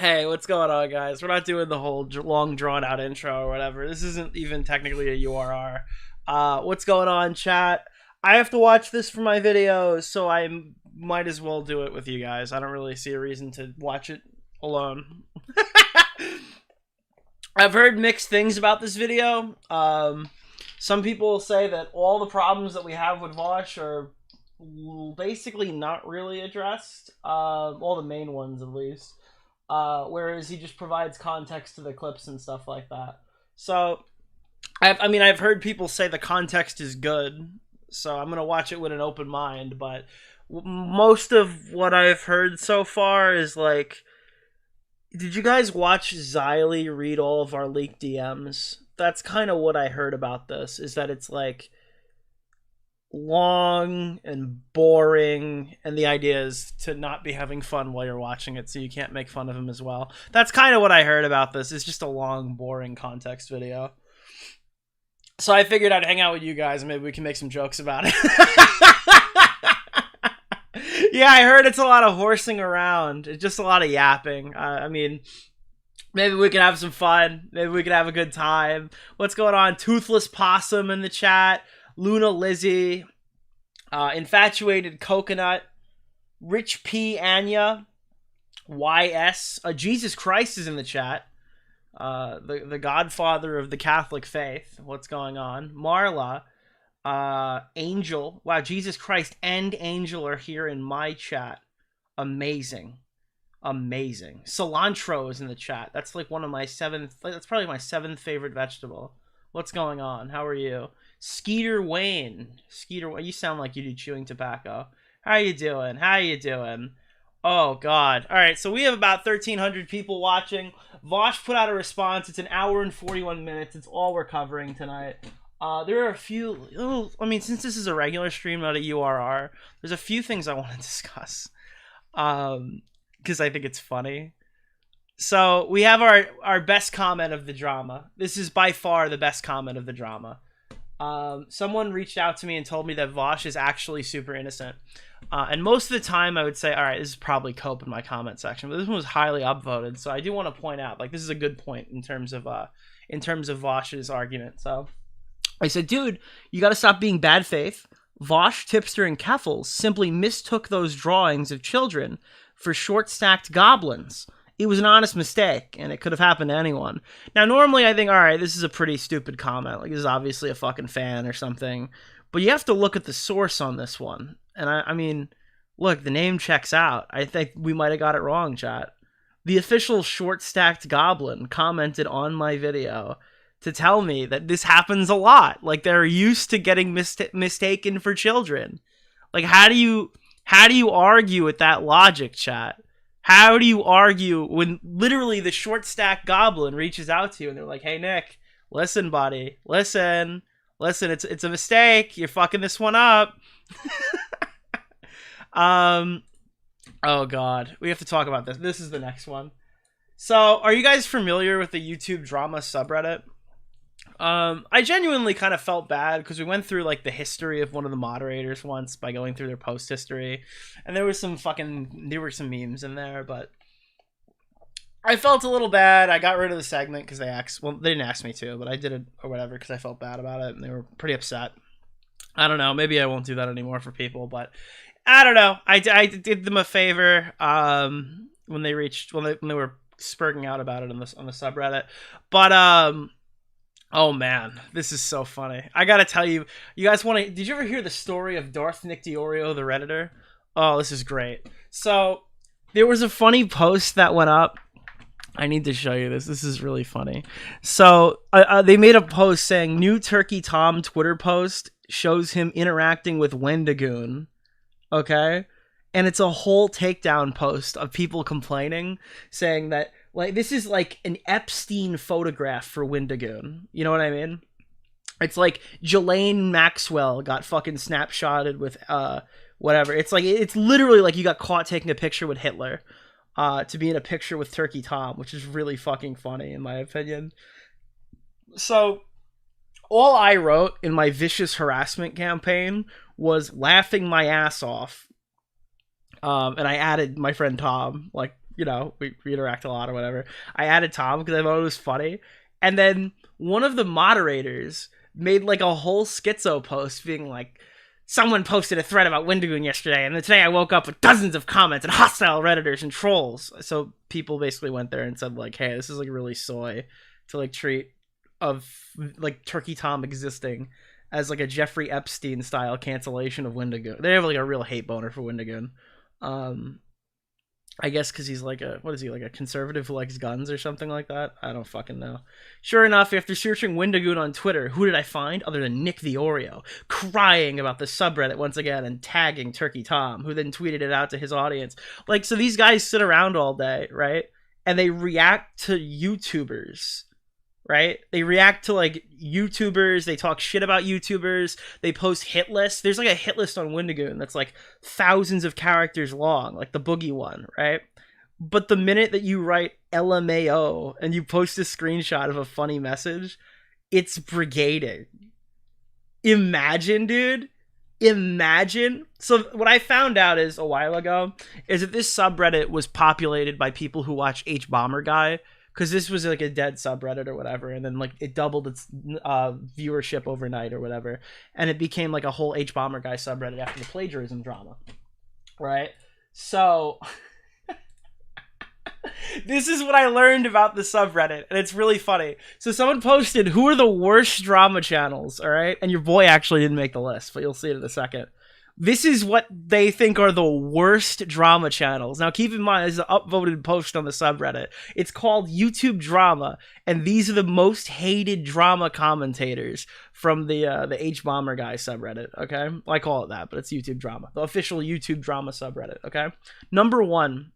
Hey, what's going on, guys? We're not doing the whole long, drawn-out intro or whatever. This isn't even technically a URR. What's going on, chat? I have to watch this for my videos, so I might as well do it with you guys. I don't really see a reason to watch it alone. I've heard mixed things about this video. Some people say that all the problems that we have with Vaush are basically not really addressed. All the main ones, at least. Whereas he just provides context to the clips and stuff like that. So, I've heard people say the context is good, so I'm gonna watch it with an open mind. But most of what I've heard so far is like, did you guys watch Xylee read all of our leaked DMs? That's kind of what I heard about this. Is that it's like long and boring, and the idea is to not be having fun while you're watching it, so you can't make fun of him as well. That's kind of what I heard about this. It's just a long, boring context video. So I figured I'd hang out with you guys and maybe we can make some jokes about it. Yeah, I heard it's a lot of horsing around. It's just a lot of yapping. Maybe we can have some fun. Maybe we can have a good time. What's going on? Toothless Possum in the chat. Luna Lizzie, Infatuated Coconut, Rich P. Anya, YS, Jesus Christ is in the chat, the godfather of the Catholic faith. What's going on? Marla, Angel. Wow, Jesus Christ and Angel are here in my chat. Amazing. Cilantro is in the chat. That's like one of my that's probably my 7th favorite vegetable. What's going on? How are you? Skeeter Wayne, you sound like you do chewing tobacco. How you doing? Oh, God. All right, so we have about 1,300 people watching. Vaush put out a response. It's an hour and 41 minutes. It's all we're covering tonight. There are a few... since this is a regular stream, not a URR, there's a few things I want to discuss. Because I think it's funny. So we have our best comment of the drama. This is by far the best comment of the drama. Someone reached out to me and told me that Vaush is actually super innocent. And most of the time I would say, all right, this is probably Cope in my comment section, but this one was highly upvoted. So I do want to point out, like, this is a good point in terms of Vaush's argument. So I said, dude, you got to stop being bad faith. Vaush, Tipster, and Keffels simply mistook those drawings of children for short-stacked goblins. It was an honest mistake, and it could have happened to anyone. Now, normally I think, all right, this is a pretty stupid comment. Like, this is obviously a fucking fan or something. But you have to look at the source on this one. And I mean, look, the name checks out. I think we might have got it wrong, chat. The official short-stacked goblin commented on my video to tell me that this happens a lot. Like, they're used to getting mistaken for children. Like, how do you argue with that logic, chat? How do you argue when literally the short stack goblin reaches out to you and they're like, hey, Nick, listen, buddy, listen, it's a mistake. You're fucking this one up. Oh, God. We have to talk about this. This is the next one. So are you guys familiar with the YouTube drama subreddit? I genuinely kind of felt bad because we went through like the history of one of the moderators once by going through their post history, and there were some memes in there, but I felt a little bad. I got rid of the segment because they didn't ask me to, but I did it or whatever because I felt bad about it, and they were pretty upset. I don't know. Maybe I won't do that anymore for people, but I don't know. I did them a favor when they were spurting out about it on the subreddit, but oh man, this is so funny. I gotta tell you, you guys did you ever hear the story of Nick DeOrio, the Redditor? Oh, this is great. So, there was a funny post that went up. I need to show you this. This is really funny. So, they made a post saying, new Turkey Tom Twitter post shows him interacting with Wendigoon. Okay? And it's a whole takedown post of people complaining, saying that, like, this is like an Epstein photograph for Wendigoon. You know what I mean? It's like Ghislaine Maxwell got fucking snapshotted with whatever. It's like, it's literally like you got caught taking a picture with Hitler to be in a picture with Turkey Tom, which is really fucking funny in my opinion. So all I wrote in my vicious harassment campaign was laughing my ass off. And I added my friend Tom, like, you know, we interact a lot or whatever. I added Tom because I thought it was funny. And then one of the moderators made like a whole schizo post being like, someone posted a thread about Wendigoon yesterday, and then today I woke up with dozens of comments and hostile Redditors and trolls. So people basically went there and said like, hey, this is like really soy to like treat of like Turkey Tom existing as like a Jeffrey Epstein style cancellation of Wendigoon. They have like a real hate boner for Wendigoon. I guess because he's like a, what is he, like a conservative who likes guns or something like that? I don't fucking know. Sure enough, after searching Wendigoon on Twitter, who did I find other than Nick DeOrio, crying about the subreddit once again and tagging Turkey Tom, who then tweeted it out to his audience. Like, so these guys sit around all day, right? And they react to YouTubers, right? They react to like YouTubers, they talk shit about YouTubers, they post hit lists. There's like a hit list on Wendigoon that's like thousands of characters long, like the boogie one, right? But the minute that you write LMAO and you post a screenshot of a funny message, it's brigading. Imagine, dude. Imagine. So what I found out is a while ago is that this subreddit was populated by people who watch H Bomber Guy, because this was like a dead subreddit or whatever, and then like it doubled its viewership overnight or whatever, and it became like a whole H Bomber Guy subreddit after the plagiarism drama, right? So this is what I learned about the subreddit, and it's really funny. So someone posted, who are the worst drama channels, all right? And your boy actually didn't make the list, but you'll see it in a second. This is what they think are the worst drama channels. Now, keep in mind, this is an upvoted post on the subreddit. It's called YouTube Drama, and these are the most hated drama commentators from the H Bomber Guy subreddit, okay? Well, I call it that, but it's YouTube Drama. The official YouTube Drama subreddit, okay? Number 1,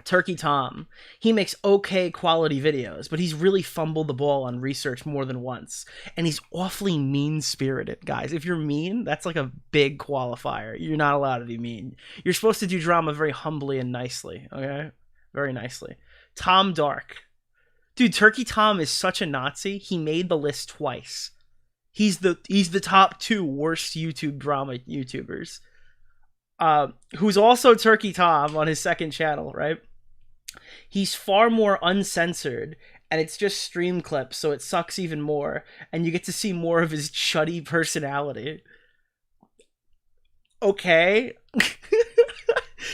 Turkey Tom. He makes okay quality videos, but he's really fumbled the ball on research more than once. And he's awfully mean-spirited, guys. If you're mean, that's like a big qualifier. You're not allowed to be mean. You're supposed to do drama very humbly and nicely, okay? Very nicely. Tom Dark. Dude, Turkey Tom is such a Nazi, he made the list twice. He's the top 2 worst YouTube drama YouTubers. Who's also Turkey Tom on his second channel, right? He's far more uncensored, and it's just stream clips, so it sucks even more, and you get to see more of his chuddy personality. Okay.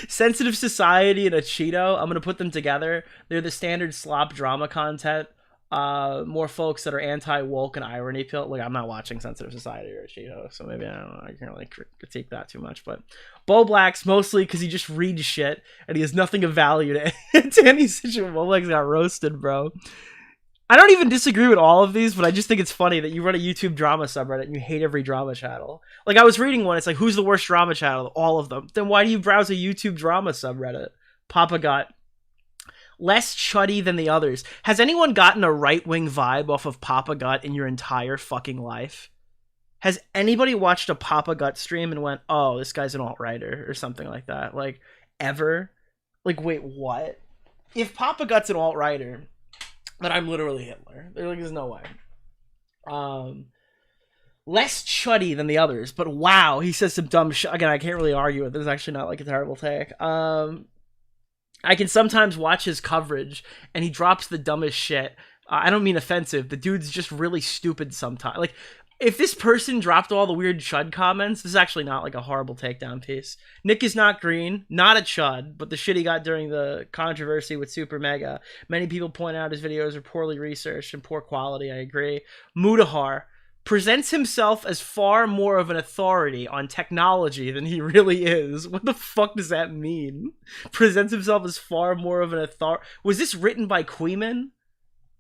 Sensitive Society and a Cheeto, I'm gonna put them together. They're the standard slop drama content. More folks that are anti-woke and irony pill. Like, I'm not watching Sensitive Society or Cheeto, so maybe I don't know, I can't really critique that too much. But Bo Black's mostly because he just reads shit and he has nothing of value to any situation. Bo Black's got roasted, bro. I don't even disagree with all of these, but I just think it's funny that you run a YouTube drama subreddit and you hate every drama channel. Like, I was reading one, it's like, who's the worst drama channel? All of them. Then why do you browse a YouTube drama subreddit? Papa Gut. Less chuddy than the others. Has anyone gotten a right-wing vibe off of Papa Gut in your entire fucking life? Has anybody watched a Papa Gut stream and went, oh, this guy's an alt-righter or something like that? Like, ever? Like, wait, what? If Papa Gut's an alt-righter, then I'm literally Hitler. There's no way. Less chuddy than the others, but wow, he says some dumb shit. Again, I can't really argue with it. This is actually not like a terrible take. I can sometimes watch his coverage, and he drops the dumbest shit. I don't mean offensive. The dude's just really stupid sometimes. Like, if this person dropped all the weird chud comments, this is actually not like a horrible takedown piece. Nick is not green, not a chud, but the shit he got during the controversy with Super Mega. Many people point out his videos are poorly researched and poor quality, I agree. Mudahar presents himself as far more of an authority on technology than he really is. What the fuck does that mean? Presents himself as far more of an authority. Was this written by Queeman?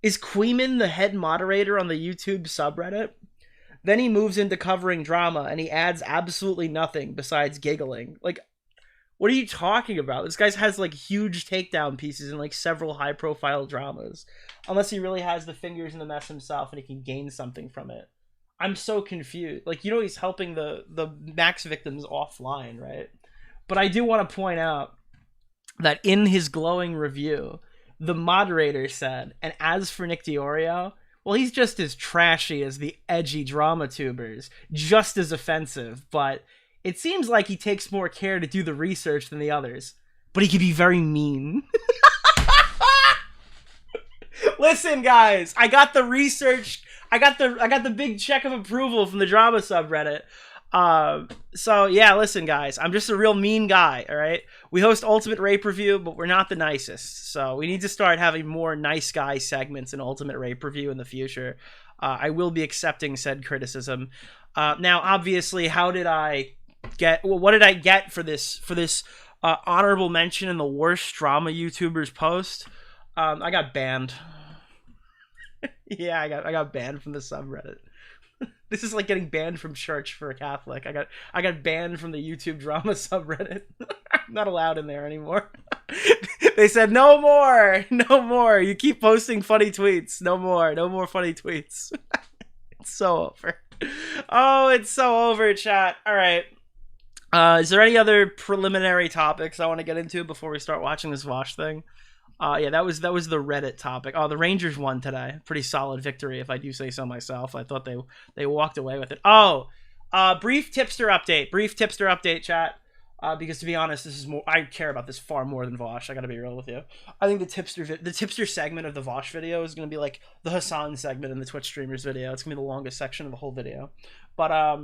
Is Queeman the head moderator on the YouTube subreddit? Then he moves into covering drama, and he adds absolutely nothing besides giggling. Like, what are you talking about? This guy has, like, huge takedown pieces in, like, several high-profile dramas. Unless he really has the fingers in the mess himself and he can gain something from it. I'm so confused. Like, you know, he's helping the Max victims offline, right? But I do want to point out that in his glowing review, the moderator said, and as for Nick DeOrio, well, he's just as trashy as the edgy drama tubers, just as offensive, but it seems like he takes more care to do the research than the others. But he can be very mean. Listen, guys, I got the research. I got the big check of approval from the drama subreddit. So yeah, listen, guys, I'm just a real mean guy. All right, we host Ultimate Rape Review, but we're not the nicest. So we need to start having more nice guy segments in Ultimate Rape Review in the future. I will be accepting said criticism. Now, obviously, what did I get for this honorable mention in the worst drama YouTubers post? I got banned. Yeah, I got banned from the subreddit. This is like getting banned from church for a Catholic. I got banned from the YouTube drama subreddit. I'm not allowed in there anymore. They said no more. You keep posting funny tweets. No more funny tweets. It's so over. Oh, it's so over, chat. All right. Is there any other preliminary topics I want to get into before we start watching this Vaush thing? Yeah, that was the Reddit topic. Oh, the Rangers won today. Pretty solid victory, if I do say so myself. I thought they walked away with it. Oh, brief tipster update, chat. Because to be honest, this is more. I care about this far more than Vaush. I gotta be real with you. I think the tipster segment of the Vaush video is gonna be like the Hassan segment in the Twitch streamers video. It's gonna be the longest section of the whole video. But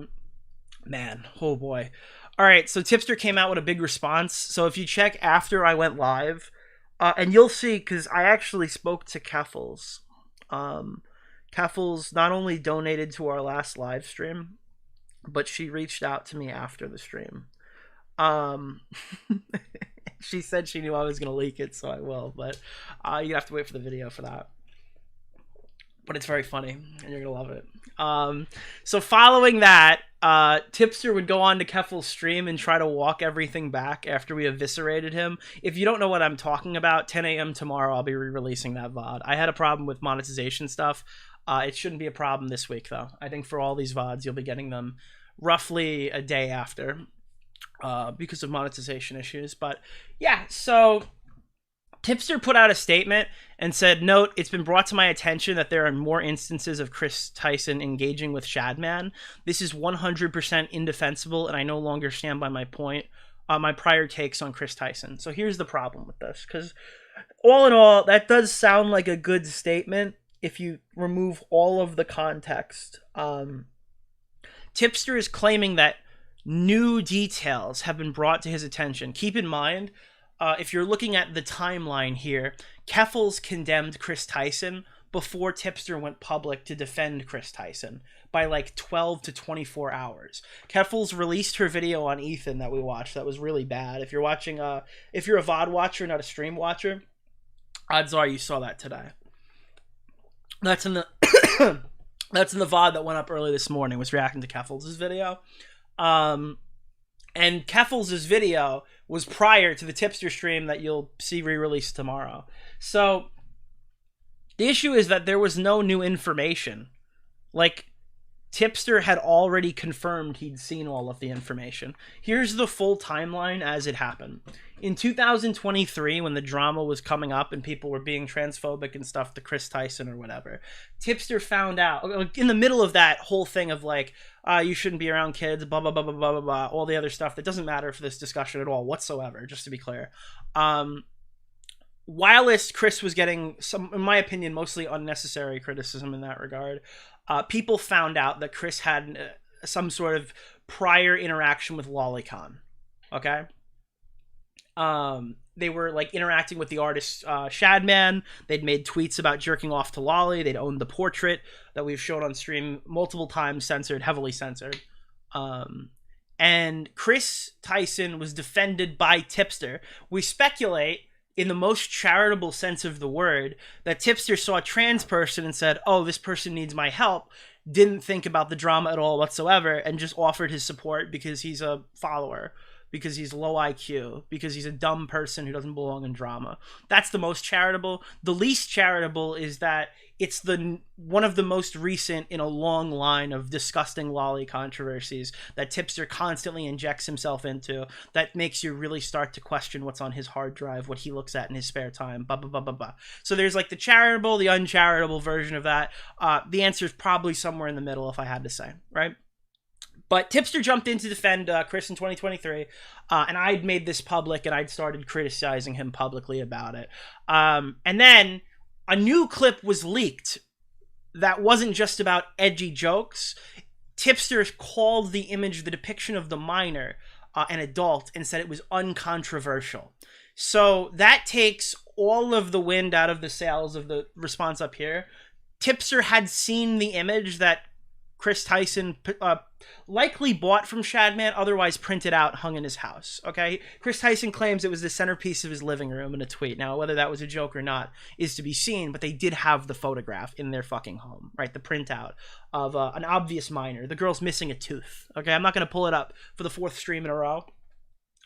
man, oh boy. All right, so Tipster came out with a big response. So if you check after I went live. And you'll see, because I actually spoke to Keffels. Keffels not only donated to our last live stream, but she reached out to me after the stream. She said she knew I was going to leak it, so I will. But you have to wait for the video for that. But it's very funny, and you're going to love it. So following that, Tipster would go on to Keffel's stream and try to walk everything back after we eviscerated him. If you don't know what I'm talking about, 10 a.m. tomorrow, I'll be re-releasing that VOD. I had a problem with monetization stuff. It shouldn't be a problem this week, though. I think for all these VODs, you'll be getting them roughly a day after because of monetization issues. But yeah, so Tipster put out a statement and said, note, it's been brought to my attention that there are more instances of Chris Tyson engaging with Shadman. This is 100% indefensible, and I no longer stand by my point, my prior takes on Chris Tyson. So here's the problem with this, because all in all, that does sound like a good statement if you remove all of the context. Tipster is claiming that new details have been brought to his attention. Keep in mind, if you're looking at the timeline here, Keffels condemned Chris Tyson before Tipster went public to defend Chris Tyson by like 12 to 24 hours. Keffels released her video on Ethan that we watched. That was really bad. If you're watching, if you're a VOD watcher, not a stream watcher, odds are you saw that today. That's in the that's in the VOD that went up early this morning. Was reacting to Keffels' video. And Keffels' video was prior to the Tipster stream that you'll see re-released tomorrow. So the issue is that there was no new information. Like, Tipster had already confirmed he'd seen all of the information. Here's the full timeline as it happened. In 2023, when the drama was coming up and people were being transphobic and stuff to Chris Tyson or whatever, Tipster found out, in the middle of that whole thing of like, you shouldn't be around kids, blah, blah, blah, blah, blah, blah, blah, all the other stuff that doesn't matter for this discussion at all whatsoever, just to be clear. Whilst Chris was getting some, in my opinion, mostly unnecessary criticism in that regard, people found out that Chris had some sort of prior interaction with Lolicon. Okay? They were like interacting with the artist Shadman. They'd made tweets about jerking off to Lolly. They'd owned the portrait that we've shown on stream multiple times, censored, heavily censored. And Chris Tyson was defended by Tipster. We speculate, in the most charitable sense of the word, that Tipster saw a trans person and said, oh, this person needs my help, didn't think about the drama at all whatsoever, and just offered his support because he's a follower, because he's low IQ, because he's a dumb person who doesn't belong in drama. That's the most charitable. The least charitable is that it's one of the most recent in a long line of disgusting lolly controversies that Tipster constantly injects himself into that makes you really start to question what's on his hard drive, what he looks at in his spare time, blah, blah, blah, blah, blah. So there's like the charitable, the uncharitable version of that. The answer is probably somewhere in the middle, if I had to say, right? But Tipster jumped in to defend Chris in 2023, and I'd made this public, and I'd started criticizing him publicly about it. And then a new clip was leaked that wasn't just about edgy jokes. Tipster called the image, the depiction of the minor, an adult, and said it was uncontroversial. So that takes all of the wind out of the sails of the response up here. Tipster had seen the image that Chris Tyson likely bought from Shadman, otherwise printed out, hung in his house. Okay, Chris Tyson claims it was the centerpiece of his living room in a tweet. Now, whether that was a joke or not is to be seen, but they did have the photograph in their fucking home, right? The printout of an obvious minor. The girl's missing a tooth. Okay, I'm not going to pull it up for the 4th stream in a row.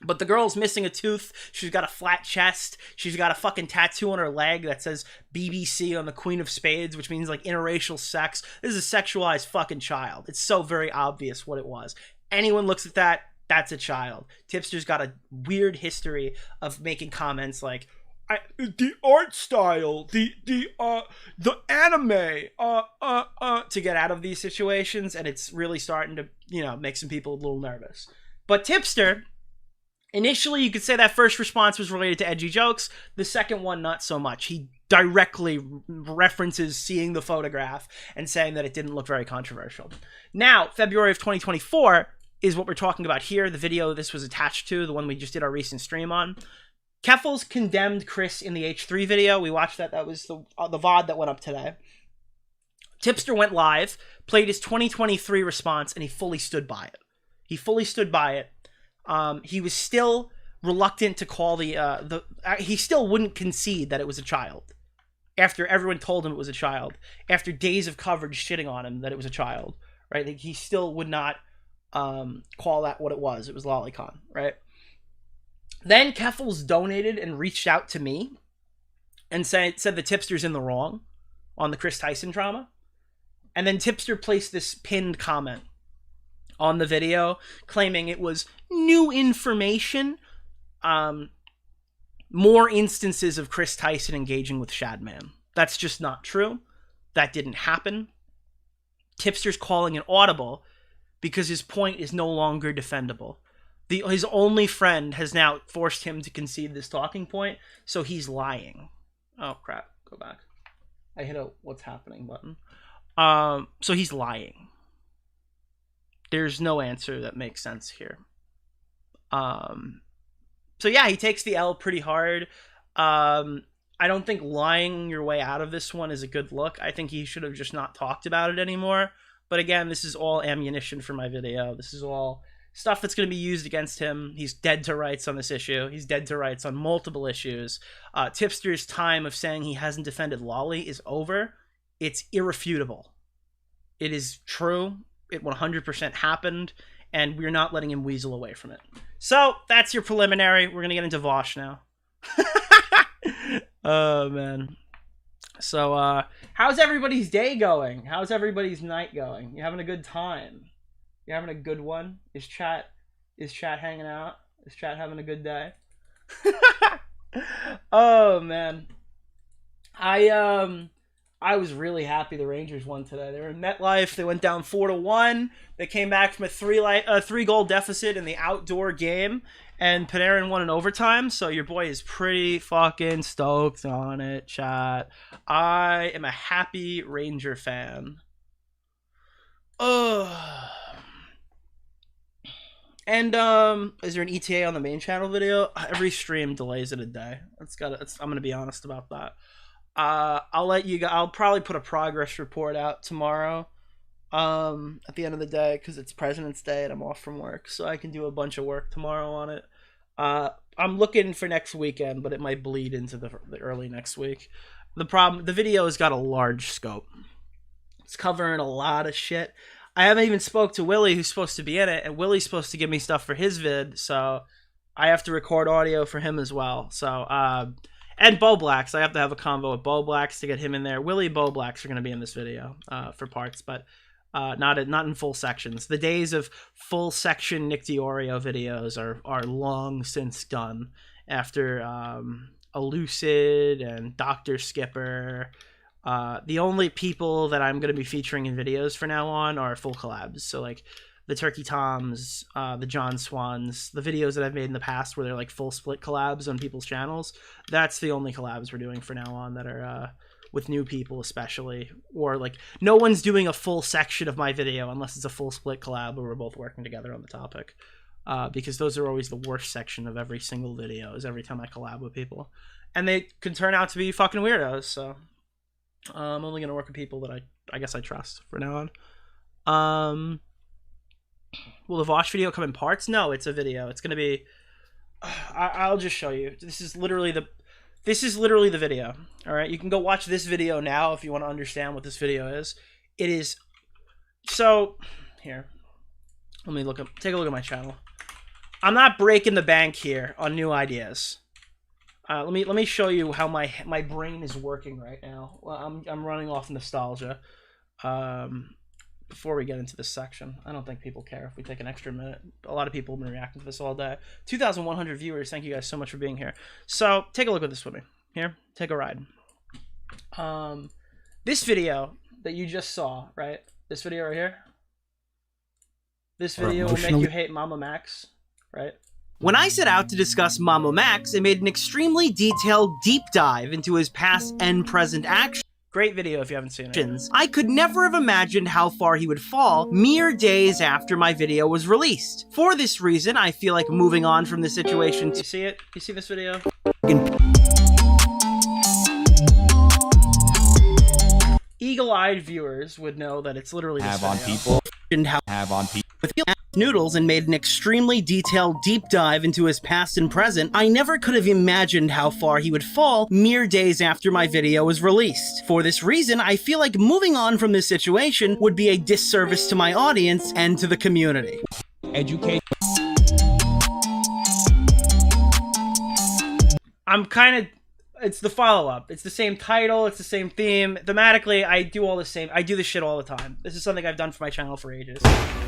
But the girl's missing a tooth. She's got a flat chest. She's got a fucking tattoo on her leg that says BBC on the Queen of Spades, which means like interracial sex. This is a sexualized fucking child. It's so very obvious what it was. Anyone looks at that, that's a child. Tipster's got a weird history of making comments like, the art style, the anime, to get out of these situations, and it's really starting to, you know, make some people a little nervous. But Tipster, initially, you could say that first response was related to edgy jokes. The second one, not so much. He directly references seeing the photograph and saying that it didn't look very controversial. Now, February of 2024 is what we're talking about here. The video this was attached to, the one we just did our recent stream on. Keffels condemned Chris in the H3 video. We watched that. That was the VOD that went up today. Tipster went live, played his 2023 response, and he fully stood by it. He fully stood by it. He was still reluctant to call he still wouldn't concede that it was a child after everyone told him it was a child, after days of coverage shitting on him that it was a child, right? He still would not call that what it was. It was lolicon, right? Then Keffels donated and reached out to me and said the Tipster's in the wrong on the Chris Tyson drama. And then Tipster placed this pinned comment on the video claiming it was new information, more instances of Chris Tyson engaging with Shadman. That's just not true. That didn't happen. Tipster's calling an audible because his point is no longer defendable. His only friend has now forced him to concede this talking point, so he's lying. Oh, crap. Go back. I hit a what's happening button. So he's lying. There's no answer that makes sense here. So yeah, he takes the L pretty hard. I don't think lying your way out of this one is a good look. I think he should have just not talked about it anymore. But again, this is all ammunition for my video. This is all stuff that's going to be used against him. He's dead to rights on this issue. He's dead to rights on multiple issues. Tipster's time of saying he hasn't defended Lolly is over. It's irrefutable. It is true. It 100% happened, and we're not letting him weasel away from it. So that's your preliminary. We're going to get into Vaush now. Oh, man. So, how's everybody's day going? How's everybody's night going? You having a good time? You having a good one? Is chat hanging out? Is chat having a good day? Oh, man. I was really happy the Rangers won today. They were in MetLife. They went down 4-1. They came back from a 3-goal deficit in the outdoor game, and Panarin won in overtime. So your boy is pretty fucking stoked on it, chat. I am a happy Ranger fan. Ugh. And is there an ETA on the main channel video? Every stream delays it a day. I'm gonna be honest about that. I'll probably put a progress report out tomorrow at the end of the day because it's President's Day and I'm off from work, so I can do a bunch of work tomorrow on it. I'm looking for next weekend, but it might bleed into the early next week. The video has got a large scope. It's covering a lot of shit. I haven't even spoke to Willie, who's supposed to be in it, and Willie's supposed to give me stuff for his vid, so I have to record audio for him as well. So, and Bo Blacks. I have to have a convo with Bo Blacks to get him in there. Willie and Bo Blacks are going to be in this video for parts, but not in full sections. The days of full section Nick DeOrio videos are long since done after Elucid and Dr. Skipper. The only people that I'm going to be featuring in videos from now on are full collabs. So like the Turkey Toms, the John Swans, the videos that I've made in the past where they're like full split collabs on people's channels. That's the only collabs we're doing for now on that are with new people especially, or like no one's doing a full section of my video unless it's a full split collab where we're both working together on the topic, because those are always the worst section of every single video, is every time I collab with people, and they can turn out to be fucking weirdos. So I'm only gonna work with people that I guess I trust for now on. Will the Vaush video come in parts? No, it's a video. It's gonna be. I'll just show you. This is literally the video. All right, you can go watch this video now if you want to understand what this video is. It is. So here, let me take a look at my channel. I'm not breaking the bank here on new ideas. Let me show you how my brain is working right now. Well, I'm running off nostalgia. Before we get into this section, I don't think people care if we take an extra minute. A lot of people have been reacting to this all day. 2,100 viewers. Thank you guys so much for being here. So take a look at this with me. Here, take a ride. This video that you just saw, right? This video right here. This video will make you hate Mama Max, right? When I set out to discuss Mama Max, I made an extremely detailed deep dive into his past and present actions. Great video if you haven't seen it. I could never have imagined how far he would fall mere days after my video was released. For this reason, I feel like moving on from the situation. You see it? You see this video? Eagle-eyed viewers would know that it's literally this video. With noodles and made an extremely detailed deep dive into his past and present, I never could have imagined how far he would fall mere days after my video was released. For this reason, I feel like moving on from this situation would be a disservice to my audience and to the community. Educate. It's the follow-up. It's the same title, it's the same theme. Thematically, I do this shit all the time. This is something I've done for my channel for ages.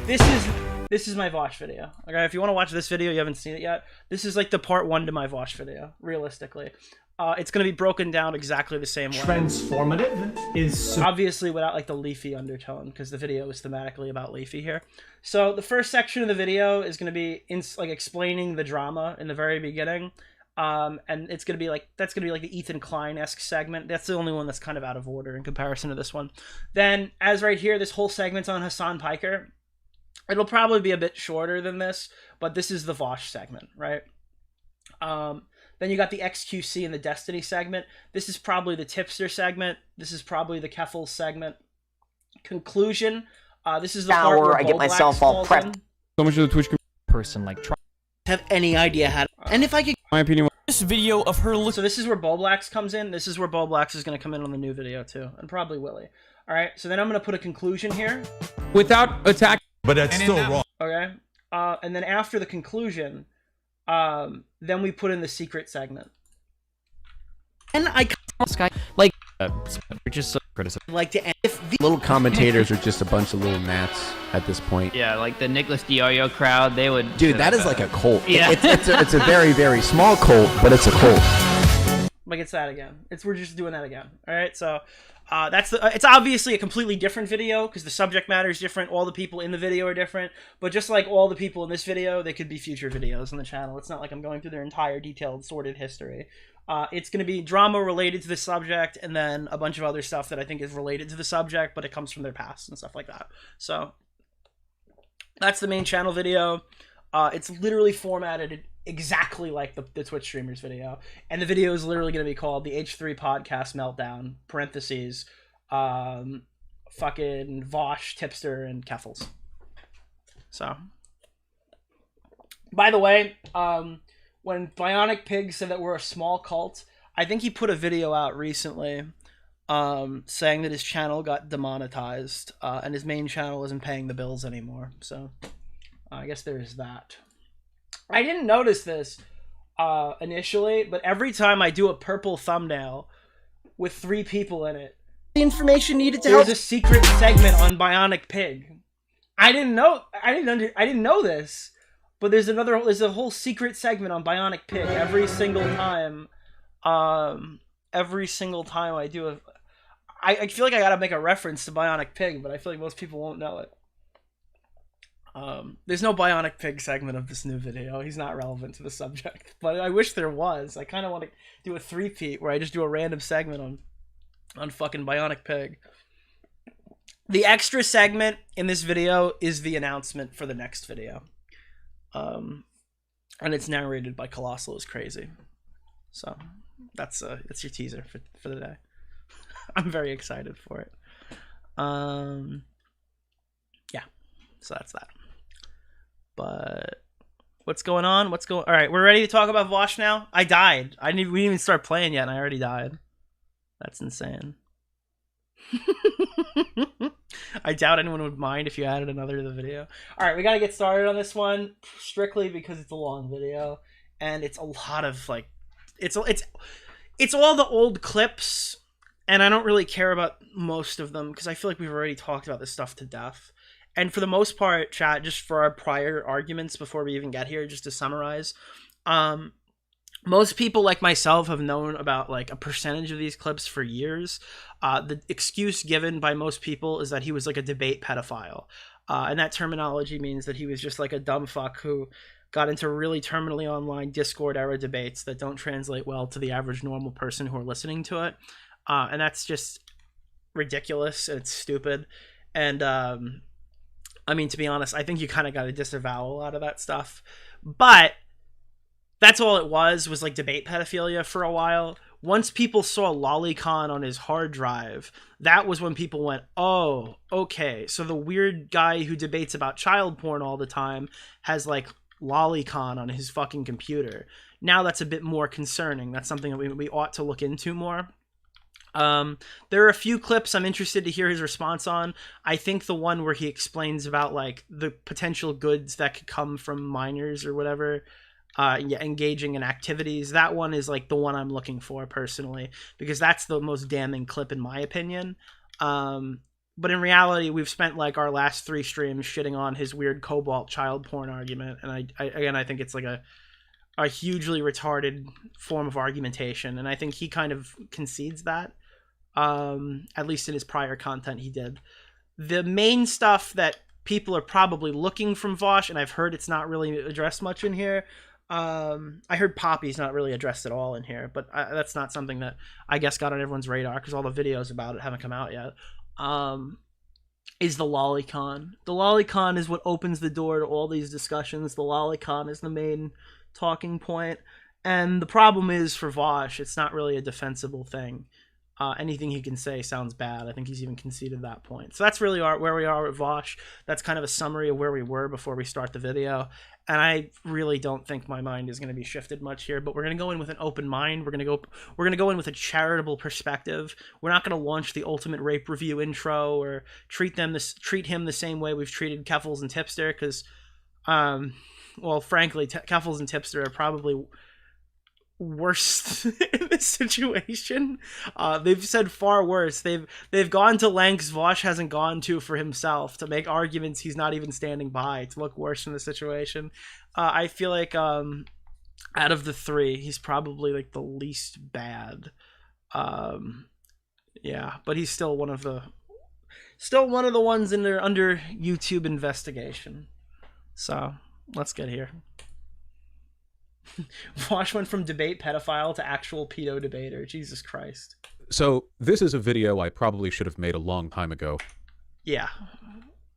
This is my Vaush video. Okay, if you want to watch this video, you haven't seen it yet, this is like the part 1 to my Vaush video, realistically. It's going to be broken down exactly the same way. Transformative is... Obviously without like the Leafy undertone, because the video is thematically about Leafy here. So the first section of the video is going to be explaining the drama in the very beginning. And it's gonna be like the Ethan Klein-esque segment. That's the only one that's kind of out of order in comparison to this one. Then, as right here, this whole segment's on Hassan Piker. It'll probably be a bit shorter than this, but this is the Vaush segment, right? Then you got the XQC and the Destiny segment. This is probably the Tipster segment. This is probably the Keffels segment. Conclusion. This is the part where I get myself all prepped. So much of the Twitch person like try have any idea how to, and if I could, my opinion, this video of her so this is where Boblax comes in. This is where Boblax is going to come in on the new video too, and probably Willie. All right, so then I'm going to put a conclusion here without attack, but that's still wrong. Okay, and then after the conclusion, then we put in the secret segment. And I like just criticism. Like to end if the little commentators are just a bunch of little gnats at this point. Yeah, like the Nicholas DeOrio crowd, they would. Dude, that is like a cult. Yeah. It's a very, very small cult, but it's a cult. Like it's that again. We're just doing that again. All right, so it's obviously a completely different video because the subject matter is different. All the people in the video are different, but just like all the people in this video, they could be future videos on the channel. It's not like I'm going through their entire detailed, sordid history. It's going to be drama related to the subject, and then a bunch of other stuff that I think is related to the subject, but it comes from their past and stuff like that. So that's the main channel video. It's literally formatted exactly like the Twitch streamers video, and the video is literally going to be called the H3 Podcast Meltdown (parentheses fucking Vaush, Tipster, and Keffels). So, by the way, when Bionic Pig said that we're a small cult, I think he put a video out recently saying that his channel got demonetized and his main channel isn't paying the bills anymore. So I guess there's that. I didn't notice this initially, but every time I do a purple thumbnail with 3 people in it, the information needed to help. There's a secret segment on Bionic Pig. I didn't know this. But there's a whole secret segment on Bionic Pig every single time. Every single time I do I feel like I gotta make a reference to Bionic Pig, but I feel like most people won't know it. There's no Bionic Pig segment of this new video. He's not relevant to the subject, but I wish there was. I kind of want to do a 3-peat where I just do a random segment on fucking Bionic Pig. The extra segment in this video is the announcement for the next video. And it's narrated by Colossal is Crazy. So that's your teaser for the day. I'm very excited for it. Yeah, so that's that. But what's going on? All right, we're ready to talk about Vaush now. I died. We didn't even start playing yet, and I already died. That's insane. I doubt anyone would mind if you added another to the video. All right, we got to get started on this one strictly because it's a long video and it's a lot of like, it's all the old clips, and I don't really care about most of them because I feel like we've already talked about this stuff to death. And for the most part, chat, just for our prior arguments before we even get here, just to summarize, most people like myself have known about like a percentage of these clips for years. The excuse given by most people is that he was like a debate pedophile. And that terminology means that he was just like a dumb fuck who got into really terminally online Discord era debates that don't translate well to the average normal person who are listening to it. And that's just ridiculous. And it's stupid. And I mean, to be honest, I think you kind of got to disavow a lot of that stuff. But that's all it was like debate pedophilia for a while. Once people saw Lolicon on his hard drive, that was when people went, oh, okay, so the weird guy who debates about child porn all the time has like Lolicon on his fucking computer. Now that's a bit more concerning. That's something that we ought to look into more. There are a few clips I'm interested to hear his response on. I think the one where he explains about like the potential goods that could come from minors or whatever, engaging in activities, that one is like the one I'm looking for personally, because that's the most damning clip in my opinion. But in reality, we've spent like our last 3 streams shitting on his weird Cobalt child porn argument, and I think it's like a hugely retarded form of argumentation, and I think he kind of concedes that, at least in his prior content he did. The main stuff that people are probably looking from Vaush, and I've heard it's not really addressed much in here. I heard Poppy's not really addressed at all in here, but that's not something that I guess got on everyone's radar because all the videos about it haven't come out yet. Is the Lolicon. The Lolicon is what opens the door to all these discussions. The Lolicon is the main talking point. And the problem is for Vaush, it's not really a defensible thing. Anything he can say sounds bad. I think he's even conceded that point. So that's really where we are with Vaush. That's kind of a summary of where we were before we start the video. And I really don't think my mind is going to be shifted much here, but we're going to go in with an open mind. We're going to go in with a charitable perspective. We're not going to launch the ultimate rape review intro or treat him the same way we've treated Keffels and Tipster, because well, frankly, Keffels and Tipster are probably worse in this situation. They've said far worse. They've gone to lengths Vaush hasn't gone to for himself to make arguments he's not even standing by to look worse in the situation. I feel like out of the 3, he's probably like the least bad. Yeah, but he's still one of the ones under YouTube investigation. So let's get here. Vaush went from debate pedophile to actual pedo debater. Jesus Christ. So this is a video I probably should have made a long time ago. Yeah,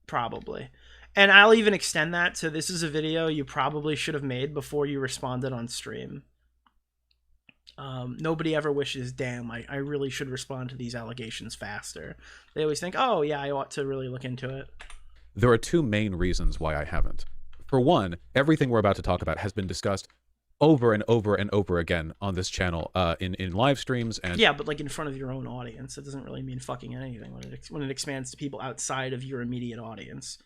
probably. And I'll even extend that to this is a video you probably should have made before you responded on stream. Nobody ever wishes, damn, I really should respond to these allegations faster. They always think, oh yeah, I ought to really look into it. There are 2 main reasons why I haven't. For one, everything we're about to talk about has been discussed over and over and over again on this channel, in live streams and yeah, but like in front of your own audience, it doesn't really mean fucking anything when it expands to people outside of your immediate audience.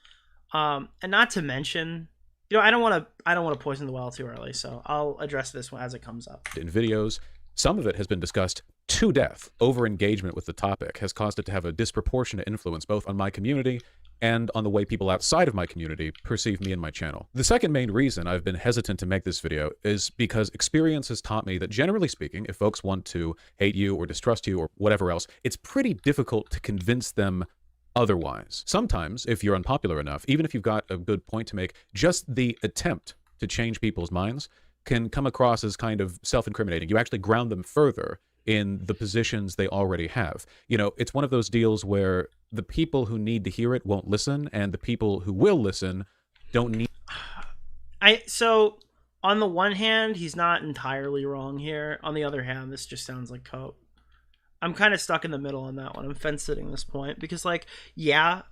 And not to mention, you know, I don't want to poison the well too early, so I'll address this as it comes up. In videos, some of it has been discussed to death. Over engagement with the topic has caused it to have a disproportionate influence both on my community and on the way people outside of my community perceive me and my channel. The second main reason I've been hesitant to make this video is because experience has taught me that, generally speaking, if folks want to hate you or distrust you or whatever else, it's pretty difficult to convince them otherwise. Sometimes, if you're unpopular enough, even if you've got a good point to make, just the attempt to change people's minds can come across as kind of self-incriminating. You actually ground them further in the positions they already have. You know, it's one of those deals where the people who need to hear it won't listen, and the people who will listen don't need. So on the one hand, he's not entirely wrong here. On the other hand, this just sounds like cope. I'm kind of stuck in the middle on that one. I'm fence-sitting this point because, like, yeah,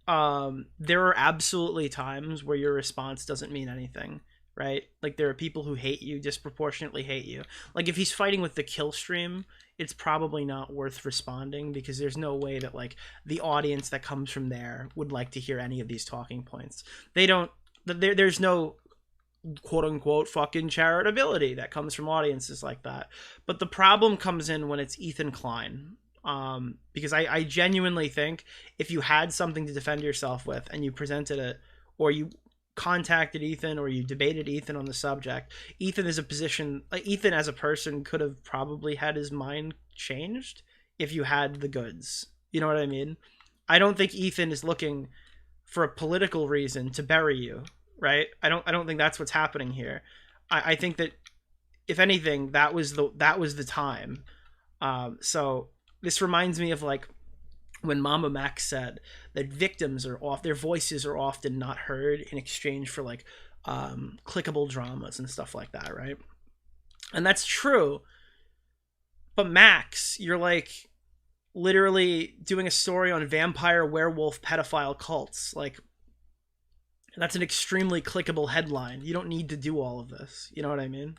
there are absolutely times where your response doesn't mean anything, right? Like, there are people who hate you, disproportionately hate you. Like, if he's fighting with the kill stream, it's probably not worth responding because there's no way that, like, the audience that comes from there would like to hear any of these talking points. They don't, there's no quote-unquote fucking charitability that comes from audiences like that. But the problem comes in when it's Ethan Klein. Because I genuinely think if you had something to defend yourself with and you presented it, or you contacted Ethan or you debated Ethan on the subject, Ethan is a position, like, Ethan as a person could have probably had his mind changed if you had the goods. You know what I mean? I don't think Ethan is looking for a political reason to bury you, right? I don't think that's what's happening here. I think that if anything, that was the time. So this reminds me of, like, when Mama Max said that victims are their voices are often not heard in exchange for, like, clickable dramas and stuff like that, right? And that's true. But Max, you're, like, literally doing a story on vampire, werewolf, pedophile cults. Like, that's an extremely clickable headline. You don't need to do all of this. You know what I mean?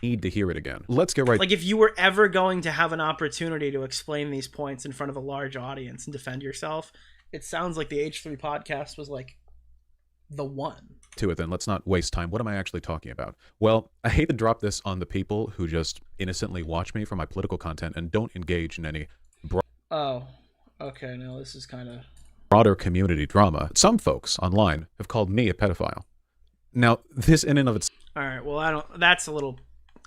Need to hear it again. Let's get right. Like, if you were ever going to have an opportunity to explain these points in front of a large audience and defend yourself, it sounds like the H3 podcast was, like, the one. To it then. Let's not waste time. What am I actually talking about? Well, I hate to drop this on the people who just innocently watch me for my political content and don't engage in any Oh, okay. Now this is kind of broader community drama. Some folks online have called me a pedophile. Now, this in and of itself. all right. Well, that's a little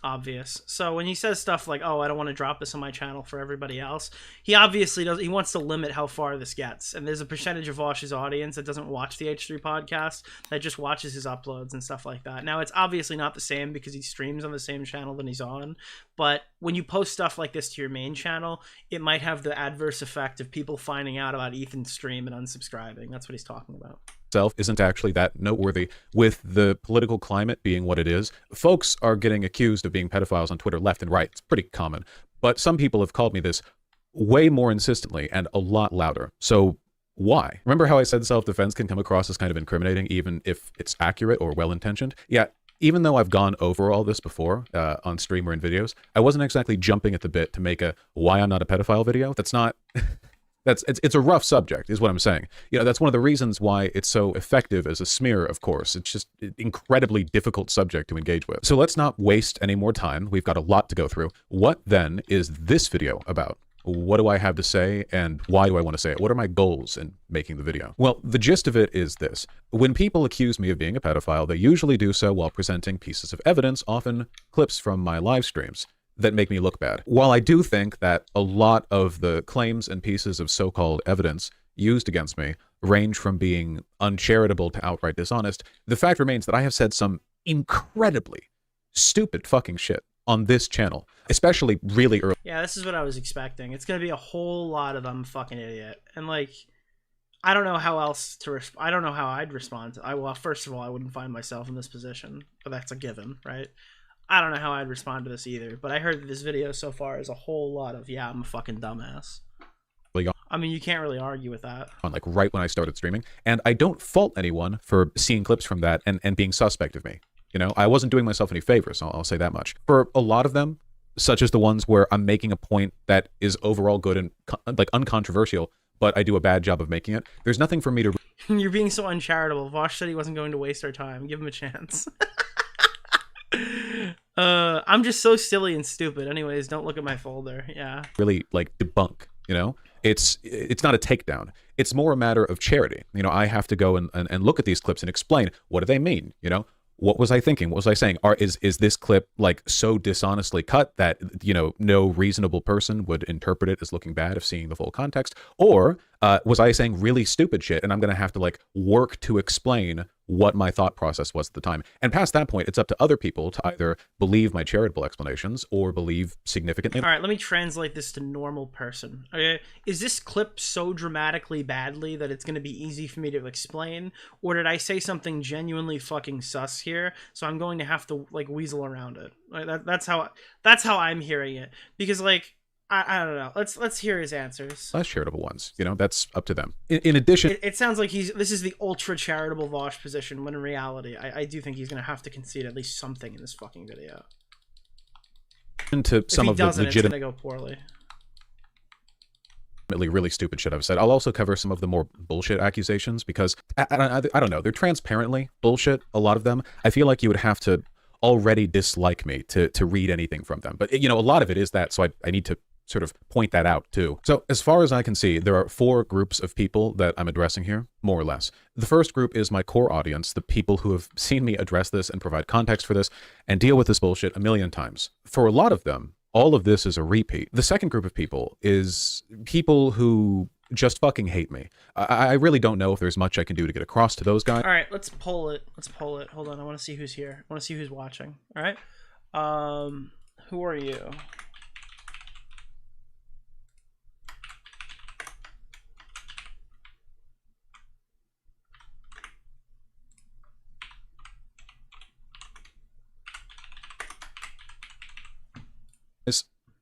obvious. So when he says stuff like, oh, I don't want to drop this on my channel for everybody else, he obviously does. He wants to limit how far this gets. And there's a percentage of Vaush's audience that doesn't watch the H3 podcast, that just watches his uploads and stuff like that. Now, it's obviously not the same because he streams on the same channel that he's on. But when you post stuff like this to your main channel, it might have the adverse effect of people finding out about Ethan's stream and unsubscribing. That's what he's talking about. Isn't actually that noteworthy. With the political climate being what it is, folks are getting accused of being pedophiles on Twitter left and right. It's pretty common. But some people have called me this way more insistently and a lot louder. So why? Remember how I said self-defense can come across as kind of incriminating even if it's accurate or well-intentioned? Yeah, even though I've gone over all this before on stream or in videos, I wasn't exactly jumping at the bit to make a why I'm not a pedophile video. That's not... It's a rough subject, is what I'm saying. You know, that's one of the reasons why it's so effective as a smear, of course. It's just an incredibly difficult subject to engage with. So let's not waste any more time. We've got a lot to go through. What, then, is this video about? What do I have to say, and why do I want to say it? What are my goals in making the video? Well, the gist of it is this. When people accuse me of being a pedophile, they usually do so while presenting pieces of evidence, often clips from my live streams, that make me look bad. While I do think that a lot of the claims and pieces of so-called evidence used against me range from being uncharitable to outright dishonest, the fact remains that I have said some incredibly stupid fucking shit on this channel, especially really early. Yeah, this is what I was expecting. It's going to be a whole lot of I'm a fucking idiot. And, like, I don't know how else to I don't know how I'd respond to well, first of all, I wouldn't find myself in this position, but that's a given, right? I don't know how I'd respond to this either, but I heard that this video so far is a whole lot of, yeah, I'm a fucking dumbass. I mean, you can't really argue with that. Like right when I started streaming, and I don't fault anyone for seeing clips from that and being suspect of me. You know, I wasn't doing myself any favors, I'll say that much. For a lot of them, such as the ones where I'm making a point that is overall good and like uncontroversial, but I do a bad job of making it, there's nothing for me to... You're being so uncharitable. Vaush said he wasn't going to waste our time. Give him a chance. I'm just so silly and stupid. Anyways, don't look at my folder. Yeah. Really, like, debunk, you know? It's not a takedown. It's more a matter of charity. You know, I have to go and look at these clips and explain, what do they mean? You know, what was I thinking? What was I saying? Is this clip, like, so dishonestly cut that, you know, no reasonable person would interpret it as looking bad if seeing the full context? Or was I saying really stupid shit and I'm going to have to, like, work to explain what my thought process was at the time. And past that point, it's up to other people to either believe my charitable explanations or believe significantly. All right, let me translate this to normal person. Okay, is this clip so dramatically badly that it's going to be easy for me to explain, or did I say something genuinely fucking sus here? So I'm going to have to like weasel around it. Like, that's how I'm hearing it, because like I don't know. Let's hear his answers. Less charitable ones, you know, that's up to them. In addition, it sounds like this is the ultra charitable Vaush position, when in reality, I do think he's going to have to concede at least something in this fucking video. To some of the it's legitimate, going to go poorly. Really stupid shit I've said. I'll also cover some of the more bullshit accusations, because I don't know, they're transparently bullshit, a lot of them. I feel like you would have to already dislike me to read anything from them. But, you know, a lot of it is that, so I need to sort of point that out too. So as far as I can see, there are 4 groups of people that I'm addressing here, more or less. The first group is my core audience, the people who have seen me address this and provide context for this and deal with this bullshit a million times. For a lot of them, all of this is a repeat. The second group of people is people who just fucking hate me. I really don't know if there's much I can do to get across to those guys. All right, let's pull it. Hold on, I want to see who's here. I want to see who's watching. All right, who are you?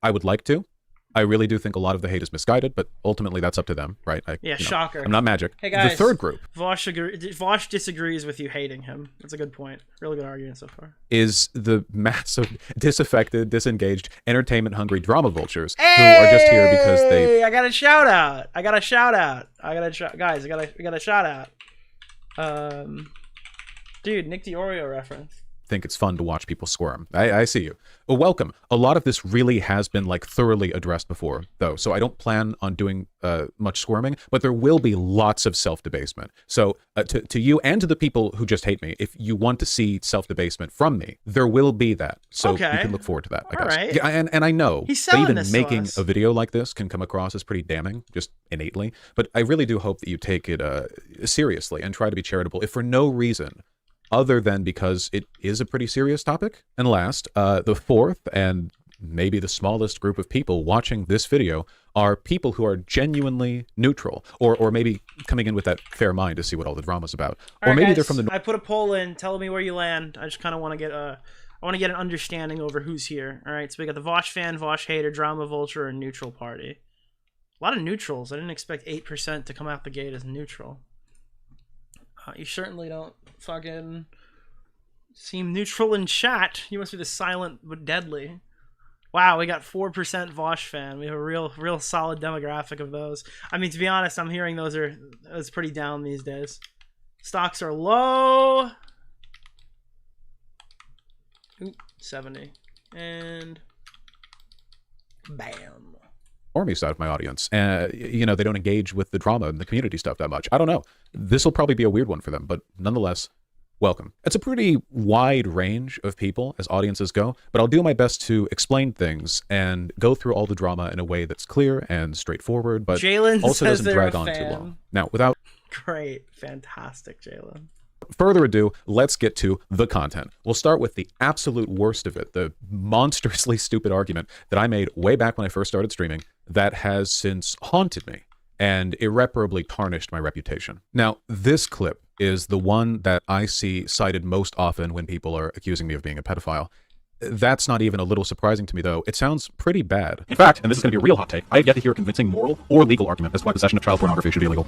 I would like to. I really do think a lot of the hate is misguided, but ultimately that's up to them, right? Yeah, shocker. I'm not magic. Hey guys, the third group, Vaush disagrees with you hating him. That's a good point. Really good argument so far. Is the massive, disaffected, disengaged, entertainment-hungry drama vultures who are just here because they... I got a shout out. Guys, I got a shout out. Dude, Nick DeOrio reference. Think it's fun to watch people squirm. I see you. Well, welcome. A lot of this really has been like thoroughly addressed before, though, so I don't plan on doing much squirming, but there will be lots of self-debasement. So to you and to the people who just hate me, if you want to see self-debasement from me, there will be that. So you can look forward to that, I guess. Right. Yeah, and I know that even making us. a video like this can come across as pretty damning, just innately, but I really do hope that you take it seriously and try to be charitable, if for no reason other than because it is a pretty serious topic. And last, the fourth and maybe the smallest group of people watching this video are people who are genuinely neutral, or maybe coming in with that fair mind to see what all the drama's about. Or maybe they're from the... I put a poll in, tell me where you land. I just kind of want to get I want to get an understanding over who's here. All right, so we got the Vaush fan, Vaush hater, drama vulture, and neutral party. A lot of neutrals. I didn't expect 8% to come out the gate as neutral. You certainly don't fucking seem neutral in chat. You must be the silent but deadly. Wow, we got 4% Vaush fan. We have a real solid demographic of those. I mean, to be honest, I'm hearing it's pretty down these days. Stocks are low. Ooh, 70. And bam. Normie side of my audience, you know, they don't engage with the drama and the community stuff that much. I don't know. This will probably be a weird one for them, but nonetheless, welcome. It's a pretty wide range of people as audiences go, but I'll do my best to explain things and go through all the drama in a way that's clear and straightforward, but also doesn't drag on too long. Now, without... Great. Fantastic, Jalen. Further ado, let's get to the content. We'll start with the absolute worst of it, the monstrously stupid argument that I made way back when I first started streaming that has since haunted me and irreparably tarnished my reputation. Now, this clip is the one that I see cited most often when people are accusing me of being a pedophile. That's not even a little surprising to me, though. It sounds pretty bad. In fact, and this is going to be a real hot take, I have yet to hear a convincing moral or legal argument as to why possession of child pornography should be illegal.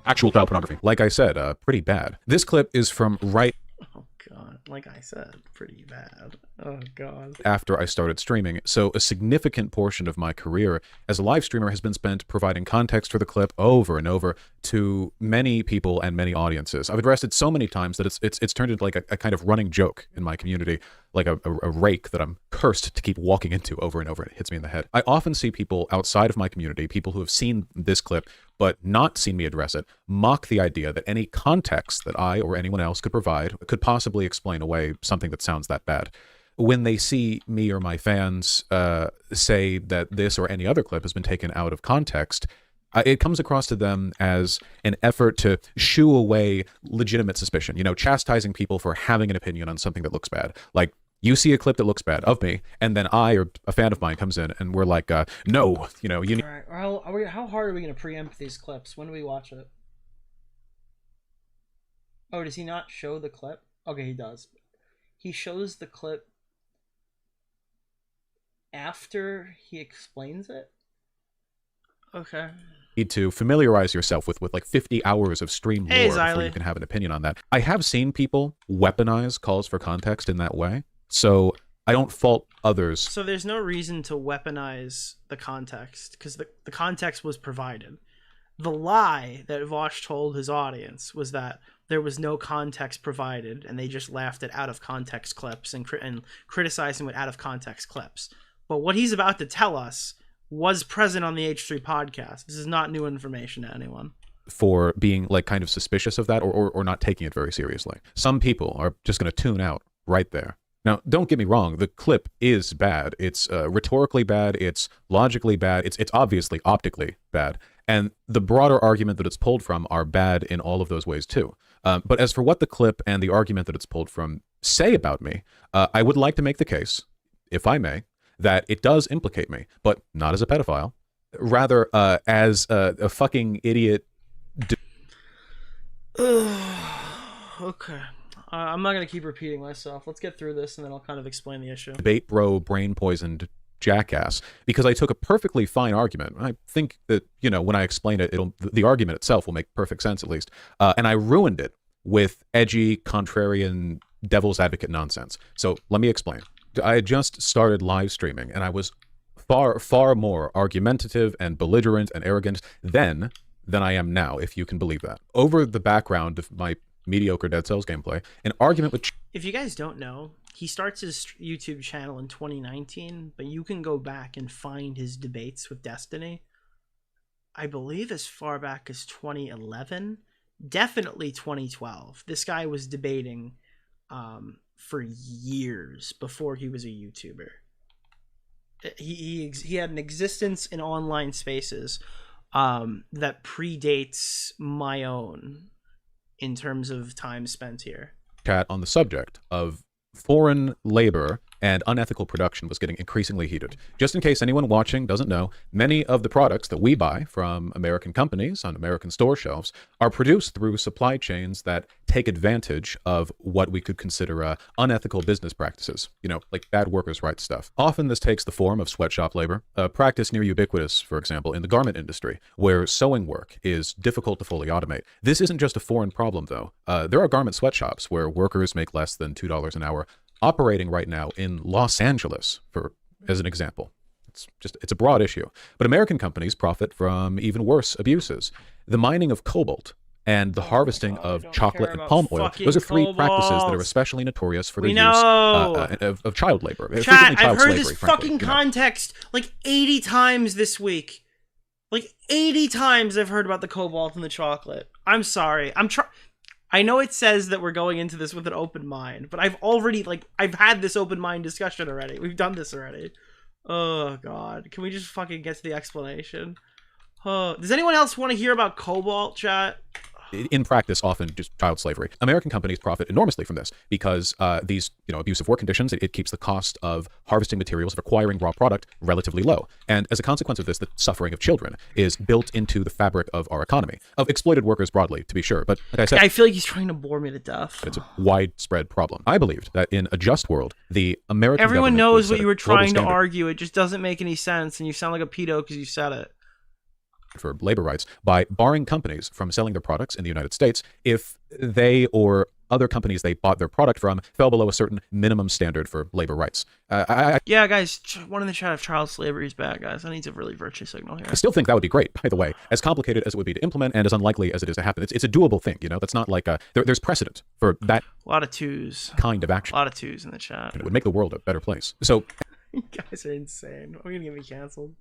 Actual child pornography. Like I said, pretty bad. This clip is from right... Oh, God. Like I said, pretty bad. Oh, God. After I started streaming, so a significant portion of my career as a live streamer has been spent providing context for the clip over and over to many people and many audiences. I've addressed it so many times that it's turned into like a kind of running joke in my community, like a rake that I'm cursed to keep walking into over and over, and it hits me in the head. I often see people outside of my community, people who have seen this clip but not seen me address it, mock the idea that any context that I or anyone else could provide could possibly explain away something that sounds that bad. When they see me or my fans say that this or any other clip has been taken out of context, It comes across to them as an effort to shoo away legitimate suspicion, you know, chastising people for having an opinion on something that looks bad. Like, you see a clip that looks bad of me, and then I or a fan of mine comes in, and we're like, no, you know, you need... All right, how hard are we going to preempt these clips? When do we watch it? Oh, does he not show the clip? Okay, he does. He shows the clip after he explains it? Okay. Need to familiarize yourself with like 50 hours of stream lore before you can have an opinion on that. I have seen people weaponize calls for context in that way, so I don't fault others. So there's no reason to weaponize the context, because the context was provided. The lie that Vaush told his audience was that there was no context provided, and they just laughed at out-of-context clips and criticized him with out-of-context clips. But what he's about to tell us was present on the H3 podcast. This is not new information to anyone. For being like kind of suspicious of that or not taking it very seriously. Some people are just going to tune out right there. Now, don't get me wrong, the clip is bad. It's rhetorically bad, it's logically bad, it's obviously optically bad. And the broader argument that it's pulled from are bad in all of those ways too. But as for what the clip and the argument that it's pulled from say about me, I would like to make the case, if I may, that it does implicate me, but not as a pedophile, rather as a fucking idiot. Okay. I'm not going to keep repeating myself. Let's get through this, and then I'll kind of explain the issue. Debate bro, brain-poisoned jackass, because I took a perfectly fine argument. I think that, you know, when I explain it, the argument itself will make perfect sense, at least. And I ruined it with edgy, contrarian, devil's advocate nonsense. So let me explain. I had just started live streaming, and I was far, far more argumentative and belligerent and arrogant then than I am now, if you can believe that. Over the background of my mediocre Dead Cells gameplay, an argument with... If you guys don't know, he starts his YouTube channel in 2019, but you can go back and find his debates with Destiny, I believe as far back as 2011, definitely 2012. This guy was debating for years before he was a YouTuber. He had an existence in online spaces that predates my own in terms of time spent here. Chat on the subject of foreign labor and unethical production was getting increasingly heated. Just in case anyone watching doesn't know, many of the products that we buy from American companies on American store shelves are produced through supply chains that take advantage of what we could consider unethical business practices, you know, like bad workers' rights stuff. Often this takes the form of sweatshop labor, a practice near ubiquitous, for example, in the garment industry, where sewing work is difficult to fully automate. This isn't just a foreign problem, though. There are garment sweatshops where workers make less than $2 an hour, operating right now in Los Angeles, as an example. It's a broad issue. But American companies profit from even worse abuses. The mining of cobalt and the harvesting of chocolate and palm oil. Those are three practices that are especially notorious for their use of child labor. Chat, I've heard this fucking context like 80 times this week. Like 80 times I've heard about the cobalt and the chocolate. I'm sorry. I know it says that we're going into this with an open mind, but I've had this open mind discussion already. We've done this already. Oh, God. Can we just fucking get to the explanation? Does anyone else want to hear about cobalt, chat? In practice, often just child slavery. American companies profit enormously from this because these, abusive work conditions, it keeps the cost of harvesting materials, of acquiring raw product relatively low. And as a consequence of this, the suffering of children is built into the fabric of our economy, of exploited workers broadly, to be sure. But like I said, I feel like he's trying to bore me to death. It's a widespread problem. I believed that in a just world, the American Everyone government knows what you were trying to standard argue. It just doesn't make any sense, and you sound like a pedo because you said it. For labor rights by barring companies from selling their products in the United States if they or other companies they bought their product from fell below a certain minimum standard for labor rights. Yeah, guys, one in the chat if child slavery is bad, guys. I need to really virtue signal here. I still think that would be great, by the way, as complicated as it would be to implement and as unlikely as it is to happen. It's a doable thing, That's not like there's precedent for that. A lot of twos. Kind of action. A lot of twos in the chat. It would make the world a better place. So, you guys are insane. Are we gonna get me canceled?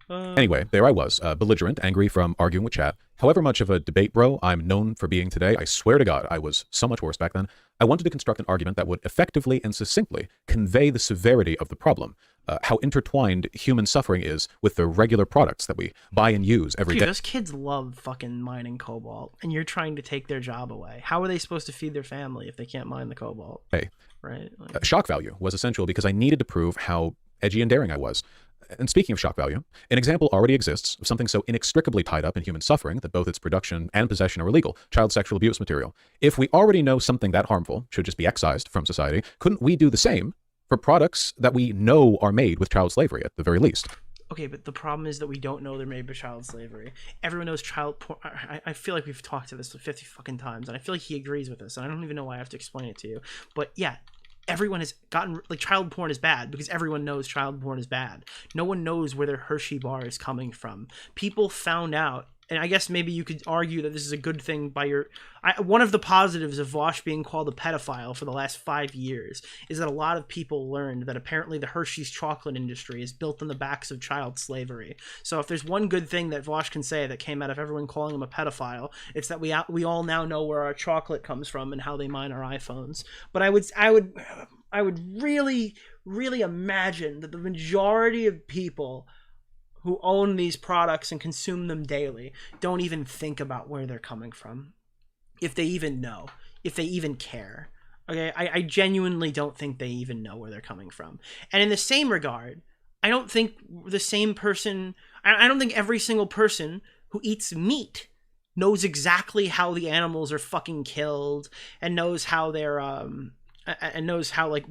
Anyway, there I was, belligerent, angry from arguing with chat. However much of a debate bro I'm known for being today, I swear to God, I was so much worse back then. I wanted to construct an argument that would effectively and succinctly convey the severity of the problem, how intertwined human suffering is with the regular products that we buy and use every day. Those kids love fucking mining cobalt, and you're trying to take their job away. How are they supposed to feed their family if they can't mine the cobalt? Hey. Right? Like... Shock value was essential because I needed to prove how edgy and daring I was. And speaking of shock value, an example already exists of something so inextricably tied up in human suffering that both its production and possession are illegal: child sexual abuse material. If we already know something that harmful should just be excised from society, couldn't we do the same for products that we know are made with child slavery at the very least? Okay, but the problem is that we don't know they're made by child slavery. Everyone knows child porn. I feel like we've talked to this 50 fucking times, and I feel like he agrees with this, and I don't even know why I have to explain it to you. But yeah, everyone has gotten, like, child porn is bad because everyone knows child porn is bad. No one knows where their Hershey bar is coming from. People found out, and I guess maybe you could argue that this is a good thing by your... one of the positives of Vaush being called a pedophile for the last 5 years is that a lot of people learned that apparently the Hershey's chocolate industry is built on the backs of child slavery. So if there's one good thing that Vaush can say that came out of everyone calling him a pedophile, it's that we all now know where our chocolate comes from and how they mine our iPhones. But I would really, really imagine that the majority of people who own these products and consume them daily don't even think about where they're coming from, if they even know, if they even care. Okay, I genuinely don't think they even know where they're coming from. And in the same regard, I don't think the same person, I don't think every single person who eats meat knows exactly how the animals are fucking killed and knows how they're and knows how, like,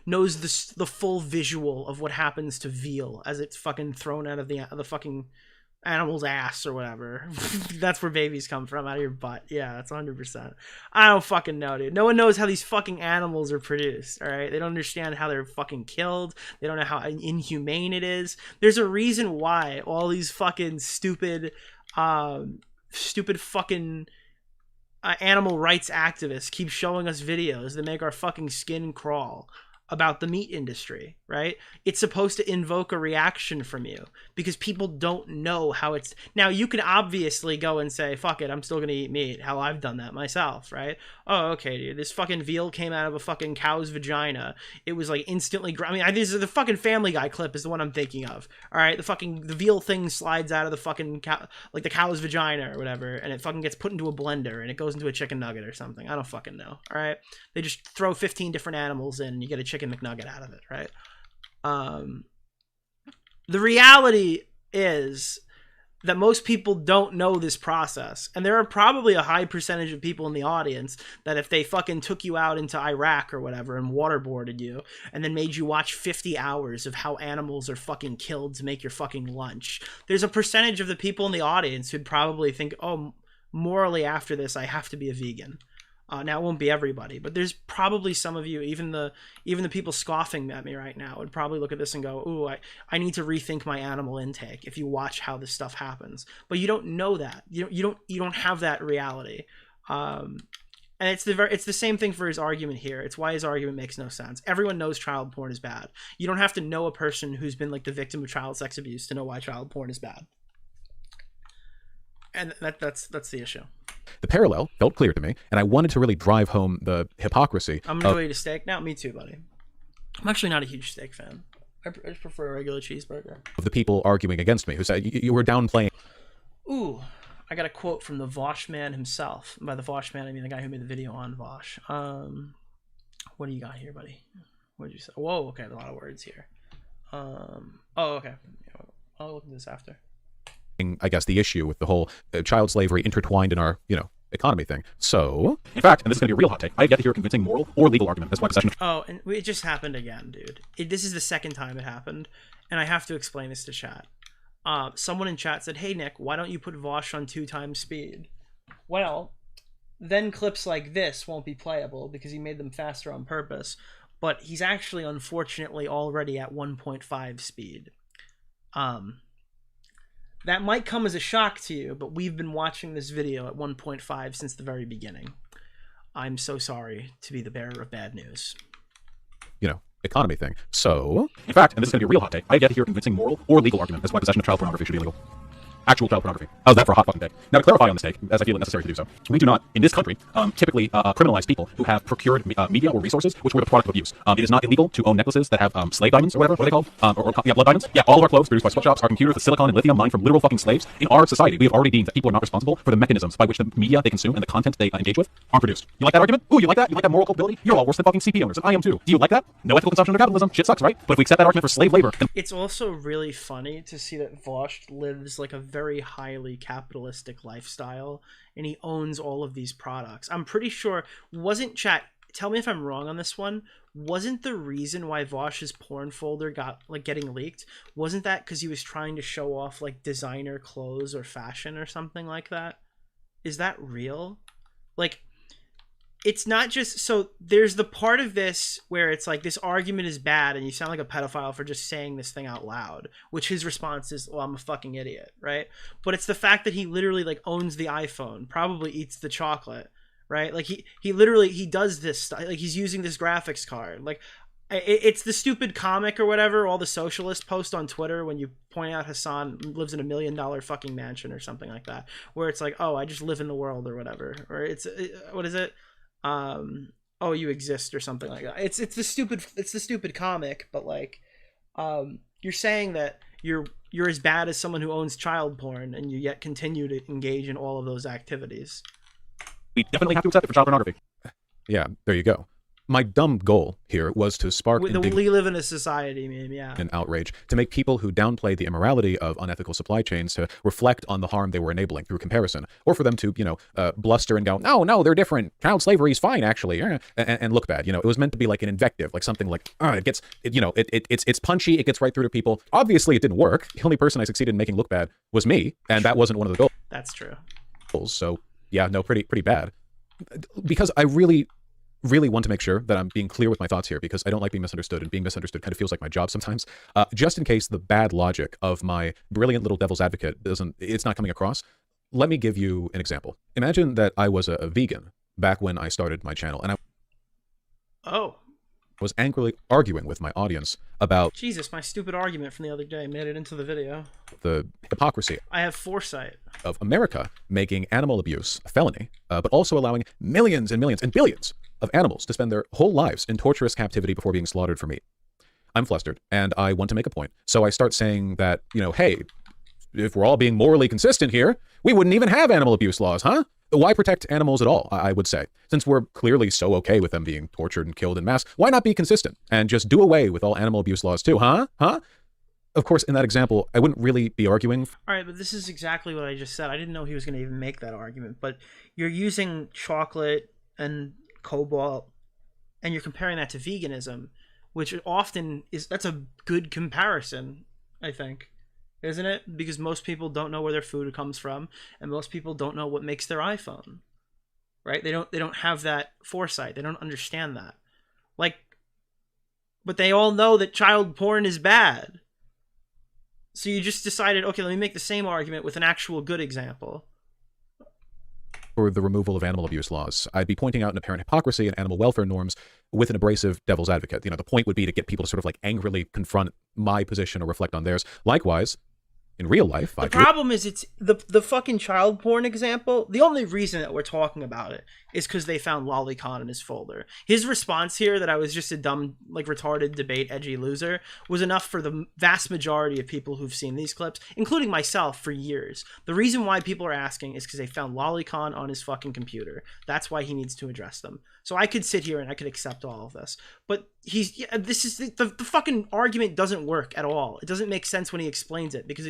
knows the full visual of what happens to veal as it's fucking thrown out of the fucking animal's ass or whatever. That's where babies come from, out of your butt. Yeah, that's 100%. I don't fucking know, dude. No one knows how these fucking animals are produced, all right? They don't understand how they're fucking killed. They don't know how inhumane it is. There's a reason why all these fucking stupid fucking... animal rights activists keep showing us videos that make our fucking skin crawl about the meat industry, right? It's supposed to invoke a reaction from you because people don't know how it's... Now, you can obviously go and say, fuck it, I'm still gonna eat meat. Hell, I've done that myself, right? Oh, okay, dude, this fucking veal came out of a fucking cow's vagina. It was, like, instantly... this is the fucking Family Guy clip is the one I'm thinking of, all right? The veal thing slides out of the fucking the cow's vagina or whatever, and it fucking gets put into a blender, and it goes into a chicken nugget or something. I don't fucking know, all right? They just throw 15 different animals in, and you get a chicken McNugget out of it, right? The reality is that most people don't know this process, and there are probably a high percentage of people in the audience that if they fucking took you out into Iraq or whatever and waterboarded you and then made you watch 50 hours of how animals are fucking killed to make your fucking lunch, there's a percentage of the people in the audience who'd probably think, oh, morally after this I have to be a vegan. Now, it won't be everybody, but there's probably some of you, even the people scoffing at me right now, would probably look at this and go, ooh, I need to rethink my animal intake if you watch how this stuff happens. But you don't know that. You don't have that reality. And it's the same thing for his argument here. It's why his argument makes no sense. Everyone knows child porn is bad. You don't have to know a person who's been, like, the victim of child sex abuse to know why child porn is bad. And that's the issue. The parallel felt clear to me, and I wanted to really drive home the hypocrisy. I'm gonna go eat a steak now. Me too, buddy. I'm actually not a huge steak fan. I just prefer a regular cheeseburger. Of the people arguing against me, who said you were downplaying. Ooh, I got a quote from the Vaush man himself. And by the Vaush man, I mean the guy who made the video on Vaush. What do you got here, buddy? What did you say? Whoa, okay, a lot of words here. Oh, okay. I'll look at this after. I guess the issue with the whole child slavery intertwined in our, economy thing. So, in fact, and this is going to be a real hot take, I have yet to hear a convincing moral or legal argument as to why possession of... Oh, and it just happened again, dude. This is the second time it happened, and I have to explain this to chat. Someone in chat said, hey, Nick, why don't you put Vaush on 2x speed? Well, then clips like this won't be playable because he made them faster on purpose, but he's actually, unfortunately, already at 1.5 speed. That might come as a shock to you, but we've been watching this video at 1.5 since the very beginning. I'm so sorry to be the bearer of bad news. economy thing. So, In fact, and this is going to be a real hot take, I have yet to hear a convincing moral or legal argument as to why possession of child pornography should be illegal. Actual child pornography. How's that for a hot fucking take? Now, to clarify on this take, as I feel it necessary to do so, we do not, in this country, typically criminalize people who have procured media or resources which were the product of abuse. It is not illegal to own necklaces that have slave diamonds or whatever. What are they called? Yeah, blood diamonds. Yeah, all of our clothes produced by sweatshops, our computers with silicon and lithium mined from literal fucking slaves. In our society, we have already deemed that people are not responsible for the mechanisms by which the media they consume and the content they engage with are produced. You like that argument? Ooh, you like that? You like that moral culpability? You're all worse than fucking CP owners, and I am too. Do you like that? No ethical consumption under capitalism. Shit sucks, right? But if we accept that argument for slave labor, then It's also really funny to see that Vaush lives like a very highly capitalistic lifestyle, and he owns all of these products. I'm pretty sure, wasn't chat, tell me if I'm wrong on this one, wasn't the reason why Vaush's porn folder got like getting leaked, wasn't that because he was trying to show off like designer clothes or fashion or something like that? Is that real? Like, it's not just, so there's the part of this where it's like this argument is bad and you sound like a pedophile for just saying this thing out loud, which his response is, well, I'm a fucking idiot, right? But it's the fact that he literally like owns the iPhone, probably eats the chocolate, right? Like he literally, he does this stuff, like he's using this graphics card. Like it's the stupid comic or whatever, all the socialist post on Twitter when you point out Hassan lives in $1 million fucking mansion or something like that, where it's like, oh, I just live in the world or whatever, or it's, what is it? Oh, you exist or something like that. It's the stupid comic, but like you're saying that you're as bad as someone who owns child porn and you yet continue to engage in all of those activities. we definitely have to accept it for child pornography. yeah, there you go. My dumb goal here was to spark We live in a society, man, yeah. and outrage, to make people who downplay the immorality of unethical supply chains to reflect on the harm they were enabling through comparison, or for them to, bluster and go, no, they're different. Child slavery is fine, actually, and look bad. It was meant to be like an invective, like something like, it's punchy, it gets right through to people. Obviously, it didn't work. The only person I succeeded in making look bad was me, and that wasn't one of the goals. That's true. So, yeah, no, pretty bad. Because I really want to make sure that I'm being clear with my thoughts here, because I don't like being misunderstood, and being misunderstood kind of feels like my job sometimes. Just in case the bad logic of my brilliant little devil's advocate it's not coming across, let me give you an example. Imagine that I was a vegan back when I started my channel, and I was angrily arguing with my audience about Jesus, my stupid argument from the other day made it into the video. the hypocrisy I have foresight. of America making animal abuse a felony, but also allowing millions and millions and billions of animals to spend their whole lives in torturous captivity before being slaughtered for meat. I'm flustered, and I want to make a point. So I start saying that, hey, if we're all being morally consistent here, we wouldn't even have animal abuse laws, huh? Why protect animals at all, I would say? Since we're clearly so okay with them being tortured and killed en masse, why not be consistent and just do away with all animal abuse laws too, huh? Of course, in that example, I wouldn't really be arguing. All right, but this is exactly what I just said. I didn't know he was going to even make that argument, but you're using chocolate and cobalt, and you're comparing that to veganism, which often that's a good comparison, I think. Isn't it? Because most people don't know where their food comes from, and most people don't know what makes their iPhone. Right? They don't have that foresight. They don't understand that. But they all know that child porn is bad. So you just decided, okay, let me make the same argument with an actual good example. For the removal of animal abuse laws, I'd be pointing out an apparent hypocrisy in animal welfare norms with an abrasive devil's advocate. The point would be to get people to sort of like angrily confront my position or reflect on theirs. Likewise, in real life, the problem is it's the fucking child porn example. The only reason that we're talking about it is because they found lolicon in his folder. His response here that I was just a dumb, like retarded debate edgy loser was enough for the vast majority of people who've seen these clips, including myself, for years. The reason why people are asking is because they found lolicon on his fucking computer. That's why he needs to address them. So I could sit here and I could accept all of this, but this is the fucking argument doesn't work at all. It doesn't make sense when he explains it, because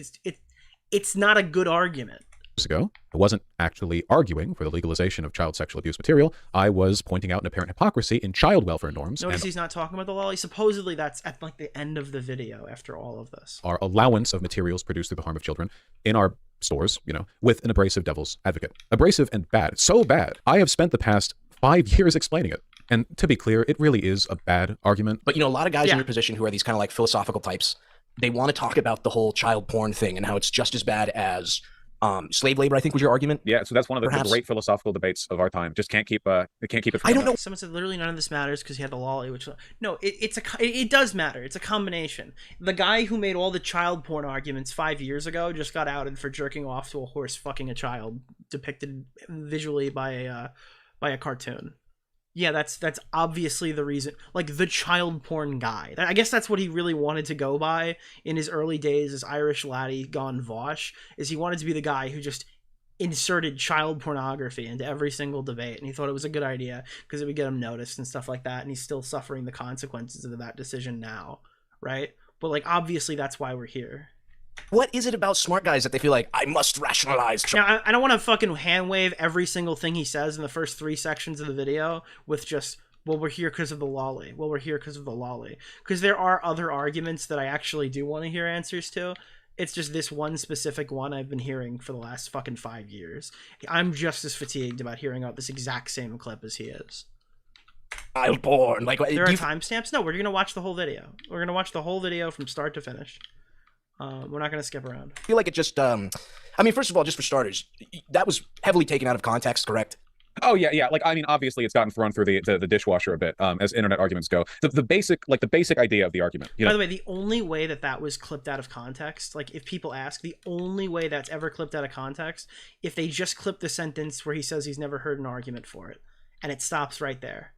it's not a good argument. Ago, I wasn't actually arguing for the legalization of child sexual abuse material. I was pointing out an apparent hypocrisy in child welfare norms. Notice he's not talking about the lolly. Supposedly that's at like the end of the video after all of this. Our allowance of materials produced through the harm of children in our stores, with an abrasive devil's advocate. Abrasive and bad. So bad. I have spent the past 5 years explaining it. And to be clear, it really is a bad argument. But, a lot of guys in your position who are these kind of like philosophical types, they want to talk about the whole child porn thing and how it's just as bad as slave labor, I think was your argument. Yeah, so that's one of the Perhaps. great philosophical debates of our time. Just can't keep it from I don't know. Someone said literally none of this matters because he had the lolly, which no, it does matter. It's a combination. The guy who made all the child porn arguments 5 years ago just got outed for jerking off to a horse fucking a child, depicted visually by a cartoon. Yeah, that's obviously the reason. Like, the child porn guy. I guess that's what he really wanted to go by in his early days as Irish laddie gone Vaush, is he wanted to be the guy who just inserted child pornography into every single debate, and he thought it was a good idea because it would get him noticed and stuff like that, and he's still suffering the consequences of that decision now, right? But, like, obviously that's why we're here. What is it about smart guys that they feel like, I must rationalize? Now, I don't want to fucking hand wave every single thing he says in the first 3 sections of the video with just, well, we're here because of the lolly. Well, we're here because of the lolly. Because there are other arguments that I actually do want to hear answers to. It's just this one specific one I've been hearing for the last fucking 5 years. I'm just as fatigued about hearing out this exact same clip as he is. Child porn. Like, there are timestamps? No, we're going to watch the whole video. We're going to watch the whole video from start to finish. We're not going to skip around. I feel like it just, I mean, first of all, just for starters, that was heavily taken out of context, correct? Oh yeah. Like, I mean, obviously it's gotten thrown through the dishwasher a bit, as internet arguments go. The basic idea of the argument. You know? By the way, the only way that was clipped out of context, like if people ask, the only way that's ever clipped out of context, if they just clip the sentence where he says he's never heard an argument for it, and it stops right there.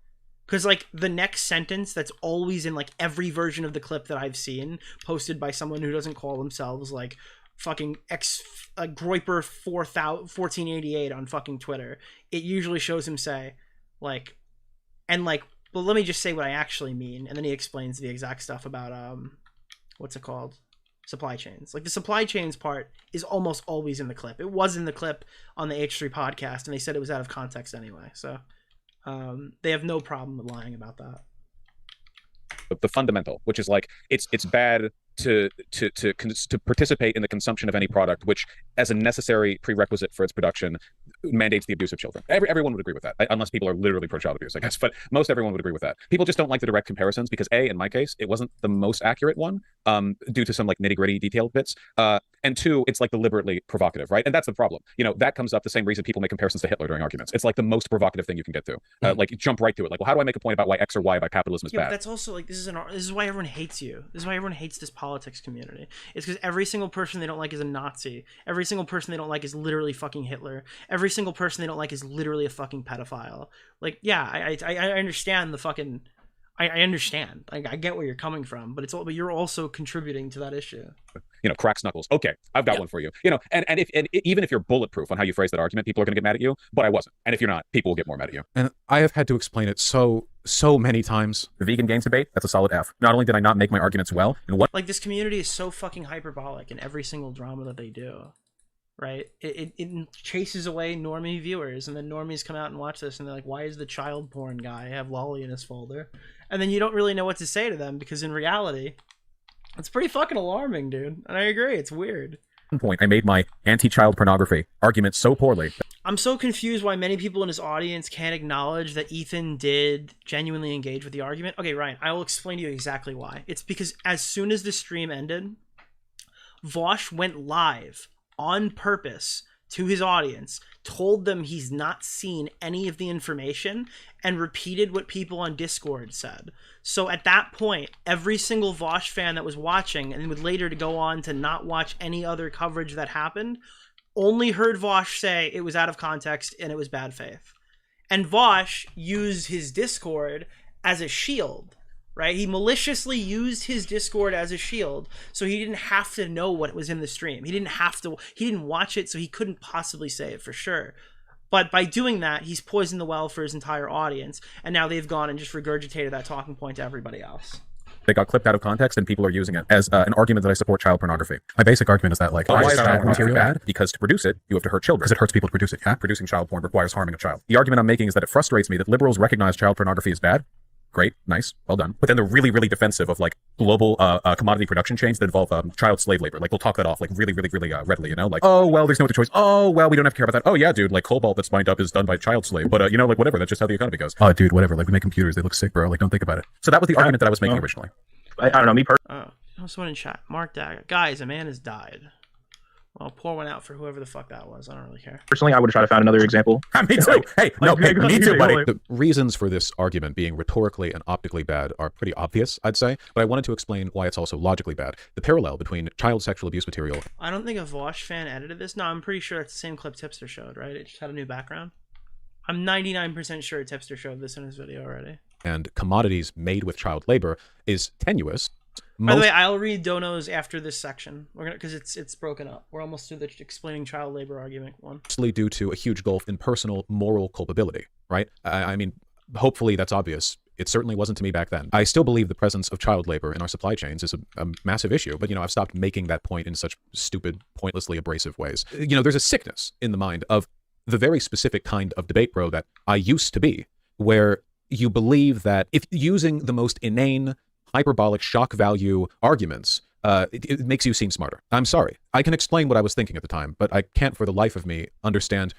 Because, like, the next sentence that's always in, like, every version of the clip that I've seen posted by someone who doesn't call themselves, like, fucking Groiper 1488 on fucking Twitter, it usually shows him say, like, and, like, well, let me just say what I actually mean, and then he explains the exact stuff about, what's it called? Supply chains. Like, the supply chains part is almost always in the clip. It was in the clip on the H3 podcast, and they said it was out of context anyway, so... they have no problem with lying about that. The fundamental, which is like it's bad to participate in the consumption of any product which, as a necessary prerequisite for its production, mandates the abuse of children. Everyone would agree with that, unless people are literally pro-child abuse, I guess. But most everyone would agree with that. People just don't like the direct comparisons because, in my case, it wasn't the most accurate one, due to some like nitty-gritty detailed bits. And 2, it's like deliberately provocative, right? And that's the problem. You know, that comes up the same reason people make comparisons to Hitler during arguments. It's like the most provocative thing you can get to. Like, jump right to it. Like, well, how do I make a point about why X or Y about capitalism is bad? But that's also like this is why everyone hates you. This is why everyone hates this politics community. It's because every single person they don't like is a Nazi. Every single person they don't like is literally fucking Hitler. Every single person they don't like is literally a fucking pedophile. Like, yeah, I understand the fucking. I understand. Like, I get where you're coming from, but but you're also contributing to that issue. You know, cracks knuckles. Okay, I've got one for you. You know, and even if you're bulletproof on how you phrase that argument, people are going to get mad at you. But I wasn't. And if you're not, people will get more mad at you. And I have had to explain it so many times. The vegan gains debate, that's a solid F. Not only did I not make my arguments well, and what like this community is so fucking hyperbolic in every single drama that they do. Right? It chases away normie viewers, and then normies come out and watch this, and they're like, why is the child porn guy have lolly in his folder? And then you don't really know what to say to them, because in reality, it's pretty fucking alarming, dude. And I agree, it's weird. At one point, I made my anti-child pornography argument so poorly. I'm so confused why many people in his audience can't acknowledge that Ethan did genuinely engage with the argument. Okay, Ryan, I will explain to you exactly why. It's because as soon as the stream ended, Vaush went live on purpose to his audience, told them he's not seen any of the information, and repeated what people on Discord said. So at that point, every single Vaush fan that was watching, and would later to go on to not watch any other coverage that happened, only heard Vaush say it was out of context and it was bad faith. And Vaush used his Discord as a shield. Right? He maliciously used his Discord as a shield, so he didn't have to know what was in the stream. He didn't watch it, so he couldn't possibly say it for sure. But by doing that, he's poisoned the well for his entire audience, and now they've gone and just regurgitated that talking point to everybody else. They got clipped out of context, and people are using it as an argument that I support child pornography. My basic argument is that, like, why is child pornography bad? Because to produce it, you have to hurt children. Because it hurts people to produce it. Yeah? Producing child porn requires harming a child. The argument I'm making is that it frustrates me that liberals recognize child pornography as bad. Great, nice, well done. But then they're really, really defensive of like global commodity production chains that involve child slave labor. Like, they'll talk that off like really readily, you know? Like, oh, well, there's no other choice. Oh, well, we don't have to care about that. Oh, yeah, dude, like cobalt that's mined up is done by child slave. But, you know, like, whatever, that's just how the economy goes. Oh, dude, whatever, like, we make computers, they look sick, bro. Like, don't think about it. So that was the argument that I was making originally. I don't know, me personally. Oh, someone in chat. Mark Dagger. Guys, a man has died. Well, pour one out for whoever the fuck that was. I don't really care. Personally, I would have tried to find another example. Me too. Hey, no, hey, me too, buddy. The reasons for this argument being rhetorically and optically bad are pretty obvious, I'd say, but I wanted to explain why it's also logically bad. The parallel between child sexual abuse material. I don't think a Vaush fan edited this. No, I'm pretty sure it's the same clip Tipster showed, right? It just had a new background. I'm 99% sure Tipster showed this in his video already. And commodities made with child labor is tenuous. By the way, I'll read Dono's after this section. We're gonna, because it's broken up. We're almost through the explaining child labor argument one. Mostly due to a huge gulf in personal moral culpability, right? I mean, hopefully that's obvious. It certainly wasn't to me back then. I still believe the presence of child labor in our supply chains is a massive issue, but, you know, I've stopped making that point in such stupid, pointlessly abrasive ways. You know, there's a sickness in the mind of the very specific kind of debate bro that I used to be, where you believe that if using the most inane, hyperbolic shock value arguments, it makes you seem smarter. I'm sorry. I can explain what I was thinking at the time, but I can't for the life of me understand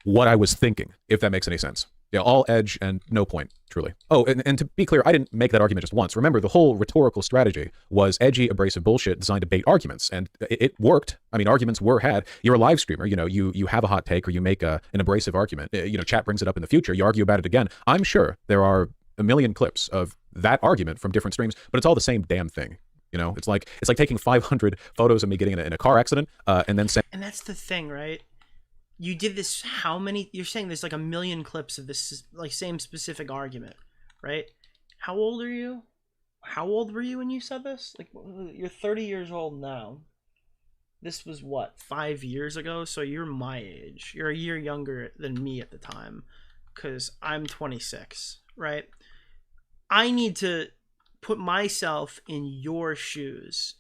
what I was thinking, if that makes any sense. Yeah, all edge and no point, truly. Oh, and to be clear, I didn't make that argument just once. Remember, the whole rhetorical strategy was edgy, abrasive bullshit designed to bait arguments, and it worked. I mean, arguments were had. You're a live streamer, you know, you have a hot take or you make an abrasive argument. You know, chat brings it up in the future. You argue about it again. I'm sure there are a million clips of that argument from different streams, but it's all the same damn thing. You know, it's like taking 500 photos of me getting in a car accident and then saying. And that's the thing, right? You did this how many? You're saying there's like a million clips of this like same specific argument, right? How old are you? How old were you when you said this? Like, you're 30 years old now. This was what, 5 years ago? So you're my age. You're a year younger than me at the time, because I'm 26, right? I need to put myself in your shoes.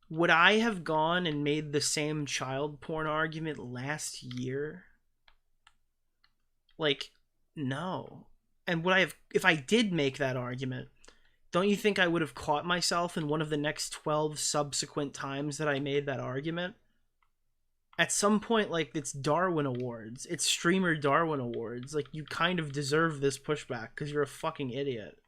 Would I have gone and made the same child porn argument last year? Like, no. And would I have, if I did make that argument, don't you think I would have caught myself in one of the next 12 subsequent times that I made that argument? At some point, like, it's Darwin Awards. It's Streamer Darwin Awards. Like, you kind of deserve this pushback because you're a fucking idiot.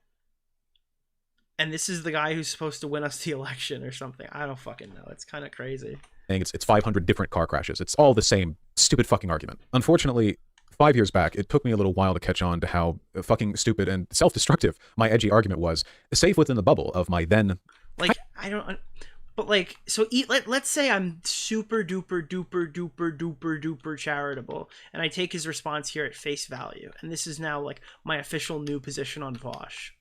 And this is the guy who's supposed to win us the election or something. I don't fucking know. It's kind of crazy. It's 500 different car crashes. It's all the same stupid fucking argument. Unfortunately, 5 years back, it took me a little while to catch on to how fucking stupid and self-destructive my edgy argument was, safe within the bubble of my then... Like, I don't... But, like, so let's say I'm super duper duper duper duper duper charitable, and I take his response here at face value, and this is now, like, my official new position on Vaush.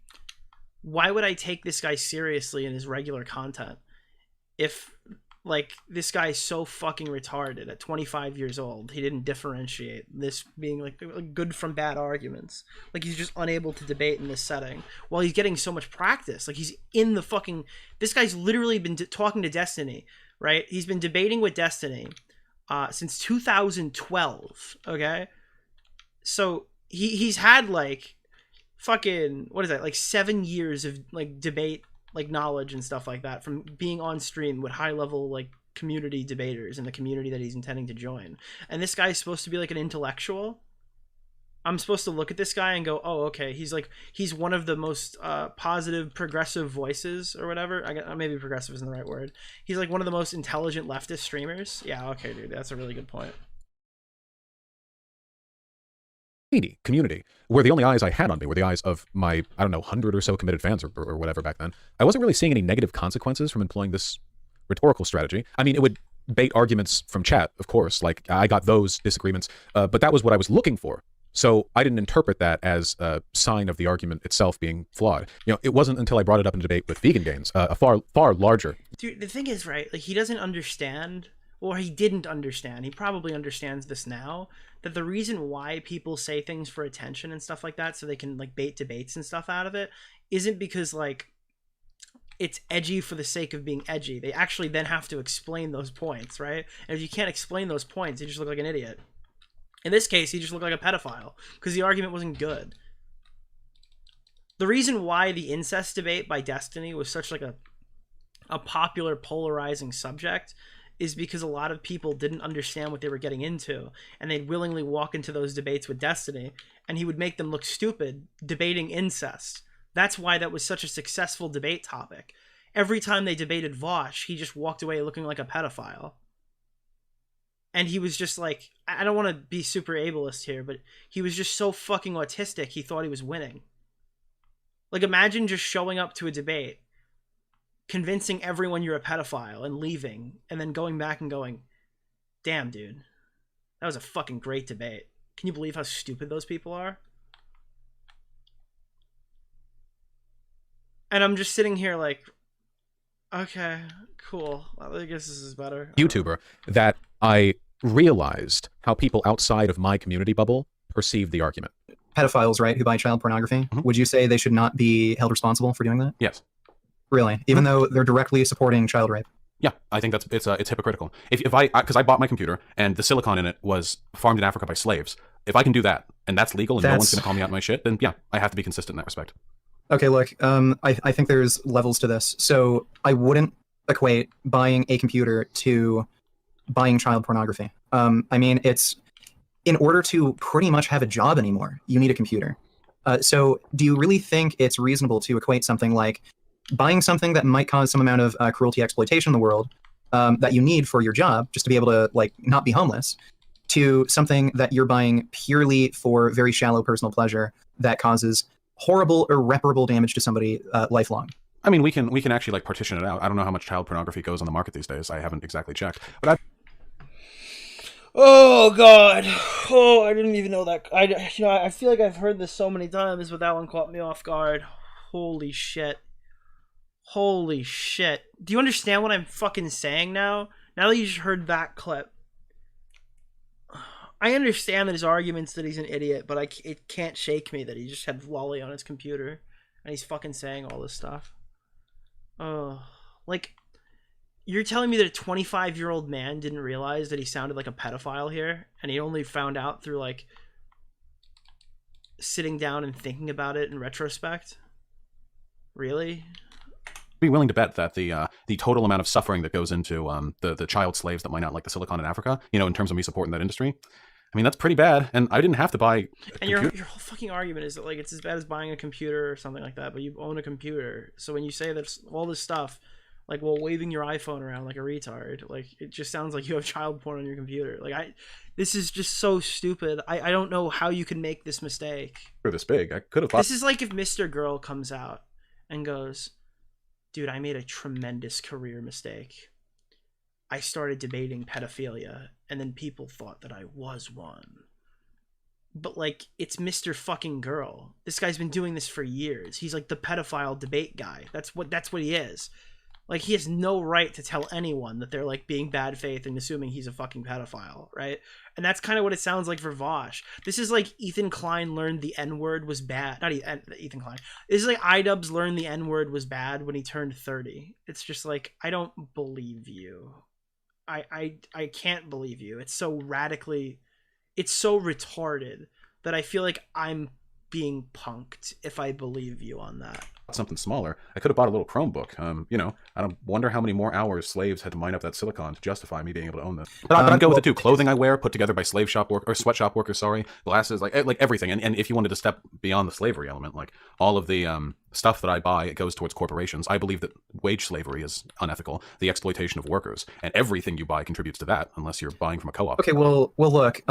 Why would I take this guy seriously in his regular content if, like, this guy's so fucking retarded at 25 years old? He didn't differentiate this being, like, good from bad arguments. Like, he's just unable to debate in this setting while he's getting so much practice. Like, he's in the fucking... This guy's literally been talking to Destiny, right? He's been debating with Destiny since 2012, okay? So he's had, like... fucking, what is that, like 7 years of like debate, like knowledge and stuff like that from being on stream with high level like community debaters in the community that he's intending to join. And this guy's supposed to be like an intellectual. I'm supposed to look at this guy and go, oh, okay, he's one of the most positive progressive voices or whatever. Maybe progressive isn't the right word. He's like one of the most intelligent leftist streamers. Yeah, okay, dude, that's a really good point. Community, where the only eyes I had on me were the eyes of my, I don't know, 100 or so committed fans or whatever back then. I wasn't really seeing any negative consequences from employing this rhetorical strategy. I mean, it would bait arguments from chat, of course, like I got those disagreements, but that was what I was looking for. So I didn't interpret that as a sign of the argument itself being flawed. You know, it wasn't until I brought it up in debate with Vegan Gains, a far larger. Dude, the thing is, right, like he doesn't understand, or he didn't understand, he probably understands this now, that the reason why people say things for attention and stuff like that so they can like bait debates and stuff out of it isn't because like it's edgy for the sake of being edgy. They actually then have to explain those points, right? And if you can't explain those points, you just look like an idiot. In this case, he just looked like a pedophile because the argument wasn't good. The reason why the incest debate by Destiny was such like a popular polarizing subject is because a lot of people didn't understand what they were getting into, and they'd willingly walk into those debates with Destiny, and he would make them look stupid debating incest. That's why that was such a successful debate topic. Every time they debated Vaush, he just walked away looking like a pedophile. and he was just like, I don't want to be super ableist here, but he was just so fucking autistic, he thought he was winning. Like, imagine just showing up to a debate, convincing everyone you're a pedophile and leaving, and then going back and going, damn, dude, that was a fucking great debate. Can you believe how stupid those people are? And I'm just sitting here like, okay, cool. Well, I guess this is better. YouTuber that I realized how people outside of my community bubble perceived the argument. Pedophiles, right, who buy child pornography, would you say they should not be held responsible for doing that? Yes. Really? Even though they're directly supporting child rape? Yeah, I think it's hypocritical. If because I bought my computer and the silicon in it was farmed in Africa by slaves. If I can do that and that's legal and no one's gonna call me out my shit, then yeah, I have to be consistent in that respect. Okay, look, I think there's levels to this. So I wouldn't equate buying a computer to buying child pornography. I mean, it's in order to pretty much have a job anymore, you need a computer. So do you really think it's reasonable to equate something like buying something that might cause some amount of cruelty exploitation in the world that you need for your job, just to be able to like not be homeless, to something that you're buying purely for very shallow personal pleasure that causes horrible, irreparable damage to somebody lifelong? I mean, we can actually like partition it out. I don't know how much child pornography goes on the market these days. I haven't exactly checked, but Oh god. Oh, I didn't even know that. I feel like I've heard this so many times, but that one caught me off guard. Holy shit. Holy shit. Do you understand what I'm fucking saying now? Now that you just heard that clip. I understand that his argument's that he's an idiot, but it can't shake me that he just had Lolly on his computer and he's fucking saying all this stuff. Oh, like, you're telling me that a 25-year-old man didn't realize that he sounded like a pedophile here, and he only found out through, like, sitting down and thinking about it in retrospect? Really? Be willing to bet that the total amount of suffering that goes into the child slaves that mine out like the silicon in Africa, you know, in terms of me supporting that industry, I mean, that's pretty bad, and I didn't have to buy and your whole fucking argument is that, like, it's as bad as buying a computer or something like that, but you own a computer. So when you say there's all this stuff, like, well, waving your iPhone around like a retard, like, it just sounds like you have child porn on your computer. Like, this is just so stupid. I don't know how you can make this mistake. For this big, I could have bought. This is like if Mr. Girl comes out and goes, dude, I made a tremendous career mistake. I started debating pedophilia, and then people thought that I was one. But, like, it's Mr. fucking Girl. This guy's been doing this for years. He's like the pedophile debate guy. That's what he is. Like, he has no right to tell anyone that they're, like, being bad faith and assuming he's a fucking pedophile, right? And that's kind of what it sounds like for Vaush. This is like Ethan Klein learned the N-word was bad. Not Ethan Klein. This is like iDubbbz learned the N-word was bad when he turned 30. It's just like, I don't believe you. I can't believe you. It's so radically... It's so retarded that I feel like I'm being punked if I believe you on that. Something smaller. I could have bought a little Chromebook. You know, I don't wonder how many more hours slaves had to mine up that silicon to justify me being able to own this. But I'd go with it too. Clothing I wear, put together by slave shop work or sweatshop workers. Sorry, glasses, like everything. And if you wanted to step beyond the slavery element, like all of the stuff that I buy, it goes towards corporations. I believe that wage slavery is unethical. The exploitation of workers, and everything you buy contributes to that, unless you're buying from a co-op. Okay, well, look.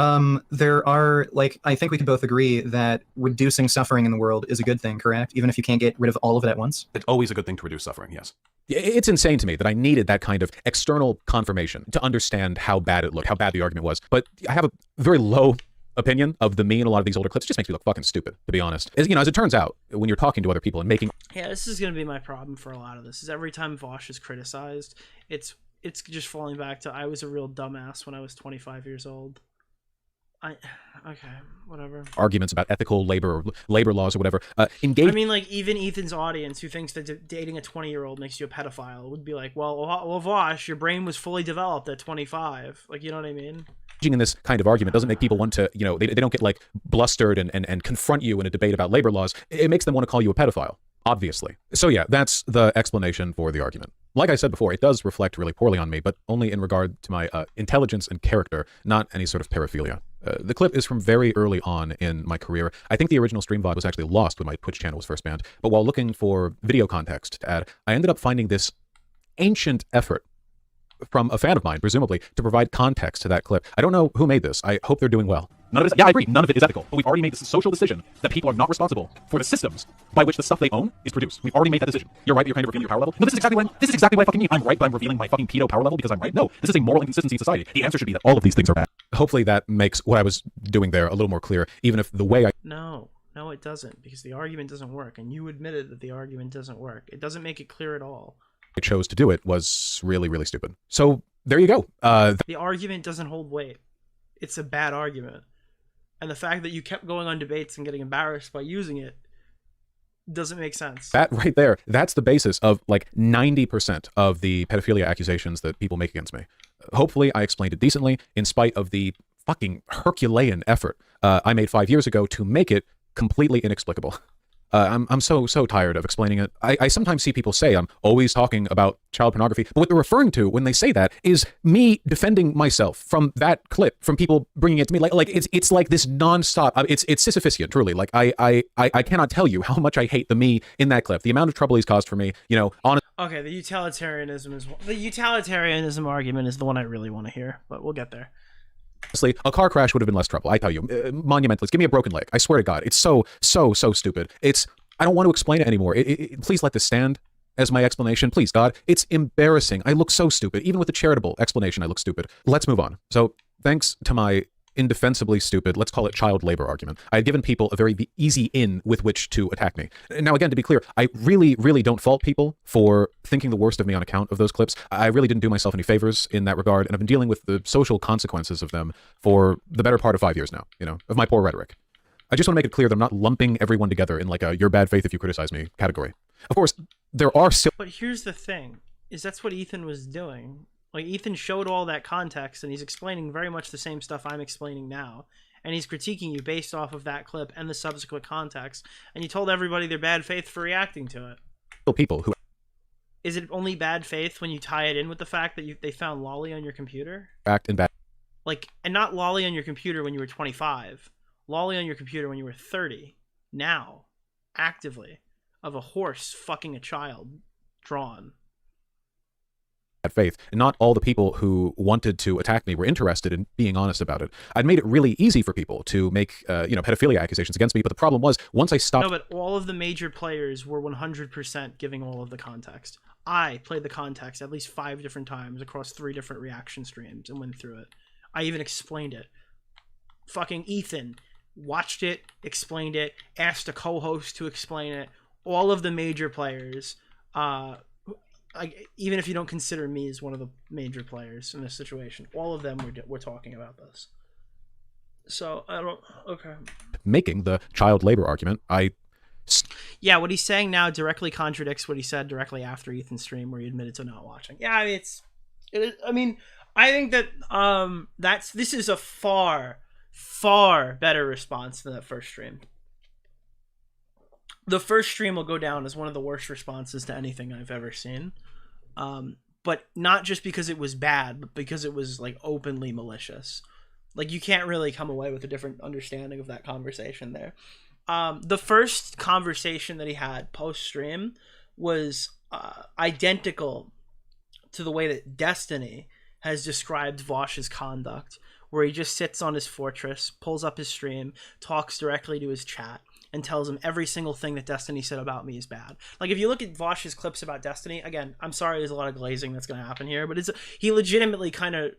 There are, like, I think we can both agree that reducing suffering in the world is a good thing, correct? Even if you can't get rid of all of it at once. It's always a good thing to reduce suffering. Yes. It's insane to me that I needed that kind of external confirmation to understand how bad it looked, how bad the argument was. But I have a very low opinion of me in a lot of these older clips. It just makes me look fucking stupid, to be honest. As it turns out, when you're talking to other people and making... Yeah, this is going to be my problem for a lot of this, is every time Vaush is criticized, it's just falling back to, I was a real dumbass when I was 25 years old. Okay, whatever. Arguments about ethical labor laws or whatever. I mean, like, even Ethan's audience, who thinks that dating a 20-year-old makes you a pedophile, would be like, well, Vaush, your brain was fully developed at 25. Like, you know what I mean? In this kind of argument doesn't make people want to, they don't get, like, blustered and confront you in a debate about labor laws. It makes them want to call you a pedophile, obviously. So yeah, that's the explanation for the argument. Like I said before, it does reflect really poorly on me, but only in regard to my intelligence and character, not any sort of paraphilia. The clip is from very early on in my career. I think the original stream VOD was actually lost when my Twitch channel was first banned, but while looking for video context to add, I ended up finding this ancient effort from a fan of mine, presumably, to provide context to that clip. I don't know who made this. I hope they're doing well. None of it is, yeah, I agree. None of it is ethical. But we've already made this social decision that people are not responsible for the systems by which the stuff they own is produced. We've already made that decision. You're right that you're kind of revealing your power level. No, this is exactly what I fucking mean. I'm right, but I'm revealing my fucking pedo power level because I'm right. No, this is a moral inconsistency in society. The answer should be that all of these things are bad. Hopefully that makes what I was doing there a little more clear, even if the way I No, it doesn't, because the argument doesn't work, and you admitted that the argument doesn't work. It doesn't make it clear at all. chose to do it was really, really stupid. So there you go. The argument doesn't hold weight. It's a bad argument. And the fact that you kept going on debates and getting embarrassed by using it doesn't make sense. That right there, that's the basis of like 90% of the pedophilia accusations that people make against me. Hopefully I explained it decently, in spite of the fucking Herculean effort I made 5 years ago to make it completely inexplicable. I'm so tired of explaining it. I sometimes see people say I'm always talking about child pornography, but what they're referring to when they say that is me defending myself from that clip, from people bringing it to me. Like it's like this nonstop. It's Sisyphusian, truly. Like I cannot tell you how much I hate the me in that clip. The amount of trouble he's caused for me. You know, honestly. Okay, the utilitarianism argument is the one I really want to hear, but we'll get there. Honestly, a car crash would have been less trouble. I tell you, monumental. Give me a broken leg. I swear to God, it's so stupid. I don't want to explain it anymore. Please let this stand as my explanation. Please, God, it's embarrassing. I look so stupid. Even with a charitable explanation, I look stupid. Let's move on. So thanks to my indefensibly stupid, let's call it child labor argument, I had given people a very easy in with which to attack me. Now, again, to be clear, I really, really don't fault people for thinking the worst of me on account of those clips. I really didn't do myself any favors in that regard, and I've been dealing with the social consequences of them for the better part of 5 years now, you know, of my poor rhetoric. I just want to make it clear that I'm not lumping everyone together in like a "you're bad faith if you criticize me" category. Of course, there are still... But here's the thing, is that's what Ethan was doing. Like, Ethan showed all that context, and he's explaining very much the same stuff I'm explaining now. And he's critiquing you based off of that clip and the subsequent context. And you told everybody they're bad faith for reacting to it. People who... Is it only bad faith when you tie it in with the fact that they found lolly on your computer? Act in bad... Like, and not lolly on your computer when you were 25. Lolly on your computer when you were 30. Now. Actively. Of a horse fucking a child. Drawn. faith, and not all the people who wanted to attack me were interested in being honest about it. I'd made it really easy for people to make pedophilia accusations against me, but the problem was once I stopped... No, but all of the major players were 100% giving all of the context. I played the context at least 5 different times across 3 different reaction streams and went through it. I even explained it. Fucking Ethan watched it, explained it, asked a co-host to explain it. All of the major players, even if you don't consider me as one of the major players in this situation, all of them were talking about this. So I don't. Okay. Making the child labor argument, yeah, what he's saying now directly contradicts what he said directly after Ethan's stream, where he admitted to not watching. Yeah, I mean, I think that this is a far better response than that first stream. The first stream will go down as one of the worst responses to anything I've ever seen. But not just because it was bad, but because it was like openly malicious. Like, you can't really come away with a different understanding of that conversation there. The first conversation that he had post-stream was identical to the way that Destiny has described Vaush's conduct, where he just sits on his fortress, pulls up his stream, talks directly to his chat, and tells him every single thing that Destiny said about me is bad. Like, if you look at Vaush's clips about Destiny, again, I'm sorry there's a lot of glazing that's going to happen here, but he legitimately kind of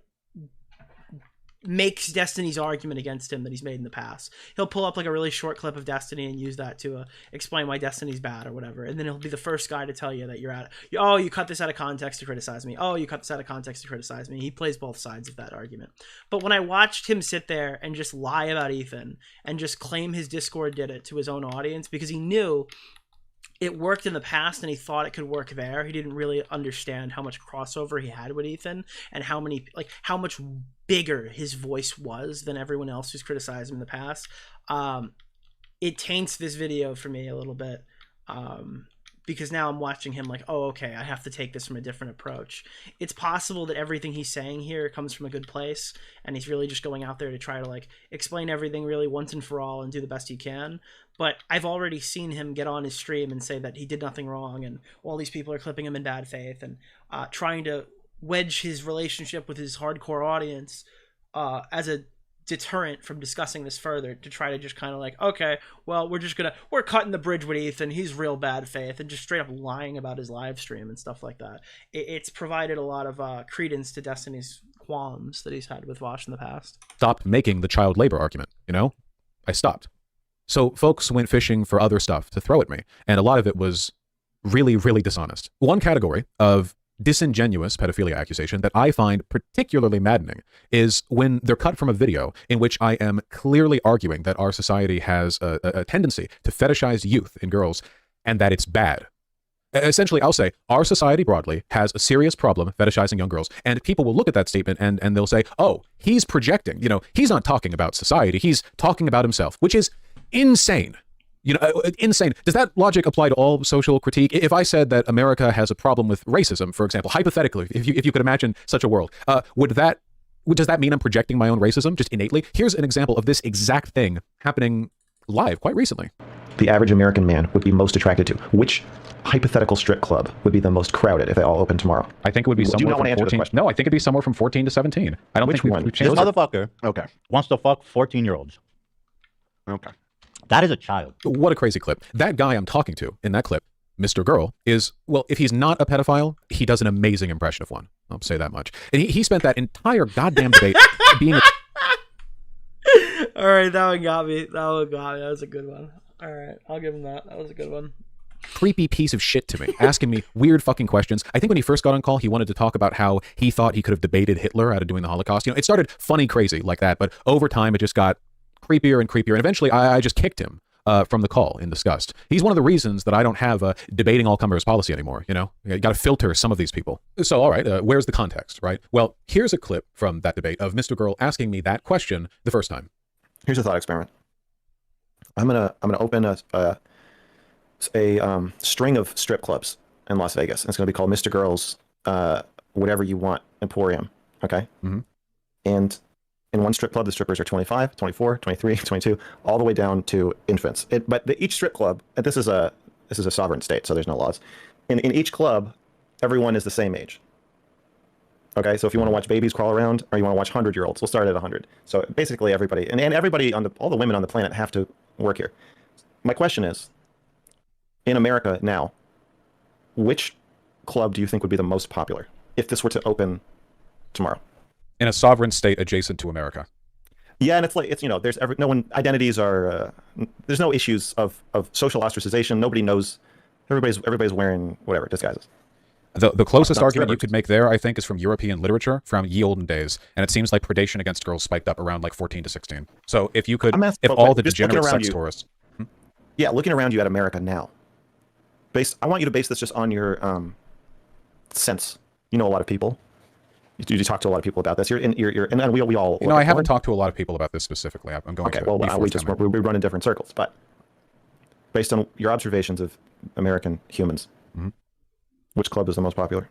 makes Destiny's argument against him that he's made in the past. He'll pull up like a really short clip of Destiny and use that to explain why Destiny's bad or whatever, and then he'll be the first guy to tell you that you cut this out of context to criticize me. Oh, you cut this out of context to criticize me. He plays both sides of that argument. But when I watched him sit there and just lie about Ethan and just claim his Discord did it to his own audience because he knew it worked in the past and he thought it could work there. He didn't really understand how much crossover he had with Ethan and how much bigger his voice was than everyone else who's criticized him in the past. It taints this video for me a little bit. Because now I'm watching him like, oh, okay, I have to take this from a different approach. It's possible that everything he's saying here comes from a good place, and he's really just going out there to try to like explain everything really once and for all and do the best he can. But I've already seen him get on his stream and say that he did nothing wrong, and all these people are clipping him in bad faith and trying to wedge his relationship with his hardcore audience as a deterrent from discussing this further, to try to just kind of like, okay, well, we're cutting the bridge with Ethan, he's real bad faith, and just straight up lying about his live stream and stuff like that. It's provided a lot of credence to Destiny's qualms that he's had with Vaush in the past. Stopped making the child labor argument, you know? I stopped. So folks went fishing for other stuff to throw at me, and a lot of it was really, really dishonest. One category of disingenuous pedophilia accusation that I find particularly maddening is when they're cut from a video in which I am clearly arguing that our society has a tendency to fetishize youth in girls and that it's bad. Essentially, I'll say our society broadly has a serious problem fetishizing young girls, and people will look at that statement and they'll say, oh, he's projecting. You know, he's not talking about society, he's talking about himself, which is insane. You know, insane. Does that logic apply to all social critique? If I said that America has a problem with racism, for example, hypothetically, if you could imagine such a world, does that mean I'm projecting my own racism just innately? Here's an example of this exact thing happening live quite recently. The average American man would be most attracted to? Which hypothetical strip club would be the most crowded if they all opened tomorrow? I think it would be somewhere from 14. No, I think it'd be somewhere from 14 to 17. I don't think we've This changed. motherfucker, wants to fuck 14-year-olds. Okay. That is a child. What a crazy clip. That guy I'm talking to in that clip, Mr. Girl, is, well, if he's not a pedophile, he does an amazing impression of one. I'll say that much. And he spent that entire goddamn debate being a... All right, that one got me. That was a good one. All right, I'll give him that. That was a good one. Creepy piece of shit to me, asking me weird fucking questions. I think when he first got on call, he wanted to talk about how he thought he could have debated Hitler out of doing the Holocaust. You know, it started funny crazy like that, but over time it just got creepier and creepier, and eventually I just kicked him from the call in disgust. He's one of the reasons that I don't have a debating all comers policy anymore. You know, you got to filter some of these people. So, all right, where's the context, right? Well, here's a clip from that debate of Mr. Girl asking me that question the first time. Here's a thought experiment. I'm gonna open a string of strip clubs in Las Vegas. And it's gonna be called Mr. Girl's whatever you want Emporium. Okay. Mm-hmm. And in one strip club, the strippers are 25, 24, 23, 22, all the way down to infants. But each strip club, and this is a sovereign state, so there's no laws. In each club, everyone is the same age. Okay, so if you want to watch babies crawl around, or you want to watch 100-year-olds, we'll start at 100. So basically everybody, and everybody all the women on the planet have to work here. My question is, in America now, which club do you think would be the most popular if this were to open tomorrow? In a sovereign state adjacent to America. Yeah, and it's you know, there's no one, identities are, there's no issues of social ostracization. Nobody knows, everybody's wearing whatever disguises. The closest argument you could make there, I think, is from European literature from ye olden days, and it seems like predation against girls spiked up around like 14 to 16. So if you could, if all the degenerate sex tourists, yeah, looking around you at America now, I want you to base this just on your sense. You know a lot of people. You talk to a lot of people about this. And we all. You know, I haven't talked to a lot of people about this specifically. I'm going to. Okay, well, we run in different circles, but based on your observations of American humans, which club is the most popular?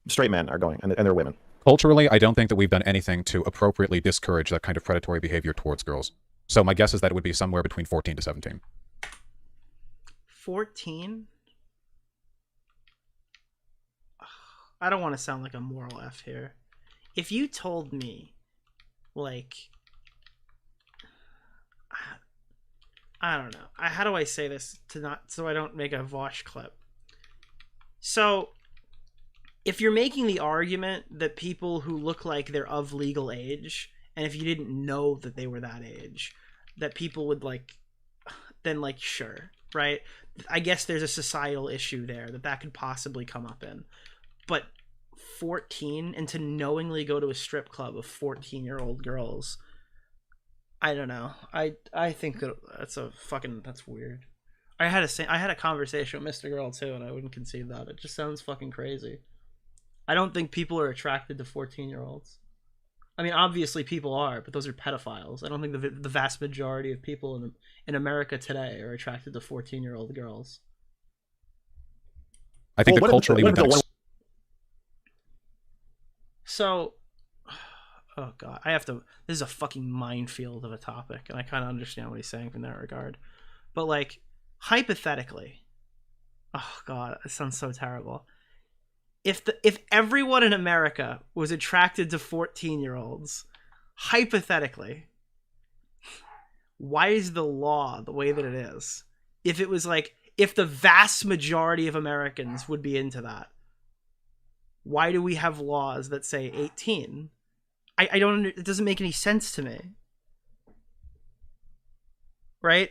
Straight men are going, and they're women. Culturally, I don't think that we've done anything to appropriately discourage that kind of predatory behavior towards girls. So my guess is that it would be somewhere between 14 to 17. 14? I don't want to sound like a moral F here. If you told me, like, I don't know. How do I say this so I don't make a Vaush clip? So, if you're making the argument that people who look like they're of legal age, and if you didn't know that they were that age, that people would then sure, right? I guess there's a societal issue there that could possibly come up in. But 14, and to knowingly go to a strip club of 14-year-old girls, I don't know. I think that's weird. I had a conversation with Mr. Girl too, and I wouldn't concede that. It just sounds fucking crazy. I don't think people are attracted to 14-year-olds. I mean, obviously people are, but those are pedophiles. I don't think the vast majority of people in America today are attracted to 14-year-old girls. I think that culturally we've done. So, oh god, this is a fucking minefield of a topic, and I kind of understand what he's saying from that regard. But hypothetically, oh god, it sounds so terrible. if everyone in America was attracted to 14-year-olds, hypothetically, why is the law the way that it is? If it was like, if the vast majority of Americans would be into that, why do we have laws that say 18? I don't, it doesn't make any sense to me. Right?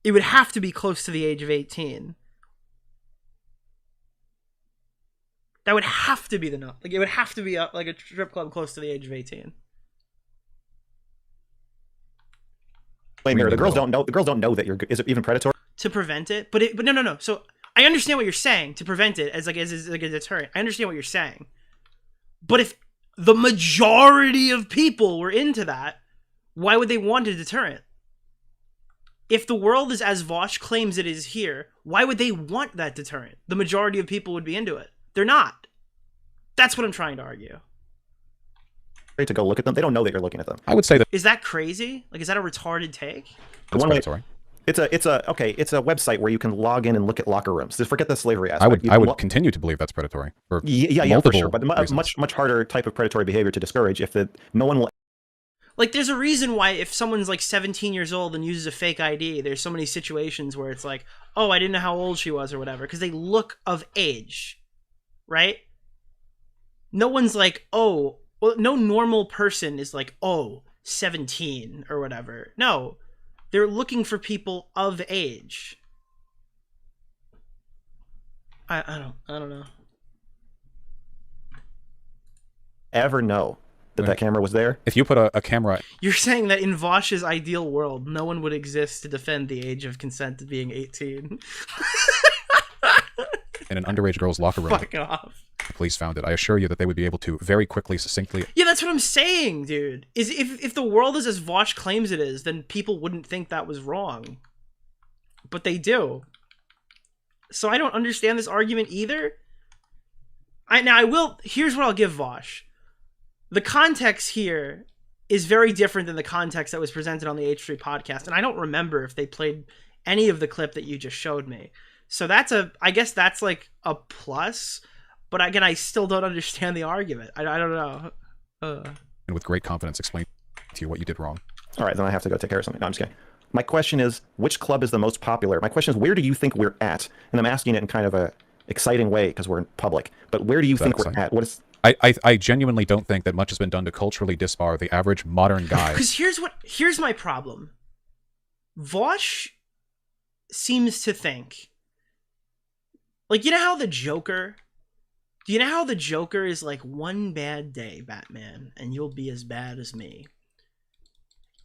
It would have to be close to the age of 18. That would have to be the no. Like, it would have to be like a strip club close to the age of 18. Wait, Mira, the girls don't know. The girls don't know that you're. Is it even predatory? To prevent it, but no. So I understand what you're saying. To prevent it as like a deterrent. I understand what you're saying. But if the majority of people were into that, why would they want a deterrent? If the world is as Vaush claims it is here, why would they want that deterrent? The majority of people would be into it. They're not. That's what I'm trying to argue. To go look at them, they don't know that you're looking at them. I would say that. Is that crazy? Like, is that a retarded take? That's predatory. It's a website where you can log in and look at locker rooms. Just forget the slavery aspect. I would continue to believe that's predatory. Yeah, for sure. But much harder type of predatory behavior to discourage if no one will. Like, there's a reason why if someone's like 17 years old and uses a fake ID, there's so many situations where it's like, oh, I didn't know how old she was or whatever, because they look of age, right? No one's like, oh, well, no normal person is like, oh, 17 or whatever. No, they're looking for people of age. I don't know. Ever know that camera was there? If you put a camera... You're saying that in Vaush's ideal world, no one would exist to defend the age of consent to being 18. In an underage girl's locker room. Fuck off. The police found it. I assure you that they would be able to very quickly, succinctly... Yeah, that's what I'm saying, dude. Is if the world is as Vaush claims it is, then people wouldn't think that was wrong. But they do. So I don't understand this argument either. Here's what I'll give Vaush. The context here is very different than the context that was presented on the H3 podcast, and I don't remember if they played any of the clip that you just showed me. So I guess that's like a plus, but again, I still don't understand the argument. I don't know. And with great confidence explain to you what you did wrong. All right, then I have to go take care of something. No, I'm just kidding. My question is, which club is the most popular? My question is, where do you think we're at? And I'm asking it in kind of a exciting way because we're in public. But where do you think we're at? What is... I genuinely don't think that much has been done to culturally disbar the average modern guy. Because here's my problem. Vaush seems to think, like, you know how the Joker is like, one bad day, Batman, and you'll be as bad as me.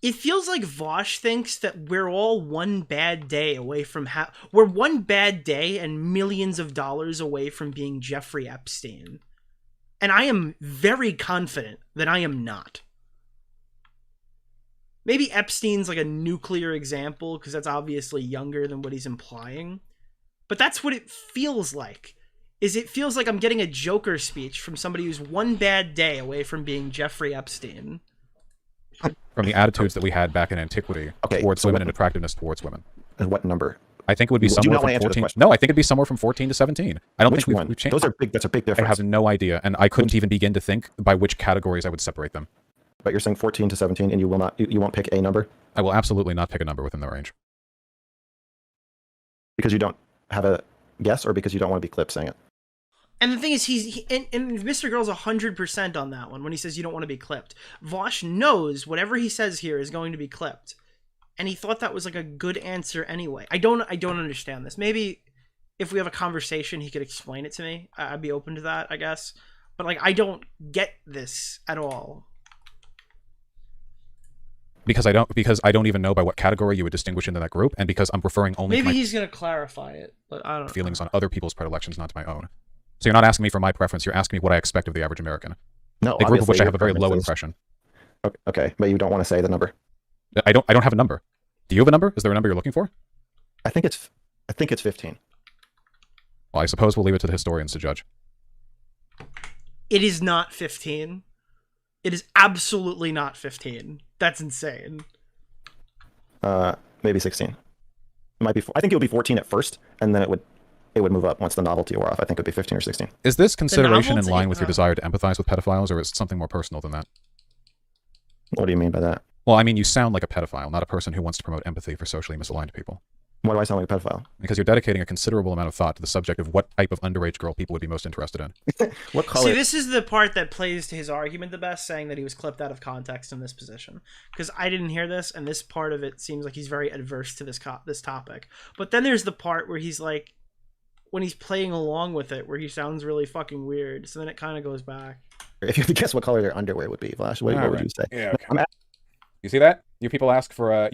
It feels like Vaush thinks that we're all one bad day away from we're one bad day and millions of dollars away from being Jeffrey Epstein. And I am very confident that I am not. Maybe Epstein's like a nuclear example because that's obviously younger than what he's implying. But that's what it feels like. It feels like I'm getting a Joker speech from somebody who's one bad day away from being Jeffrey Epstein. From the attitudes that we had back in antiquity towards women and attractiveness towards women. And what number? I think it would be somewhere from 14. No, I think it'd be somewhere from 14 to 17. I don't think we've changed. Those are big. That's a big difference. I have no idea, and I couldn't even begin to think by which categories I would separate them. But you're saying 14 to 17, and you will not. You won't pick a number. I will absolutely not pick a number within the range. Because you don't have a guess, or because you don't want to be clipped saying it. And the thing is, and Mr. Girl's 100% on that one when he says you don't want to be clipped. Vaush knows whatever he says here is going to be clipped. And he thought that was like a good answer anyway. I don't understand this. Maybe if we have a conversation, he could explain it to me. I'd be open to that, I guess. But like, I don't get this at all. Because I don't even know by what category you would distinguish into that group, and because I'm referring only to my he's gonna clarify it, but I don't know. Feelings on other people's predilections, not to my own. So you're not asking me for my preference, you're asking me what I expect of the average American. No, a group of which I have a very low impression. Okay, but you don't want to say the number. I don't have a number. Do you have a number? Is there a number you're looking for? I think it's 15. Well, I suppose we'll leave it to the historians to judge. It is not 15. It is absolutely not 15. That's insane. Maybe 16. It might be. I think it would be 14 at first, and then it would it would move up once the novelty wore off. I think it would be 15 or 16. Is this consideration in novelty- line with your desire to empathize with pedophiles, or is it something more personal than that? What do you mean by that? Well, I mean, you sound like a pedophile, not a person who wants to promote empathy for socially misaligned people. Why do I sound like a pedophile? Because you're dedicating a considerable amount of thought to the subject of what type of underage girl people would be most interested in. What color? See, this is the part that plays to his argument the best, saying that he was clipped out of context in this position. Because I didn't hear this, and this part of it seems like he's very adverse to this topic. But then there's the part where he's like, when he's playing along with it, where he sounds really fucking weird. So then it kind of goes back. If you had to guess what color their underwear would be, Vaush, what would you say? Yeah, okay. You see that? You people ask for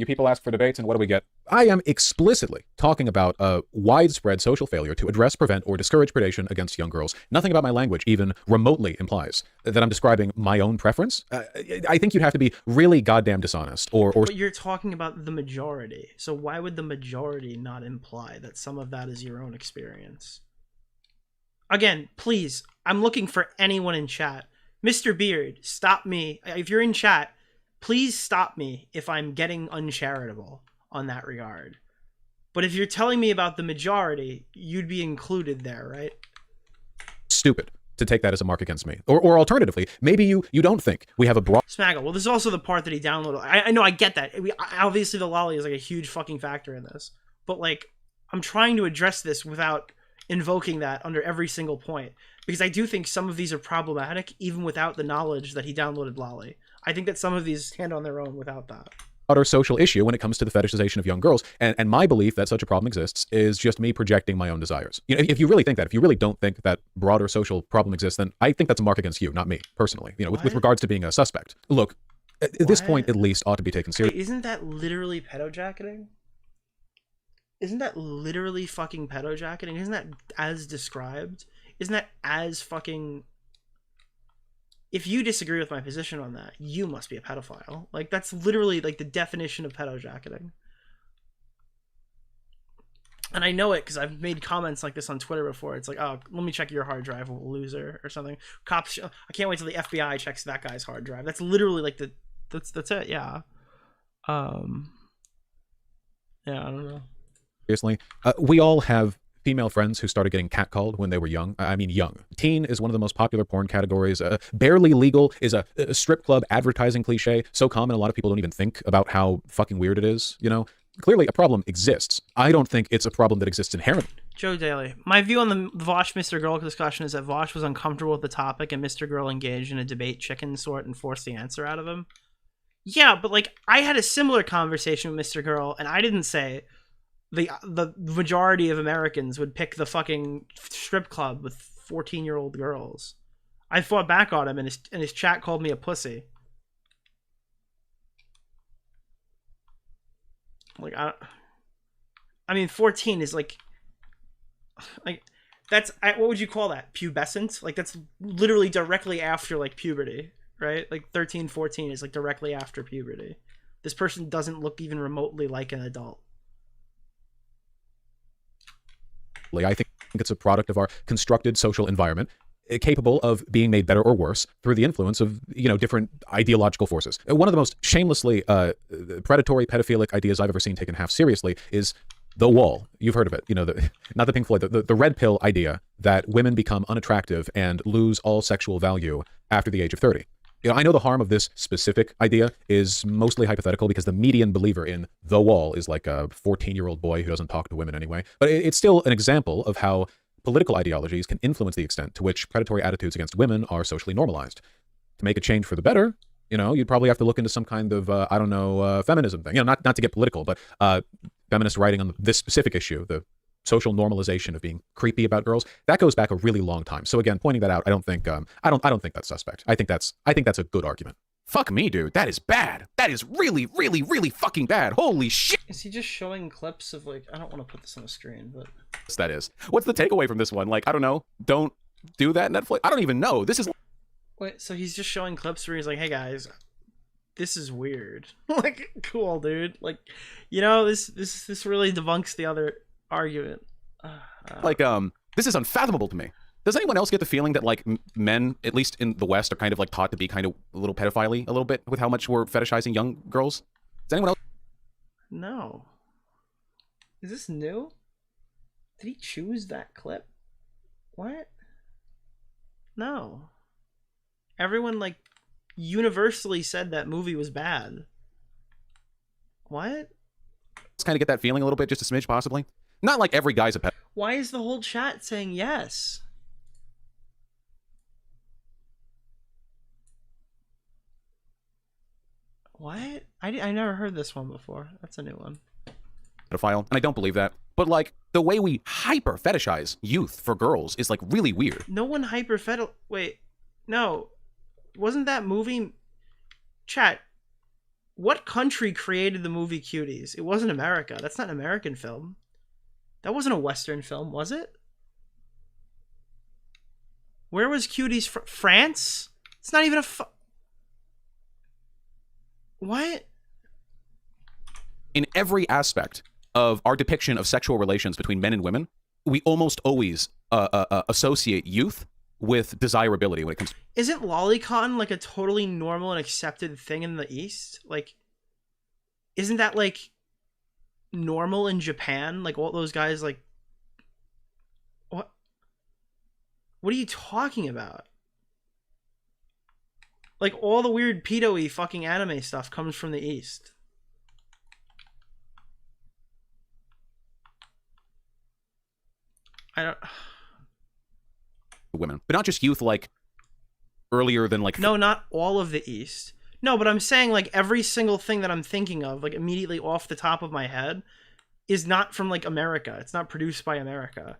debates, and what do we get? I am explicitly talking about a widespread social failure to address, prevent, or discourage predation against young girls. Nothing about my language even remotely implies that I'm describing my own preference. I think you'd have to be really goddamn dishonest, or. But you're talking about the majority, so why would the majority not imply that some of that is your own experience? Again, please, I'm looking for anyone in chat. Mr. Beard, stop me. If you're in chat, please stop me if I'm getting uncharitable on that regard. But if you're telling me about the majority, you'd be included there, right? Stupid to take that as a mark against me. Or alternatively, maybe you don't think we have a broad... Smaggle, well, there's also the part that he downloaded. I know, I get that. Obviously, the lolly is like a huge fucking factor in this. But, like, I'm trying to address this without invoking that under every single point. Because I do think some of these are problematic, even without the knowledge that he downloaded lolly. I think that some of these stand on their own without that. Broader social issue when it comes to the fetishization of young girls, and my belief that such a problem exists is just me projecting my own desires. You know, if you really think that, if you really don't think that broader social problem exists, then I think that's a mark against you, not me personally. You know, with regards to being a suspect. Look, at this point, at least, ought to be taken seriously. Isn't that literally pedojacketing? Isn't that literally fucking pedojacketing? Isn't that as described? Isn't that as fucking... If you disagree with my position on that, you must be a pedophile. Like, that's literally, like, the definition of pedojacketing. And I know it because I've made comments like this on Twitter before. It's like, oh, let me check your hard drive, loser, or something. Cops, I can't wait till the FBI checks that guy's hard drive. That's literally, like, that's it, yeah. Yeah, I don't know. Seriously, we all have female friends who started getting catcalled when they were young. I mean, young. Teen is one of the most popular porn categories. Barely legal is a strip club advertising cliche. So common, a lot of people don't even think about how fucking weird it is, you know? Clearly, a problem exists. I don't think it's a problem that exists inherently. Joe Daly. My view on the Vaush Mr. Girl discussion is that Vaush was uncomfortable with the topic and Mr. Girl engaged in a debate chicken sort and forced the answer out of him. Yeah, but, like, I had a similar conversation with Mr. Girl, and I didn't say... The majority of Americans would pick the fucking strip club with 14-year-old girls. I fought back on him, and his chat called me a pussy. Like, I mean, 14 is like that's what would you call that? Pubescent? Like, that's literally directly after, like, puberty, right? Like 13, 14 is like directly after puberty. This person doesn't look even remotely like an adult. I think it's a product of our constructed social environment, capable of being made better or worse through the influence of, you know, different ideological forces. One of the most shamelessly predatory, pedophilic ideas I've ever seen taken half seriously is the wall. You've heard of it. You know, not the Pink Floyd, the red pill idea that women become unattractive and lose all sexual value after the age of 30. You know, I know the harm of this specific idea is mostly hypothetical because the median believer in the wall is like a 14-year-old boy who doesn't talk to women anyway. But it's still an example of how political ideologies can influence the extent to which predatory attitudes against women are socially normalized. To make a change for the better, you know, you'd probably have to look into some kind of, I don't know, feminism thing. You know, not to get political, but feminist writing on this specific issue, the social normalization of being creepy about girls, that goes back a really long time. So again, pointing that out, I don't think that's suspect. I think that's a good argument. Fuck me, dude. That is bad. That is really, really, really fucking bad. Holy shit. Is he just showing clips of, like, I don't want to put this on the screen, but that is. What's the takeaway from this one? Like, I don't know. Don't do that, Netflix. I don't even know. This is. Wait, so he's just showing clips where he's like, hey guys, this is weird. Like, cool, dude. Like, you know, this really debunks the other argument. Like, this is unfathomable to me. Does anyone else get the feeling that, like, men, at least in the West, are kind of, like, taught to be kind of a little pedophile-y a little bit with how much we're fetishizing young girls? Does anyone else? No. Is this new? Did he choose that clip? What? No. Everyone, like, universally said that movie was bad. What? Let's kind of get that feeling a little bit, just a smidge, possibly. Not like every guy's a pedophile. Why is the whole chat saying yes? What? I never heard this one before. That's a new one. And I don't believe that. But like the way we hyper fetishize youth for girls is like really weird. No one hyper fetish. Wait, no, wasn't that movie? Chat. What country created the movie Cuties? It wasn't America. That's not an American film. That wasn't a Western film, was it? Where was Cuties from? France? It's not even a What? In every aspect of our depiction of sexual relations between men and women, we almost always associate youth with desirability when it comes to... Isn't lolicon like a totally normal and accepted thing in the East? Like, isn't that like normal in Japan? Like all those guys, like, what are you talking about? Like all the weird pedo-y fucking anime stuff comes from the East. I don't... women, but not just youth, like earlier than like... No, not all of the East. No, but I'm saying like every single thing that I'm thinking of, like immediately off the top of my head, is not from like America. It's not produced by America.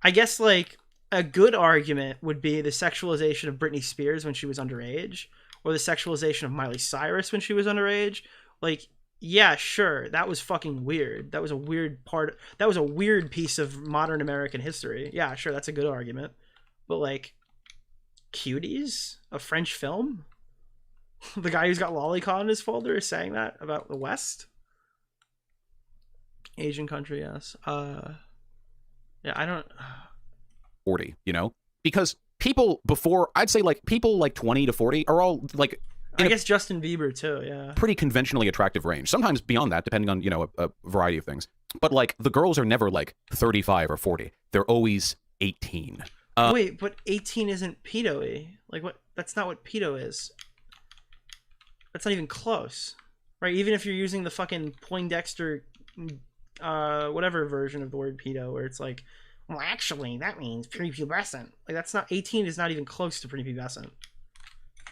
I guess like a good argument would be the sexualization of Britney Spears when she was underage, or the sexualization of Miley Cyrus when she was underage. Like, yeah, sure, that was fucking weird. That was a weird part. That was a weird piece of modern American history. Yeah, sure, that's a good argument. But like, Cuties, a French film? The guy who's got lolicon in his folder is saying that about the West? Asian country, yes. Yeah, I don't... 40, you know? Because people before, I'd say like people like 20 to 40 are all like... I guess Justin Bieber too, yeah. Pretty conventionally attractive range. Sometimes beyond that, depending on, you know, a variety of things. But like, the girls are never like 35 or 40. They're always 18. Wait, but 18 isn't pedo-y. Like, what? That's not what pedo is. That's not even close. Right? Even if you're using the fucking Poindexter, whatever version of the word pedo, where it's like, well, actually, that means prepubescent. Like, that's not... 18 is not even close to prepubescent.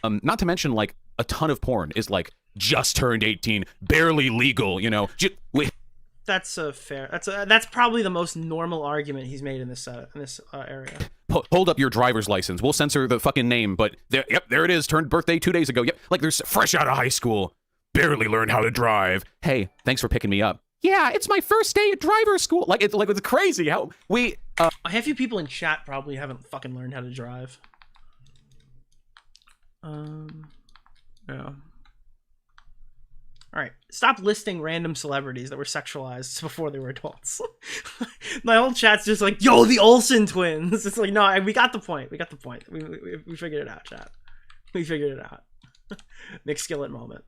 Not to mention, like, a ton of porn is like, just turned 18, barely legal, you know? That's a fair... That's probably the most normal argument he's made in this area. Hold up your driver's license. We'll censor the fucking name, but yep, there it is. Turned birthday 2 days ago. Yep, like they're fresh out of high school. Barely learned how to drive. Hey, thanks for picking me up. Yeah, it's my first day at driver's school. Like it's crazy how we... Half you people in chat probably haven't fucking learned how to drive. Yeah. Alright, stop listing random celebrities that were sexualized before they were adults. My whole chat's just like, yo, the Olsen twins! It's like, no, we got the point. We got the point. We figured it out, chat. We figured it out. McSkillet moment.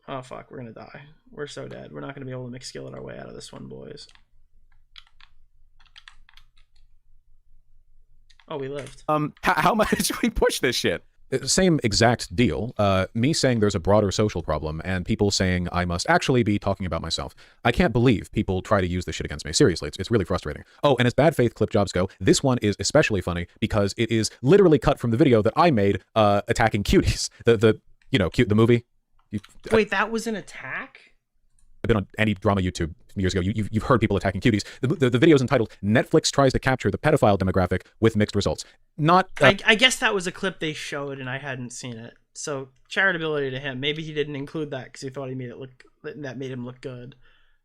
Oh, fuck, we're gonna die. We're so dead. We're not gonna be able to McSkillet our way out of this one, boys. Oh, we lived. How much do we push this shit? Same exact deal. Me saying there's a broader social problem and people saying I must actually be talking about myself. I can't believe people try to use this shit against me. Seriously, it's really frustrating. Oh, and as bad faith clip jobs go, this one is especially funny because it is literally cut from the video that I made attacking cuties. The the movie. Wait, that was an attack? I've been on any drama YouTube years ago. You've heard people attacking cuties. The video is entitled "Netflix Tries to Capture the Pedophile Demographic with Mixed Results." Not. I guess that was a clip they showed and I hadn't seen it. So charitability to him. Maybe he didn't include that because he thought he made it look... that made him look good.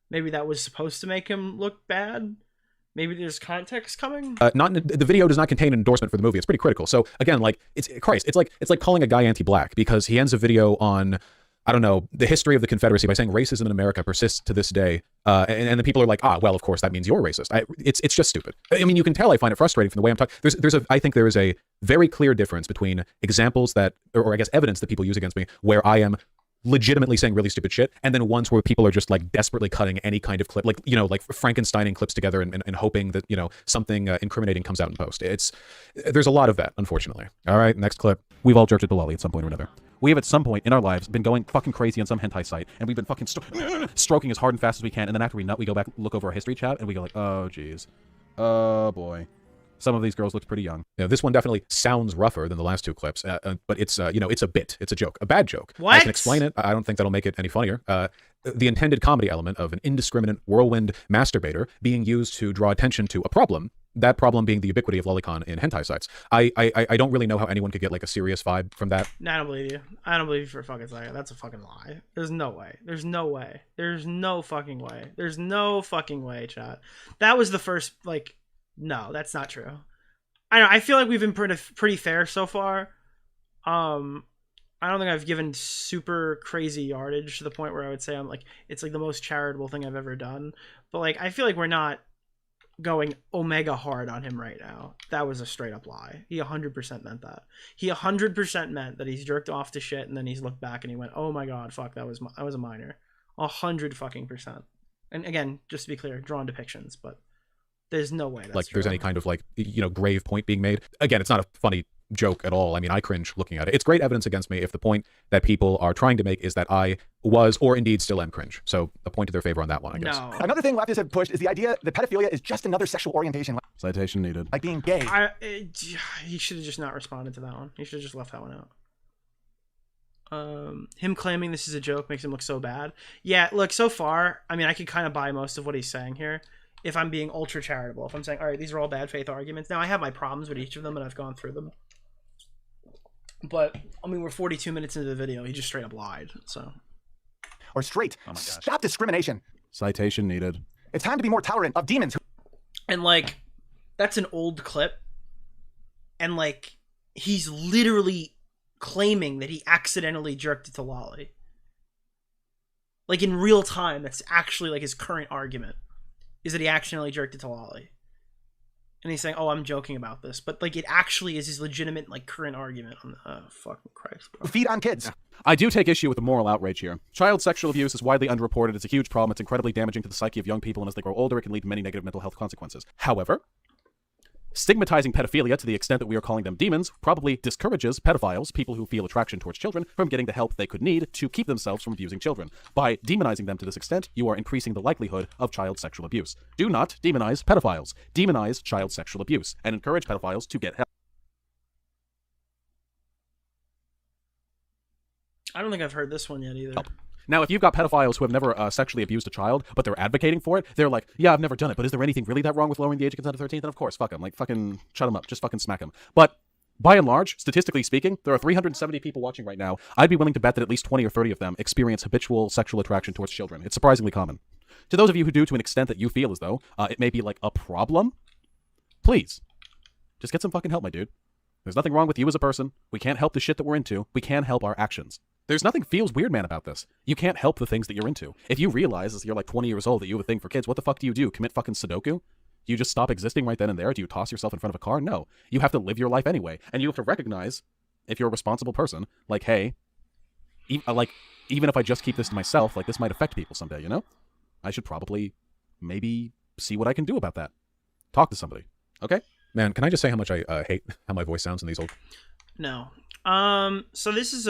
Maybe that was supposed to make him look bad. Maybe there's context coming. The video does not contain an endorsement for the movie. It's pretty critical. So again, like it's like calling a guy anti-black because he ends a video on, I don't know, the history of the Confederacy by saying racism in America persists to this day. And then people are like, well, of course, that means you're racist. It's just stupid. I mean, you can tell I find it frustrating from the way I'm talking. I think there is a very clear difference between examples that, or I guess evidence that people use against me, where I am legitimately saying really stupid shit, and then ones where people are just like desperately cutting any kind of clip, like, you know, like Frankensteining clips together and hoping that, you know, something incriminating comes out in post. There's a lot of that, unfortunately. All right, next clip. We've all jerked at Bilali at some point or another. We have at some point in our lives been going fucking crazy on some hentai site, and we've been fucking stroking as hard and fast as we can, and then after we nut, we go back, look over our history chat, and we go like, oh, geez. Oh, boy. Some of these girls look pretty young. You know, this one definitely sounds rougher than the last two clips, but it's, you know, it's a bit. It's a joke. A bad joke. What? I can explain it. I don't think that'll make it any funnier. The intended comedy element of an indiscriminate whirlwind masturbator being used to draw attention to a problem, that problem being the ubiquity of lolicon in hentai sites. I don't really know how anyone could get like a serious vibe from that. No, I don't believe you. I don't believe you for a fucking second. That's a fucking lie. There's no way. There's no way. There's no fucking way. There's no fucking way, chat. That was the first, like, no, that's not true. I feel like we've been pretty fair so far. I don't think I've given super crazy yardage to the point where I would say I'm like, it's like the most charitable thing I've ever done. But like, I feel like we're not going omega hard on him right now. That was a straight up lie. He 100% meant that. He 100% meant that he's jerked off to shit and then he's looked back and he went, oh my god, fuck, that was a minor. 100%. And again, just to be clear, drawn depictions, but there's no way that's like true. There's any kind of like, you know, grave point being made. Again, it's not a funny joke at all. I mean, I cringe looking at it. It's great evidence against me if the point that people are trying to make is that I was or indeed still am cringe. So a point to their favor on that one, I guess. No. Another thing leftists have pushed is the idea that pedophilia is just another sexual orientation. Citation needed. Like being gay. He should have just not responded to that one. He should have just left that one out. Him claiming this is a joke makes him look so bad. Yeah, look, so far, I mean, I could kind of buy most of what he's saying here. If I'm being ultra charitable, if I'm saying, all right, these are all bad faith arguments. Now, I have my problems with each of them, and I've gone through them. But, I mean, we're 42 minutes into the video. He just straight up lied, so. Or straight. Oh my gosh. Stop discrimination. Citation needed. It's time to be more tolerant of demons. And, like, that's an old clip. And, like, he's literally claiming that he accidentally jerked it to Lolly. Like, in real time, that's actually, like, his current argument. Is that he accidentally jerked it to Lolly. And he's saying, oh, I'm joking about this. But, like, it actually is his legitimate, like, current argument. Fucking Christ, bro. Feed on kids. I do take issue with the moral outrage here. Child sexual abuse is widely underreported. It's a huge problem. It's incredibly damaging to the psyche of young people, and as they grow older, it can lead to many negative mental health consequences. However, stigmatizing pedophilia to the extent that we are calling them demons probably discourages pedophiles, people who feel attraction towards children, from getting the help they could need to keep themselves from abusing children. By demonizing them to this extent, you are increasing the likelihood of child sexual abuse. Do not demonize pedophiles. Demonize child sexual abuse and encourage pedophiles to get help. I don't think I've heard this one yet either. Now, if you've got pedophiles who have never sexually abused a child, but they're advocating for it, they're like, yeah, I've never done it, but is there anything really that wrong with lowering the age of consent to 13? Then of course, fuck them. Like, fucking shut them up. Just fucking smack them. But by and large, statistically speaking, there are 370 people watching right now. I'd be willing to bet that at least 20 or 30 of them experience habitual sexual attraction towards children. It's surprisingly common. To those of you who do to an extent that you feel as though it may be like a problem, please, just get some fucking help, my dude. There's nothing wrong with you as a person. We can't help the shit that we're into. We can help our actions. There's nothing feels weird, man, about this. You can't help the things that you're into. If you realize as you're like 20 years old that you have a thing for kids, what the fuck do? Commit fucking Sudoku? You just stop existing right then and there? Do you toss yourself in front of a car? No. You have to live your life anyway. And you have to recognize, if you're a responsible person, like, hey, even if I just keep this to myself, like, this might affect people someday, you know? I should probably maybe see what I can do about that. Talk to somebody. Okay? Man, can I just say how much I hate how my voice sounds in these old... No. So this is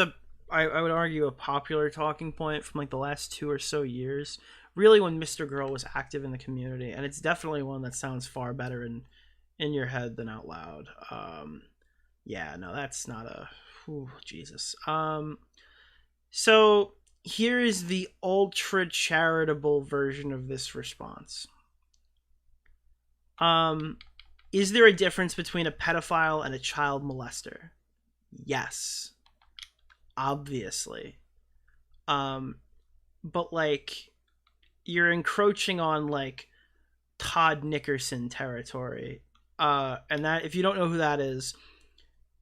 I would argue a popular talking point from like the last 2 or so years, really when Mr. Girl was active in the community, and it's definitely one that sounds far better in your head than out loud. Yeah, no, that's not a... Ooh, Jesus. So here is the ultra charitable version of this response. Is there a difference between a pedophile and a child molester? Yes. Obviously. But like, you're encroaching on like Todd Nickerson territory. And that, if you don't know who that is,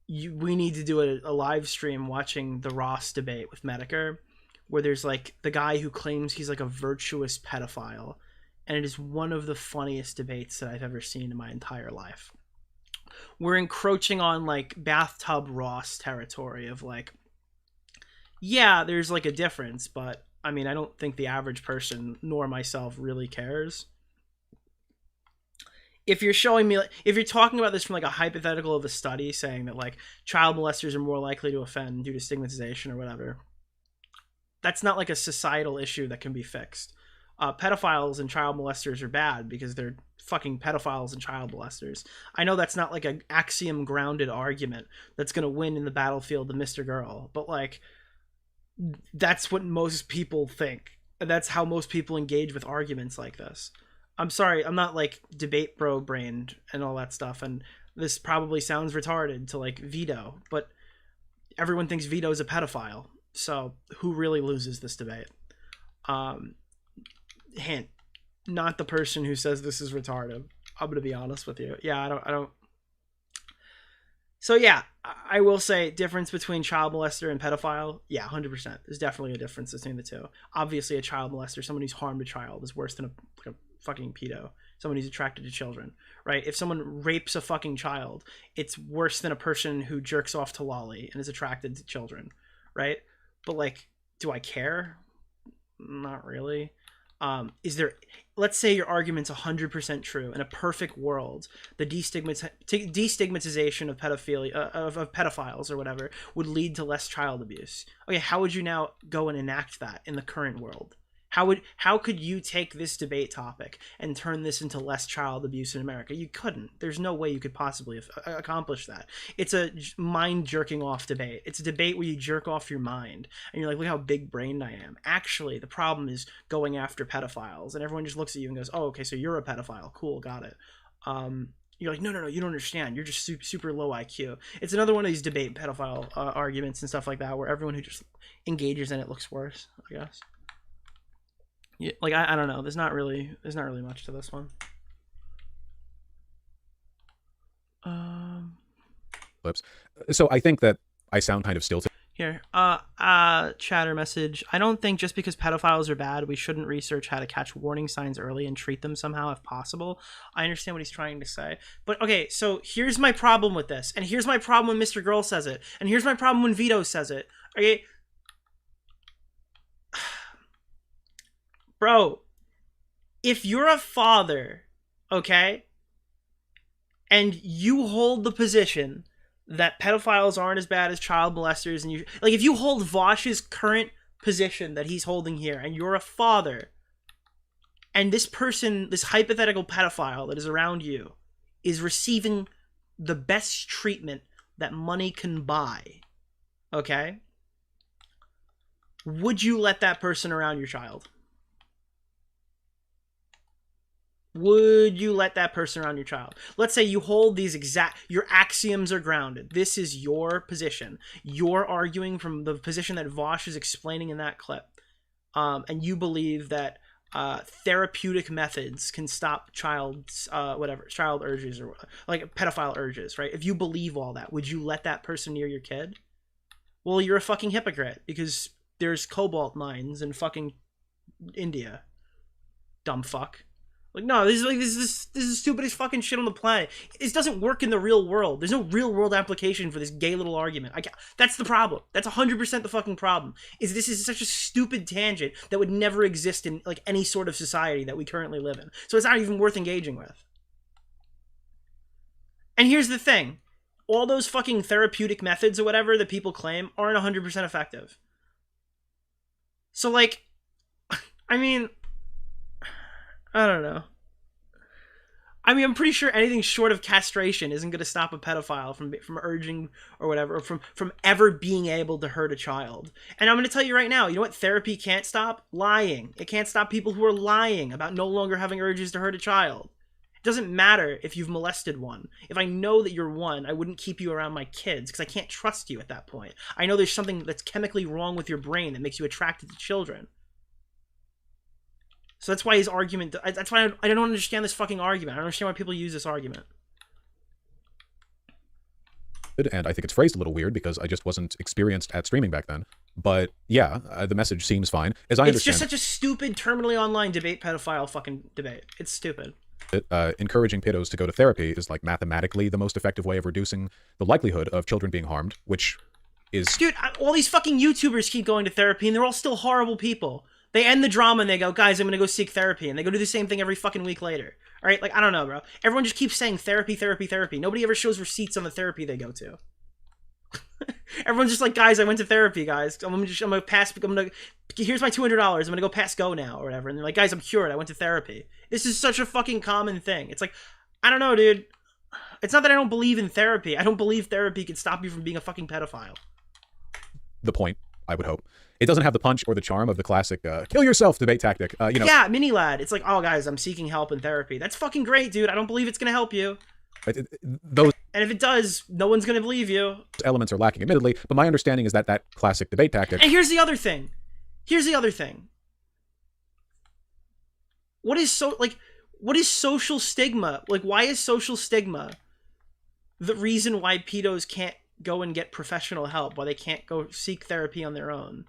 we need to do a live stream watching the Ross debate with Medicare, where there's like the guy who claims he's like a virtuous pedophile. And it is one of the funniest debates that I've ever seen in my entire life. We're encroaching on like bathtub Ross territory of like, yeah, there's like a difference, but I mean, I don't think the average person nor myself really cares. If you're showing me, if you're talking about this from like a hypothetical of a study saying that like child molesters are more likely to offend due to stigmatization or whatever, that's not like a societal issue that can be fixed. Pedophiles and child molesters are bad because they're fucking pedophiles and child molesters. I know that's not like an axiom grounded argument that's going to win in the battlefield of Mr. Girl, but like that's what most people think. That's how most people engage with arguments like this. I'm sorry, I'm not like debate bro brained and all that stuff, and this probably sounds retarded to like Vito, but everyone thinks Vito's a pedophile. So who really loses this debate? Hint, not the person who says this is retarded. I'm gonna be honest with you. Yeah, I don't. So yeah, I will say difference between child molester and pedophile. Yeah, 100%. There's definitely a difference between the two. Obviously, a child molester, someone who's harmed a child, is worse than a fucking pedo. Someone who's attracted to children, right? If someone rapes a fucking child, it's worse than a person who jerks off to lolly and is attracted to children, right? But like, do I care? Not really. Is there, let's say your argument's 100% true. In a perfect world, the destigmatization of pedophilia, of pedophiles or whatever, would lead to less child abuse. Okay, how would you now go and enact that in the current world? How could you take this debate topic and turn this into less child abuse in America? You couldn't. There's no way you could possibly accomplish that. It's a mind jerking off debate. It's a debate where you jerk off your mind and you're like, look how big brained I am. Actually, the problem is going after pedophiles, and everyone just looks at you and goes, oh, okay, so you're a pedophile. Cool, got it. You're like, no, you don't understand. You're just super low IQ. It's another one of these debate pedophile arguments and stuff like that, where everyone who just engages in it looks worse, I guess. Yeah, like I don't know. There's not really much to this one. Clips. So I think that I sound kind of stilted. Here, chatter message. I don't think just because pedophiles are bad, we shouldn't research how to catch warning signs early and treat them somehow if possible. I understand what he's trying to say. But okay, so here's my problem with this. And here's my problem when Mr. Girl says it. And here's my problem when Vito says it. Okay? Bro, if you're a father, okay, and you hold the position that pedophiles aren't as bad as child molesters, and you like, if you hold Vaush's current position that he's holding here, and you're a father, and this person, this hypothetical pedophile that is around you, is receiving the best treatment that money can buy, okay, would you let that person around your child? Would you let that person around your child? Let's say you hold these your axioms are grounded. This is your position. You're arguing from the position that Vaush is explaining in that clip. And you believe that therapeutic methods can stop child urges or like pedophile urges, right? If you believe all that, would you let that person near your kid? Well, you're a fucking hypocrite because there's cobalt mines in fucking India. Dumb fuck. Like, no, this is the stupidest fucking shit on the planet. This doesn't work in the real world. There's no real world application for this gay little argument. That's the problem. That's 100% the fucking problem. This is such a stupid tangent that would never exist in like any sort of society that we currently live in. So it's not even worth engaging with. And here's the thing. All those fucking therapeutic methods or whatever that people claim aren't 100% effective. So like, I mean, I don't know. I mean, I'm pretty sure anything short of castration isn't going to stop a pedophile from urging or whatever, or from ever being able to hurt a child. And I'm going to tell you right now, you know what therapy can't stop? Lying. It can't stop people who are lying about no longer having urges to hurt a child. It doesn't matter if you've molested one. If I know that you're one, I wouldn't keep you around my kids because I can't trust you at that point. I know there's something that's chemically wrong with your brain that makes you attracted to children. So that's why his argument, that's why I don't understand this fucking argument. I don't understand why people use this argument. And I think it's phrased a little weird because I just wasn't experienced at streaming back then. But yeah, the message seems fine. As I understand, it's just such a stupid terminally online debate pedophile fucking debate. It's stupid. Encouraging pedos to go to therapy is like mathematically the most effective way of reducing the likelihood of children being harmed, which is... Dude, all these fucking YouTubers keep going to therapy, and they're all still horrible people. They end the drama, and they go, guys, I'm gonna go seek therapy, and they go do the same thing every fucking week later. All right? Like, I don't know, bro. Everyone just keeps saying therapy, therapy, therapy. Nobody ever shows receipts on the therapy they go to. Everyone's just like, guys, I went to therapy, guys. I'm gonna pass. Here's my $200. I'm gonna go pass go now or whatever. And they're like, guys, I'm cured. I went to therapy. This is such a fucking common thing. It's like, I don't know, dude. It's not that I don't believe in therapy. I don't believe therapy can stop you from being a fucking pedophile. The point, I would hope. It doesn't have the punch or the charm of the classic kill yourself debate tactic. You know. Yeah, mini lad. It's like, oh, guys, I'm seeking help in therapy. That's fucking great, dude. I don't believe it's gonna help you. Those And if it does, no one's gonna believe you. elements are lacking, admittedly, but my understanding is that that classic debate tactic... And here's the other thing. What is social stigma? Like, why is social stigma the reason why pedos can't go and get professional help, why they can't go seek therapy on their own?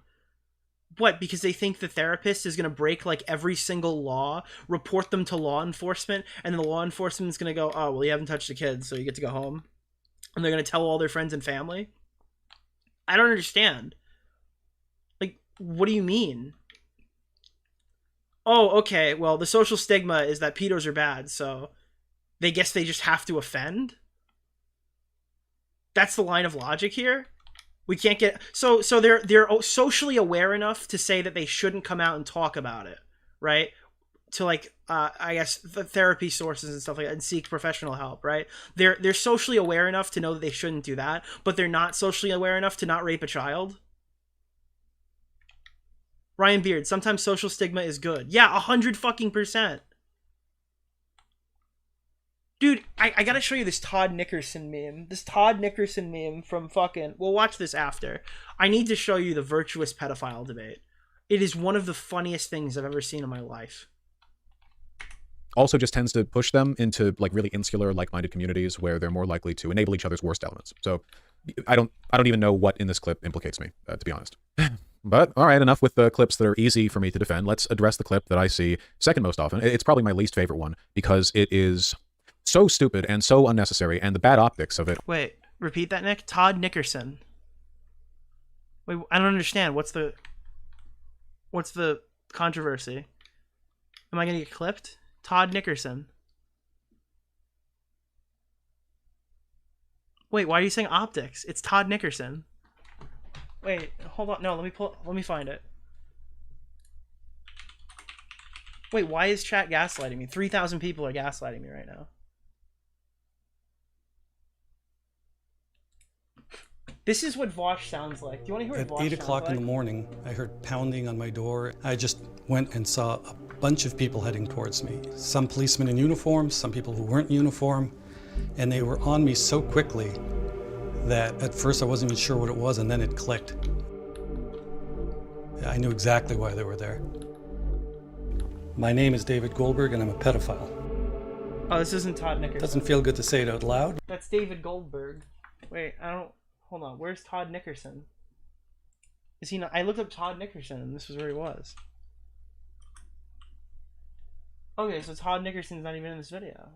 What, because they think the therapist is going to break, like, every single law, report them to law enforcement, and then the law enforcement is going to go, oh, well, you haven't touched the kids, so you get to go home? And they're going to tell all their friends and family? I don't understand. Like, what do you mean? Oh, okay, well, the social stigma is that pedos are bad, so they guess they just have to offend? That's the line of logic here? We can't get... So they're socially aware enough to say that they shouldn't come out and talk about it, right? To, like, I guess, the therapy sources and stuff like that, and seek professional help, right? They're socially aware enough to know that they shouldn't do that, but they're not socially aware enough to not rape a child? Ryan Beard, sometimes social stigma is good. Yeah, 100%. Dude, I gotta show you this Todd Nickerson meme. This Todd Nickerson meme from fucking... We'll watch this after. I need to show you the Virtuous pedophile debate. It is one of the funniest things I've ever seen in my life. Also just tends to push them into, like, really insular, like-minded communities where they're more likely to enable each other's worst elements. So I don't even know what in this clip implicates me, to be honest. But, all right, enough with the clips that are easy for me to defend. Let's address the clip that I see second most often. It's probably my least favorite one because it is... so stupid and so unnecessary, and the bad optics of it. Wait, repeat that, Nick. Todd Nickerson. Wait, I don't understand. What's the controversy? Am I gonna get clipped? Todd Nickerson. Wait, why are you saying optics? It's Todd Nickerson. Wait, hold on. No, let me find it. Wait, why is chat gaslighting me? 3,000 people are gaslighting me right now. This is what Vaush sounds like. Do you want to hear what Vaush sounds like? At 8 o'clock in the morning, I heard pounding on my door. I just went and saw a bunch of people heading towards me. Some policemen in uniform, some people who weren't in uniform, and they were on me so quickly that at first I wasn't even sure what it was, and then it clicked. I knew exactly why they were there. My name is David Goldberg, and I'm a pedophile. Oh, this isn't Todd Nickerson. Doesn't feel good to say it out loud. That's David Goldberg. Wait, I don't... Hold on, where's Todd Nickerson? Is he not? I looked up Todd Nickerson and this was where he was. Okay, so Todd Nickerson's not even in this video.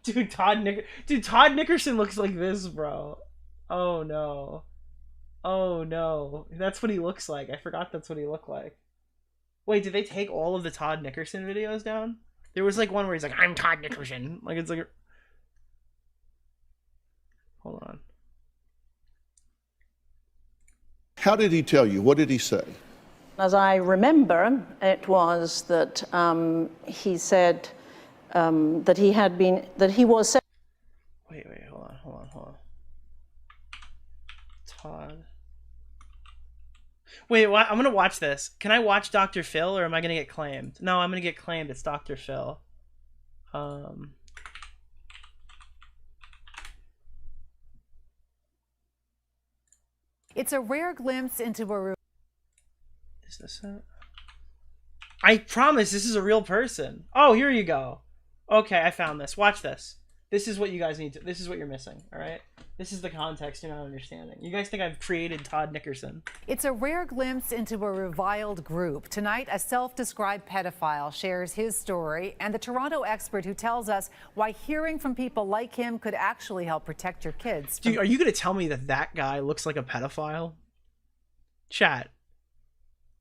Dude, Todd Nickerson looks like this, bro. Oh no. Oh no. That's what he looks like. I forgot that's what he looked like. Wait, did they take all of the Todd Nickerson videos down? There was like one where he's like, I'm Todd Nickerson. Like, it's like... Hold on. How did he tell you? What did he say? As I remember, it was that he said that he had been, that he was... Wait, hold on. Todd... Wait, I'm gonna watch this. Can I watch Dr. Phil, or am I gonna get claimed? No, I'm gonna get claimed. It's Dr. Phil. It's a rare glimpse into a... Is this it? I promise this is a real person. Oh, here you go. Okay, I found this. Watch this. This is what you guys need to... This is what you're missing, alright? This is the context you're not understanding. You guys think I've created Todd Nickerson. It's a rare glimpse into a reviled group. Tonight, a self-described pedophile shares his story, and the Toronto expert who tells us why hearing from people like him could actually help protect your kids. Dude, are you going to tell me that that guy looks like a pedophile? Chat.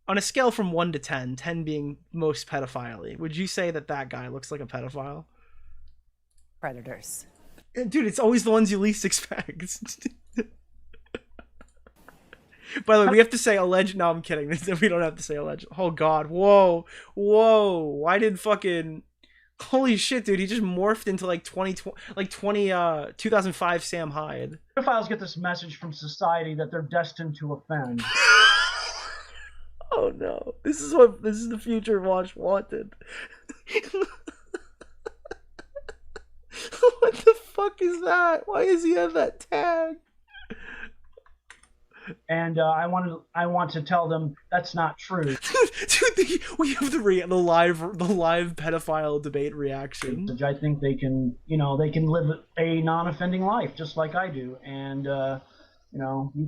On a scale from 1 to 10, 10 being most pedophile-y, would you say that that guy looks like a pedophile? Predators. Dude, it's always the ones you least expect. By the way, we have to say alleged. No, I'm kidding. We don't have to say alleged. Oh, God. Whoa. Whoa. Why did fucking... Holy shit, dude. He just morphed into like 2005 Sam Hyde. Pedophiles get this message from society that they're destined to offend. Oh, no. This is the future Vaush wanted. What the fuck is that? Why does he have that tag? And I want to tell them that's not true. Dude, we have the live pedophile debate reaction. I think they can, they can live a non-offending life just like I do, and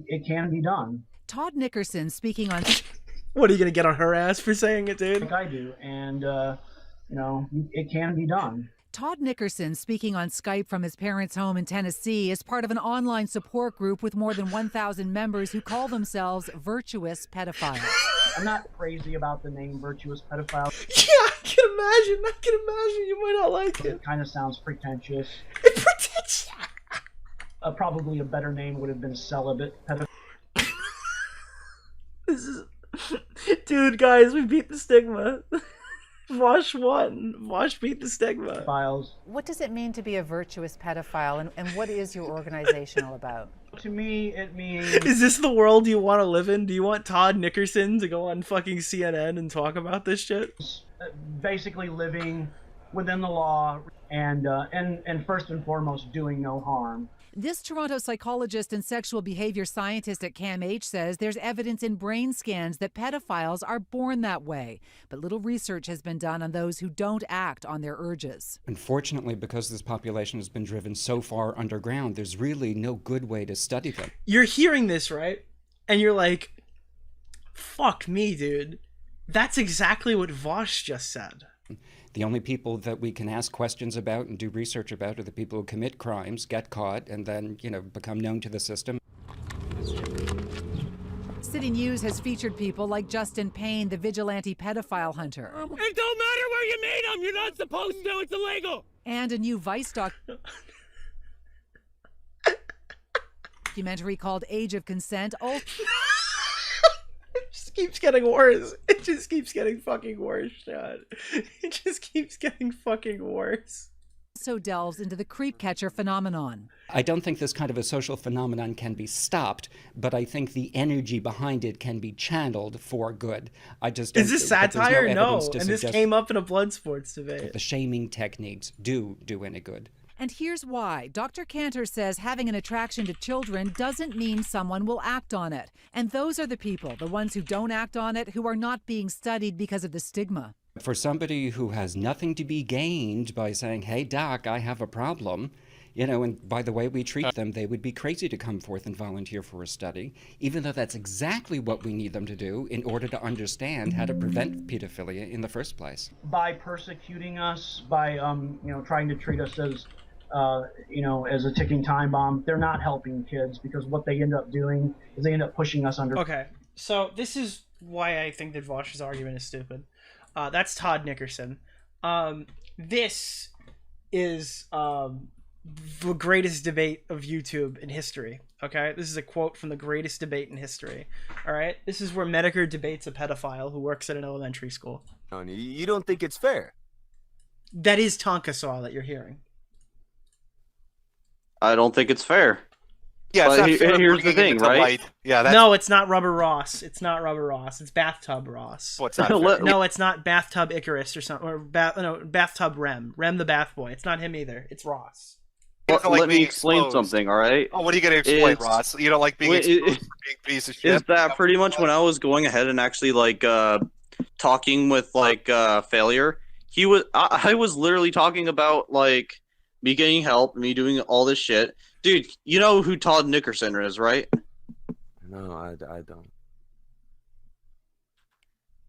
it can be done. Todd Nickerson speaking on. What, are you gonna get on her ass for saying it, dude? Like I do, and it can be done. Todd Nickerson speaking on Skype from his parents' home in Tennessee is part of an online support group with more than 1,000 members who call themselves Virtuous Pedophiles. I'm not crazy about the name Virtuous Pedophile. Yeah, I can imagine you might not like it. It kind of sounds pretentious. Pretentious. Probably a better name would have been Celibate Pedophile. This is... Dude, guys, we beat the stigma. Vaush won. Vaush beat the stigma. Files. What does it mean to be a virtuous pedophile, and what is your organization all about? To me, it means... Is this the world you want to live in? Do you want Todd Nickerson to go on fucking CNN and talk about this shit? Basically living within the law and first and foremost doing no harm. This Toronto psychologist and sexual behavior scientist at CAMH says there's evidence in brain scans that pedophiles are born that way, but little research has been done on those who don't act on their urges. Unfortunately, because this population has been driven so far underground, there's really no good way to study them. You're hearing this, right? And you're like, fuck me, dude. That's exactly what Vaush just said. The only people that we can ask questions about and do research about are the people who commit crimes, get caught, and then, become known to the system. City News has featured people like Justin Payne, the vigilante pedophile hunter. It don't matter where you made them. You're not supposed to. It's illegal. And a new Vice documentary called Age of Consent. It just keeps getting worse. It just keeps getting fucking worse, Chad. It just keeps getting fucking worse. So delves into the creep catcher phenomenon. I don't think this kind of a social phenomenon can be stopped, but I think the energy behind it can be channeled for good. I just don't. Is this satire? No. And this came up in a blood sports debate. The shaming techniques do any good. And here's why. Dr. Cantor says having an attraction to children doesn't mean someone will act on it. And those are the people, the ones who don't act on it, who are not being studied because of the stigma. For somebody who has nothing to be gained by saying, hey, doc, I have a problem, and by the way we treat them, they would be crazy to come forth and volunteer for a study, even though that's exactly what we need them to do in order to understand how to prevent pedophilia in the first place. By persecuting us, by, trying to treat us as as a ticking time bomb, they're not helping kids, because what they end up doing is they end up pushing us under. Okay, so this is why I think that Vaush's argument is stupid. That's Todd Nickerson. This is the greatest debate of YouTube in history. Okay, this is a quote from the greatest debate in history. All right, this is where Medicare debates a pedophile who works at an elementary school. You don't think it's fair? That is Tonka Saw that you're hearing. I don't think it's fair. Yeah, but here's the thing, right? Yeah, no, it's not Rubber Ross. It's not Rubber Ross. It's Bathtub Ross. What's not? No, it's not Bathtub Icarus or something. Or Bathtub Rem. Rem the Bath Boy. It's not him either. It's Ross. Let me explain something, all right? Oh, what are you going to explain, Ross? You don't like being exposed for being a piece of shit? Is that pretty much when I was going ahead and actually talking with failure? I was literally talking about me getting help, me doing all this shit. Dude, you know who Todd Nickerson is, right? No, I don't.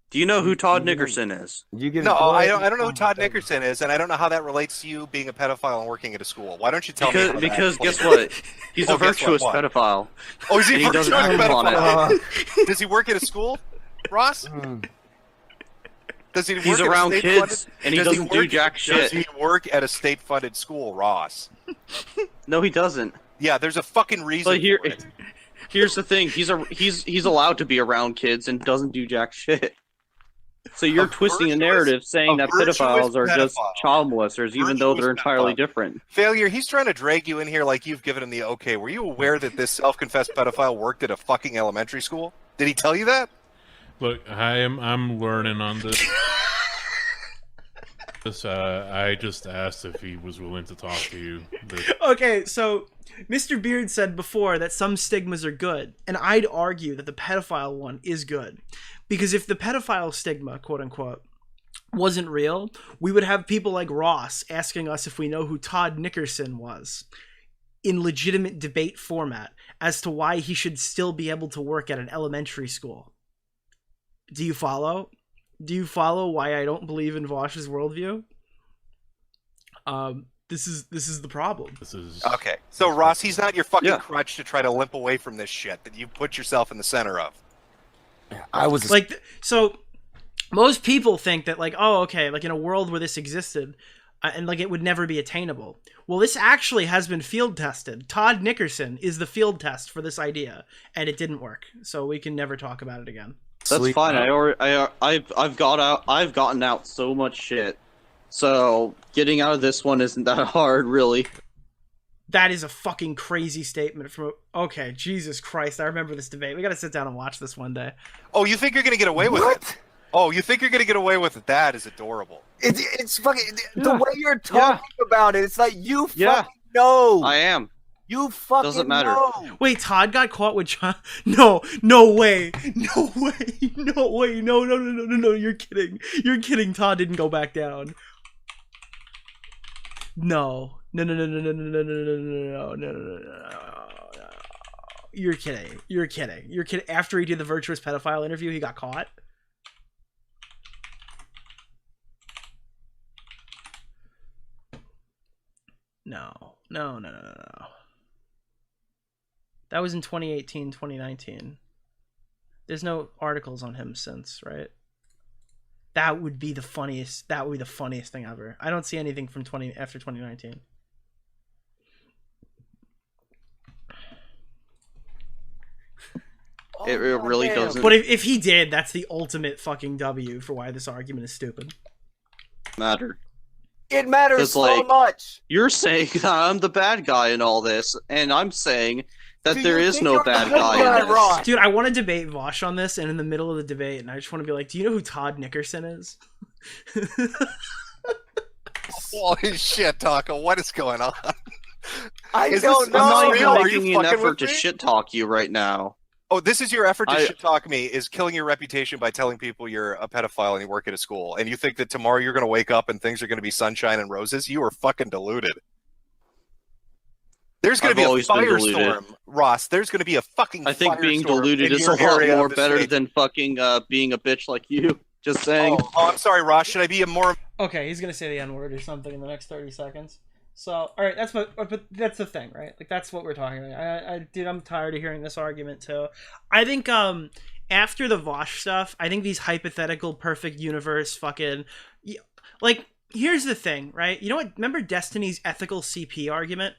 Do you know who Todd Nickerson is? No, I don't know who Todd Nickerson is, and I don't know how that relates to you being a pedophile and working at a school. Why don't you tell me? Because guess what? He's a virtuous pedophile. Oh, is he And a virtuous doesn't poop on pedophile? Does he work at a school, Ross? Does he? He's work around at a kids, state-funded- and he does doesn't do jack Does shit. he work at a state-funded school, Ross? No, he doesn't. Yeah, there's a fucking reason. But for it. here's the thing: he's allowed to be around kids and doesn't do jack shit. So you're twisting the narrative, saying that pedophiles are just child molesters, even though they're entirely different. Failure. He's trying to drag you in here like you've given him the okay. Were you aware that this self-confessed pedophile worked at a fucking elementary school? Did he tell you that? Look, I'm learning on this. I just asked if he was willing to talk to you. Okay, so Mr. Beard said before that some stigmas are good, and I'd argue that the pedophile one is good. Because if the pedophile stigma, quote unquote, wasn't real, we would have people like Ross asking us if we know who Todd Nickerson was in legitimate debate format as to why he should still be able to work at an elementary school. Do you follow? Do you follow why I don't believe in Vaush's worldview? This is the problem. Okay. So Ross, he's not your fucking crutch to try to limp away from this shit that you put yourself in the center of. I was like, so most people think that like, oh, okay, like in a world where this existed, and like it would never be attainable. Well, this actually has been field tested. Todd Nickerson is the field test for this idea, and it didn't work. So we can never talk about it again. That's fine. I've gotten out so much shit. So getting out of this one isn't that hard, really. That is a fucking crazy statement from. Okay, Jesus Christ! I remember this debate. We gotta sit down and watch this one day. Oh, you think you're gonna get away with it? Oh, you think you're gonna get away with it? That is adorable. It's fucking the way you're talking about it. It's like you fucking know. I am. You fucking Doesn't matter. know. Wait, Todd got caught with child. No way, no way, no way, no! You're kidding. You're kidding. Todd didn't go back down. No. You're kidding. You're kidding. You're kidding. After he did the Virtuous pedophile interview, he got caught? No. That was in 2018, 2019. There's no articles on him since, right? That would be the funniest. That would be the funniest thing ever. I don't see anything from after 2019. It really doesn't. But if he did, that's the ultimate fucking W for why this argument is stupid. Matter. It matters so much. You're saying that I'm the bad guy in all this, and I'm saying that there is no bad guy in this. Dude, I want to debate Vaush on this, and in the middle of the debate, and I just want to be like, do you know who Todd Nickerson is? Holy shit, Taco, what is going on? I don't know. I'm not even making an effort to shit talk you right now. Oh, this is your effort to shit talk me, is killing your reputation by telling people you're a pedophile and you work at a school, and you think that tomorrow you're going to wake up and things are going to be sunshine and roses? You are fucking deluded. There's going to be a firestorm, Ross. There's going to be a fucking I think being deluded is a lot more better than fucking being a bitch like you. Just saying. Oh, I'm sorry, Ross. Should I be a more... Okay, he's going to say the N-word or something in the next 30 seconds. So, all right, but that's the thing, right? Like, that's what we're talking about. Dude, I'm tired of hearing this argument, too. I think, after the Vaush stuff, I think these hypothetical perfect universe fucking... Like, here's the thing, right? You know what? Remember Destiny's ethical CP argument?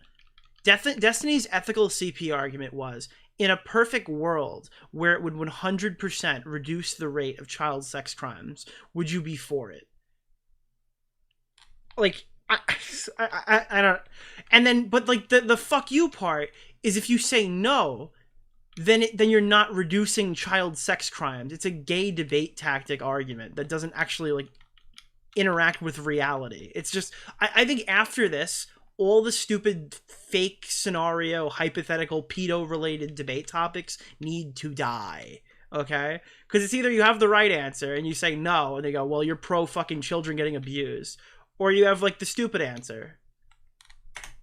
Destiny's ethical CP argument was, in a perfect world where it would 100% reduce the rate of child sex crimes, would you be for it? Like... I don't, and then but like the fuck you part is if you say no, then you're not reducing child sex crimes. It's a gay debate tactic argument that doesn't actually like interact with reality. It's just I think after this, all the stupid fake scenario hypothetical pedo related debate topics need to die. Okay, because it's either you have the right answer and you say no and they go, well, you're pro fucking children getting abused. Or you have, like, the stupid answer.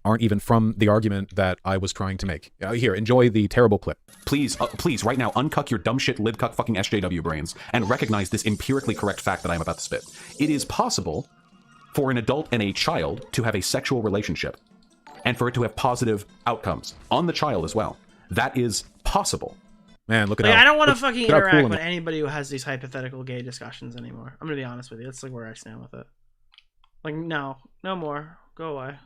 aren't even from the argument that I was trying to make. Here, enjoy the terrible clip. Please, please, right now, uncuck your dumb shit libcuck fucking SJW brains and recognize this empirically correct fact that I'm about to spit. It is possible for an adult and a child to have a sexual relationship and for it to have positive outcomes on the child as well. That is possible. Man, look at like, how, I don't want to look, fucking look how interact cool with anybody who has these hypothetical gay discussions anymore. I'm gonna be honest with you. That's like where I stand with it. Like, no more. Go away.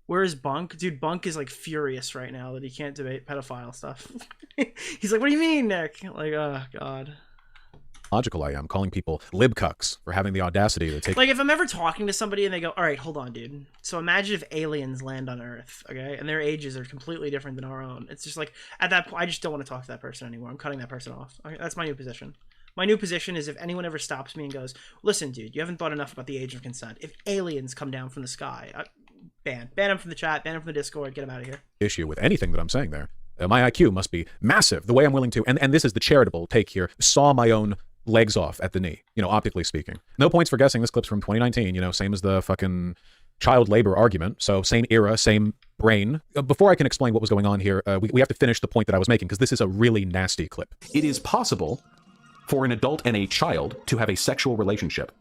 Where is Bunk? Dude, Bunk is like furious right now that he can't debate pedophile stuff. He's like, what do you mean, Nick? Like, oh god. Logical I am, calling people libcucks for having the audacity to take... Like, if I'm ever talking to somebody and they go, all right, hold on, dude. So imagine if aliens land on Earth, okay? And their ages are completely different than our own. It's just like, at that point, I just don't want to talk to that person anymore. I'm cutting that person off. Okay? That's my new position. My new position is if anyone ever stops me and goes, listen, dude, you haven't thought enough about the age of consent. If aliens come down from the sky, ban them from the chat, ban them from the Discord, get them out of here. Issue with anything that I'm saying there. My IQ must be massive. The way I'm willing to, and this is the charitable take here, saw my own legs off at the knee, you know, optically speaking. No points for guessing. This clip's from 2019, you know, same as the fucking child labor argument. So same era, same brain. Before I can explain what was going on here, we have to finish the point that I was making because this is a really nasty clip. It is possible for an adult and a child to have a sexual relationship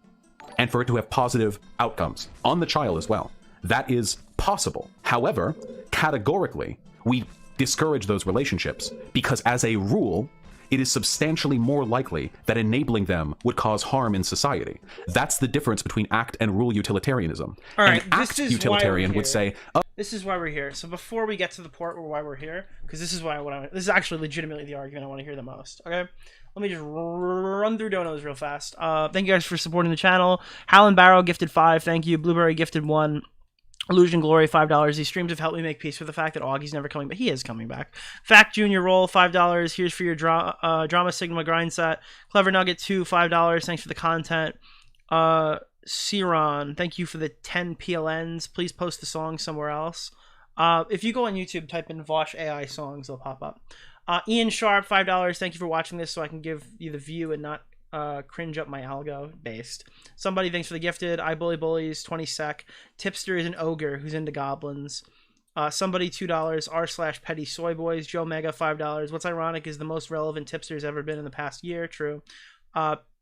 and for it to have positive outcomes on the child as well. That is possible. However, categorically, we discourage those relationships because as a rule, it is substantially more likely that enabling them would cause harm in society. That's the difference between act and rule utilitarianism. All right, An act utilitarian would say, oh, this is why we're here. So before we get to the part where why we're here, because this is this is actually legitimately the argument I want to hear the most. Okay, let me just run through donos real fast. Thank you guys for supporting the channel. Howlin' Barrow gifted 5. Thank you. Blueberry gifted 1. Illusion Glory, $5. These streams have helped me make peace with the fact that Augie's never coming, but he is coming back. Fact Junior Roll, $5. Here's for your Drama Sigma grind set. Clever Nugget 2, $5. Thanks for the content. Ciron, thank you for the 10 PLNs. Please post the song somewhere else. If you go on YouTube, type in Vaush AI songs, they'll pop up. Ian Sharp, $5. Thank you for watching this so I can give you the view and not cringe up my algo based. Somebody, thanks for the gifted. I Bully Bullies, 20 sec. Tipster is an ogre who's into goblins. Somebody, $2. r/petty soy boys. Joe Mega, $5. What's ironic is the most relevant Tipster's ever been in the past year. True.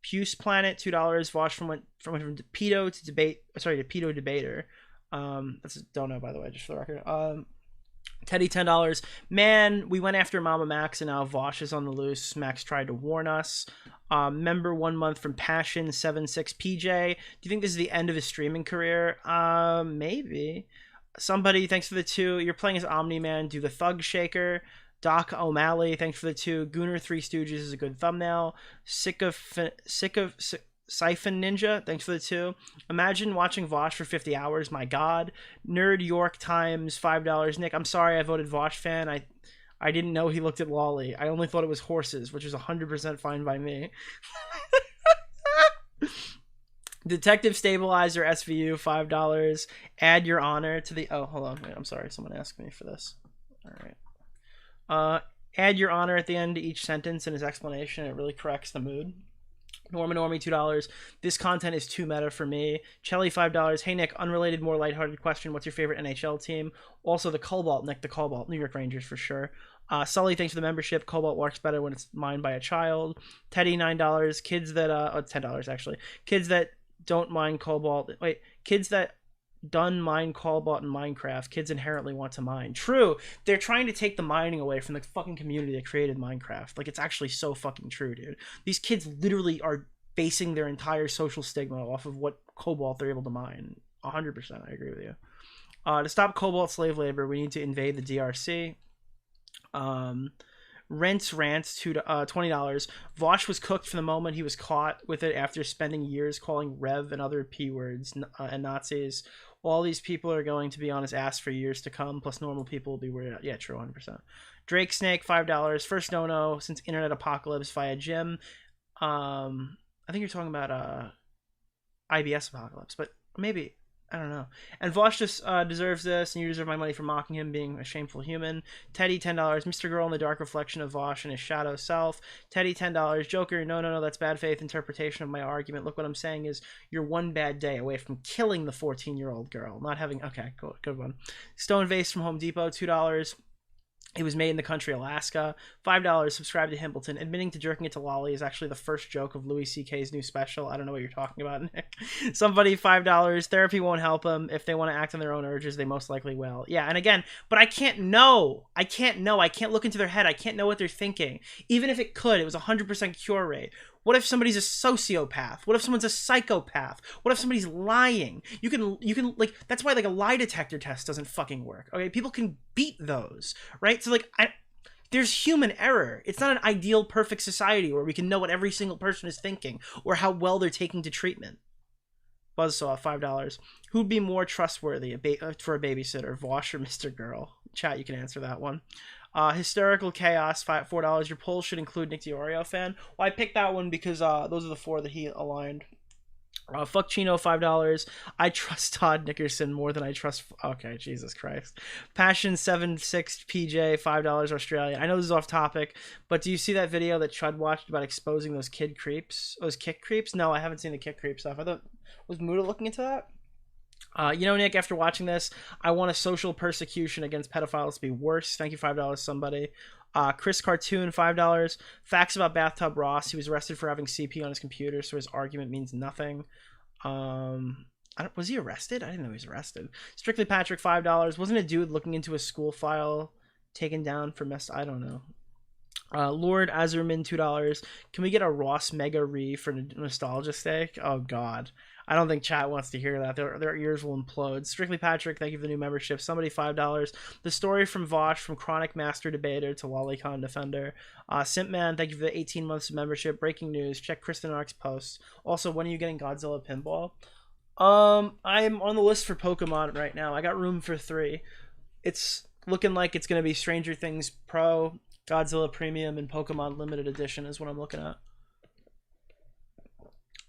Puce Planet, $2. Vaush went from pedo to debate. Sorry, to pedo debater. That's don't know, by the way, just for the record. Teddy, $10. Man, we went after Mama Max and now Vaush is on the loose. Max tried to warn us. Member 1 month from Passion 76 PJ. Do you think this is the end of his streaming career? Maybe. Somebody, thanks for the 2. You're playing as Omni-Man. Do the Thug Shaker. Doc O'Malley, thanks for the 2. Gooner 3 Stooges is a good thumbnail. Sick of Siphon Ninja, thanks for the 2. Imagine watching Vaush for 50 hours, my god. Nerd York Times, $5. Nick, I'm sorry I voted Vaush fan. I didn't know he looked at Lolly. I only thought it was horses, which is 100% fine by me. Detective Stabilizer SVU, $5. Add your honor to the... Oh, hold on. Wait, I'm sorry. Someone asked me for this. All right. Add your honor at the end to each sentence in his explanation. It really corrects the mood. Norman Normie, $2. This content is too meta for me. Chelly, $5. Hey, Nick, unrelated, more lighthearted question. What's your favorite NHL team? Also, the Cobalt, Nick, the Cobalt. New York Rangers, for sure. Sully, thanks for the membership. Cobalt works better when it's mined by a child. Teddy, $9. Kids that, $10, actually. Kids that don't mine Cobalt. Wait, kids that done mine Cobalt in Minecraft. Kids inherently want to mine. True. They're trying to take the mining away from the fucking community that created Minecraft. Like, it's actually so fucking true, dude. These kids literally are basing their entire social stigma off of what Cobalt they're able to mine. 100%, I agree with you. To stop Cobalt slave labor, we need to invade the DRC. Rents $20. Vaush was cooked from the moment he was caught with it after spending years calling Rev and other P words and Nazis. All these people are going to be on his ass for years to come, plus normal people will be worried out. Yeah, true, 100%. Drake Snake, $5. First no since Internet Apocalypse via Jim. I think you're talking about IBS Apocalypse, but maybe I don't know. And Vaush just deserves this, and you deserve my money for mocking him being a shameful human. Teddy, $10. Mr. Girl in the dark reflection of Vaush and his shadow self. Teddy, $10. Joker, no, that's bad faith interpretation of my argument. Look, what I'm saying is you're one bad day away from killing the 14-year-old girl. Not having... Okay, cool. Good one. Stone Vase from Home Depot, $2. It was made in the country Alaska. $5. Subscribe to Himbleton. Admitting to jerking it to Lolly is actually the first joke of Louis C.K.'s new special. I don't know what you're talking about, Nick. Somebody, $5. Therapy won't help them. If they want to act on their own urges, they most likely will. Yeah, and again, but I can't know. I can't look into their head. I can't know what they're thinking. Even if it could, it was 100% cure rate. What if somebody's a sociopath? What if someone's a psychopath? What if somebody's lying? You can like, that's why like a lie detector test doesn't fucking work. Okay, people can beat those, right? So like, there's human error. It's not an ideal, perfect society where we can know what every single person is thinking or how well they're taking to treatment. Buzzsaw, $5. Who'd be more trustworthy for a babysitter, Vaush or Mr. Girl? Chat, you can answer that one. Hysterical Chaos, $4. Your poll should include Nick DeOrio fan. Well, I picked that one because those are the 4 that he aligned. Fuck Chino, $5. I trust Todd Nickerson more than I trust... Okay, Jesus Christ. Passion 76 PJ, $5 Australian. I know this is off topic, but do you see that video that Chud watched about exposing those kid creeps? Those kick creeps? No, I haven't seen the kick creep stuff. I thought... Was Muda looking into that? You know, Nick, after watching this, I want a social persecution against pedophiles to be worse. Thank you, $5, somebody. Chris Cartoon, $5. Facts about Bathtub Ross. He was arrested for having CP on his computer, so his argument means nothing. Was he arrested? I didn't know he was arrested. Strictly Patrick, $5. Wasn't a dude looking into a school file taken down for I don't know. Lord Azurman, $2. Can we get a Ross Mega Re for nostalgia sake? Oh, God. I don't think chat wants to hear that. Their ears will implode. Strictly Patrick, thank you for the new membership. Somebody, $5. The story from Vaush, from Chronic Master Debater to Lolicon Defender. Simpman, thank you for the 18 months of membership. Breaking news, check Kristen Ark's posts. Also, when are you getting Godzilla Pinball? I'm on the list for Pokemon right now. I got room for 3. It's looking like it's going to be Stranger Things Pro, Godzilla Premium, and Pokemon Limited Edition is what I'm looking at.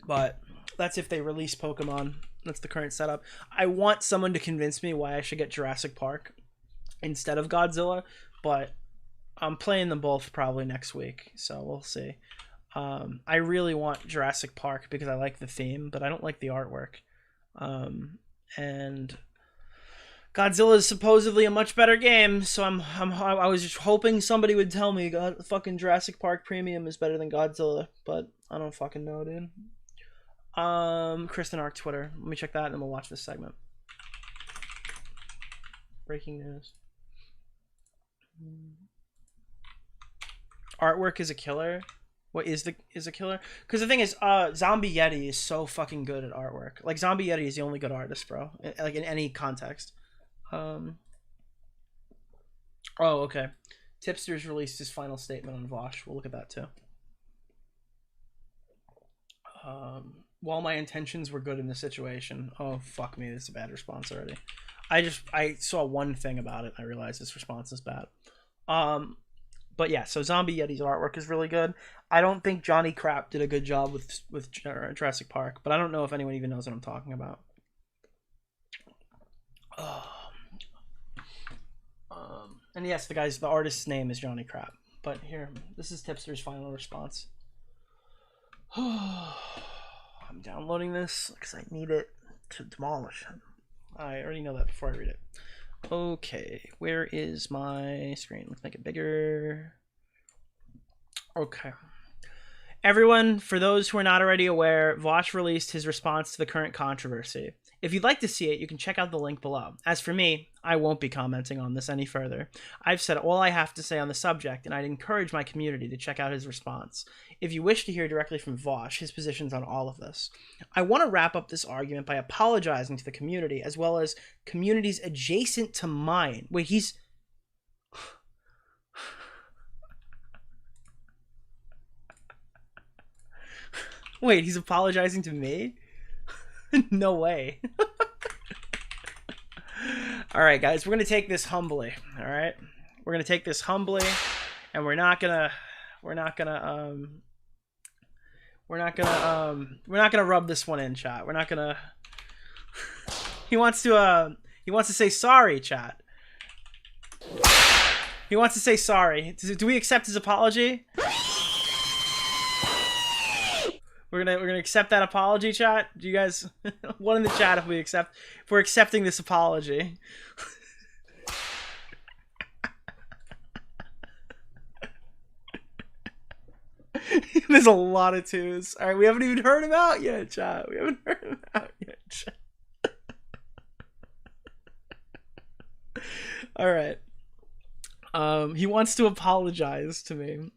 But... that's if they release Pokemon. That's the current setup. I want someone to convince me why I should get Jurassic Park instead of Godzilla, but I'm playing them both probably next week, so we'll see. I really want Jurassic Park because I like the theme, but I don't like the artwork. And Godzilla is supposedly a much better game, so I was just hoping somebody would tell me fucking Jurassic Park Premium is better than Godzilla, but I don't fucking know, dude. Kristen Ark Twitter. Let me check that and then we'll watch this segment. Breaking news. Artwork is a killer. What is a killer? Because the thing is, Zombie Yeti is so fucking good at artwork. Like, Zombie Yeti is the only good artist, bro. Like, in any context. Oh, okay. Tipster's released his final statement on Vaush. We'll look at that too. While my intentions were good in this situation. Oh, fuck me. This is a bad response already. I saw one thing about it. And I realized this response is bad. But yeah, so Zombie Yeti's artwork is really good. I don't think Johnny Crap did a good job with Jurassic Park, but I don't know if anyone even knows what I'm talking about. And yes, the artist's name is Johnny Crap. But here, this is Tipster's final response. I'm downloading this because I need it to demolish him. I already know that before I read it. Okay, where is my screen? Let's make it bigger. Okay. Everyone, for those who are not already aware, Vaush released his response to the current controversy. If you'd like to see it, you can check out the link below. As for me, I won't be commenting on this any further. I've said all I have to say on the subject, and I'd encourage my community to check out his response. If you wish to hear directly from Vaush, his positions on all of this. I want to wrap up this argument by apologizing to the community, as well as communities adjacent to mine. Wait, he's... Wait, he's apologizing to me? No way. All right, guys, we're going to take this humbly. All right. We're going to take this humbly, and we're not going to rub this one in, chat. We're not going to He wants to say sorry, chat. He wants to say sorry. Do we accept his apology? We're gonna accept that apology, chat. Do you guys one in the chat if we're accepting this apology? There's a lot of twos. All right, we haven't even heard him out yet, chat. We haven't heard him out yet, chat. All right. He wants to apologize to me.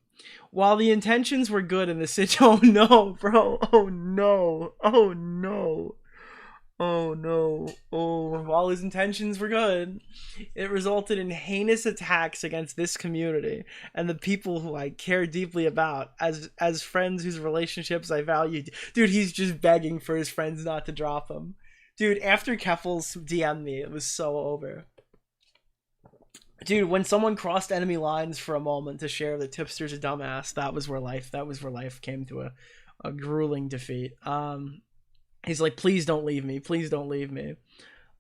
While the intentions were good in the situation, oh no, bro. Oh no. Oh no. Oh no. Oh, while his intentions were good, it resulted in heinous attacks against this community and the people who I care deeply about as friends whose relationships I value. Dude, he's just begging for his friends not to drop him. Dude, after Keffels DM'd me, it was so over. Dude, when someone crossed enemy lines for a moment to share that Tipster's a dumbass, that was where life came to a grueling defeat. He's like, please don't leave me. Please don't leave me.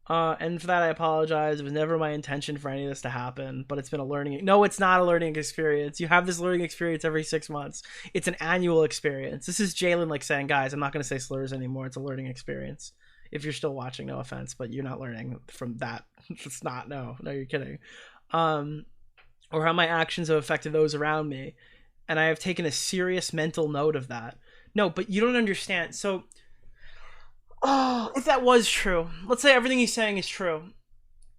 And for that, I apologize. It was never my intention for any of this to happen, but it's been a learning. No, it's not a learning experience. You have this learning experience every 6 months. It's an annual experience. This is Jalen like saying, guys, I'm not going to say slurs anymore. It's a learning experience. If you're still watching, no offense, but you're not learning from that. It's not. No, you're kidding. Or how my actions have affected those around me. And I have taken a serious mental note of that. No, but you don't understand. So, if that was true, let's say everything he's saying is true.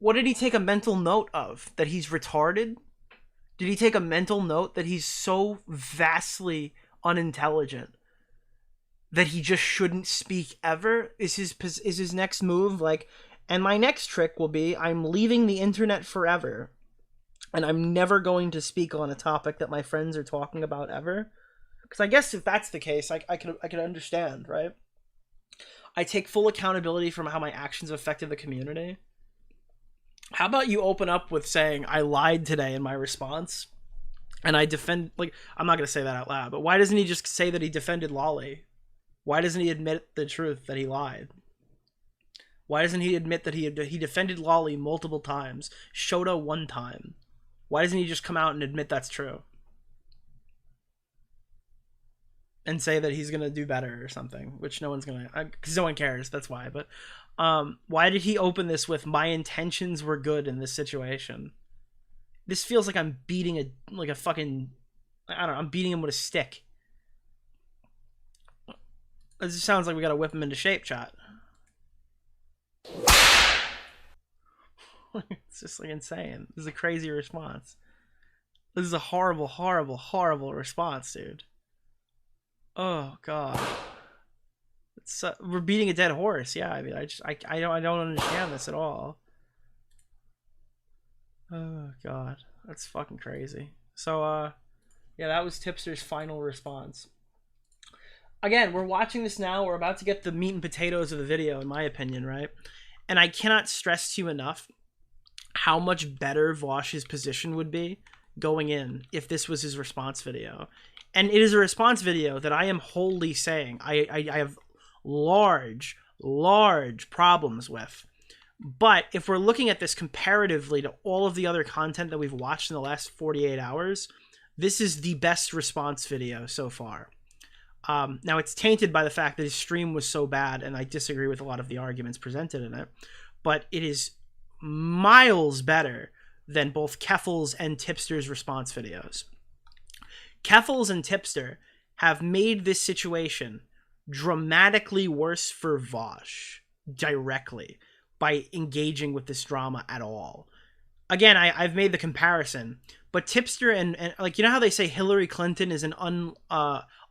What did he take a mental note of? That he's retarded? Did he take a mental note that he's so vastly unintelligent that he just shouldn't speak ever? Is his next move like, and my next trick will be, I'm leaving the internet forever. And I'm never going to speak on a topic that my friends are talking about ever. Because I guess if that's the case, I could understand, right? I take full accountability from how my actions affected the community. How about you open up with saying, I lied today in my response, and I defend, like, I'm not going to say that out loud, but why doesn't he just say that he defended Lolly? Why doesn't he admit the truth that he lied? Why doesn't he admit that he defended Lolly multiple times, Shota one time? Why doesn't he just come out and admit that's true? And say that he's going to do better or something, which no one's going to, because no one cares, that's why. But why did he open this with, my intentions were good in this situation? This feels like I'm beating a fucking, I don't know, I'm beating him with a stick. It just sounds like we got to whip him into shape, chat. It's just like insane. This is a crazy response. This is a horrible, horrible, horrible response, dude. Oh god. We're beating a dead horse. Yeah, I mean, I don't understand this at all. Oh god, that's fucking crazy. So yeah, that was Tipster's final response. Again, we're watching this now. We're about to get the meat and potatoes of the video, in my opinion, right? And I cannot stress to you enough how much better Vaush's position would be going in if this was his response video. And it is a response video that I am wholly saying I have large problems with. But if we're looking at this comparatively to all of the other content that we've watched in the last 48 hours, this is the best response video so far. Now, it's tainted by the fact that his stream was so bad, and I disagree with a lot of the arguments presented in it, but it is miles better than both Keffels and Tipster's response videos. Keffels and Tipster have made this situation dramatically worse for Vaush directly by engaging with this drama at all. Again, I've made the comparison, but Tipster and like, you know how they say Hillary Clinton is an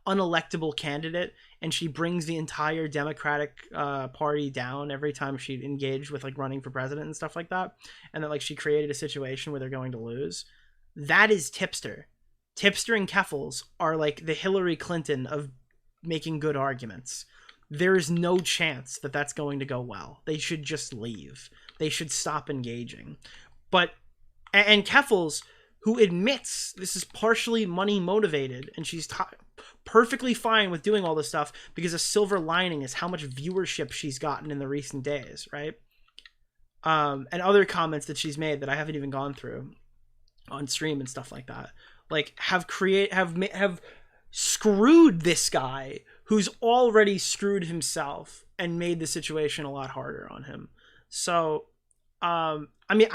unelectable candidate and she brings the entire Democratic party down every time she engaged with like running for president and stuff like that, and that like she created a situation where they're going to lose? That is Tipster. Tipster and Keffels are like the Hillary Clinton of making good arguments. There is no chance that that's going to go well. They should just leave. They should stop engaging. But, and Keffels, who admits this is partially money motivated, and she's perfectly fine with doing all this stuff because a silver lining is how much viewership she's gotten in the recent days, right? and other comments that she's made that I haven't even gone through on stream and stuff like that, like have screwed this guy who's already screwed himself and made the situation a lot harder on him. So, I mean,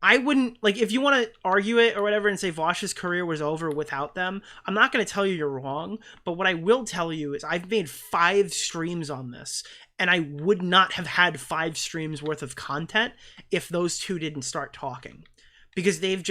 I wouldn't, like, if you want to argue it or whatever and say Vaush's career was over without them, I'm not going to tell you you're wrong, but what I will tell you is I've made 5 streams on this, and I would not have had 5 streams worth of content if those two didn't start talking. Because they've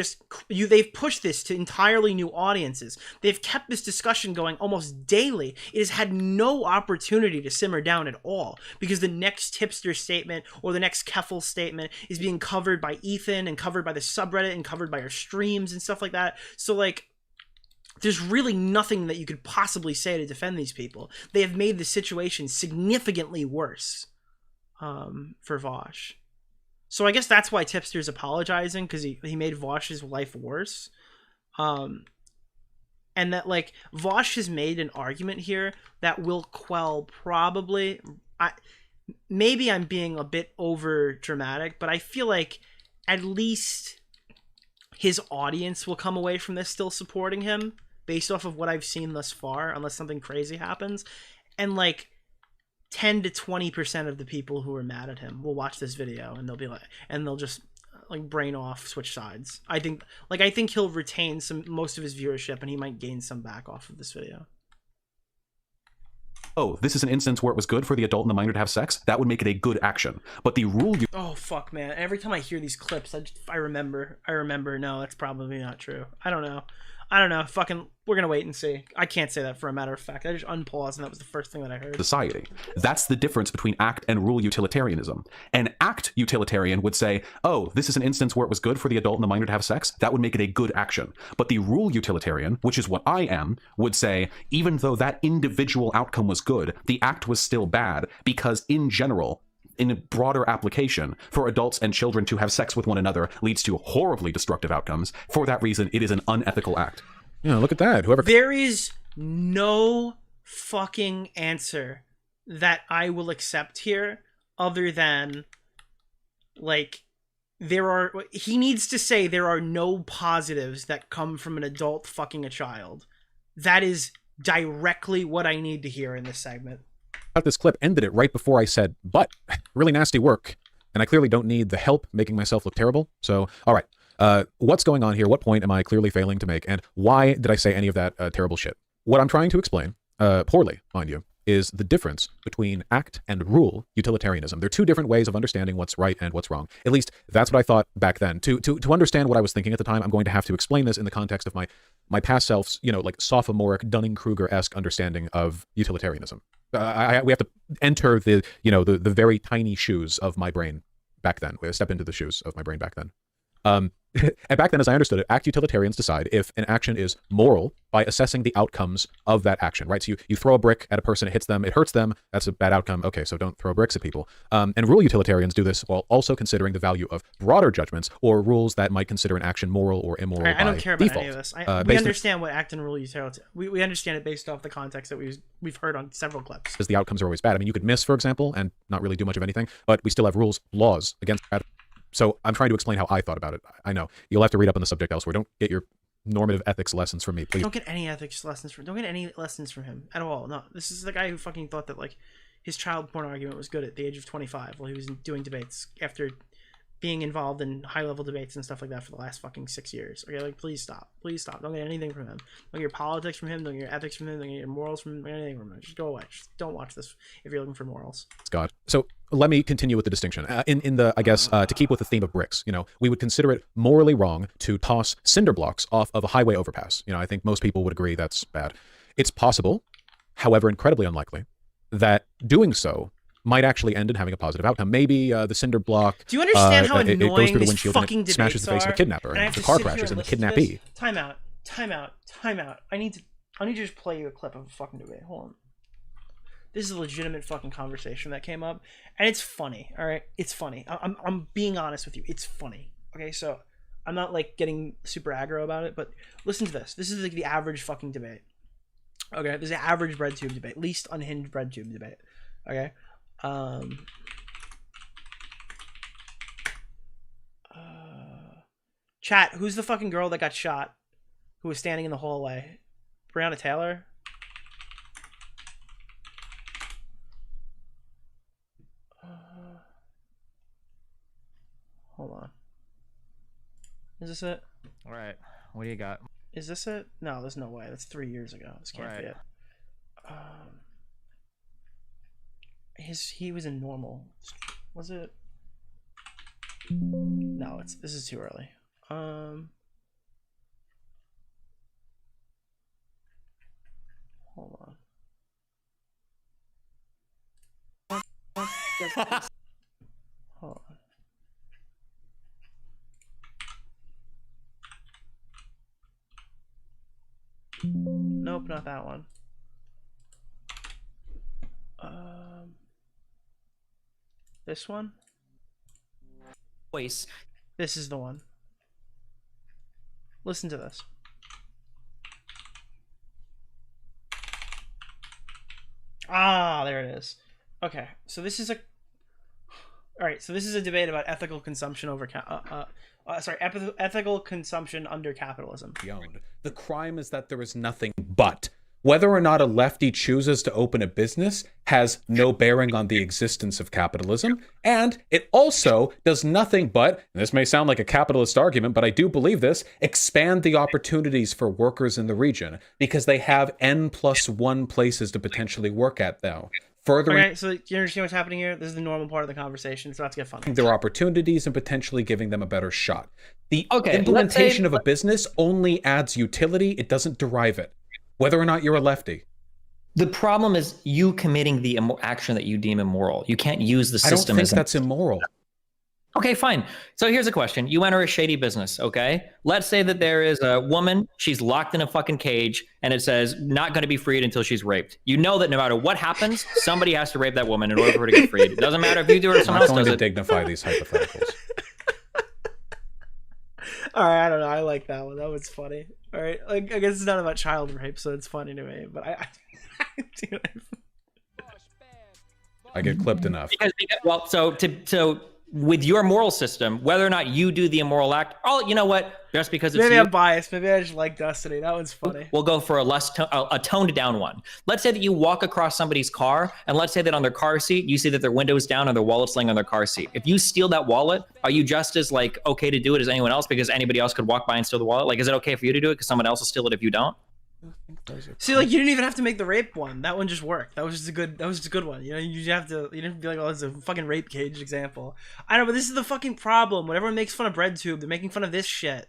pushed this to entirely new audiences. They've kept this discussion going almost daily. It has had no opportunity to simmer down at all, because the next Tipster statement or the next Keffel statement is being covered by Ethan and covered by the subreddit and covered by our streams and stuff like that. So, like, there's really nothing that you could possibly say to defend these people. They have made the situation significantly worse for Vaush. So I guess that's why Tipster's apologizing, because he made Vaush's life worse. And that, like, Vaush has made an argument here that will quell probably... maybe I'm being a bit over dramatic, but I feel like at least his audience will come away from this still supporting him based off of what I've seen thus far, unless something crazy happens. And, like, 10 to 20% of the people who are mad at him will watch this video and they'll just like brain off, switch sides. I think he'll retain most of his viewership, and he might gain some back off of this video. Oh, this is an instance where it was good for the adult and the minor to have sex. That would make it a good action. But the rule you... Oh, fuck, man. Every time I hear these clips, I remember, no, that's probably not true. I don't know. Fucking, we're gonna wait and see. I can't say that for a matter of fact. I just unpaused, and that was the first thing that I heard. Society. That's the difference between act and rule utilitarianism. An act utilitarian would say, oh, this is an instance where it was good for the adult and the minor to have sex. That would make it a good action. But the rule utilitarian, which is what I am, would say, even though that individual outcome was good, the act was still bad, because in general, in a broader application, for adults and children to have sex with one another leads to horribly destructive outcomes. For that reason, it is an unethical act. Yeah, look at that. There is no fucking answer that I will accept here other than, like, he needs to say there are no positives that come from an adult fucking a child. That is directly what I need to hear in this segment. This clip ended it right before I said, but really nasty work, and I clearly don't need the help making myself look terrible. So, all right, what's going on here? What point am I clearly failing to make? And why did I say any of that terrible shit? What I'm trying to explain, poorly, mind you, is the difference between act and rule utilitarianism. They're two different ways of understanding what's right and what's wrong. At least that's what I thought back then. To understand what I was thinking at the time, I'm going to have to explain this in the context of my past self's, like sophomoric Dunning-Kruger-esque understanding of utilitarianism. We have to enter the very tiny shoes of my brain back then. We have to step into the shoes of my brain back then. And back then, as I understood it, act utilitarians decide if an action is moral by assessing the outcomes of that action, right? So you throw a brick at a person, it hits them, it hurts them, that's a bad outcome. Okay, so don't throw bricks at people. And rule utilitarians do this while also considering the value of broader judgments or rules that might consider an action moral or immoral by default. I don't care about any of this. We understand what act and rule utilitarian. We understand it based off the context that we've heard on several clips. Because the outcomes are always bad. I mean, you could miss, for example, and not really do much of anything, but we still have laws against bad. So I'm trying to explain how I thought about it. I know. You'll have to read up on the subject elsewhere. Don't get your normative ethics lessons from me, please. Don't get any ethics lessons from him at all. No, this is the guy who fucking thought that, like, his child porn argument was good at the age of 25 while he was doing debates after being involved in high-level debates and stuff like that for the last fucking 6 years. Okay, like, please stop. Please stop. Don't get anything from him. Don't get your politics from him. Don't get your ethics from him. Don't get your morals from him. Don't get anything from him. Just go away. Just don't watch this if you're looking for morals. It's God. So let me continue with the distinction. To keep with the theme of bricks, we would consider it morally wrong to toss cinder blocks off of a highway overpass. I think most people would agree that's bad. It's possible, however incredibly unlikely, that doing so might actually end in having a positive outcome. Maybe the cinder block. Do you understand how annoying it goes through the these windshield fucking and it smashes the face of the kidnapper, and the car crashes, and the kidnappee. Time out. I need to just play you a clip of a fucking debate. Hold on. This is a legitimate fucking conversation that came up, and it's funny. All right, it's funny. I'm being honest with you. It's funny. Okay, so I'm not like getting super aggro about it, but listen to this. This is like the average fucking debate. Okay, this is the average breadtube debate, least unhinged breadtube debate. Okay. Chat, who's the fucking girl that got shot? Who was standing in the hallway? Breonna Taylor? Hold on. Is this it? All right. What do you got? Is this it? No, there's no way. That's 3 years ago. This can't be it. He was in normal. Was it? No, this is too early. Hold on. Hold on. Nope, not that one. This one? Voice. This is the one. Listen to this. Ah, there it is. Okay, so this is a... Alright, so this is a debate about ethical consumption over... ethical consumption under capitalism. The crime is that there is nothing but. Whether or not a lefty chooses to open a business has no bearing on the existence of capitalism, and it also does nothing but, and this may sound like a capitalist argument, but I do believe this, expand the opportunities for workers in the region, because they have N+1 places to potentially work at now. Furthering Okay, so you understand what's happening here? This is the normal part of the conversation. It's about to get funny. their opportunities and potentially giving them a better shot. The implementation of a business only adds utility, it doesn't derive it. Whether or not you're a lefty. The problem is you committing the action that you deem immoral. You can't use the system I don't think that's immoral. Okay, fine. So here's a question. You enter a shady business, okay? Let's say that there is a woman, she's locked in a fucking cage, and it says, not going to be freed until she's raped. You know that no matter what happens, somebody has to rape that woman in order for her to get freed. It doesn't matter if you do it or someone else does it. I'm not going to dignify these hypotheticals. Alright, I don't know. I like that one. That was funny. Alright, I guess it's not about child rape, so it's funny to me. But I get clipped enough. Well, so with your moral system, whether or not you do the immoral act, you know what? Just because it's maybe I'm biased. Maybe I just like Destiny. That one's funny. We'll go for a toned down one. Let's say that you walk across somebody's car, and let's say that on their car seat, you see that their window is down and their wallet's laying on their car seat. If you steal that wallet, are you just as okay to do it as anyone else because anybody else could walk by and steal the wallet? Is it okay for you to do it because someone else will steal it if you don't? See, you didn't even have to make the rape one. That one just worked. That was just a good one. You didn't be like, oh, it's a fucking rape cage example. I know, but this is the fucking problem. When everyone makes fun of BreadTube, they're making fun of this shit.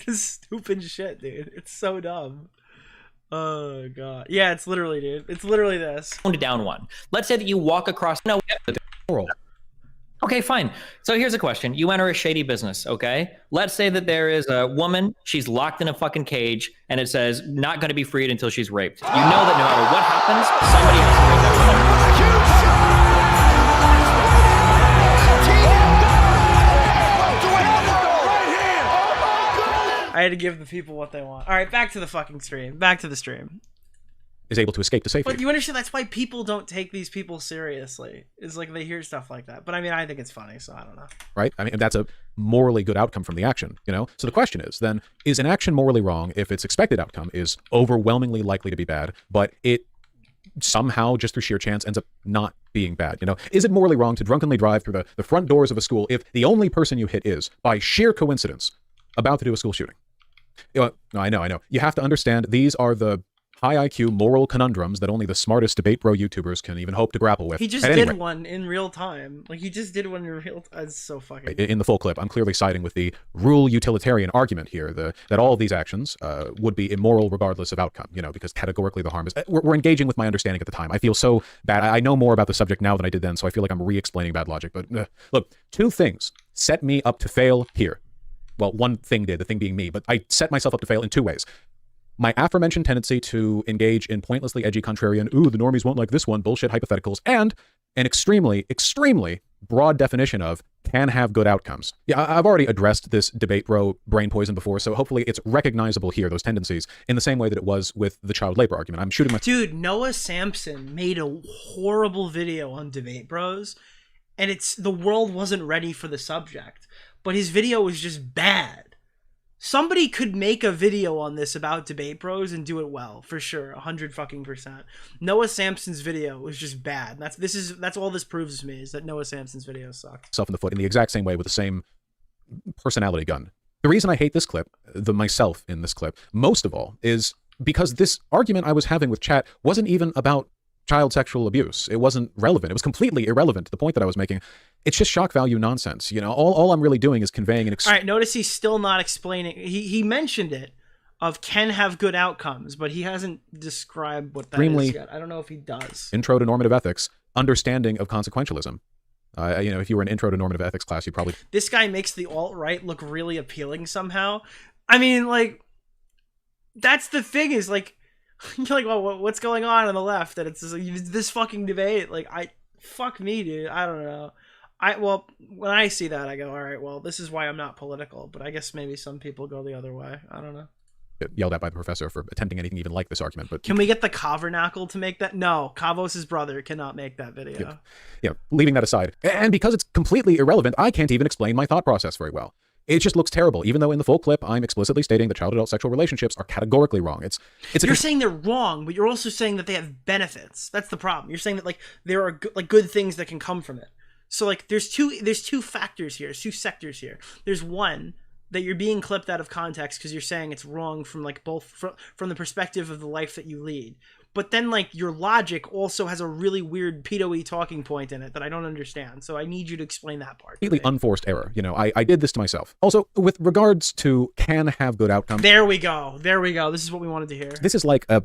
This stupid shit, dude. It's so dumb. Oh god. Yeah, it's literally, dude. It's literally this. Toned down one. Let's say that you walk across. No. Okay, fine. So here's a question. You enter a shady business, okay? Let's say that there is a woman, she's locked in a fucking cage, and it says, not going to be freed until she's raped. You know that no matter what happens, somebody has to rape that woman. I had to give the people what they want. Alright, back to the fucking stream. Back to the stream. Is able to escape to safety. But you understand that's why people don't take these people seriously. Is they hear stuff like that. But I mean, I think it's funny, so I don't know. Right? I mean, that's a morally good outcome from the action, So the question is, then, is an action morally wrong if its expected outcome is overwhelmingly likely to be bad, but it somehow, just through sheer chance, ends up not being bad, Is it morally wrong to drunkenly drive through the front doors of a school if the only person you hit is, by sheer coincidence, about to do a school shooting? No, I know. You have to understand, these are the high IQ moral conundrums that only the smartest debate bro YouTubers can even hope to grapple with. He just did one in real time. He just did one in real time. It's so fucking... In the full clip, I'm clearly siding with the rule utilitarian argument here, that all of these actions would be immoral regardless of outcome, because categorically the harm is... We're engaging with my understanding at the time. I feel so bad. I know more about the subject now than I did then, so I feel like I'm re-explaining bad logic. But look, two things set me up to fail here. Well, one thing did, the thing being me, but I set myself up to fail in two ways. My aforementioned tendency to engage in pointlessly edgy contrarian, ooh, the normies won't like this one, bullshit hypotheticals, and an extremely, extremely broad definition of can have good outcomes. Yeah, I've already addressed this debate bro brain poison before, so hopefully it's recognizable here, those tendencies, in the same way that it was with the child labor argument. I'm shooting my... Dude, Noah Sampson made a horrible video on Debate Bros, and the world wasn't ready for the subject. but his video was just bad. Somebody could make a video on this about Debate Bros and do it well, for sure, 100%. Noah Sampson's video was just bad. That's all this proves to me, is that Noah Sampson's video sucked. Self in the foot in the exact same way with the same personality gun. The reason I hate this clip, myself in this clip, most of all, is because this argument I was having with chat wasn't even about child sexual abuse. It wasn't relevant. It was completely irrelevant to the point that I was making. It's just shock value nonsense. You know, all I'm really doing is conveying an... All right, notice he's still not explaining. He mentioned it, of can have good outcomes, but he hasn't described what that is yet. I don't know if he does. Intro to normative ethics, understanding of consequentialism. You know, if you were an intro to normative ethics class, you'd probably... This guy makes the alt-right look really appealing somehow. I mean, like, that's the thing is, like, you're like, well, what's going on the left? And it's just, like, this fucking debate. Like, fuck me, dude. I don't know. Well, when I see that, I go, all right, well, this is why I'm not political. But I guess maybe some people go the other way. I don't know. Yelled at by the professor for attempting anything even like this argument. But can we get the Kavernacle to make that? No, Kavos' brother cannot make that video. Yeah, leaving that aside. And because it's completely irrelevant, I can't even explain my thought process very well. It just looks terrible, even though in the full clip, I'm explicitly stating that child-adult sexual relationships are categorically wrong. You're saying they're wrong, but you're also saying that they have benefits. That's the problem. You're saying that, like, there are good things that can come from it. So, like, there's two factors here, two sectors here. There's one, that you're being clipped out of context because you're saying it's wrong from, like, both from the perspective of the life that you lead. But then, like, your logic also has a really weird pedo-y talking point in it that I don't understand. So I need you to explain that part. Completely unforced error. You know, I did this to myself. Also, with regards to can have good outcomes. There we go. There we go. This is what we wanted to hear. This is like a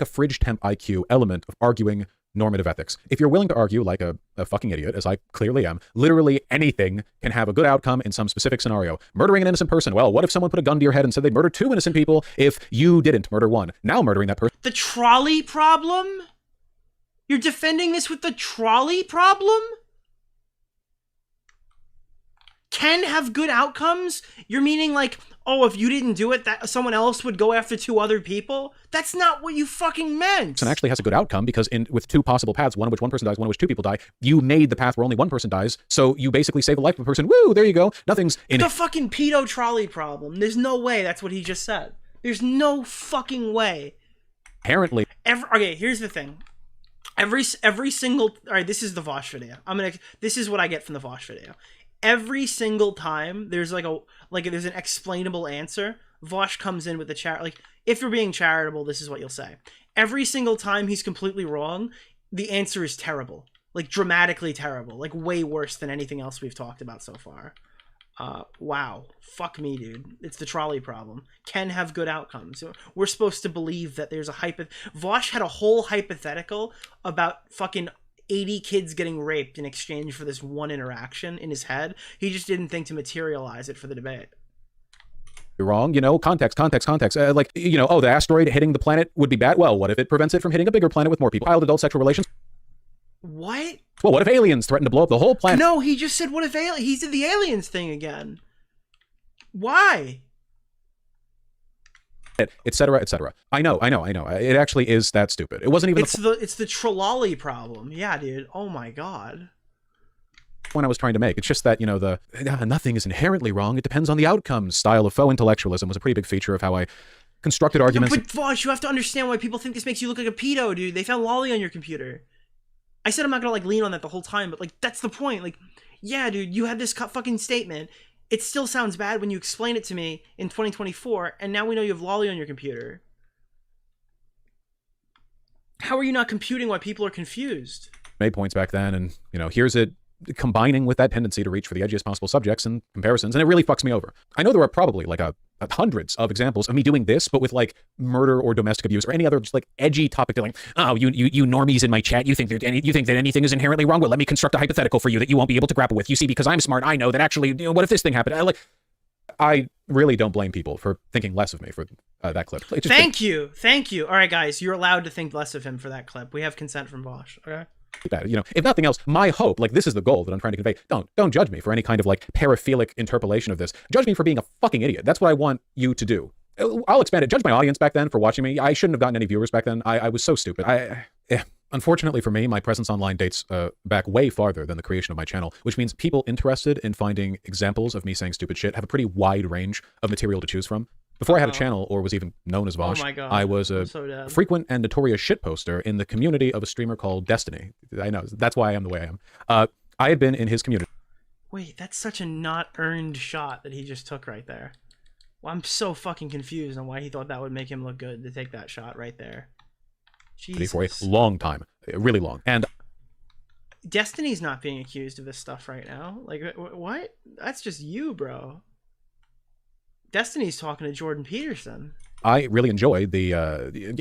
fridge temp IQ element of arguing normative ethics. If you're willing to argue like a fucking idiot, as I clearly am, literally anything can have a good outcome in some specific scenario. Murdering an innocent person. Well, what if someone put a gun to your head and said they'd murder 2 innocent people if you didn't murder 1? Now murdering that person. The trolley problem? You're defending this with the trolley problem? Can have good outcomes? You're meaning like, oh, if you didn't do it, that someone else would go after 2 other people? That's not what you fucking meant. And actually has a good outcome because with 2 possible paths, one in which 1 person dies, one in which 2 people die, you made the path where only 1 person dies, so you basically save the life of a person. Woo, there you go. Nothing's in the fucking pedo trolley problem. There's no way that's what he just said. There's no fucking way. Apparently. Okay, here's the thing. Every single... All right, this is the Vaush video. This is what I get from the Vaush video. Every single time there's there's an explainable answer, Vaush comes in with the chat. Like, if you're being charitable, this is what you'll say. Every single time he's completely wrong, the answer is terrible. Like, dramatically terrible. Like, way worse than anything else we've talked about so far. Wow. Fuck me, dude. It's the trolley problem. Can have good outcomes. We're supposed to believe that there's a Vaush had a whole hypothetical about fucking 80 kids getting raped in exchange for this one interaction in his head. He just didn't think to materialize it for the debate. You're wrong. You know, context. Like, you know, the asteroid hitting the planet would be bad. Well, what if it prevents it from hitting a bigger planet with more people? Child-adult sexual relations. What? Well, what if aliens threaten to blow up the whole planet? No, he just said, what if he did the aliens thing again. Why? Etc. etc. I know. It actually is that stupid. It wasn't even it's the trolley problem. Yeah, dude. Oh my god. Point I was trying to make. It's just that, you know, nothing is inherently wrong. It depends on the outcomes. Style of faux intellectualism was a pretty big feature of how I constructed arguments. No, but Vaush, you have to understand why people think this makes you look like a pedo, dude. They found lolly on your computer. I said I'm not gonna lean on that the whole time, but like that's the point. Like, yeah, dude, you had this fucking statement. It still sounds bad when you explain it to me in 2024, and now we know you have lolly on your computer. How are you not computing why people are confused? Made points back then, and, you know, here's it combining with that tendency to reach for the edgiest possible subjects and comparisons, and it really fucks me over. I know there are probably like hundreds of examples of me doing this, but with like murder or domestic abuse or any other just like edgy topic. Like, oh, you normies in my chat, you think that anything is inherently wrong? Well, let me construct a hypothetical for you that you won't be able to grapple with. You see, because I'm smart, I know that actually, you know, what if this thing happened? I really don't blame people for thinking less of me for that clip. Thank you. All right, guys, you're allowed to think less of him for that clip. We have consent from Vaush. Okay. Bad. You know, if nothing else, my hope, like, this is the goal that I'm trying to convey. Don't judge me for any kind of like paraphilic interpolation of this. Judge me for being a fucking idiot. That's what I want you to do. I'll expand it. Judge my audience back then for watching me. I shouldn't have gotten any viewers back then. I was so stupid. Unfortunately for me, my presence online dates back way farther than the creation of my channel, which means people interested in finding examples of me saying stupid shit have a pretty wide range of material to choose from. Before I had a channel or was even known as Vaush, my God, I was a frequent and notorious shitposter in the community of a streamer called Destiny. I know, that's why I am the way I am. I had been in his community. Wait, that's such a not earned shot that he just took right there. Well, I'm so fucking confused on why he thought that would make him look good to take that shot right there. Jesus. For a long time, really long. And Destiny's not being accused of this stuff right now. Like, what? That's just you, bro. Destiny's talking to Jordan Peterson. I really enjoy the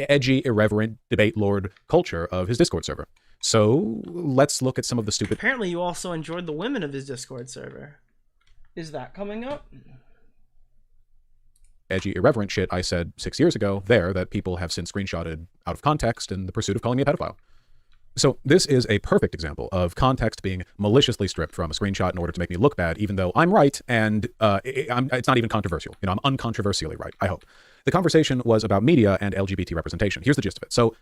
edgy, irreverent, debate lord culture of his Discord server. So let's look at some of the stupid... Apparently you also enjoyed the women of his Discord server. Is that coming up? Edgy, irreverent shit I said 6 years ago there that people have since screenshotted out of context in the pursuit of calling me a pedophile. So this is a perfect example of context being maliciously stripped from a screenshot in order to make me look bad, even though I'm right and it's not even controversial. You know, I'm uncontroversially right, I hope. The conversation was about media and LGBT representation. Here's the gist of it. So,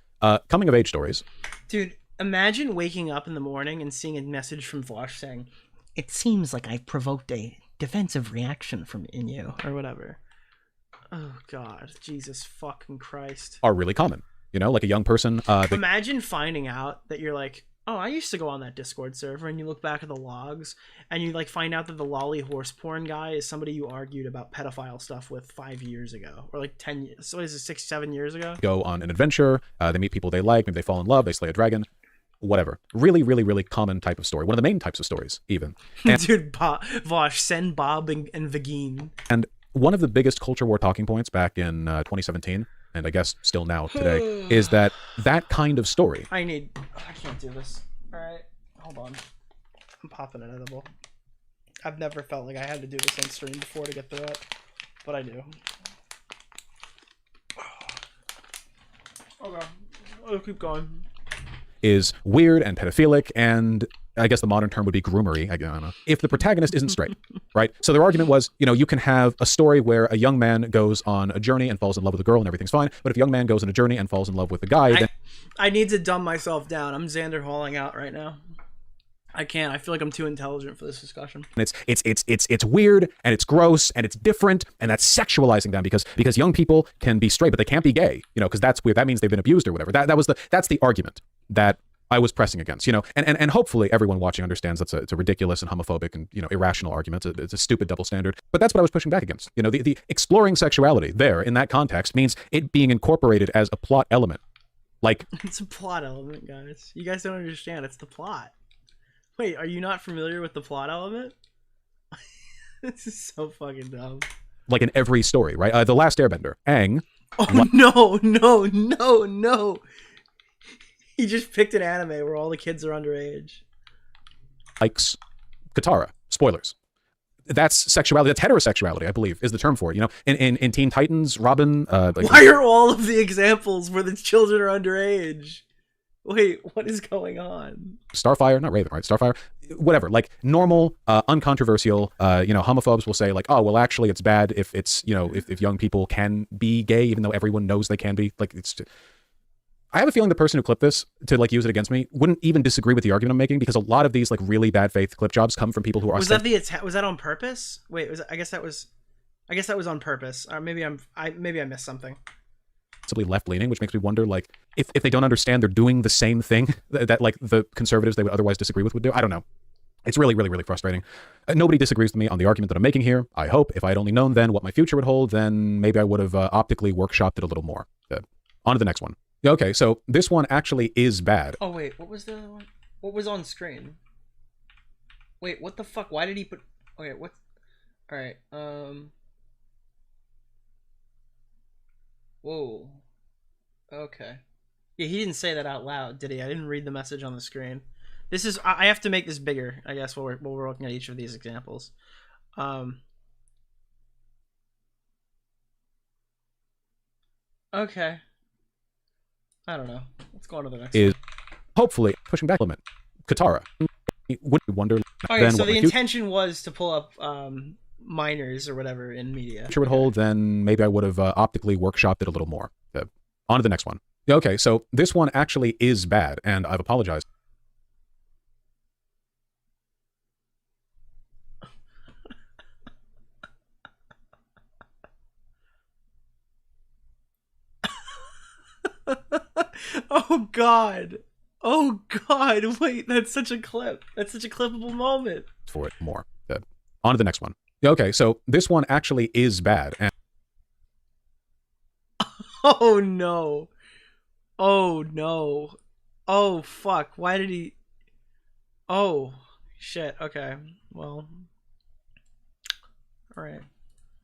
coming of age stories. Dude, imagine waking up in the morning and seeing a message from Vaush saying, "It seems like I provoked a defensive reaction in you," or whatever. Oh God, Jesus fucking Christ. Are really common. You know, like a young person. Imagine finding out that you're like, oh, I used to go on that Discord server, and you look back at the logs, and you like find out that the lolly horse porn guy is somebody you argued about pedophile stuff with 5 years ago, or like 10 years. So what is it, 6, 7 years ago? Go on an adventure. They meet people they like. Maybe they fall in love. They slay a dragon. Whatever. Really, really, really common type of story. One of the main types of stories, even. And, dude, Vaush, send Bob and Vagine. And one of the biggest culture war talking points back in 2017, and I guess still now today, is that kind of story. I can't do this. All right, hold on. I'm popping an edible. I've never felt like I had to do this on stream before to get through it, but I do. Okay, I'll keep going. Is weird and pedophilic, and I guess the modern term would be groomery. I don't know. If the protagonist isn't straight, right? So their argument was, you know, you can have a story where a young man goes on a journey and falls in love with a girl and everything's fine. But if a young man goes on a journey and falls in love with a guy, then... I need to dumb myself down. I'm Xander hauling out right now. I can't. I feel like I'm too intelligent for this discussion. And it's weird and it's gross and it's different, and that's sexualizing them because young people can be straight but they can't be gay, you know, because that's weird. That means they've been abused or whatever. That's the argument that I was pressing against, you know, and hopefully everyone watching understands it's a ridiculous and homophobic and, you know, irrational argument. It's a stupid double standard, but that's what I was pushing back against. You know, the exploring sexuality there in that context means it being incorporated as a plot element. Like, it's a plot element, guys. You guys don't understand. It's the plot. Wait, are you not familiar with the plot element? This is so fucking dumb. Like in every story, right? The Last Airbender, Aang. Oh, no. He just picked an anime where all the kids are underage. Likes Katara. Spoilers. That's sexuality. That's heterosexuality, I believe, is the term for it. You know, in Teen Titans, Robin. Why are all of the examples where the children are underage? Wait, what is going on? Starfire, not Raven, right? Starfire, whatever. Like normal, uncontroversial. You know, homophobes will say like, oh, well, actually, it's bad if it's, you know, if young people can be gay, even though everyone knows they can be. Like, it's. I have a feeling the person who clipped this to like use it against me wouldn't even disagree with the argument I'm making, because a lot of these like really bad faith clip jobs come from people who are. Was that on purpose? Wait, I guess that was on purpose. Or maybe I missed something. Possibly left-leaning, which makes me wonder, like, if they don't understand they're doing the same thing that like the conservatives they would otherwise disagree with would do. I don't know. It's really, really, really frustrating. Nobody disagrees with me on the argument that I'm making here. I hope if I had only known then what my future would hold, then maybe I would have optically workshopped it a little more. On to the next one. Okay, so this one actually is bad. Oh wait, what was the other one? What was on screen? Wait, what the fuck? Why did he put? Okay, what? All right. Whoa. Okay. Yeah, he didn't say that out loud, did he? I didn't read the message on the screen. This is. I have to make this bigger, I guess, while we're looking at each of these examples. Okay. I don't know. Let's go on to the next one. Hopefully pushing back a little bit. Katara. Would wonder. Okay, so the intention was to pull up minors or whatever in media. Would hold, then maybe I would have optically workshopped it a little more. On to the next one. Okay, so this one actually is bad, and I've apologized. Oh God. Oh God. Wait, that's such a clip. That's such a clippable moment. For it more. On to the next one. Okay, so this one actually is bad, and Oh no. Oh no. Oh fuck. Why did he? Oh shit. Okay. Well. All right.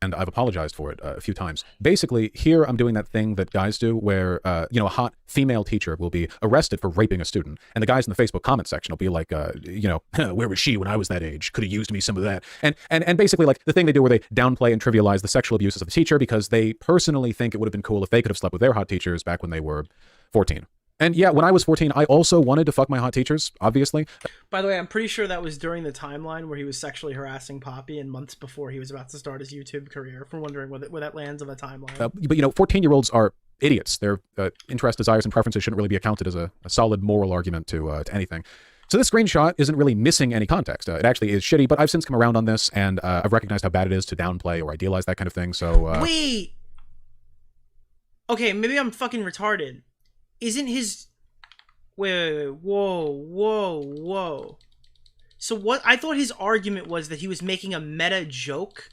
and I've apologized for it a few times. Basically, here I'm doing that thing that guys do where, you know, a hot female teacher will be arrested for raping a student, and the guys in the Facebook comment section will be like, you know, where was she when I was that age? Could have used me some of that. And basically, like, the thing they do where they downplay and trivialize the sexual abuses of the teacher because they personally think it would have been cool if they could have slept with their hot teachers back when they were 14. And yeah, when I was 14, I also wanted to fuck my hot teachers, obviously. By the way, I'm pretty sure that was during the timeline where he was sexually harassing Poppy and months before he was about to start his YouTube career, if we're wondering where that lands on the timeline. But, you know, 14-year-olds are idiots. Their interests, desires, and preferences shouldn't really be accounted as a solid moral argument to anything. So this screenshot isn't really missing any context. It actually is shitty, but I've since come around on this, and I've recognized how bad it is to downplay or idealize that kind of thing, so... Wait! Okay, maybe I'm fucking retarded. Isn't his... Wait, whoa. So what, I thought his argument was that he was making a meta joke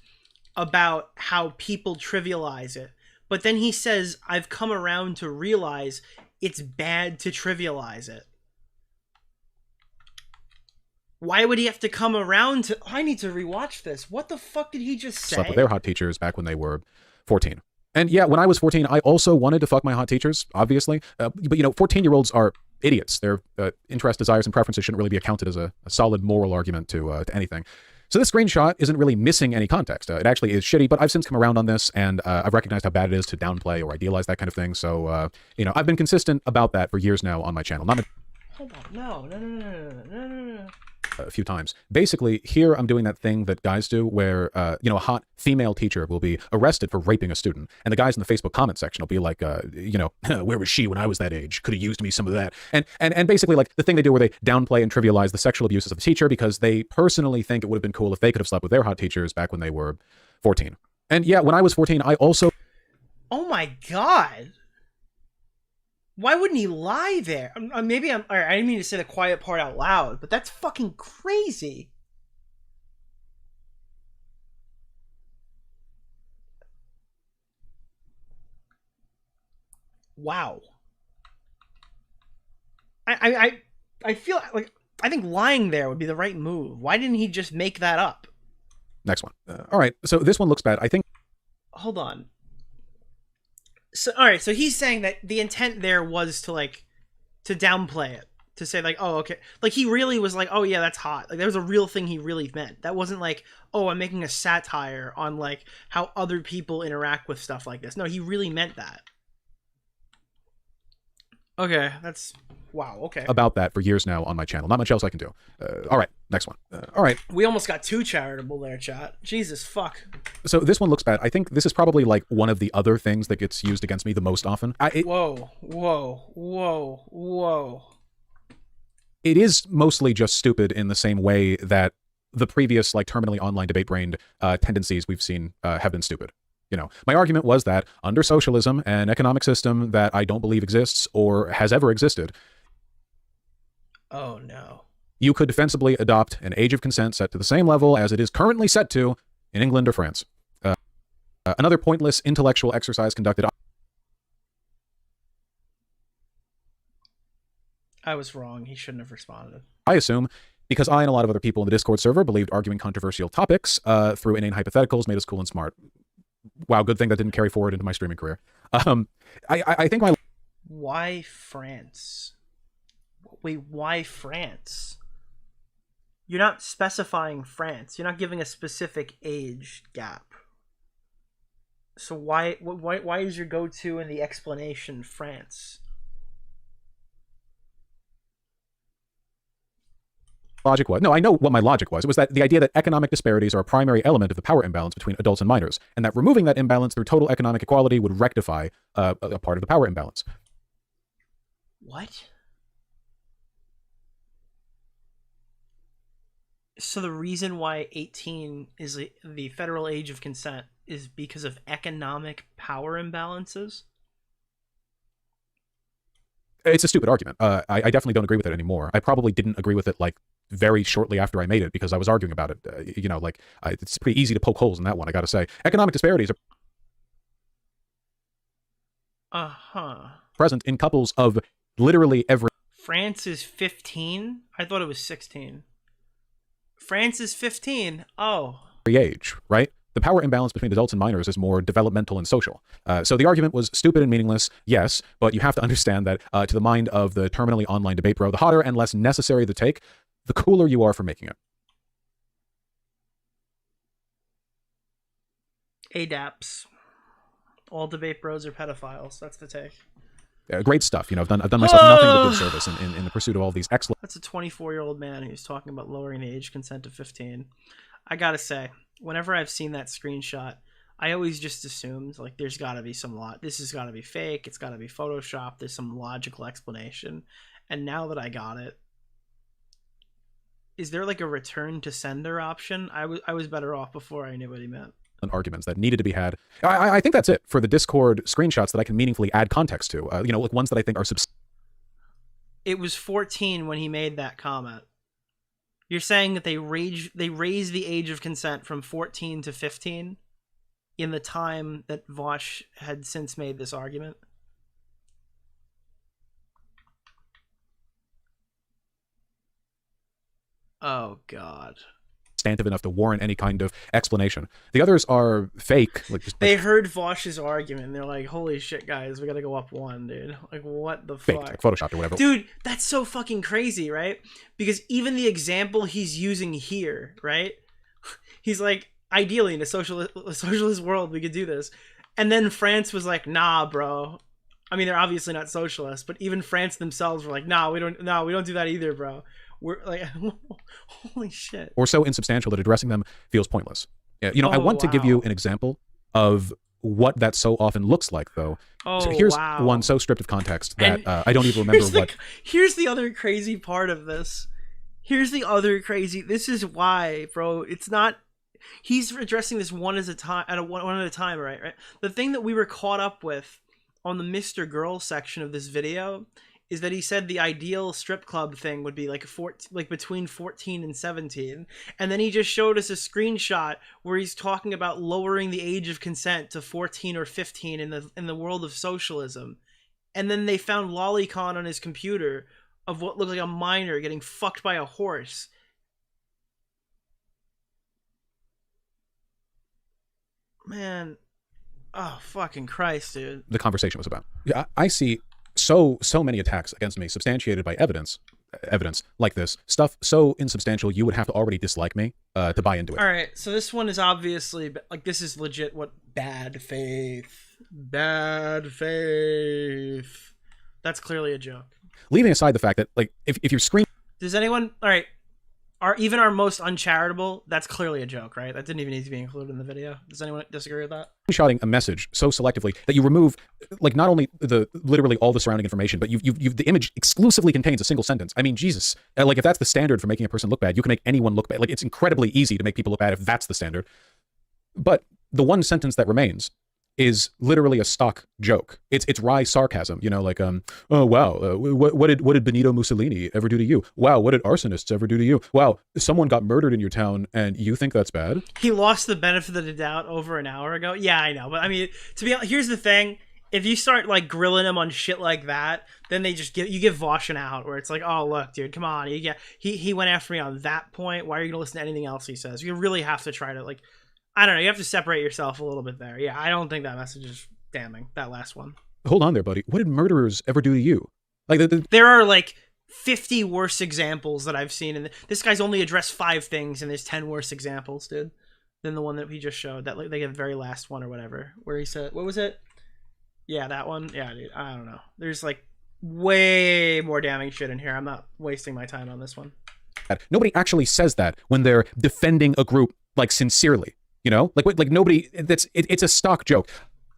about how people trivialize it. But then he says, I've come around to realize it's bad to trivialize it. Why would he have to come around to... I need to rewatch this. What the fuck did he just say? Slept with their hot teachers back when they were 14. And yeah, when I was 14, I also wanted to fuck my hot teachers, obviously. But, you know, 14-year-olds are idiots. Their interests, desires, and preferences shouldn't really be accounted as a solid moral argument to anything. So this screenshot isn't really missing any context. It actually is shitty, but I've since come around on this, and I've recognized how bad it is to downplay or idealize that kind of thing. So, you know, I've been consistent about that for years now on my channel. Hold on. No. A few times. Basically, here I'm doing that thing that guys do where, you know, a hot female teacher will be arrested for raping a student, and the guys in the Facebook comment section will be like, you know, where was she when I was that age? Could have used me some of that. And basically, like, the thing they do where they downplay and trivialize the sexual abuses of the teacher because they personally think it would have been cool if they could have slept with their hot teachers back when they were 14. And yeah, when I was 14, I also... Oh my God. Why wouldn't he lie there? Maybe I'm... I didn't mean to say the quiet part out loud, but that's fucking crazy. Wow. I feel like... I think lying there would be the right move. Why didn't he just make that up? Next one. All right, so this one looks bad. I think... Hold on. So, all right, so he's saying that the intent there was to, like, to downplay it. To say, like, oh, okay. Like, he really was like, oh, yeah, that's hot. Like, there was a real thing he really meant. That wasn't like, oh, I'm making a satire on, like, how other people interact with stuff like this. No, he really meant that. Okay, that's... Wow, okay. About that for years now on my channel. Not much else I can do. All right, next one. All right. We almost got too charitable there, chat. Jesus, fuck. So this one looks bad. I think this is probably like one of the other things that gets used against me the most often. Whoa. It is mostly just stupid in the same way that the previous, like, terminally online debate-brained tendencies we've seen have been stupid. You know, my argument was that under socialism, an economic system that I don't believe exists or has ever existed, oh no, you could defensibly adopt an age of consent set to the same level as it is currently set to in England or France. Another pointless intellectual exercise conducted. I was wrong. He shouldn't have responded. I assume because I and a lot of other people in the Discord server believed arguing controversial topics through inane hypotheticals made us cool and smart. Wow, good thing that didn't carry forward into my streaming career. I think my... Why France? Wait, why France? You're not specifying France. You're not giving a specific age gap. So why is your go-to in the explanation France? Logic was, no, I know what my logic was. It was that the idea that economic disparities are a primary element of the power imbalance between adults and minors, and that removing that imbalance through total economic equality would rectify a part of the power imbalance. What? So the reason why 18 is the federal age of consent is because of economic power imbalances? It's a stupid argument. I definitely don't agree with it anymore. I probably didn't agree with it like very shortly after I made it because I was arguing about it. It's pretty easy to poke holes in that one, I gotta say. Economic disparities are present in couples of literally every... France is 15? I thought it was 16. France is 15? Oh. age, right? The power imbalance between adults and minors is more developmental and social. So the argument was stupid and meaningless, yes, but you have to understand that to the mind of the terminally online debate bro, the hotter and less necessary the take, the cooler you are for making it. ADAPs. All debate bros are pedophiles. That's the take. Great stuff. I've done myself nothing but good service in the pursuit of all these excellent... That's a 24-year-old man who's talking about lowering the age consent to 15. I gotta say, whenever I've seen that screenshot, I always just assumed, like, there's gotta be some this has gotta be fake, it's gotta be Photoshopped, there's some logical explanation. And now that I got it, is there like a return to sender option? I was better off before I knew what he meant. Arguments that needed to be had. I think that's it for the Discord screenshots that I can meaningfully add context to. Like ones that I think are It was 14 when he made that comment. You're saying that they raised the age of consent from 14 to 15 in the time that Vaush had since made this argument? Oh, God. Substantive enough to warrant any kind of explanation. The others are fake. They heard Vaush's argument and they're like, holy shit, guys, we gotta go up one, dude. Like, what the fuck? Like Photoshopped or whatever. Dude, that's so fucking crazy, right? Because even the example he's using here, right? He's like, ideally, in a socialist world, we could do this. And then France was like, nah, bro. I mean, they're obviously not socialists, but even France themselves were like, nah, we don't do that either, bro. We're like, holy shit. Or so insubstantial that addressing them feels pointless. I want to give you an example of what that so often looks like, though. So here's one so stripped of context that I don't even remember what... Here's the other crazy part of this. This is why, bro, it's not... He's addressing this one at a time, right? The thing that we were caught up with on the Mr. Girl section of this video is that he said the ideal strip club thing would be like between 14 and 17. And then he just showed us a screenshot where he's talking about lowering the age of consent to 14 or 15 in the world of socialism. And then they found lolicon on his computer of what looked like a minor getting fucked by a horse. Man, oh fucking Christ, dude. The conversation was about. Yeah, I see so many attacks against me substantiated by evidence like this stuff so insubstantial you would have to already dislike me to buy into it. All right, so this one is obviously like, this is legit what bad faith. That's clearly a joke. Leaving aside the fact that, like, if you're does anyone, all right, even our most uncharitable, that's clearly a joke, right? That didn't even need to be included in the video. Does anyone disagree with that? Screenshotting a message so selectively that you remove, like, not only literally all the surrounding information, but the image exclusively contains a single sentence. I mean, Jesus, like, if that's the standard for making a person look bad, you can make anyone look bad. Like, it's incredibly easy to make people look bad if that's the standard. But the one sentence that remains is literally a stock joke. It's wry sarcasm, like, oh wow, what did Benito Mussolini ever do to you? Wow, what did arsonists ever do to you? Wow, someone got murdered in your town and you think that's bad? He lost the benefit of the doubt over an hour ago. Yeah, I know, but I mean, to be honest, here's the thing: if you start like grilling him on shit like that, then you give Vaush an out, where it's like, oh look, dude, come on, he went after me on that point. Why are you gonna listen to anything else he says? You really have to try to, like, I don't know, you have to separate yourself a little bit there. Yeah, I don't think that message is damning, that last one. Hold on there, buddy. What did murderers ever do to you? Like, there are like 50 worse examples that I've seen, and this guy's only addressed 5 things, and there's 10 worse examples, dude, than the one that we just showed. That, like, the very last one or whatever, where he said, what was it? Yeah, that one. Yeah, dude, I don't know. There's like way more damning shit in here. I'm not wasting my time on this one. Nobody actually says that when they're defending a group, like, sincerely. Like nobody, it's a stock joke.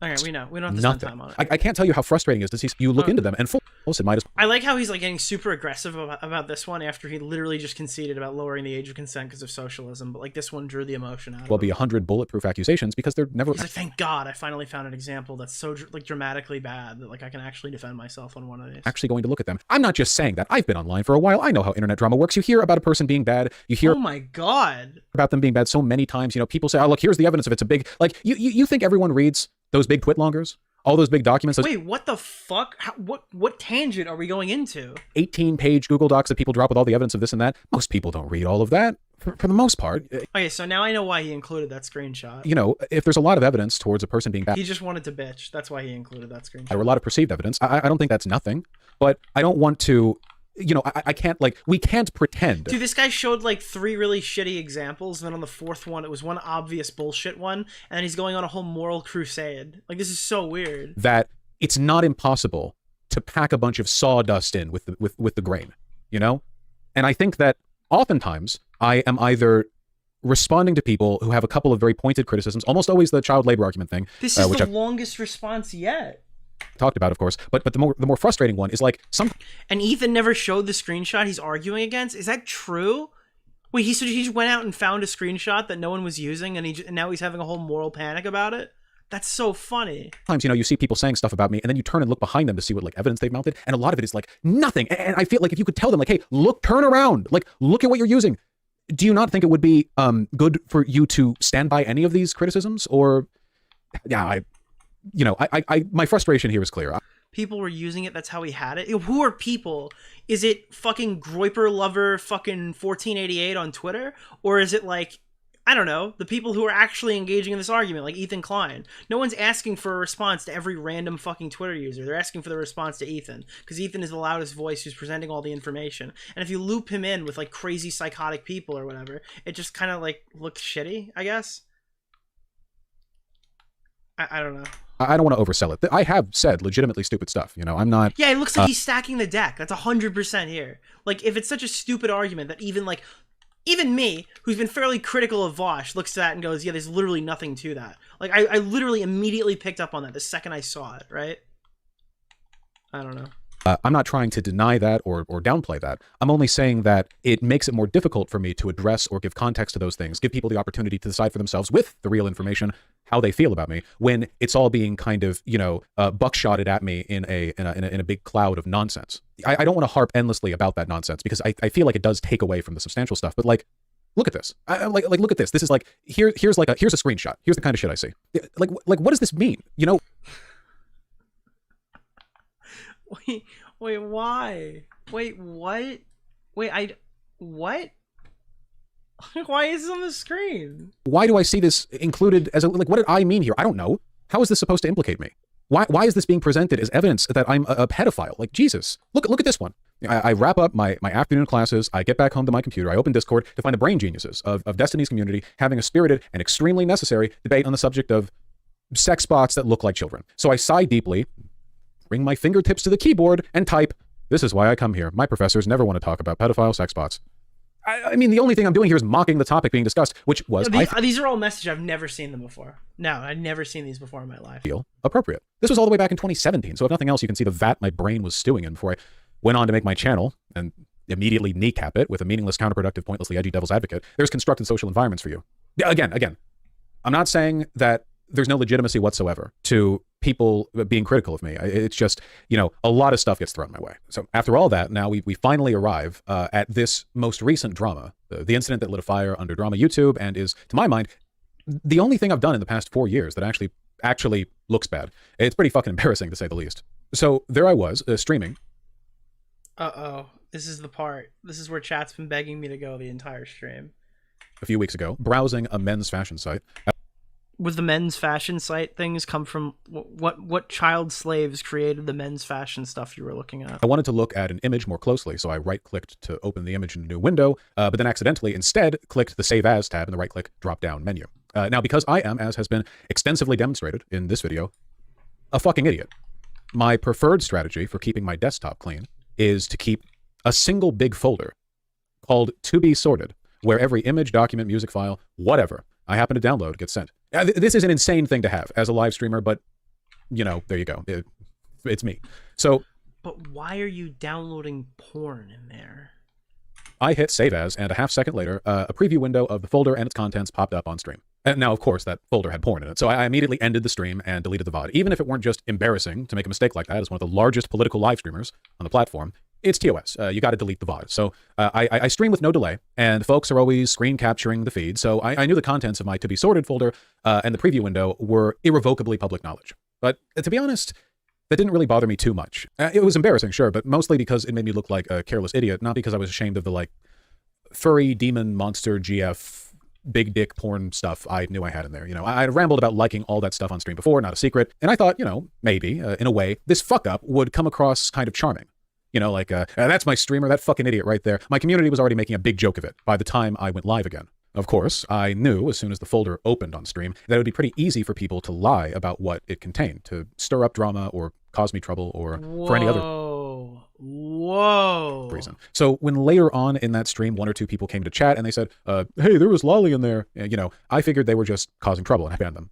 Okay, we know. We don't have to spend time on it. I can't tell you how frustrating it is to see you look into them and it might as I like how he's like getting super aggressive about this one after he literally just conceded about lowering the age of consent because of socialism, but like this one drew the emotion out of well him. be 100 bulletproof accusations because they're never. He's like, thank God I finally found an example that's so like dramatically bad that like I can actually defend myself on one of these. Actually going to look at them. I'm not just saying that. I've been online for a while. I know how internet drama works. You hear about a person being bad. You hear oh my God about them being bad so many times. You know, people say, oh look, here's the evidence of it's a big like you think everyone reads those big twit longers? All those big documents. Wait, what the fuck? What tangent are we going into? 18-page Google Docs that people drop with all the evidence of this and that. Most people don't read all of that for the most part. Okay, so now I know why he included that screenshot. You know, if there's a lot of evidence towards a person being bad. He just wanted to bitch. That's why he included that screenshot. There were a lot of perceived evidence. I don't think that's nothing, but I don't want to, you know, I can't like, we can't pretend. Dude, this guy showed like 3 really shitty examples, and then on the 4th one, it was one obvious bullshit one, and then he's going on a whole moral crusade. Like, this is so weird. That it's not impossible to pack a bunch of sawdust in with the grain, you know? And I think that oftentimes I am either responding to people who have a couple of very pointed criticisms, almost always the child labor argument thing. This is the longest response yet. Talked about, of course, but the more frustrating one is like and Ethan never showed the screenshot he's arguing against. Is that true? Wait, he just went out and found a screenshot that no one was using, and now he's having a whole moral panic about it. That's so funny. Sometimes, you know, you see people saying stuff about me, and then you turn and look behind them to see what like evidence they've mounted, and a lot of it is like nothing. And I feel like if you could tell them like, hey, look, turn around, like look at what you're using. Do you not think it would be good for you to stand by any of these criticisms? Or yeah, my frustration here is clear. People were using it. That's how he had it. Who are people? Is it fucking Groiper Lover fucking 1488 on Twitter? Or is it like, I don't know, the people who are actually engaging in this argument, like Ethan Klein? No one's asking for a response to every random fucking Twitter user. They're asking for the response to Ethan, because Ethan is the loudest voice who's presenting all the information. And if you loop him in with like crazy psychotic people or whatever, it just kind of like looks shitty, I guess. I don't know. I don't want to oversell it. I have said legitimately stupid stuff. You know, I'm not. Yeah, it looks like he's stacking the deck. That's 100% here. Like, if it's such a stupid argument that even me, who's been fairly critical of Vaush, looks at that and goes, yeah, there's literally nothing to that. Like, I literally immediately picked up on that the second I saw it, right? I don't know. I'm not trying to deny that or downplay that. I'm only saying that it makes it more difficult for me to address or give context to those things, give people the opportunity to decide for themselves with the real information how they feel about me, when it's all being kind of, you know, buckshotted at me in a big cloud of nonsense. I don't want to harp endlessly about that nonsense because I feel like it does take away from the substantial stuff. But like, look at this. Like look at this. This is like here's a screenshot. Here's the kind of shit I see. Like what does this mean? You know. Wait, why? Wait, what? Wait, what? Why is it on the screen? Why do I see this included as like, what did I mean here? I don't know. How is this supposed to implicate me? Why is this being presented as evidence that I'm a pedophile? Like, Jesus, look at this one. I wrap up my afternoon classes. I get back home to my computer. I open Discord to find the brain geniuses of Destiny's community having a spirited and extremely necessary debate on the subject of sex bots that look like children. So I sigh deeply, bring my fingertips to the keyboard, and type, "This is why I come here. My professors never want to talk about pedophile sex bots." I mean, the only thing I'm doing here is mocking the topic being discussed, which was... These are all messages. I've never seen them before. No, I've never seen these before in my life. Feel appropriate. This was all the way back in 2017, so if nothing else, you can see the vat my brain was stewing in before I went on to make my channel and immediately kneecap it with a meaningless, counterproductive, pointlessly edgy devil's advocate. There's constructed social environments for you. Again, I'm not saying that there's no legitimacy whatsoever to people being critical of me. It's just, you know, a lot of stuff gets thrown my way. So after all that, now we finally arrive at this most recent drama, the incident that lit a fire under drama YouTube, and is, to my mind, the only thing I've done in the past 4 years that actually looks bad. It's pretty fucking embarrassing, to say the least. So there I was, streaming. Uh-oh. This is the part. This is where chat's been begging me to go the entire stream. A few weeks ago, browsing a men's fashion site. With the men's fashion site things come from what child slaves created the men's fashion stuff you were looking at? I wanted to look at an image more closely, so I right-clicked to open the image in a new window, but then accidentally instead clicked the Save As tab in the right-click drop-down menu. Now, because I am, as has been extensively demonstrated in this video, a fucking idiot, my preferred strategy for keeping my desktop clean is to keep a single big folder called To Be Sorted, where every image, document, music file, whatever I happen to download gets sent. This is an insane thing to have as a live streamer, but you know, there you go. It's me. So But why are you downloading porn in there? I hit save as, and a half second later, a preview window of the folder and its contents popped up on stream. And now, of course, that folder had porn in it. So I immediately ended the stream and deleted the VOD. Even if it weren't just embarrassing to make a mistake like that as one of the largest political live streamers on the platform, it's TOS. You got to delete the VOD. So I stream with no delay, and folks are always screen capturing the feed. So I knew the contents of my to be sorted folder and the preview window were irrevocably public knowledge. But to be honest, that didn't really bother me too much. It was embarrassing, sure, but mostly because it made me look like a careless idiot, not because I was ashamed of the, like, furry demon monster GF big dick porn stuff I knew I had in there. You know, I rambled about liking all that stuff on stream before, not a secret, and I thought, you know, maybe, in a way, this fuck-up would come across kind of charming. You know, like, that's my streamer, that fucking idiot right there. My community was already making a big joke of it by the time I went live again. Of course, I knew as soon as the folder opened on stream that it would be pretty easy for people to lie about what it contained, to stir up drama or cause me trouble or for any other reason. So when later on in that stream, one or two people came to chat and they said, hey, there was lolly in there. You know, I figured they were just causing trouble and I banned them.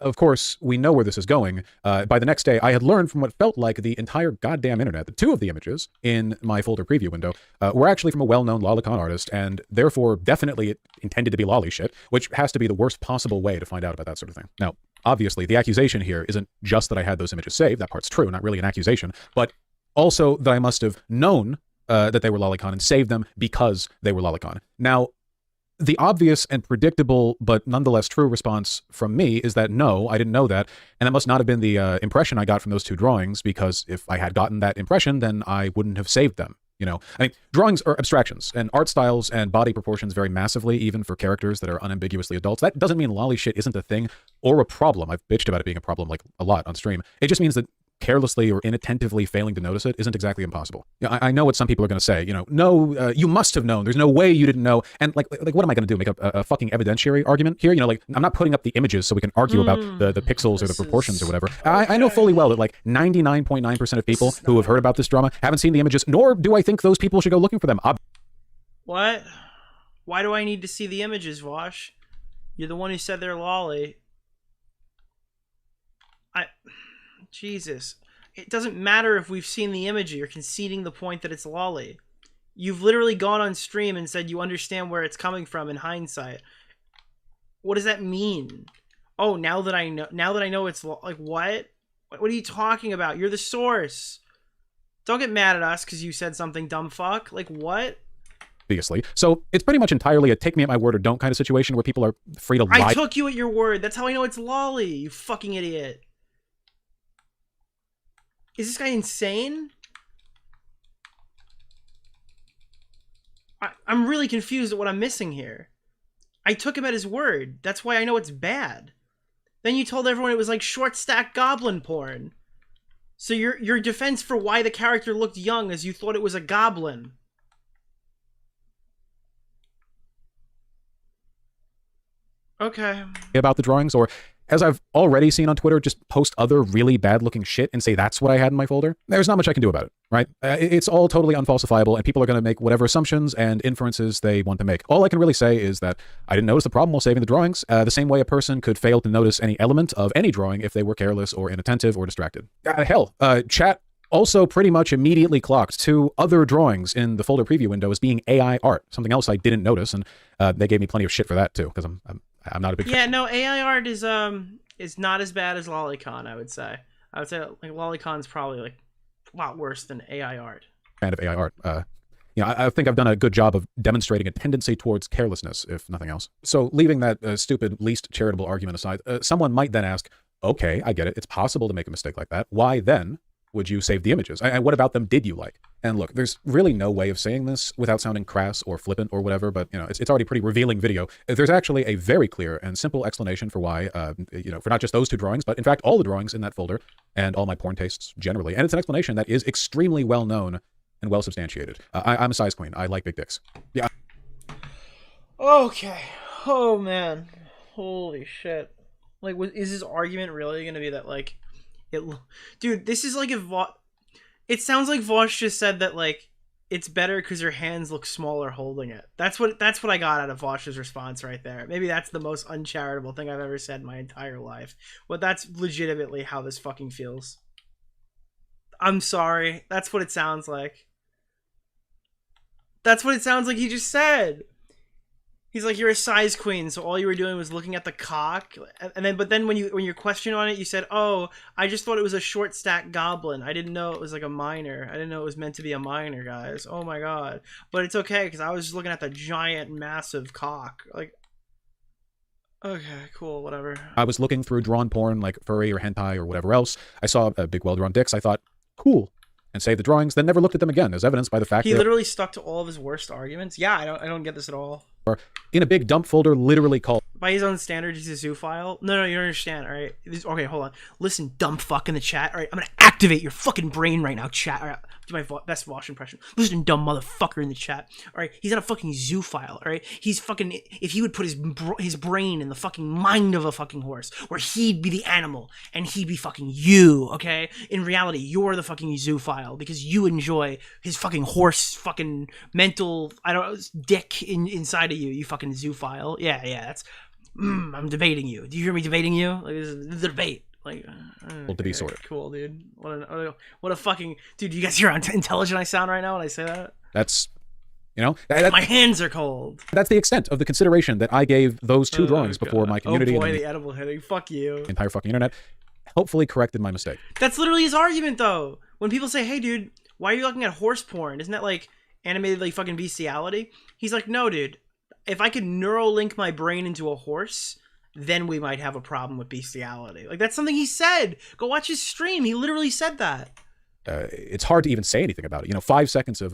Of course, we know where this is going. By the next day, I had learned from what felt like the entire goddamn internet that two of the images in my folder preview window were actually from a well-known lolicon artist, and therefore definitely intended to be lolly shit, which has to be the worst possible way to find out about that sort of thing. Now, obviously, the accusation here isn't just that I had those images saved. That part's true, not really an accusation, but also that I must have known that they were lolicon and saved them because they were lolicon. Now, the obvious and predictable, but nonetheless true response from me is that no, I didn't know that, and that must not have been the impression I got from those two drawings, because if I had gotten that impression, then I wouldn't have saved them. You know, I mean, drawings are abstractions, and art styles and body proportions vary massively, even for characters that are unambiguously adults. That doesn't mean lolly shit isn't a thing or a problem. I've bitched about it being a problem, like, a lot on stream. It just means that carelessly or inattentively failing to notice it isn't exactly impossible. You know, I know what some people are going to say, you know, no, you must have known. There's no way you didn't know. And like what am I going to do? Make a fucking evidentiary argument here? You know, like, I'm not putting up the images so we can argue about the pixels or the proportions or whatever. I know fully well that like 99.9% of people who have heard about this drama haven't seen the images, nor do I think those people should go looking for them. What? Why do I need to see the images, Vaush? You're the one who said they're lolly. Jesus. It doesn't matter if we've seen the image. You're conceding the point that it's lolly. You've literally gone on stream and said you understand where it's coming from in hindsight. What does that mean? Oh, now that I know it's like, what? What are you talking about? You're the source. Don't get mad at us because you said something, dumb fuck. Like, what? Obviously. So it's pretty much entirely a take me at my word or don't kind of situation where people are free to lie. I took you at your word. That's how I know it's lolly, you fucking idiot. Is this guy insane? I'm really confused at what I'm missing here. I took him at his word. That's why I know it's bad. Then you told everyone it was like short stack goblin porn. So your defense for why the character looked young is you thought it was a goblin. Okay. About the drawings, or as I've already seen on Twitter, just post other really bad looking shit and say that's what I had in my folder. There's not much I can do about it, right? It's all totally unfalsifiable, and people are going to make whatever assumptions and inferences they want to make. All I can really say is that I didn't notice the problem while saving the drawings, the same way a person could fail to notice any element of any drawing if they were careless or inattentive or distracted. Chat also pretty much immediately clocked two other drawings in the folder preview window as being AI art, something else I didn't notice, and they gave me plenty of shit for that too, because I'm not a big fan. Yeah, no, AI art is not as bad as Lolicon, I would say. I would say like Lolicon's probably like a lot worse than AI art. Fan of AI art. You know, I think I've done a good job of demonstrating a tendency towards carelessness, if nothing else. So leaving that stupid, least charitable argument aside, someone might then ask, okay, I get it. It's possible to make a mistake like that. Why then would you save the images? And what about them did you like? And look, there's really no way of saying this without sounding crass or flippant or whatever, but you know, it's already pretty revealing video. There's actually a very clear and simple explanation for why, you know, for not just those two drawings, but in fact, all the drawings in that folder and all my porn tastes generally. And it's an explanation that is extremely well known and well substantiated. I'm a size queen. I like big dicks. Yeah. Okay. Oh man. Holy shit. Like, is his argument really going to be that like, dude, this is like if it sounds like Vaush just said that like it's better because your hands look smaller holding it. That's what I got out of Vaush's response right there. Maybe that's the most uncharitable thing I've ever said in my entire life. But that's legitimately how this fucking feels. I'm sorry. That's what it sounds like. That's what it sounds like he just said. He's like, you're a size queen, so all you were doing was looking at the cock, but then when you're questioned on it, you said, "Oh, I just thought it was a short stack goblin. I didn't know it was like a minor. I didn't know it was meant to be a minor, guys. Oh my god!" But it's okay because I was just looking at the giant, massive cock. Like, okay, cool, whatever. I was looking through drawn porn, like furry or hentai or whatever else. I saw big, well-drawn dicks. I thought, cool, and saved the drawings. Then never looked at them again, as evidenced by the fact He that literally stuck to all of his worst arguments. Yeah, I don't get this at all. or in a big dump folder, literally called. By his own standards, he's a zoophile. No, you don't understand, all right? Okay, hold on. Listen, dumb fuck in the chat, all right? I'm gonna activate your fucking brain right now, chat. All right, do my best Vaush impression. Listen, dumb motherfucker in the chat, all right? He's not a fucking zoophile, all right? He's fucking, if he would put his brain in the fucking mind of a fucking horse, where he'd be the animal, and he'd be fucking you, okay? In reality, you're the fucking zoophile, because you enjoy his fucking horse fucking mental, I don't know, dick inside of you, you fucking zoophile. Yeah, that's... I'm debating you. Do you hear me debating you? Like, this is the debate. Like, to be sorted. Cool, dude. What a fucking dude. You guys hear how intelligent I sound right now when I say that? That's, you know, my hands are cold. That's the extent of the consideration that I gave those two drawings before my community. Oh boy, and the edible hitting. Fuck you. The entire fucking internet. Hopefully corrected my mistake. That's literally his argument, though. When people say, "Hey, dude, why are you looking at horse porn? Isn't that like animated like fucking bestiality?" He's like, "No, dude. If I could neuralink my brain into a horse, then we might have a problem with bestiality." Like, that's something he said. Go watch his stream. He literally said that. It's hard to even say anything about it. You know, 5 seconds of,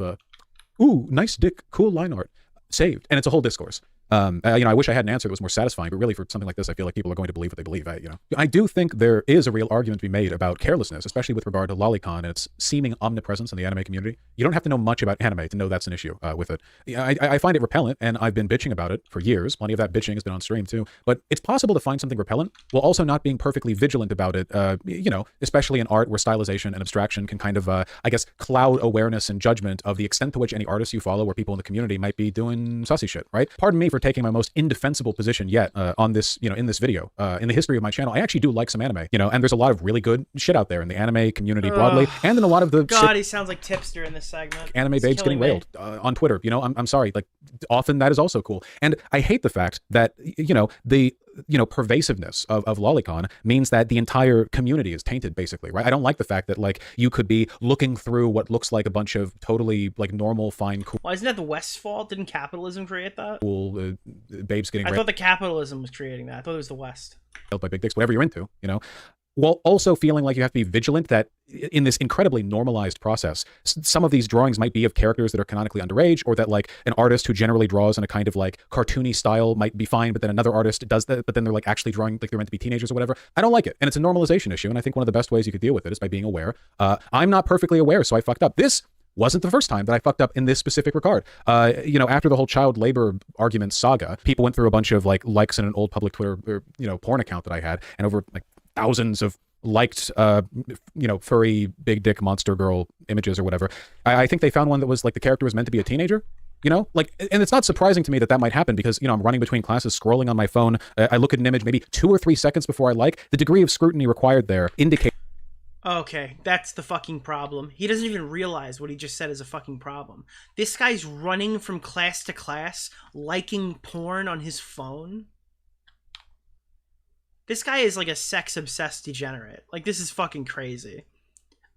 ooh, nice dick, cool line art, saved. And it's a whole discourse. You know, I wish I had an answer that was more satisfying, but really for something like this, I feel like people are going to believe what they believe. I do think there is a real argument to be made about carelessness, especially with regard to lolicon and its seeming omnipresence in the anime community. You don't have to know much about anime to know that's an issue with it. I find it repellent, and I've been bitching about it for years. Plenty of that bitching has been on stream too. But it's possible to find something repellent while also not being perfectly vigilant about it. You know, especially in art where stylization and abstraction can kind of, I guess, cloud awareness and judgment of the extent to which any artists you follow or people in the community might be doing sussy shit, right? Pardon me for taking my most indefensible position yet on this, you know, in this video. In the history of my channel, I actually do like some anime, you know, and there's a lot of really good shit out there in the anime community broadly, and in a lot of the God, he sounds like Tipster in this segment. Anime babes getting railed on Twitter. You know, I'm sorry, like often that is also cool, and I hate the fact that you know the pervasiveness of lolicon means that the entire community is tainted, basically, right? I don't like the fact that like you could be looking through what looks like a bunch of totally like normal, fine, cool. Well, isn't that the West's fault? Didn't capitalism create that? Cool babes getting railed. I thought the capitalism was creating that. I thought it was the West. By big dicks, whatever you're into, you know. While also feeling like you have to be vigilant that in this incredibly normalized process, some of these drawings might be of characters that are canonically underage, or that like an artist who generally draws in a kind of like cartoony style might be fine, but then another artist does that, but then they're like actually drawing like they're meant to be teenagers or whatever. I don't like it. And it's a normalization issue. And I think one of the best ways you could deal with it is by being aware. I'm not perfectly aware, so I fucked up. This wasn't the first time that I fucked up in this specific regard. You know, after the whole child labor argument saga, people went through a bunch of like likes in an old public Twitter, or, you know, porn account that I had, and over like thousands of liked, you know, furry big dick monster girl images or whatever. I think they found one that was like the character was meant to be a teenager. You know, like, and it's not surprising to me that that might happen because, you know, I'm running between classes, scrolling on my phone. I look at an image maybe 2 or 3 seconds before I like. The degree of scrutiny required there indicates. Okay, that's the fucking problem. He doesn't even realize what he just said is a fucking problem. This guy's running from class to class, liking porn on his phone. This guy is like a sex-obsessed degenerate. Like, this is fucking crazy.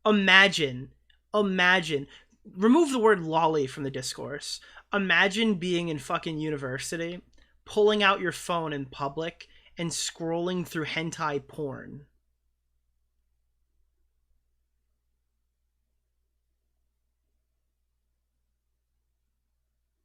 Imagine, remove the word lolly from the discourse. Imagine being in fucking university, pulling out your phone in public, and scrolling through hentai porn.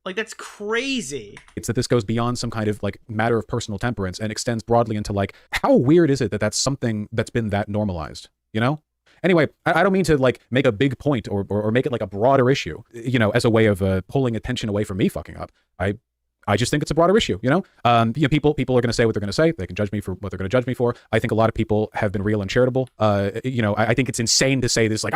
Like, that's crazy. It's that this goes beyond some kind of like matter of personal temperance and extends broadly into like, how weird is it that that's something that's been that normalized, you know? Anyway, I don't mean to like make a big point or make it like a broader issue, you know, as a way of pulling attention away from me fucking up. I just think it's a broader issue, you know? You know, people are going to say what they're going to say. They can judge me for what they're going to judge me for. I think a lot of people have been real and charitable. You know, I think it's insane to say this like,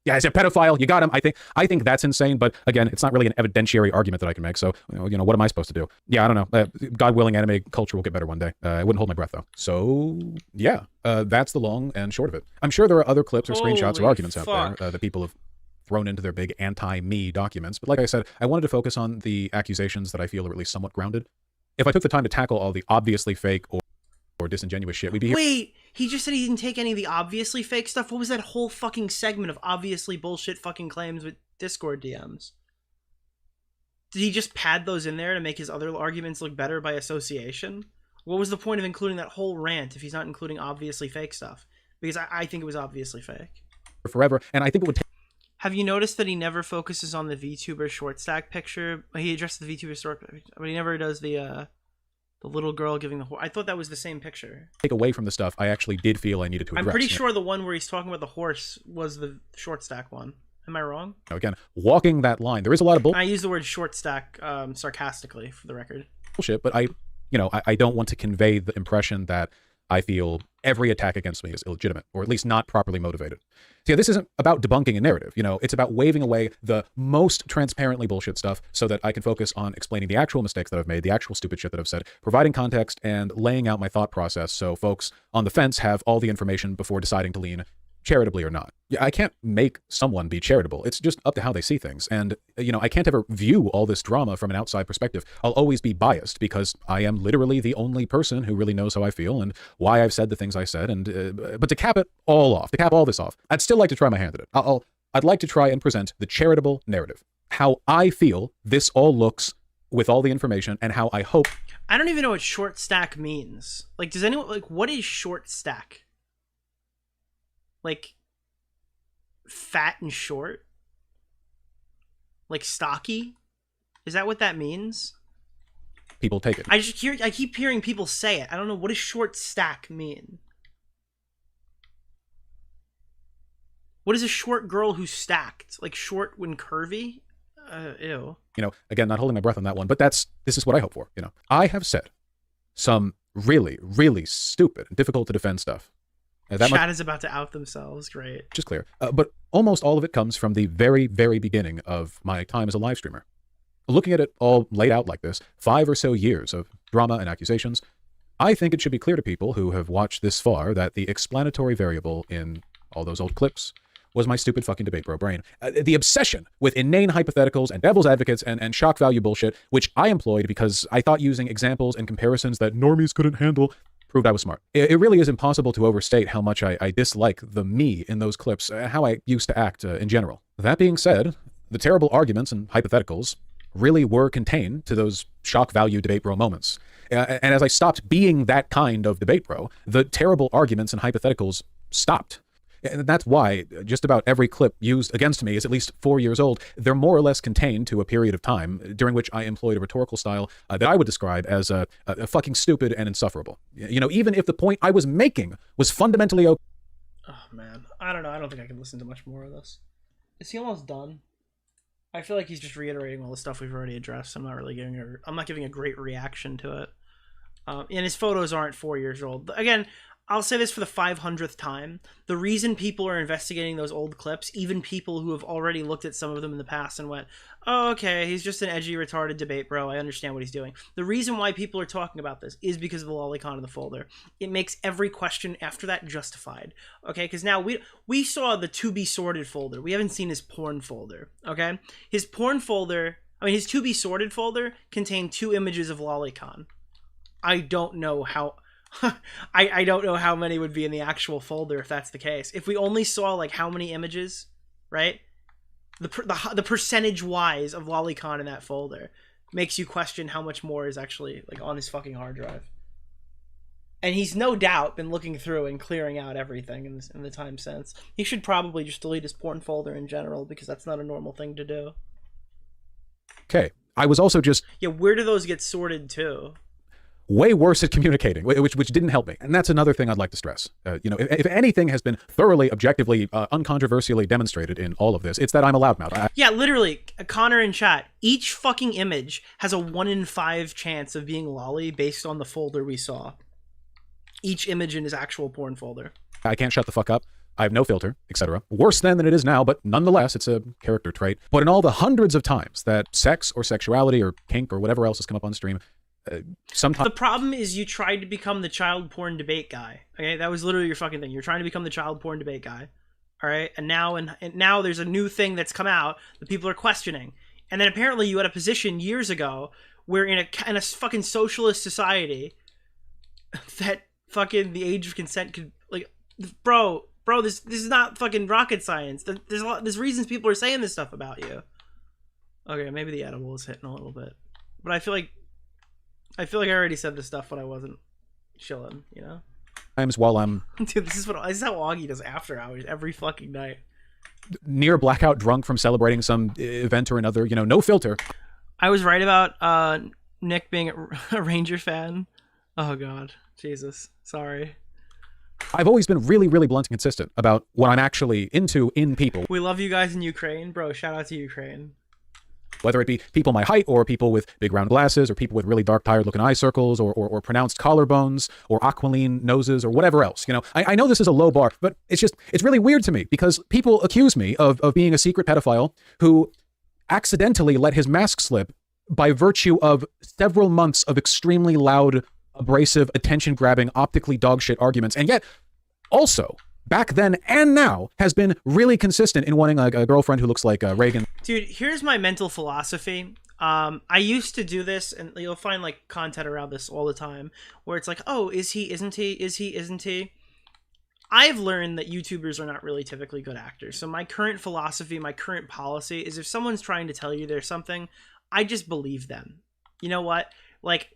Yeah, he's a pedophile. You got him. I think that's insane. But again, it's not really an evidentiary argument that I can make. So, what am I supposed to do? Yeah, I don't know. God willing, anime culture will get better one day. I wouldn't hold my breath though. So yeah, that's the long and short of it. I'm sure there are other clips or screenshots or arguments out there that people have thrown into their big anti-me documents. But like I said, I wanted to focus on the accusations that I feel are at least somewhat grounded. If I took the time to tackle all the obviously fake or disingenuous shit, we'd be here. Wait, he just said he didn't take any of the obviously fake stuff. What was that whole fucking segment of obviously bullshit fucking claims with Discord DMs? Did he just pad those in there to make his other arguments look better by association? What was the point of including that whole rant if he's not including obviously fake stuff? Because I think it was obviously fake. Forever, and I think it would take... Have you noticed that he never focuses on the VTuber short stack picture? He addressed the VTuber short picture, but he never does the little girl giving the horse. I thought that was the same picture. Take away from the stuff I actually did feel I needed to address. I'm pretty sure the one where he's talking about the horse was the short stack one. Am I wrong? Again, walking that line, there is a lot of bullshit. I use the word short stack sarcastically for the record. Bullshit, but I don't want to convey the impression that I feel every attack against me is illegitimate, or at least not properly motivated. See, this isn't about debunking a narrative, it's about waving away the most transparently bullshit stuff so that I can focus on explaining the actual mistakes that I've made, the actual stupid shit that I've said, providing context and laying out my thought process so folks on the fence have all the information before deciding to lean charitably or not. I can't make someone be charitable. It's just up to how they see things. And, I can't ever view all this drama from an outside perspective. I'll always be biased because I am literally the only person who really knows how I feel and why I've said the things I said. And, but to cap all this off, I'd still like to try my hand at it. I'd like to try and present the charitable narrative, how I feel this all looks with all the information and how I hope. I don't even know what short stack means. Like, does anyone, what is short stack? Like, fat and short? Like stocky? Is that what that means? People take it. I keep hearing people say it. I don't know. What does short stack mean? What is a short girl who's stacked? Like short when curvy? Ew. Again, not holding my breath on that one, but this is what I hope for. I have said some really, really stupid and difficult to defend stuff. Chat is about to out themselves. Great. Just clear. But almost all of it comes from the very, very beginning of my time as a live streamer. Looking at it all laid out like this, 5 or so years of drama and accusations, I think it should be clear to people who have watched this far that the explanatory variable in all those old clips was my stupid fucking debate bro brain. The obsession with inane hypotheticals and devil's advocates and shock value bullshit, which I employed because I thought using examples and comparisons that normies couldn't handle proved I was smart. It really is impossible to overstate how much I dislike the me in those clips, how I used to act in general. That being said, the terrible arguments and hypotheticals really were contained to those shock value debate bro moments. And as I stopped being that kind of debate bro, the terrible arguments and hypotheticals stopped. And that's why just about every clip used against me is at least 4 years old. They're more or less contained to a period of time during which I employed a rhetorical style that I would describe as a fucking stupid and insufferable. Even if the point I was making was fundamentally okay. Oh, man. I don't know. I don't think I can listen to much more of this. Is he almost done? I feel like he's just reiterating all the stuff we've already addressed. I'm not giving a great reaction to it. And his photos aren't 4 years old. Again, I'll say this for the 500th time. The reason people are investigating those old clips, even people who have already looked at some of them in the past and went, oh, okay, he's just an edgy, retarded debate bro. I understand what he's doing. The reason why people are talking about this is because of the lolicon in the folder. It makes every question after that justified. Okay, because now we saw the to be sorted folder. We haven't seen his porn folder. Okay, his porn folder, his to be sorted folder contained 2 images of lolicon. I don't know how... I don't know how many would be in the actual folder if that's the case. If we only saw like how many images, right? The percentage wise of lolicon in that folder makes you question how much more is actually like on his fucking hard drive. And he's no doubt been looking through and clearing out everything in the time since. He should probably just delete his porn folder in general because that's not a normal thing to do. Okay. I was also just... Yeah, where do those get sorted to? Way worse at communicating, which didn't help me. And that's another thing I'd like to stress. If anything has been thoroughly, objectively, uncontroversially demonstrated in all of this, it's that I'm a loudmouth. Yeah, literally, Connor in chat, each fucking image has a 1 in 5 chance of being lolly based on the folder we saw. Each image in his actual porn folder. I can't shut the fuck up. I have no filter, etc. Worse then than it is now, but nonetheless, it's a character trait. But in all the hundreds of times that sex or sexuality or kink or whatever else has come up on stream, sometimes... The problem is you tried to become the child porn debate guy. Okay, that was literally your fucking thing. You're trying to become the child porn debate guy. All right, and now there's a new thing that's come out that people are questioning. And then apparently you had a position years ago where in a fucking socialist society that fucking the age of consent could, like, bro, this is not fucking rocket science. There's reasons people are saying this stuff about you. Okay, maybe the edible is hitting a little bit, but I feel like I already said this stuff when I wasn't chilling, you know. Times while I'm dude, this is how Augie does after hours every fucking night. Near blackout drunk from celebrating some event or another, you know, no filter. I was right about Nick being a Ranger fan. Oh god, Jesus, sorry. I've always been really, really blunt and consistent about what I'm actually into in people. We love you guys in Ukraine, bro. Shout out to Ukraine. Whether it be people my height or people with big round glasses or people with really dark, tired looking eye circles or pronounced collarbones or aquiline noses or whatever else. You know, I know this is a low bar, but it's really weird to me because people accuse me of being a secret pedophile who accidentally let his mask slip by virtue of several months of extremely loud, abrasive, attention-grabbing, optically dogshit arguments, and yet also back then and now has been really consistent in wanting a girlfriend who looks like Reagan. Dude, here's my mental philosophy. I used to do this, and you'll find like content around this all the time, where it's like, oh, is he, isn't he, is he, isn't he? I've learned that YouTubers are not really typically good actors. So my current philosophy, my current policy is if someone's trying to tell you there's something, I just believe them. You know what? Like,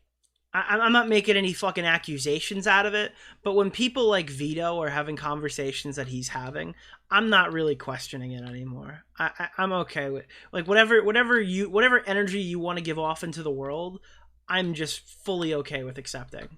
I'm not making any fucking accusations out of it, but when people like Vito are having conversations that he's having, I'm not really questioning it anymore. I'm okay with, like, whatever energy you want to give off into the world, I'm just fully okay with accepting.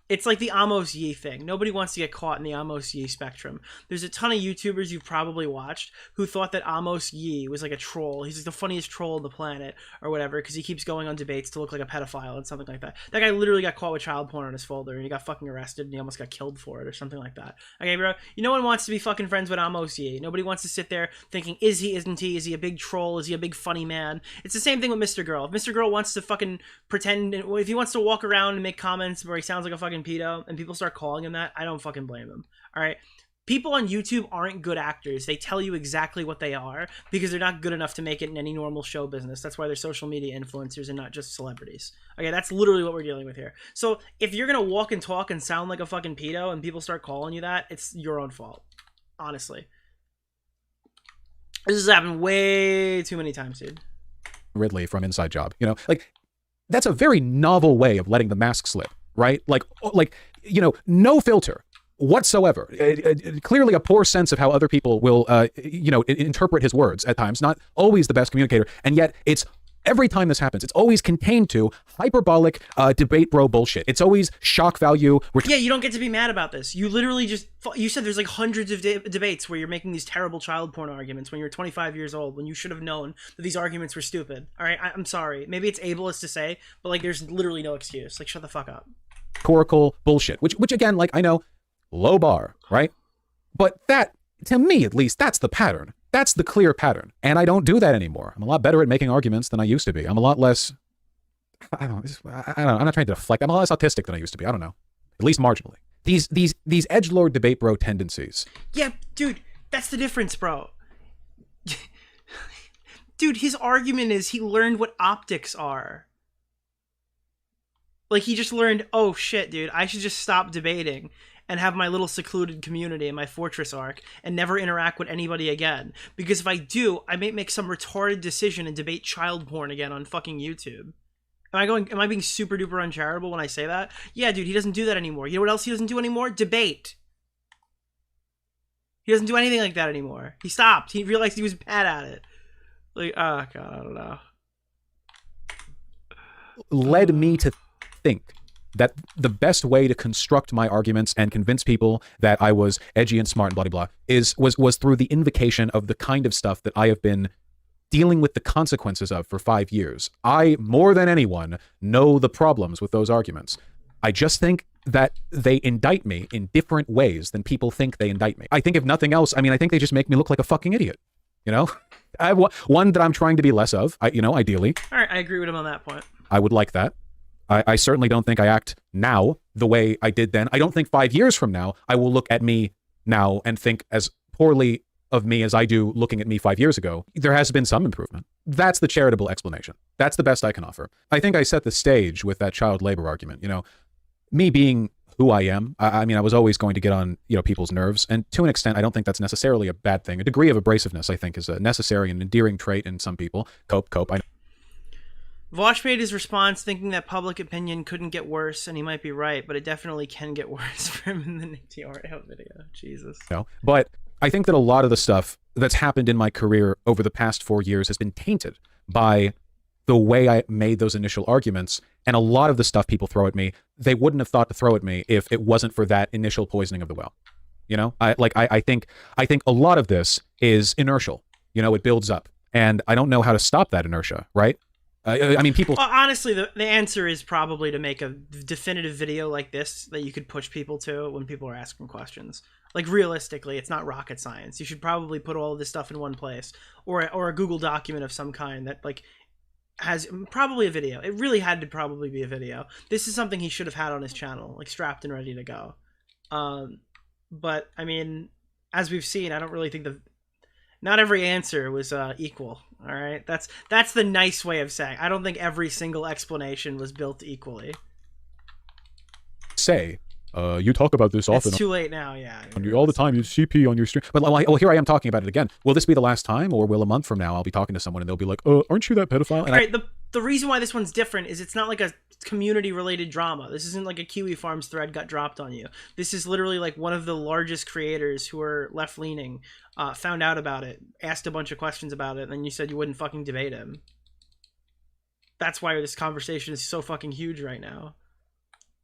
It's like the Amos Yee thing. Nobody wants to get caught in the Amos Yee spectrum. There's a ton of YouTubers you've probably watched who thought that Amos Yee was like a troll. He's like the funniest troll on the planet or whatever because he keeps going on debates to look like a pedophile and something like that. That guy literally got caught with child porn on his folder and he got fucking arrested and he almost got killed for it or something like that. Okay, bro? No one wants to be fucking friends with Amos Yee. Nobody wants to sit there thinking, is he, isn't he? Is he a big troll? Is he a big funny man? It's the same thing with Mr. Girl. If Mr. Girl wants to fucking pretend, if he wants to walk around and make comments where he sounds like a fucking pedo and people start calling him that, I don't fucking blame him. All right, people on YouTube aren't good actors. They tell you exactly what they are because they're not good enough to make it in any normal show business. That's why they're social media influencers and not just celebrities. Okay, that's literally what we're dealing with here. So if you're gonna walk and talk and sound like a fucking pedo and people start calling you that, it's your own fault. Honestly, this has happened way too many times, dude. Ridley from Inside Job, you know, like that's a very novel way of letting the mask slip. Right? Like, you know, no filter whatsoever. Clearly a poor sense of how other people will, you know, interpret his words at times. Not always the best communicator. And yet it's, every time this happens, it's always contained to hyperbolic debate bro bullshit. It's always shock value. Yeah, you don't get to be mad about this. You literally just, you said there's like hundreds of debates where you're making these terrible child porn arguments when you're 25 years old, when you should have known that these arguments were stupid. All right, I'm sorry. Maybe it's ableist to say, but like there's literally no excuse. Like, shut the fuck up. Rhetorical bullshit, which again, like, I know, low bar, right? But that, to me at least, that's the pattern. That's the clear pattern. And I don't do that anymore. I'm a lot better at making arguments than I used to be. I'm a lot less, I don't know, I'm not trying to deflect. I'm a lot less autistic than I used to be. I don't know. At least marginally. These edgelord debate bro tendencies. Yeah, dude, that's the difference, bro. Dude, his argument is he learned what optics are. Like, he just learned, oh shit, dude, I should just stop debating and have my little secluded community in my fortress arc and never interact with anybody again. Because if I do, I may make some retarded decision and debate child porn again on fucking YouTube. Am I being super duper uncharitable when I say that? Yeah, dude, he doesn't do that anymore. You know what else he doesn't do anymore? Debate. He doesn't do anything like that anymore. He stopped. He realized he was bad at it. Like, oh god, I don't know. Led me to think that the best way to construct my arguments and convince people that I was edgy and smart and blah, blah, blah, was through the invocation of the kind of stuff that I have been dealing with the consequences of for 5 years. I, more than anyone, know the problems with those arguments. I just think that they indict me in different ways than people think they indict me. I think if nothing else, I mean, I think they just make me look like a fucking idiot. You know, I have one that I'm trying to be less of, ideally. All right, I agree with him on that point. I would like that. I certainly don't think I act now the way I did then. I don't think 5 years from now, I will look at me now and think as poorly of me as I do looking at me 5 years ago. There has been some improvement. That's the charitable explanation. That's the best I can offer. I think I set the stage with that child labor argument. You know, me being who I am, I mean, I was always going to get on, people's nerves. And to an extent, I don't think that's necessarily a bad thing. A degree of abrasiveness, I think, is a necessary and endearing trait in some people. Cope. Vaush made his response thinking that public opinion couldn't get worse, and he might be right, but it definitely can get worse for him in the Nick DeOrio video. Jesus. No, but I think that a lot of the stuff that's happened in my career over the past 4 years has been tainted by the way I made those initial arguments. And a lot of the stuff people throw at me, they wouldn't have thought to throw at me if it wasn't for that initial poisoning of the well. You know, I think a lot of this is inertial. You know, it builds up, and I don't know how to stop that inertia, right? I mean, people... Well, honestly, the answer is probably to make a definitive video like this that you could push people to when people are asking questions. Like, realistically, it's not rocket science. You should probably put all of this stuff in one place, or a Google document of some kind that, like, has probably a video. It really had to probably be a video. This is something he should have had on his channel, like, strapped and ready to go. But, I mean, as we've seen, I don't really think not every answer was equal. All right, that's the nice way of saying. I don't think every single explanation was built equally. Say, you talk about this often. It's too late now, yeah. All the time, you CP on your stream. But well, here I am talking about it again. Will this be the last time, or will a month from now I'll be talking to someone and they'll be like, aren't you that pedophile? And all right, the reason why this one's different is it's not like a community-related drama. This isn't like a Kiwi Farms thread got dropped on you. This is literally like one of the largest creators who are left-leaning found out about it, asked a bunch of questions about it, and then you said you wouldn't fucking debate him. That's why this conversation is so fucking huge right now.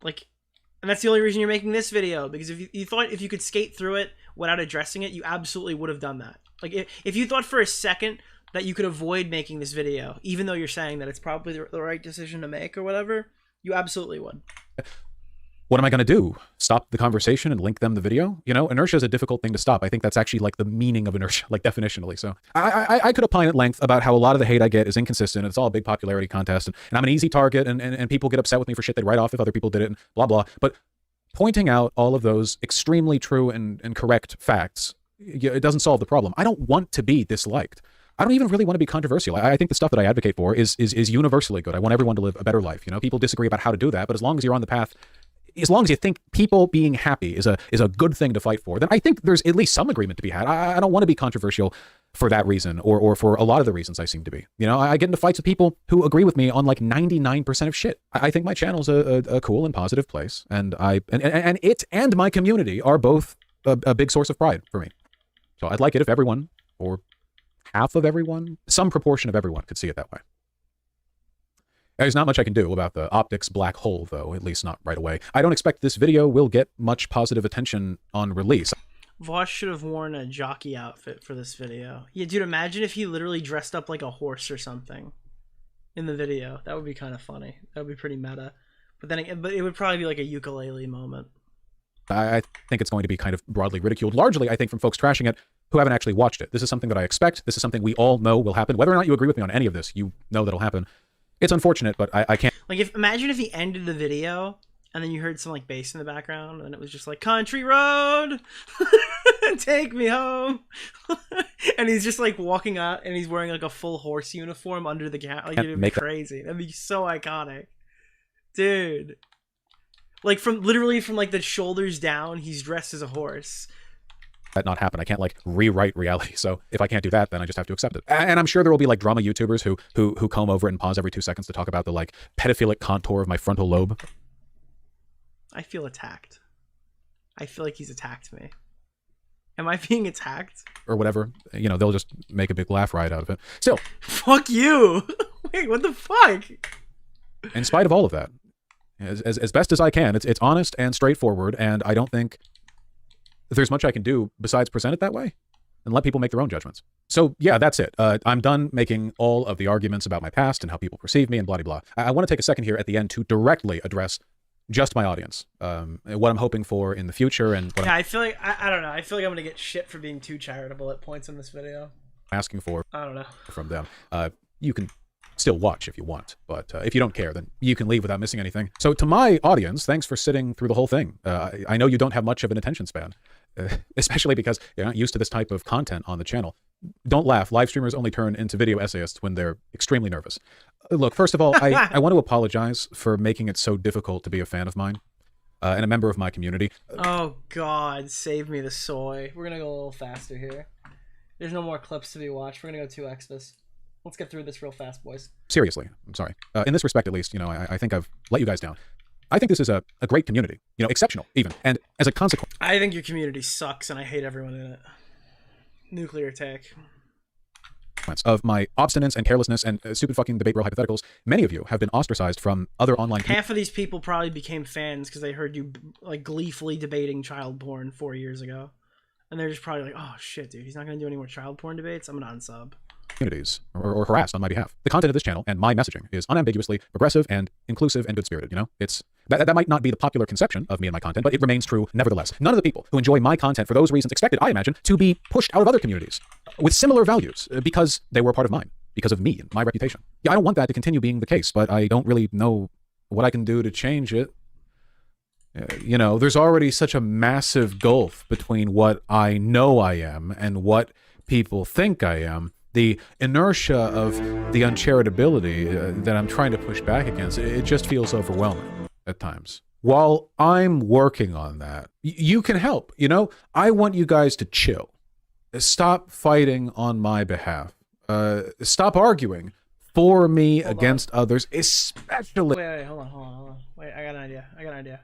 Like, and that's the only reason you're making this video, because if you thought if you could skate through it without addressing it, you absolutely would have done that. Like, if you thought for a second that you could avoid making this video, even though you're saying that it's probably the right decision to make or whatever, you absolutely would. What am I going to do? Stop the conversation and link them the video? You know, inertia is a difficult thing to stop. I think that's actually like the meaning of inertia, like definitionally. So I could opine at length about how a lot of the hate I get is inconsistent. It's all a big popularity contest, and I'm an easy target, and people get upset with me for shit they'd write off if other people did it, and blah, blah. But pointing out all of those extremely true and correct facts, it doesn't solve the problem. I don't want to be disliked. I don't even really want to be controversial. I think the stuff that I advocate for is universally good. I want everyone to live a better life. You know, people disagree about how to do that, but as long as you're on the path, as long as you think people being happy is a good thing to fight for, then I think there's at least some agreement to be had. I don't want to be controversial for that reason, or for a lot of the reasons I seem to be. You know, I get into fights with people who agree with me on like 99% of shit. I think my channel's a cool and positive place, and it and my community are both a big source of pride for me. So I'd like it if everyone, or half of everyone, some proportion of everyone could see it that way. There's not much I can do about the optics black hole, though, at least not right away. I don't expect this video will get much positive attention on release. Vaush should have worn a jockey outfit for this video. Yeah, dude, imagine if he literally dressed up like a horse or something in the video. That would be kind of funny. That would be pretty meta. But it would probably be like a ukulele moment. I think it's going to be kind of broadly ridiculed, largely, I think, from folks trashing it who haven't actually watched it. This is something that I expect. This is something we all know will happen. Whether or not you agree with me on any of this, you know that'll happen. It's unfortunate, but I can't... Like, imagine if he ended the video, and then you heard some, like, bass in the background, and it was just like, country road, take me home. And he's just, like, walking out, and he's wearing, like, a full horse uniform under the cap. Like, it'd be crazy. That'd be so iconic. Dude. Like, literally from, like, the shoulders down, he's dressed as a horse. That not happen. I can't like rewrite reality. So if I can't do that, then I just have to accept it. And I'm sure there will be like drama YouTubers who comb over and pause every 2 seconds to talk about the like pedophilic contour of my frontal lobe. I feel attacked. I feel like he's attacked me. Am I being attacked? Or whatever. You know, they'll just make a big laugh riot out of it. Still. Fuck you. Wait, what the fuck? In spite of all of that, as best as I can, it's honest and straightforward, and I don't think there's much I can do besides present it that way and let people make their own judgments. So yeah, that's it. I'm done making all of the arguments about my past and how people perceive me and blah, blah, blah. I want to take a second here at the end to directly address just my audience, what I'm hoping for in the future, and what Yeah, I'm I feel like I don't know. I feel like I'm gonna get shit for being too charitable at points in this video. asking for I don't know. from them. You can still watch if you want, but if you don't care, then you can leave without missing anything. So to my audience, thanks for sitting through the whole thing. I know you don't have much of an attention span, especially because you're not used to this type of content on the channel. Don't laugh. Live streamers only turn into video essayists when they're extremely nervous. Look, first of all, I want to apologize for making it so difficult to be a fan of mine and a member of my community. Oh God, save me the soy. We're gonna go a little faster here. There's no more clips to be watched. We're gonna go 2x this. Let's get through this real fast, boys. Seriously, I'm sorry. In this respect, at least, you know, I think I've let you guys down. I think this is a great community, you know, exceptional even. And as a consequence, I think your community sucks, and I hate everyone in it. Nuclear attack. Of my obstinance and carelessness and stupid fucking debate bro hypotheticals, many of you have been ostracized from other online. Half of these people probably became fans because they heard you like gleefully debating child porn 4 years ago, and they're just probably like, "Oh shit, dude, he's not gonna do any more child porn debates. I'm gonna unsub." Communities or harassed on my behalf. The content of this channel and my messaging is unambiguously progressive and inclusive and good-spirited. You know, it's that might not be the popular conception of me and my content, but it remains true nevertheless. None of the people who enjoy my content for those reasons expected, I imagine, to be pushed out of other communities with similar values because they were a part of mine, because of me and my reputation. Yeah, I don't want that to continue being the case, but I don't really know what I can do to change it. You know, there's already such a massive gulf between what I know I am and what people think I am. The inertia of the uncharitability that I'm trying to push back against, it just feels overwhelming at times. While I'm working on that, you can help, you know? I want you guys to chill. Stop fighting on my behalf. Stop arguing for me against others, especially... Wait, hold on. Wait, I got an idea.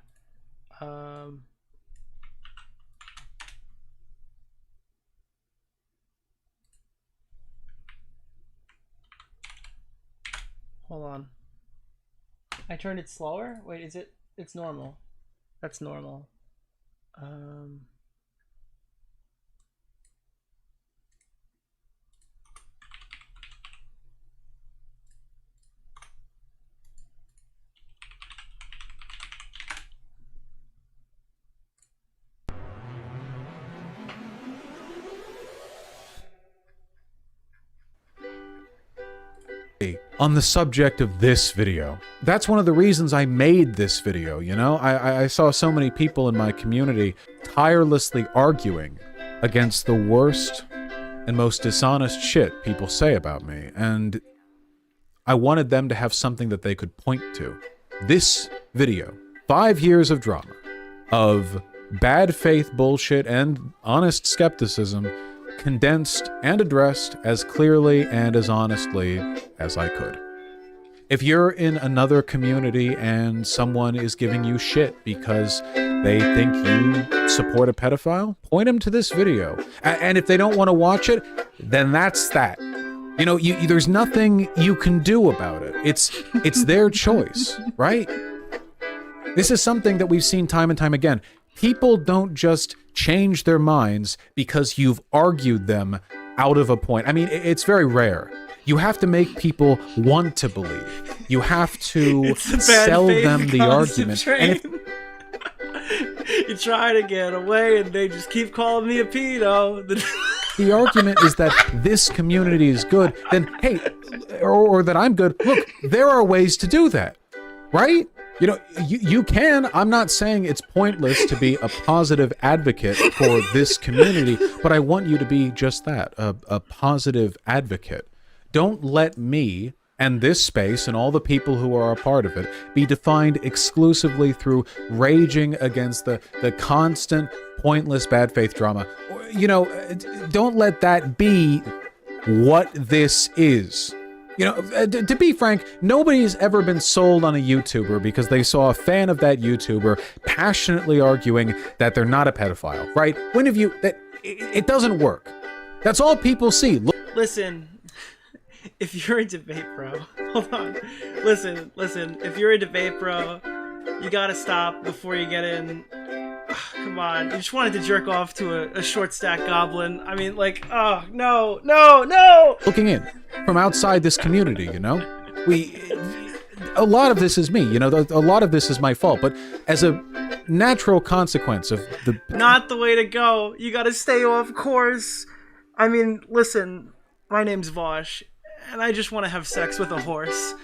Hold on. I turned it slower? Wait, is it? It's normal. That's normal. On the subject of this video. That's one of the reasons I made this video, you know? I saw so many people in my community tirelessly arguing against the worst and most dishonest shit people say about me, and I wanted them to have something that they could point to. This video, 5 years of drama, of bad faith bullshit and honest skepticism, condensed and addressed as clearly and as honestly as I could. If you're in another community and someone is giving you shit because they think you support a pedophile, point them to this video. And if they don't want to watch it, then that's that. You know, there's nothing you can do about it. It's their choice, right? This is something that we've seen time and time again. People don't just change their minds because you've argued them out of a point. I mean, it's very rare. You have to make people want to believe. You have to sell them the argument. And if you try to get away and they just keep calling me a pedo. The argument is that this community is good, then hey, or that I'm good. Look, there are ways to do that, right? You know, you can. I'm not saying it's pointless to be a positive advocate for this community, but I want you to be just that, a positive advocate. Don't let me and this space and all the people who are a part of it be defined exclusively through raging against the constant, pointless bad faith drama. You know, don't let that be what this is. You know, to be frank, nobody's ever been sold on a YouTuber because they saw a fan of that YouTuber passionately arguing that they're not a pedophile, right? When have you... It doesn't work. That's all people see. Listen, if you're a debate bro, hold on. Listen, if you're a debate bro, you gotta stop before you get in. Come on, you just wanted to jerk off to a short stack goblin. I mean, like, oh, no. Looking in from outside this community, you know? a lot of this is me, you know, a lot of this is my fault, but as a natural consequence of the... Not the way to go. You gotta stay off course. I mean, listen, my name's Vaush, and I just want to have sex with a horse.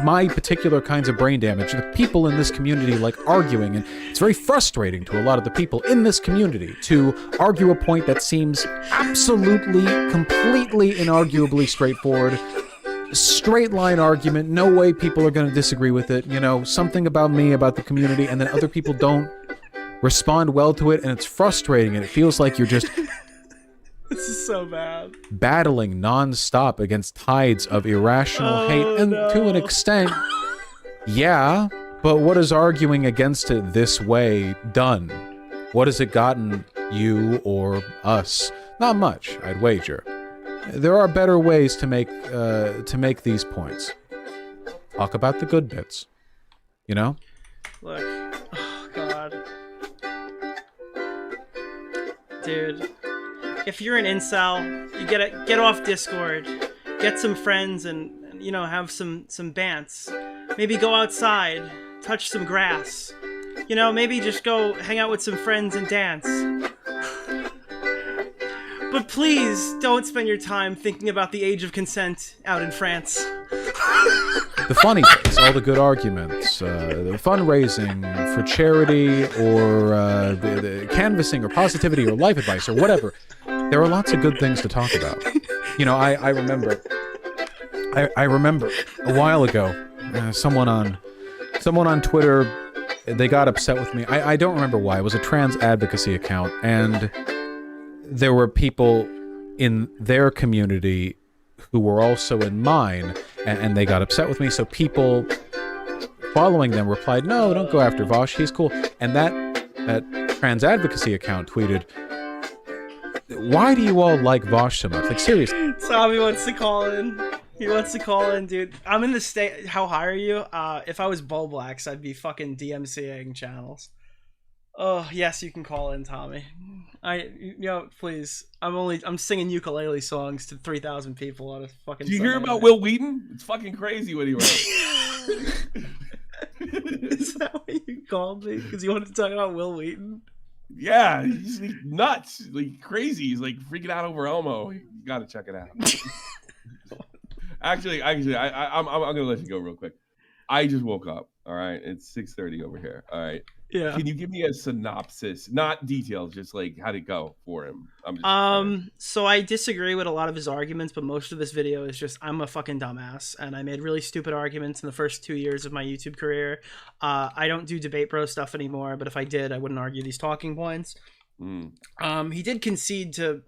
My particular kinds of brain damage, the people in this community like arguing, and it's very frustrating to a lot of the people in this community to argue a point that seems absolutely, completely, inarguably straightforward. Straight line argument, no way people are going to disagree with it, you know, something about me, about the community, and then other people don't respond well to it, and it's frustrating, and it feels like you're just... This is so bad. Battling non-stop against tides of irrational hate, and to an extent, yeah, but what has arguing against it this way done? What has it gotten you or us? Not much, I'd wager. There are better ways to make these points. Talk about the good bits, you know? Look, oh god, dude. If you're an incel, you get off Discord, get some friends, and you know, have some bants. Maybe go outside, touch some grass. You know, maybe just go hang out with some friends and dance. But please don't spend your time thinking about the age of consent out in France. The funny bits, all the good arguments, the fundraising for charity, or the canvassing, or positivity, or life advice, or whatever. There are lots of good things to talk about. You know, I remember a while ago, someone on Twitter, they got upset with me. I don't remember why. It was a trans advocacy account, and there were people in their community who were also in mine, and they got upset with me. So people following them replied, "No, don't go after Vaush. He's cool." And that trans advocacy account tweeted, "Why do you all like Vaush so much? Like, seriously." Tommy wants to call in. He wants to call in, dude. I'm in the state. How high are you? If I was Bull Blacks, I'd be fucking DMCAing channels. Oh, yes, you can call in, Tommy. You know, please. I'm singing ukulele songs to 3,000 people on a fucking... Did you hear Sunday about night. Will Wheaton? It's fucking crazy what he wrote. Is that what you called me? Because you wanted to talk about Will Wheaton? Yeah, he's like nuts, like crazy. He's like freaking out over Elmo. You gotta check it out. Actually, I'm gonna let you go real quick. I just woke up. All right, it's 6:30 over here. All right. Yeah. Can you give me a synopsis, not details, just like how'd it go for him? So I disagree with a lot of his arguments, but most of this video is just I'm a fucking dumbass, and I made really stupid arguments in the first 2 years of my YouTube career. I don't do debate bro stuff anymore, but if I did, I wouldn't argue these talking points. He did concede to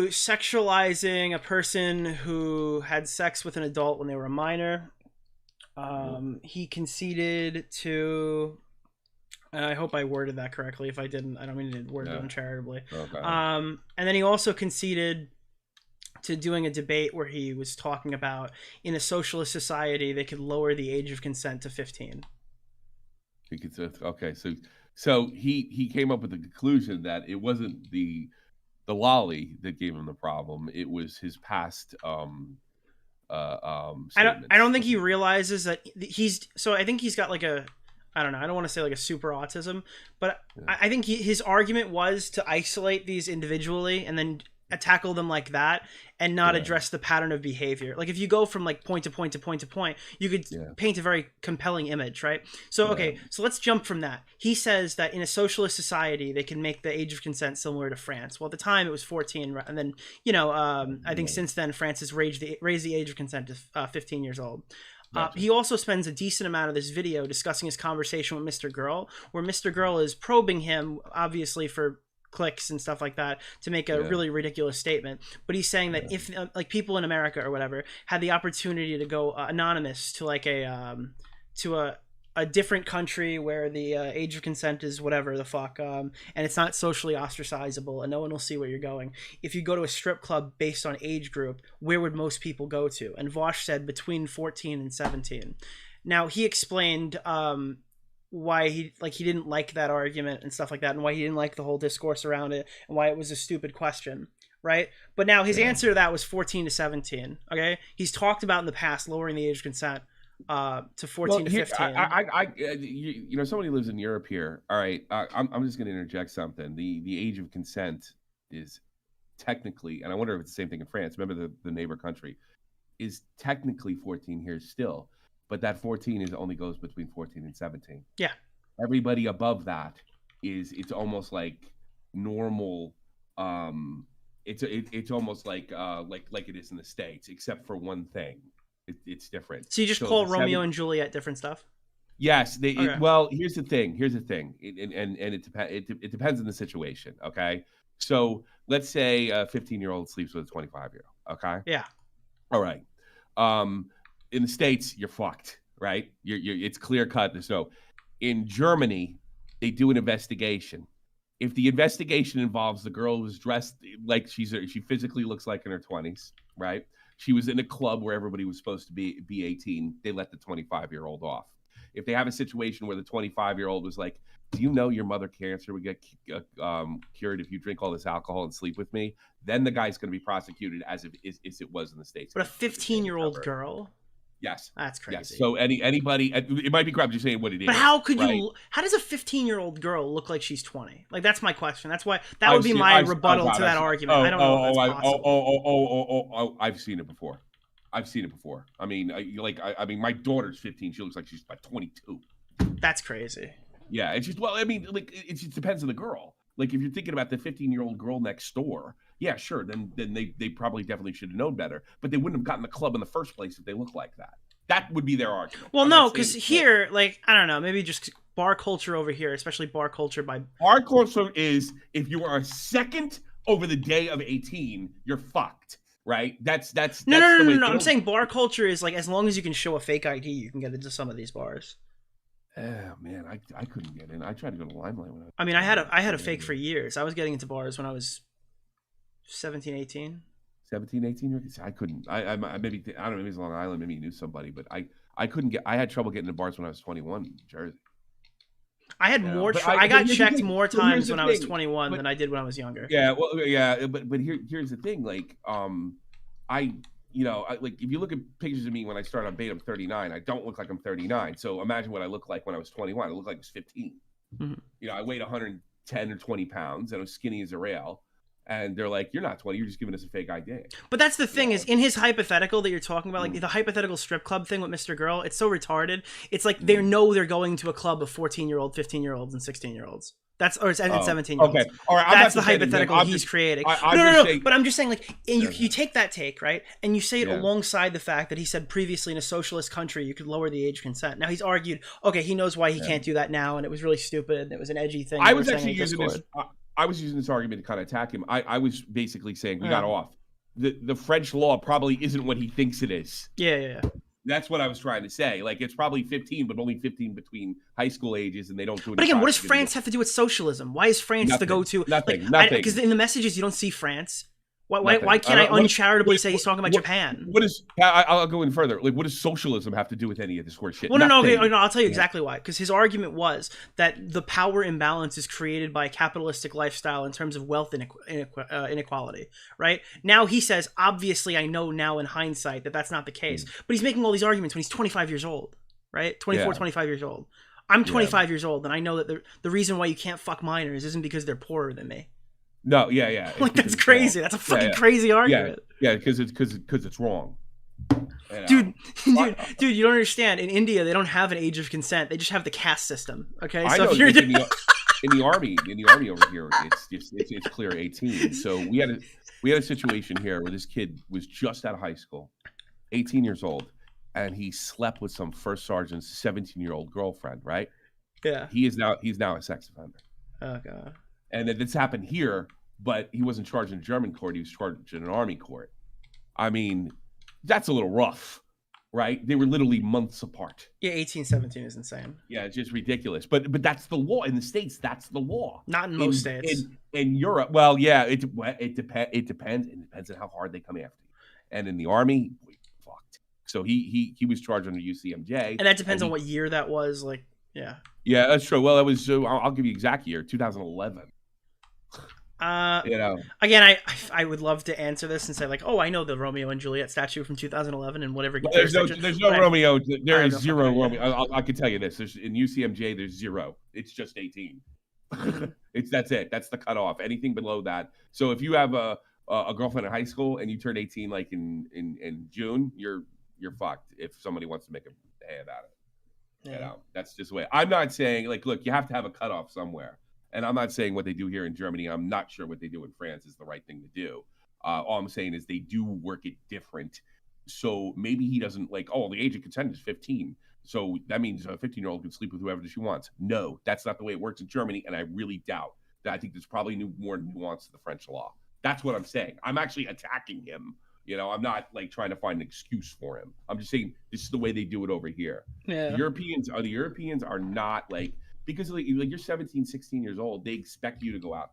sexualizing a person who had sex with an adult when they were a minor. He conceded to, and I hope I worded that correctly. If I didn't, I don't mean to word it uncharitably. Okay. And then he also conceded to doing a debate where he was talking about in a socialist society they could lower the age of consent to 15. Okay, so he came up with the conclusion that it wasn't the lolly that gave him the problem; it was his past. I don't think he realizes that I think he's got like a, I don't know, I don't want to say like a super autism, but I think his argument was to isolate these individually and then tackle them like that and not address the pattern of behavior. Like if you go from like point to point to point to point, you could paint a very compelling image, right? So okay, so let's jump from that. He says that in a socialist society they can make the age of consent similar to France. Well, at the time it was 14, and then I think since then France has raised the age of consent to 15 years old. He also spends a decent amount of this video discussing his conversation with Mr. Girl, where Mr. Girl is probing him, obviously for clicks and stuff like that, to make a really ridiculous statement. But he's saying that if like people in America or whatever had the opportunity to go anonymous to like a different country where the age of consent is whatever the fuck, and it's not socially ostracizable and no one will see where you're going. If you go to a strip club based on age group, where would most people go to? And Vaush said between 14 and 17. Now he explained why he didn't like that argument and stuff like that, and why he didn't like the whole discourse around it, and why it was a stupid question, right? But now his answer to that was 14 to 17. Okay, he's talked about in the past lowering the age of consent to 14 to 15. You know, somebody lives in Europe here. All right, I'm just going to interject something. The age of consent is technically, and I wonder if it's the same thing in France. Remember the neighbor country is technically 14 here still, but that 14 is only goes between 14 and 17. Yeah. Everybody above that it's almost like normal. It's almost like it is in the States, except for one thing. It's different. So you just call Romeo and Juliet different stuff? Yes. Okay. Well, here's the thing. It depends on the situation. Okay. So let's say a 15-year-old sleeps with a 25-year-old. Okay. Yeah. All right. In the States, you're fucked, right? It's clear cut. So in Germany, they do an investigation. If the investigation involves the girl who's dressed like she physically looks like in her 20s, right? She was in a club where everybody was supposed to be 18. They let the 25-year-old off. If they have a situation where the 25-year-old was like, do you know your mother cancer would get cured if you drink all this alcohol and sleep with me? Then the guy's going to be prosecuted as if it was in the States. But a 15-year-old girl? Yes. That's crazy. Yes. So anybody, it might be crap just saying what it is. But how could right? how does a 15-year-old girl look like she's 20? Like, that's my question. That's why that would be my rebuttal to that argument. I don't know if that's possible. I've seen it before. I mean, I mean, my daughter's 15. She looks like she's about 22. That's crazy. Yeah, it's just, well, I mean, like, it just depends on the girl. Like, if you're thinking about the 15-year-old girl next door, yeah, sure, then they probably definitely should have known better. But they wouldn't have gotten the club in the first place if they looked like that. That would be their argument. Well, no, because here, like, I don't know, maybe just bar culture over here, especially bar culture Bar culture is, if you are a second over the day of 18, you're fucked, right? No. I'm saying bar culture is, like, as long as you can show a fake ID, you can get into some of these bars. Oh man, I couldn't get in. I tried to go to Limelight when I mean, I had a fake for years. I was getting into bars when I was 17, 18. 17, 18? I couldn't. I maybe, I don't know, maybe it's Long Island, maybe you knew somebody, but I couldn't get, I had trouble getting into bars when I was 21 in Jersey. I had more, I got checked more times when I was 21 than I did when I was younger. Yeah, well, yeah, but here's the thing, like, like, if you look at pictures of me when I started on beta, I'm 39. I don't look like I'm 39. So imagine what I look like when I was 21. I look like I was 15. Mm-hmm. You know, I weighed 110 or 20 pounds and I was skinny as a rail. And they're like, you're not 20. You're just giving us a fake ID. But that's the thing is, in his hypothetical that you're talking about, like the hypothetical strip club thing with Mr. Girl, it's so retarded. It's like they know they're going to a club of 14-year-old, 15-year-olds, and 16-year-olds. That's and 17-year-olds. Okay, all right. That's the hypothetical he's creating. No. But I'm just saying, like, and you take that take, right, and you say it alongside the fact that he said previously in a socialist country you could lower the age of consent. Now he's argued, okay, he knows why he can't do that now, and it was really stupid, and it was an edgy thing. I was actually using this. I was using this argument to kind of attack him. I was basically saying we got off. The French law probably isn't what he thinks it is. Yeah. That's what I was trying to say. Like, it's probably 15, but only 15 between high school ages, and they don't do it. But again, what does France have to do with socialism? Why is France the go-to? Nothing. Because in the messages you don't see France. Why can't I uncharitably say he's talking about Japan? What is? I'll go in further. Like, what does socialism have to do with any of this horse shit? Well, no. I'll tell you exactly why. Because his argument was that the power imbalance is created by a capitalistic lifestyle in terms of wealth inequality. Right now, he says, obviously, I know now in hindsight that that's not the case. But he's making all these arguments when he's 25 years old. Right, 25 years old. I'm 25 years old, and I know that the reason why you can't fuck minors isn't because they're poorer than me. No, yeah. Like, that's crazy. That's a fucking crazy argument. Yeah, because it's wrong. Dude, you don't understand. In India, they don't have an age of consent. They just have the caste system. Okay, so if you're in the army over here, it's clear 18. So we had a situation here where this kid was just out of high school, 18 years old, and he slept with some first sergeant's 17-year-old girlfriend. Right? Yeah. He's now a sex offender. Oh god. And this happened here, but he wasn't charged in a German court. He was charged in an army court. I mean, that's a little rough, right? They were literally months apart. Yeah, 18, 17 is insane. Yeah, it's just ridiculous. But that's the law in the States. That's the law. Not in most states. In Europe, well, yeah, it depends. It depends on how hard they come after you. And in the army, we fucked. So he was charged under UCMJ. And that depends on what year that was. Like, yeah. Yeah, that's true. Well, it was. I'll give you exact year, 2011. You know, again, I would love to answer this and say like, oh, I know the Romeo and Juliet statue from 2011 and whatever. Well, there's no Romeo. There is no zero fucking Romeo. I can tell you this. There's in UCMJ. There's zero. It's just 18. That's it. That's the cutoff. Anything below that. So if you have a girlfriend in high school and you turn 18 like in June, you're fucked. If somebody wants to make a hey about it, you know, that's just the way. I'm not saying like, look, you have to have a cutoff somewhere. And I'm not saying what they do here in Germany. I'm not sure what they do in France is the right thing to do. All I'm saying is they do work it different. So maybe he doesn't like, oh, the age of consent is 15. So that means a 15-year-old can sleep with whoever she wants. No, that's not the way it works in Germany. And I really doubt that. I think there's probably more nuance to the French law. That's what I'm saying. I'm actually attacking him. You know, I'm not like trying to find an excuse for him. I'm just saying this is the way they do it over here. Yeah. The Europeans are not like, because like you're 17, 16 years old, they expect you to go out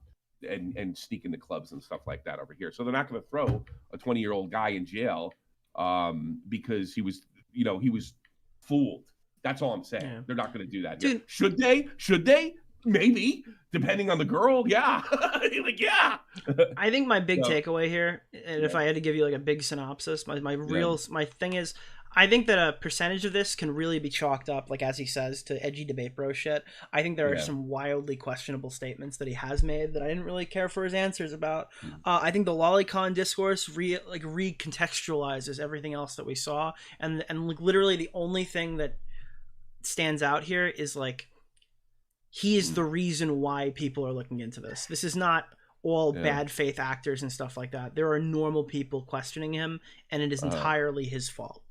and sneak into clubs and stuff like that over here. So they're not going to throw a 20-year-old guy in jail because he was fooled. That's all I'm saying. Yeah. They're not going to do that. Dude. Should they? Maybe, depending on the girl. Yeah. Like, yeah. I think my big takeaway here, and if I had to give you like a big synopsis, my thing is, I think that a percentage of this can really be chalked up, like as he says, to edgy debate bro shit. I think there are some wildly questionable statements that he has made that I didn't really care for his answers about. I think the lolicon discourse recontextualizes everything else that we saw, and like literally the only thing that stands out here is like he is the reason why people are looking into this. This is not all bad faith actors and stuff like that. There are normal people questioning him, and it is entirely his fault.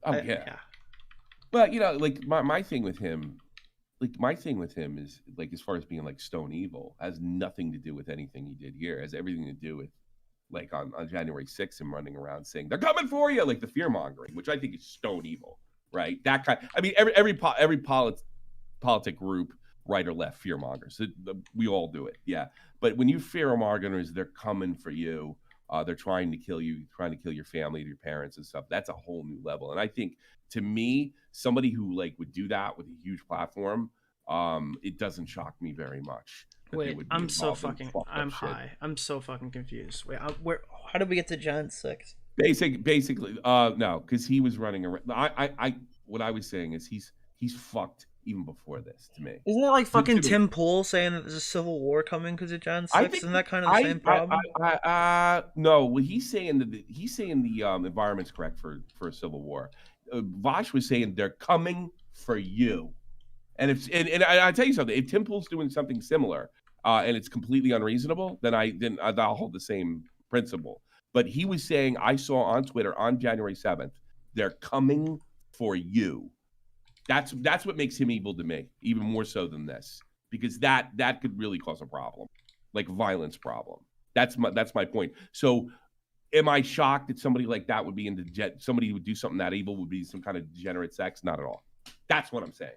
Oh yeah. But you know, like my thing with him is like, as far as being like stone evil, has nothing to do with anything he did here. It has everything to do with like on January 6th, him running around saying they're coming for you, like the fear mongering, which I think is stone evil, right? That kind. I mean, every politic group, right or left, fear mongers. We all do it, yeah. But when you fear mongers, they're coming for you. They're trying to kill you, trying to kill your family, your parents and stuff. That's a whole new level. And I think, to me, somebody who like would do that with a huge platform, it doesn't shock me very much. Wait, I'm so fucking confused. Wait, how did we get to John 6? Basically, no, because he was running around. What I was saying is he's fucked even before this, to me. Isn't that like fucking Tim Pool saying that there's a civil war coming because of John 6? Isn't that kind of the same problem? No, well, he's saying the environment's correct for a civil war. Vaush was saying they're coming for you. And I tell you something, if Tim Pool's doing something similar and it's completely unreasonable, then I'll hold the same principle. But he was saying, I saw on Twitter on January 7th, they're coming for you. That's what makes him evil to me, even more so than this, because that could really cause a problem, like violence problem. That's my point. So, am I shocked that somebody like that would be into somebody who would do something that evil would be some kind of degenerate sex? Not at all. That's what I'm saying.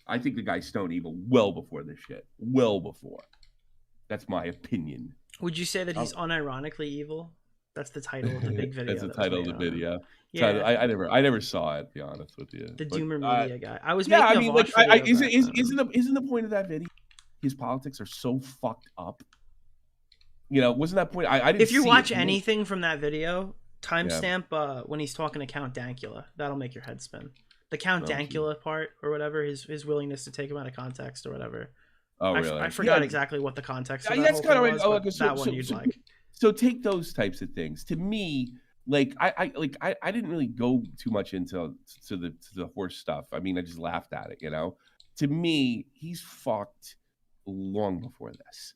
I think the guy's stone evil well before this shit. Well before. That's my opinion. Would you say that he's unironically evil? That's the title of the big video. That's the title of the video. Yeah. I never saw it, to be honest with you. The Doomer Media guy. I was making a Vaush video. Isn't the point of that video? His politics are so fucked up. You know, wasn't that point? I didn't. If you watch anything from that video, timestamp when he's talking to Count Dankula. That'll make your head spin. The Count Dankula part or whatever, his willingness to take him out of context or whatever. Oh, really? I forgot exactly what the context of that that's kind of was, but that one you'd like. So take those types of things. To me, like I didn't really go too much into the horse stuff. I mean, I just laughed at it, you know. To me, he's fucked long before this.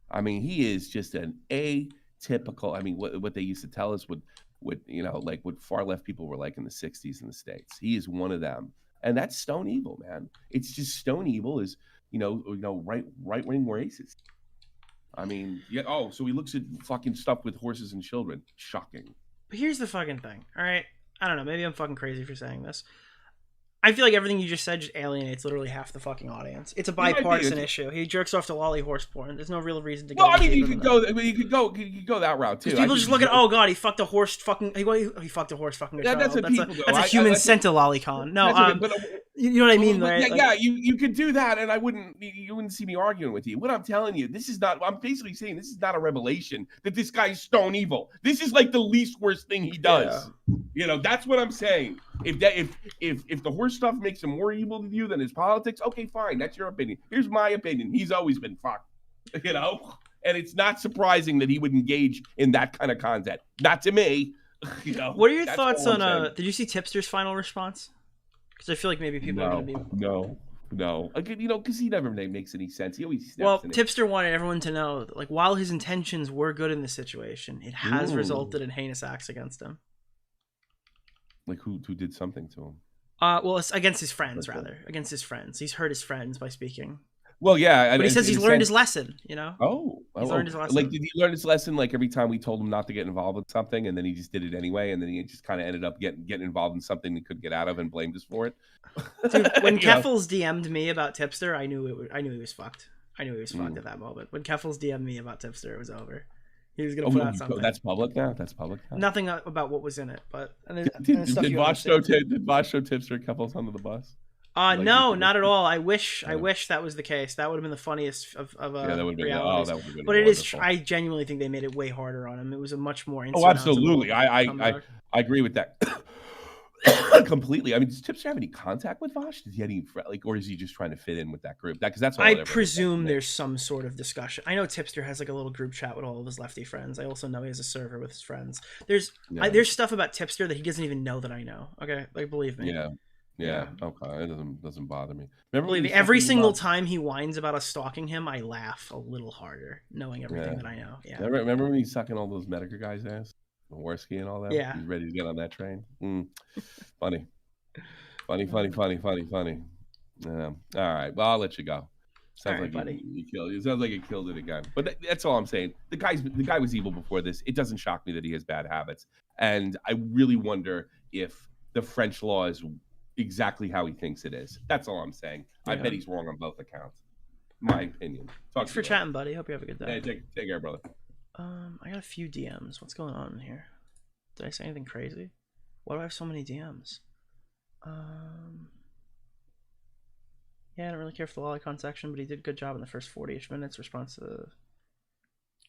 I mean, he is just an atypical. I mean, what they used to tell us what far left people were like in the 60s in the States. He is one of them. And that's stone evil, man. It's just stone evil is, right-wing racist. I mean, so he looks at fucking stuff with horses and children. Shocking. But here's the fucking thing, all right? I don't know. Maybe I'm fucking crazy for saying this. I feel like everything you just said just alienates literally half the fucking audience. It's a bipartisan issue. He jerks off to lolly horse porn. There's no real reason to go. Well, I mean, you could go that route too. People just look at, oh god, he fucked a horse fucking. He fucked a horse fucking. Yeah, that's what people do. That's a human sent to lolicon. No, You know what I mean, Well, right? yeah, you could do that, and you wouldn't see me arguing with you. What I'm telling you, this is not. I'm basically saying this is not a revelation that this guy's stone evil. This is like the least worst thing he does. You know, that's what I'm saying. If the horse stuff makes him more evil to you than his politics, okay, fine, that's your opinion. Here's my opinion. He's always been fucked. You know, and it's not surprising that he would engage in that kind of content. Not to me. You know. What are your thoughts on? Did you see Tipster's final response? Because I feel like maybe people are going to be... No. Again, you know, because he never makes any sense. He always steps Well, in Tipster wanted everyone to know that, like, while his intentions were good in this situation, it has resulted in heinous acts against him. Like who did something to him? Well, it's against his friends, rather. Against his friends. He's hurt his friends by speaking. Well, yeah. But he says he's learned his lesson, you know? He's learned his lesson. Like, did he learn his lesson, like, every time we told him not to get involved with something, and then he just did it anyway, and then he just kind of ended up getting involved in something he couldn't get out of and blamed us for it? Dude, when Keffels DM'd me about Tipster, I knew he was fucked. I knew he was fucked at that moment. When Keffels DM'd me about Tipster, it was over. He was going to put out something. That's public now? That's public now? Nothing about what was in it, but... Did Vaush throw Tipster Keffels under the bus? No, not at all. I wish that was the case. That would have been the funniest of realities. But it is. I genuinely think they made it way harder on him. It was a much more. Absolutely. I agree with that completely. I mean, does Tipster have any contact with Vaush? Does he have any or is he just trying to fit in with that group? Because that's all. I presume there's some sort of discussion. I know Tipster has like a little group chat with all of his lefty friends. I also know he has a server with his friends. There's stuff about Tipster that he doesn't even know that I know. Okay, like believe me. Yeah. Okay. It doesn't bother me. Believe me, every single time he whines about us stalking him, I laugh a little harder, knowing everything that I know. Yeah. Remember when he's sucking all those Medicare guys' ass, Worski and all that? Yeah. He's ready to get on that train. Funny. Yeah. All right. Well, I'll let you go. Sounds like you killed. It sounds like you killed it again. But that's all I'm saying. The guy was evil before this. It doesn't shock me that he has bad habits, and I really wonder if the French law is exactly how he thinks it is. That's all I'm saying. I bet he's wrong on both accounts. My opinion. Thanks for chatting, buddy. Hope you have a good day. Hey, take care, brother. I got a few DMs. What's going on in here? Did I say anything crazy? Why do I have so many DMs? Yeah, I don't really care for the lolicon section, but he did a good job in the first 40-ish minutes. Response to the...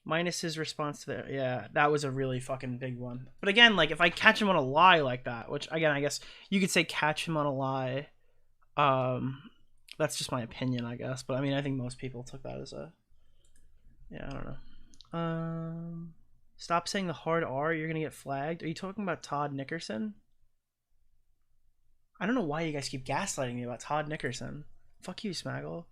Minus his response to the... Yeah, that was a really fucking big one. But again, like, if I catch him on a lie like that, which, again, I guess you could say catch him on a lie. That's just my opinion, I guess. But, I mean, I think most people took that as a... Yeah, I don't know. Stop saying the hard R, you're gonna get flagged. Are you talking about Todd Nickerson? I don't know why you guys keep gaslighting me about Todd Nickerson. Fuck you, Smaggle.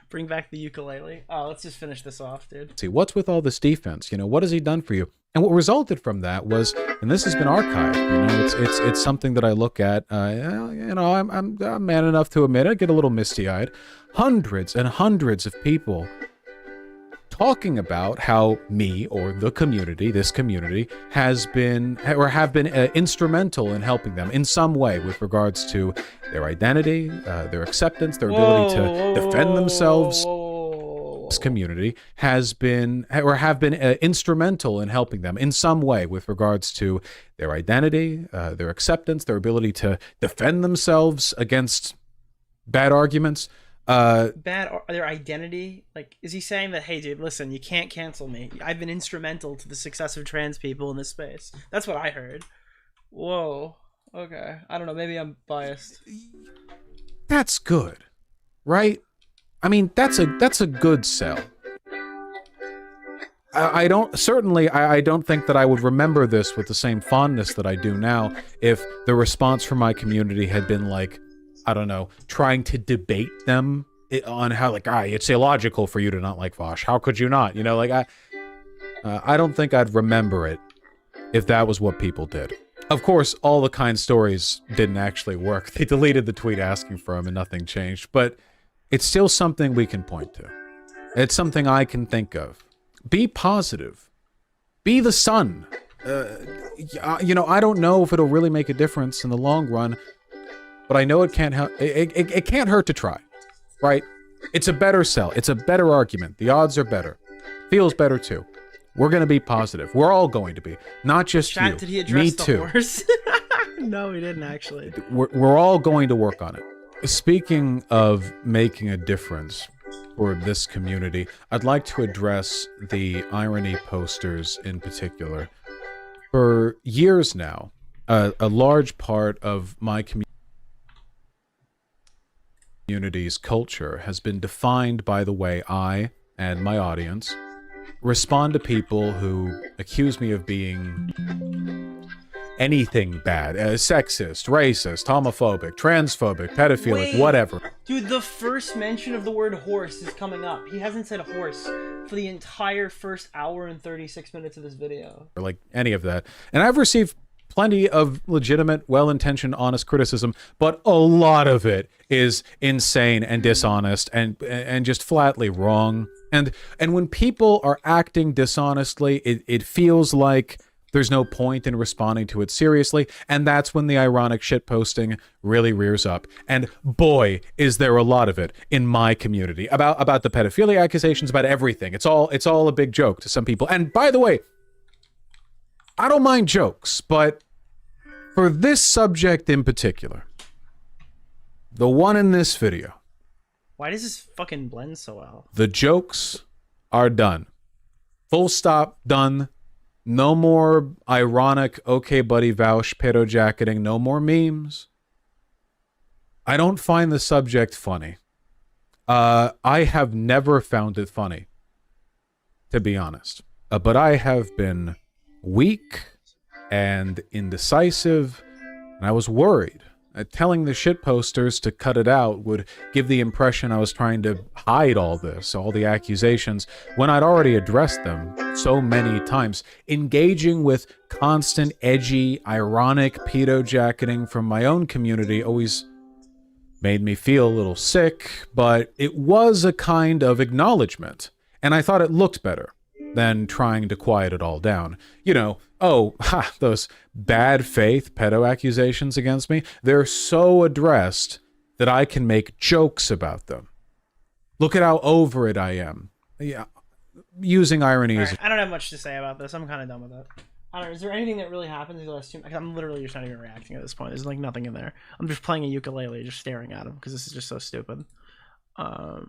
Bring back the ukulele. Oh, let's just finish this off, dude. See, what's with all this defense? You know, what has he done for you? And what resulted from that was, and this has been archived. You know, it's something that I look at. You know, I'm man enough to admit it. I get a little misty-eyed. Hundreds and hundreds of people talking about how me or the community, this community, has been or have been instrumental in helping them in some way with regards to their identity, their acceptance, their ability to defend themselves. This community has been or have been instrumental in helping them in some way with regards to their identity, their acceptance, their ability to defend themselves against bad arguments. Their identity? Like, is he saying that, hey, dude, listen, you can't cancel me. I've been instrumental to the success of trans people in this space. That's what I heard. Whoa. Okay. I don't know. Maybe I'm biased. That's good, right? I mean, that's a good sell. I don't think that I would remember this with the same fondness that I do now if the response from my community had been like, I don't know, trying to debate them on how, like, it's illogical for you to not like Vaush. How could you not? You know, like, I don't think I'd remember it if that was what people did. Of course, all the kind stories didn't actually work. They deleted the tweet asking for him and nothing changed, but it's still something we can point to. It's something I can think of. Be positive. Be the sun. You know, I don't know if it'll really make a difference in the long run, but I know it can't help. It can't hurt to try, right? It's a better sell. It's a better argument. The odds are better. Feels better too. We're going to be positive. We're all going to be. Not just Chat, you. did he address Me the too. horse? No, he didn't actually. We're all going to work on it. Speaking of making a difference for this community, I'd like to address the irony posters in particular. For years now, a large part of my community's culture has been defined by the way I and my audience respond to people who accuse me of being anything bad, sexist, racist, homophobic, transphobic, pedophilic, Wait, whatever. Dude, the first mention of the word horse is coming up. He hasn't said horse for the entire first hour and 36 minutes of this video. Or like any of that. And I've received plenty of legitimate, well-intentioned, honest criticism, but a lot of it is insane and dishonest and just flatly wrong. And when people are acting dishonestly, it feels like there's no point in responding to it seriously, and that's when the ironic shitposting really rears up. And boy, is there a lot of it in my community about the pedophilia accusations, about everything. It's all a big joke to some people. And by the way, I don't mind jokes, but for this subject in particular, the one in this video, Why does this fucking blend so well? the jokes are done. Full stop, done. No more ironic, okay buddy Vaush pedo jacketing, no more memes. I don't find the subject funny. I have never found it funny, to be honest. But I have been weak and indecisive, and I was worried. Telling the shitposters to cut it out would give the impression I was trying to hide all this, all the accusations, when I'd already addressed them so many times. Engaging with constant, edgy, ironic pedo jacketing from my own community always made me feel a little sick, but it was a kind of acknowledgement, and I thought it looked better than trying to quiet it all down. You know, those bad faith pedo accusations against me, they're so addressed that I can make jokes about them. Look at how over it I am. Yeah, using irony is... I don't have much to say about this. I'm kind of done with it. I don't know. Is there anything that really happened in the last 2 minutes? I'm literally just not even reacting at this point. There's like nothing in there. I'm just playing a ukulele, just staring at him because this is just so stupid. I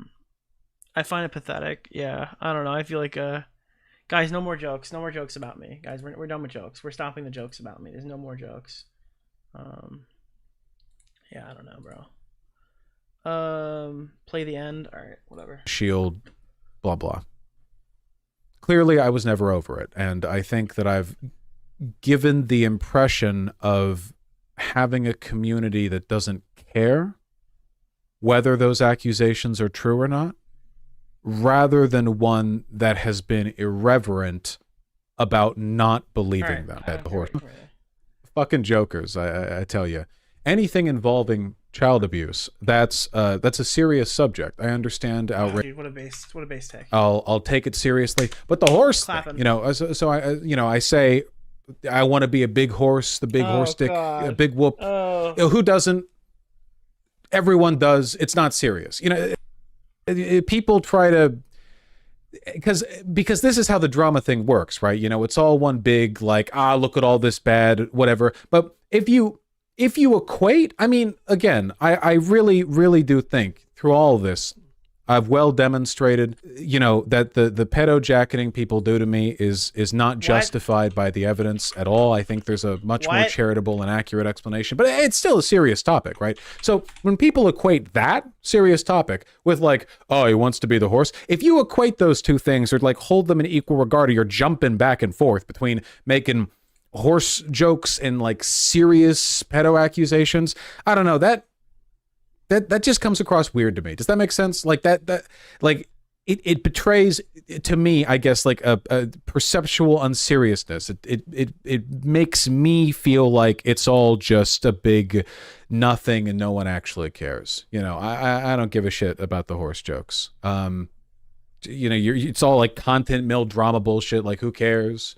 find it pathetic. Yeah, I don't know. I feel like guys, no more jokes. No more jokes about me. Guys, we're done with jokes. We're stopping the jokes about me. There's no more jokes. Yeah, I don't know, bro. Play the end. All right, whatever. Shield, blah, blah. Clearly, I was never over it. And I think that I've given the impression of having a community that doesn't care whether those accusations are true or not, rather than one that has been irreverent about not believing them. Fucking jokers, I tell you. Anything involving child abuse, that's a serious subject. I understand outrage. Dude, what a base take. I'll take it seriously. But the horse thing, you know, so I say I want to be a big horse, the big horse stick, a big whoop. You know, who doesn't? Everyone does. It's not serious. You know, people try to, because this is how the drama thing works, right? You know, it's all one big like, look at all this bad, whatever. But if you equate, I mean, again, I really, really do think through all of this, I've well demonstrated, you know, that the pedo jacketing people do to me is not justified by the evidence at all. I think there's a much more charitable and accurate explanation, but it's still a serious topic, right? So when people equate that serious topic with like, oh, he wants to be the horse, if you equate those two things or like hold them in equal regard, or you're jumping back and forth between making horse jokes and like serious pedo accusations, I don't know, that just comes across weird to me. Does that make sense? Like that like it betrays to me, I guess, like a perceptual unseriousness. It makes me feel like it's all just a big nothing and no one actually cares. You know, I don't give a shit about the horse jokes. You know, it's all like content mill drama bullshit. Like, who cares?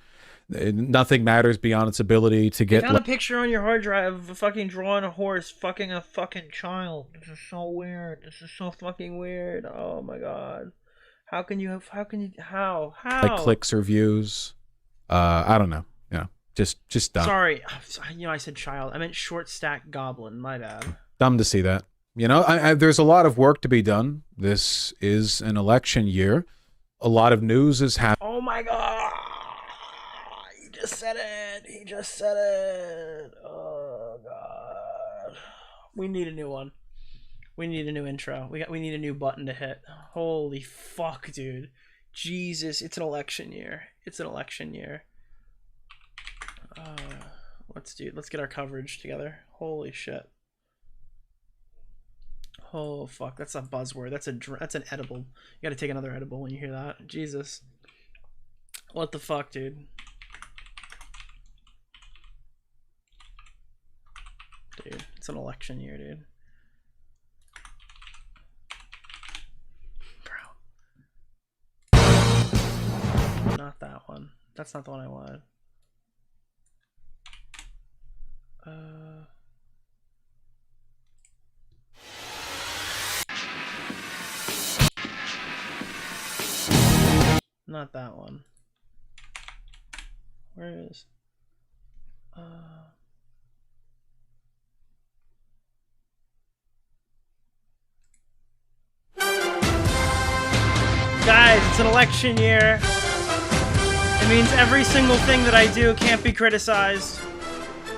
Nothing matters beyond its ability to get. I found a picture on your hard drive of a fucking drawing a horse fucking a fucking child. This is so weird. This is so fucking weird. Oh my god. How can you how like clicks or views. I don't know. Yeah, just dumb. Sorry, I said child. I meant short stack goblin. My bad. Dumb to see that. There's a lot of work to be done. This is an election year. A lot of news is happening. Oh my god! He just said it. He just said it. Oh god. We need a new one. We need a new intro. We need a new button to hit. Holy fuck, dude. Jesus, it's an election year. It's an election year. Let's get our coverage together. Holy shit. Oh fuck, that's a buzzword. That's an edible. You gotta take another edible when you hear that. Jesus. What the fuck, dude? Dude, it's an election year, dude. Bro. Not that one. That's not the one I wanted. Not that one. Where is? Guys, it's an election year. It means every single thing that I do can't be criticized.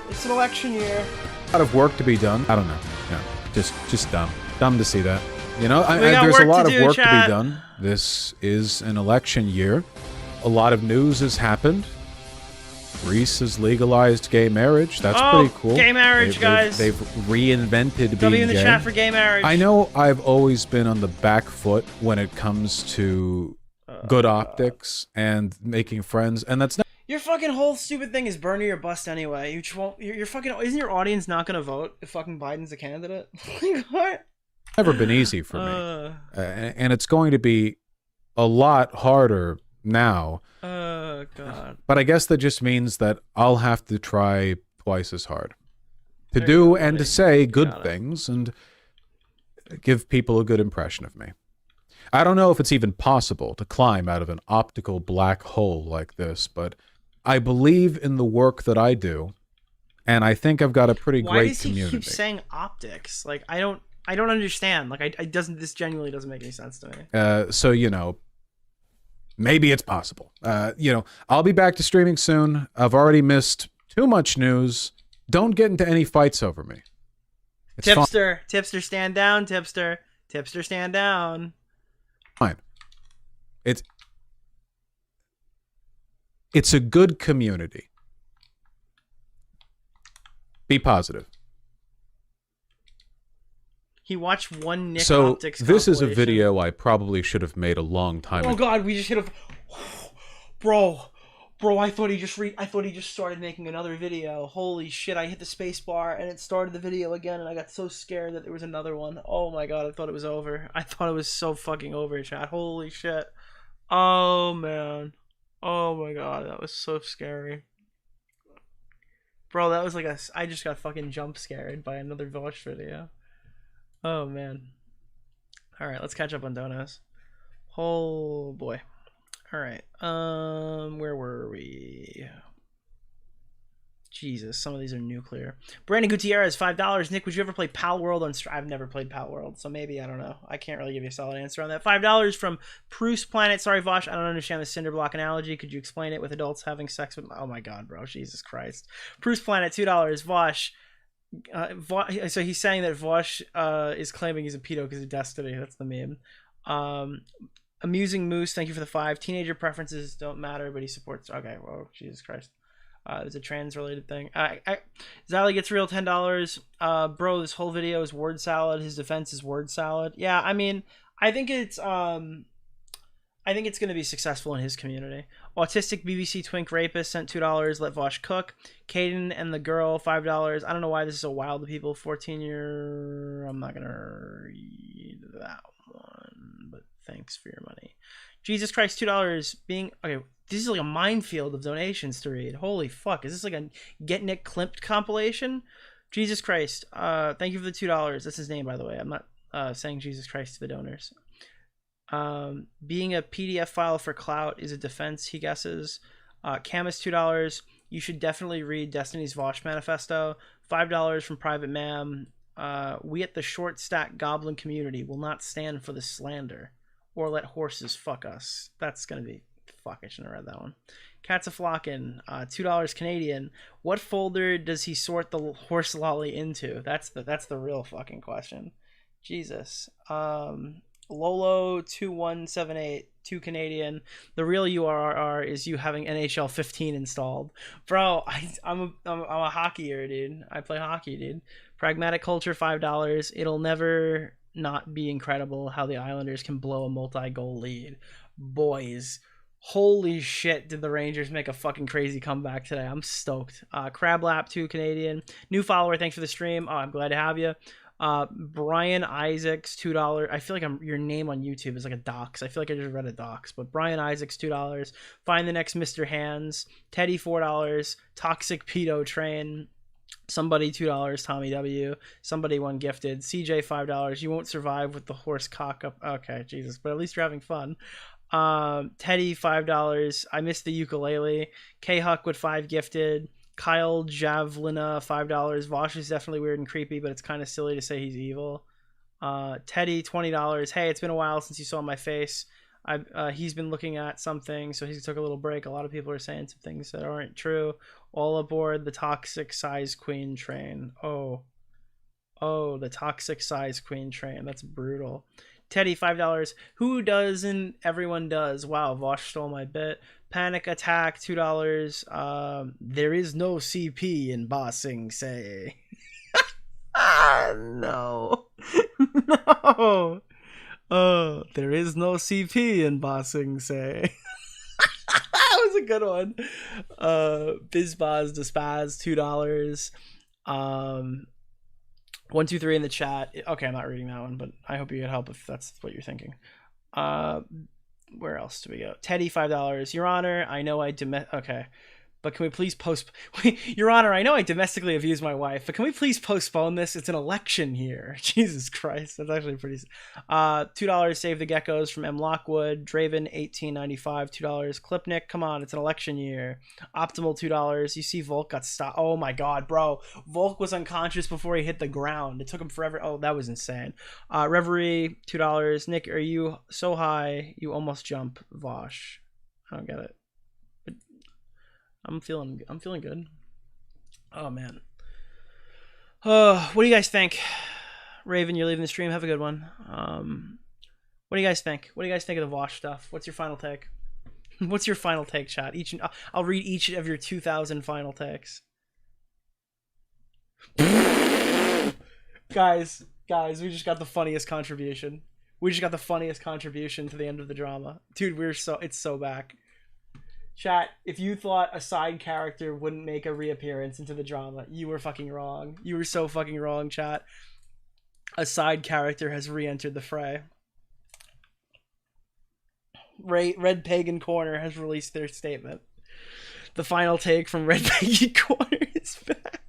It's an election year. A lot of work to be done. I don't know. Yeah, just dumb. Dumb to see that. There's a lot of work to be done. This is an election year. A lot of news has happened. Greece has legalized gay marriage. That's pretty cool. Gay marriage, guys. They've reinvented being W in the gay. chat for gay marriage. I know I've always been on the back foot when it comes to good optics and making friends, and that's not. Your fucking whole stupid thing is burn or bust anyway. You just won't. You're fucking. Isn't your audience not gonna vote if fucking Biden's a candidate? Like, what? Never been easy for me, and it's going to be a lot harder now. Oh god. But I guess that just means that I'll have to try twice as hard to do and to say good things and give people a good impression of me. I don't know if it's even possible to climb out of an optical black hole like this, but I believe in the work that I do, and I think I've got a pretty great community. Why does he keep saying optics? Like, I don't understand. Like, this genuinely doesn't make any sense to me. So, maybe it's possible. I'll be back to streaming soon. I've already missed too much news. Don't get into any fights over me. It's Tipster, Tipster, stand down, Tipster. Tipster, stand down. Fine. It's a good community. Be positive. He watched one Nick So Optics this is a compilation. video I probably should have made a long time ago. Oh god, we just should have. Bro, I thought he just started making another video. Holy shit! I hit the space bar and it started the video again, and I got so scared that there was another one. Oh my god, I thought it was over. I thought it was so fucking over, chat. Holy shit! Oh man. Oh my god, that was so scary. Bro, that was like I just got fucking jump scared by another Vaush video. Oh man. Alright, let's catch up on donuts. Oh boy. Alright. Where were we? Jesus, some of these are nuclear. Brandon Gutierrez, $5. Nick, would you ever play Pal World on I've never played Pal World, so maybe, I don't know. I can't really give you a solid answer on that. $5 from Bruce Planet. Sorry, Vaush, I don't understand the cinder block analogy. Could you explain it with adults having sex with... Oh my god, bro. Jesus Christ. Bruce Planet, $2. Vaush. So he's saying that Vaush is claiming he's a pedo because of Destiny. That's the meme. Amusing Moose, thank you for the 5. Teenager preferences don't matter, but he supports... Okay, whoa, Jesus Christ. There's a trans-related thing. Zally gets real, $10. Bro, this whole video is word salad. His defense is word salad. Yeah, I mean, I think it's going to be successful in his community. Autistic BBC Twink Rapist sent $2. Let Vaush cook. Caden and the girl, $5. I don't know why this is so wild to people. 14-year... I'm not going to read that one, but thanks for your money. Jesus Christ, $2. Being... Okay, this is like a minefield of donations to read. Holy fuck. Is this like a Get Nick Klimt compilation? Jesus Christ. Thank you for the $2. That's his name, by the way. I'm not saying Jesus Christ to the donors. Being a PDF file for clout is a defense, he guesses. Camus, $2. You should definitely read Destiny's Vaush Manifesto. $5 from Private Ma'am. We at the short stack goblin community will not stand for the slander or let horses fuck us. That's gonna be fuck. I shouldn't have read that one. Cats a flockin'. $2 Canadian. What folder does he sort the horse lolly into? That's the real fucking question. Jesus. Lolo 2178, 2 Canadian. The real URR is you having NHL 15 installed. Bro, I'm a hockeyer, dude. I play hockey, dude. Pragmatic Culture, $5. It'll never not be incredible how the Islanders can blow a multi-goal lead. Boys, holy shit, did the Rangers make a fucking crazy comeback today. I'm stoked. Crablap, 2 Canadian. New follower, thanks for the stream. Oh, I'm glad to have you. Brian Isaacs, $2. I feel like your name on YouTube is like a dox. I feel like I just read a dox, but Brian Isaacs, $2. Find the next Mr. Hands. Teddy, $4. Toxic Pedo Train. Somebody, $2. Tommy W. Somebody, one gifted. CJ, $5. You won't survive with the horse cock up. Okay, Jesus, but at least you're having fun. Teddy, $5. I missed the ukulele. K Huck with 5 gifted. Kyle Javlina, $5. Vaush is definitely weird and creepy, but it's kind of silly to say he's evil. Teddy, $20. Hey, it's been a while since you saw my face. He's been looking at something, so he took a little break. A lot of people are saying some things that aren't true. All aboard the toxic size queen train. Oh, the toxic size queen train. That's brutal. Teddy, $5. Who doesn't? Everyone does. Wow, Vaush stole my bit. Panic Attack, $2. There is no CP in bossing, say. No. No. Oh, there is no CP in bossing, say. That was a good one. Bizbaz Despaz, $2. 123 in the chat. Okay, I'm not reading that one, but I hope you get help if that's what you're thinking. Where else do we go? Teddy, $5. Your Honor, I know okay. But can we please Your Honor, I know I domestically abused my wife, but can we please postpone this? It's an election year. Jesus Christ. That's actually pretty... $2, Save the Geckos from M. Lockwood. Draven, $18.95. $2. Clipnick, come on, it's an election year. Optimal, $2. You see Volk got stopped. Oh my god, bro. Volk was unconscious before he hit the ground. It took him forever. Oh, that was insane. Reverie, $2. Nick, are you so high you almost jump? Vaush. I don't get it. I'm feeling good. Oh man. What do you guys think? Raven, you're leaving the stream. Have a good one. What do you guys think? What do you guys think of the Vaush stuff? What's your final take? What's your final take, chat? I'll read each of your 2,000 final takes. guys, we just got the funniest contribution. We just got the funniest contribution to the end of the drama. Dude, it's so back. Chat, if you thought a side character wouldn't make a reappearance into the drama, you were fucking wrong. You were so fucking wrong, chat. A side character has re-entered the fray. Red Pagan Corner has released their statement. The final take from Red Pagan Corner is back.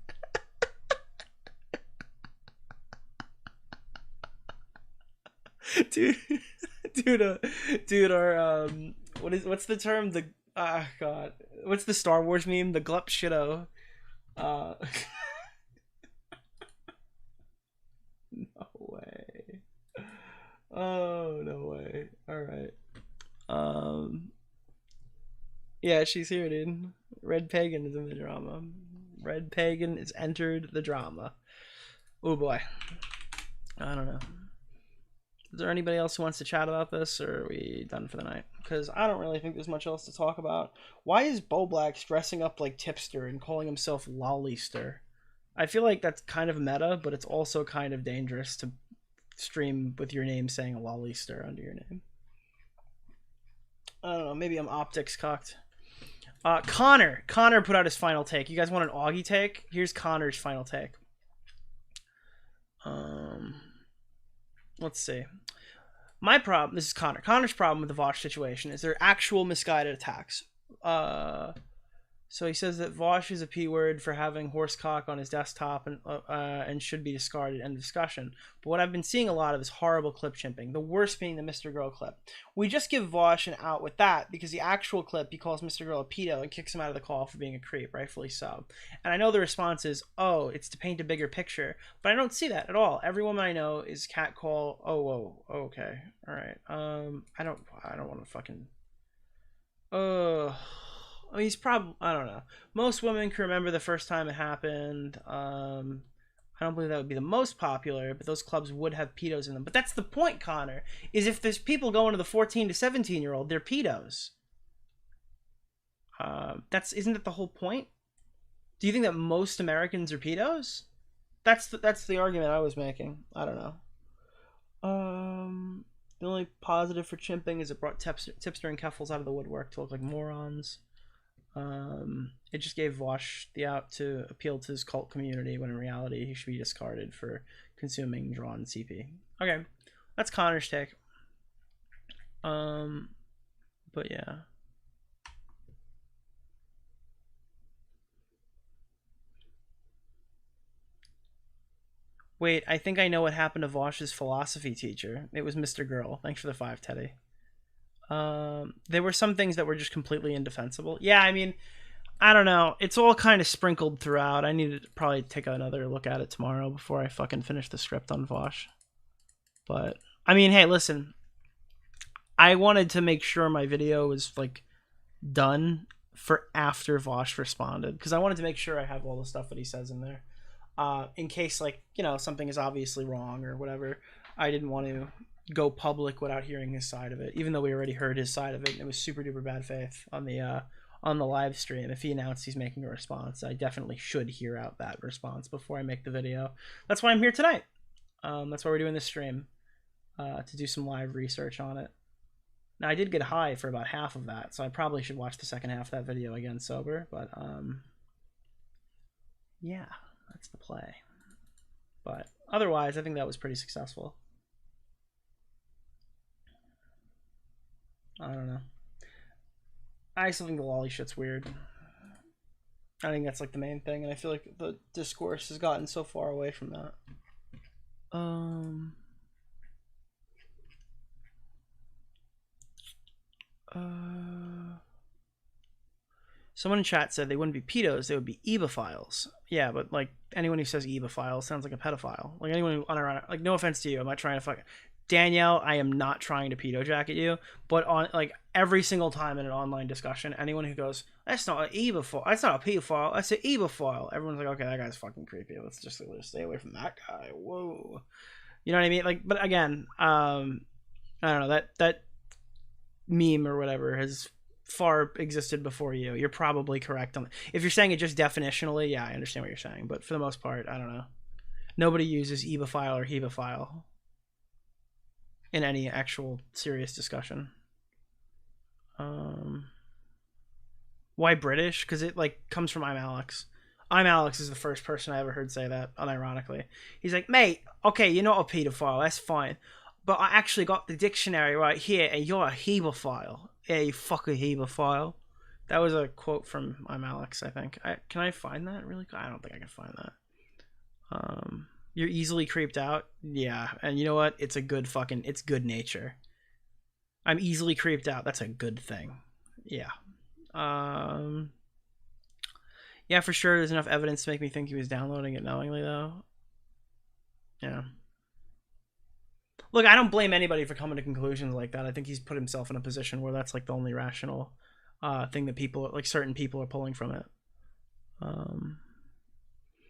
dude, our what's the term? God, what's the Star Wars meme? The glup shitto. No way. Oh, no way. All right. Yeah, she's here, dude. Red Pagan is in the drama. Red Pagan has entered the drama. Oh boy. I don't know. Is there anybody else who wants to chat about this, or are we done for the night? Because I don't really think there's much else to talk about. Why is Bo Black dressing up like Tipster and calling himself Lollyster? I feel like that's kind of meta, but it's also kind of dangerous to stream with your name saying Lollyster under your name. I don't know, maybe I'm optics cocked. Connor put out his final take. You guys want an Augie take? Here's Connor's final take. Let's see. My problem, this is Connor's problem with the Vaush situation is they're actual misguided attacks. So he says that Vaush is a P word for having horsecock on his desktop and should be discarded. End of discussion. But what I've been seeing a lot of is horrible clip chimping. The worst being the Mr. Girl clip. We just give Vaush an out with that because the actual clip, he calls Mr. Girl a pedo and kicks him out of the call for being a creep, rightfully so. And I know the response is, oh, it's to paint a bigger picture. But I don't see that at all. Every woman I know is catcall. Oh, whoa, okay, all right. I don't want to fucking. I mean, he's probably, I don't know. Most women can remember the first time it happened. I don't believe that would be the most popular, but those clubs would have pedos in them. But that's the point, Connor, is if there's people going to the 14 to 17-year-old, they're pedos. Isn't that the whole point? Do you think that most Americans are pedos? That's the argument I was making. I don't know. The only positive for chimping is it brought Tipster and Keffels out of the woodwork to look like morons. It just gave Vaush the out to appeal to his cult community when in reality he should be discarded for consuming drawn CP. Okay, that's Connor's take. But yeah. Wait, I think I know what happened to Vaush's philosophy teacher. It was Mr. Girl. Thanks for the 5, Teddy. There were some things that were just completely indefensible. Yeah, I mean, I don't know. It's all kind of sprinkled throughout. I need to probably take another look at it tomorrow before I fucking finish the script on Vaush. But, I mean, hey, listen. I wanted to make sure my video was, like, done for after Vaush responded. Because I wanted to make sure I have all the stuff that he says in there. In case, like, you know, something is obviously wrong or whatever. I didn't want to go public without hearing his side of it, even though we already heard his side of it. And it was super duper bad faith on the live stream. If he announced he's making a response, I definitely should hear out that response before I make the video. That's why I'm here tonight. That's why we're doing this stream, to do some live research on it. Now, I did get high for about half of that, so I probably should watch the second half of that video again sober, but yeah, that's the play. But otherwise, I think that was pretty successful. I don't know. I still think the lolly shit's weird. I think that's like the main thing, and I feel like the discourse has gotten so far away from that. Someone in chat said they wouldn't be pedos, they would be ebophiles. Yeah, but like anyone who says ebophile sounds like a pedophile. Like anyone who unironic, like no offense to you, I'm not trying to fuck Danielle, I am not trying to pedo jacket you, but on like every single time in an online discussion, anyone who goes, that's not an ebophile, that's not a pedophile, that's an ebophile, everyone's like, okay, that guy's fucking creepy. Let's just stay away from that guy. Whoa. You know what I mean? Like, but again, I don't know, that meme or whatever has far existed before you. You're probably correct on if you're saying it just definitionally. Yeah, I understand what you're saying, but for the most part, I don't know. Nobody uses ebophile or hebophile in any actual serious discussion. Why British? Because it like comes from I'm Alex. I'm Alex is the first person I ever heard say that, unironically. He's like, mate, okay, you're not a pedophile, that's fine. But I actually got the dictionary right here, and you're a hebophile. Yeah, you fucking hebophile. That was a quote from I'm Alex, I think. Can I find that really? I don't think I can find that. You're easily creeped out? Yeah, and you know what? It's good nature. I'm easily creeped out. That's a good thing. Yeah. Yeah, for sure, there's enough evidence to make me think he was downloading it knowingly, though. Yeah. Look, I don't blame anybody for coming to conclusions like that. I think he's put himself in a position where that's like the only rational thing that people, like certain people, are pulling from it.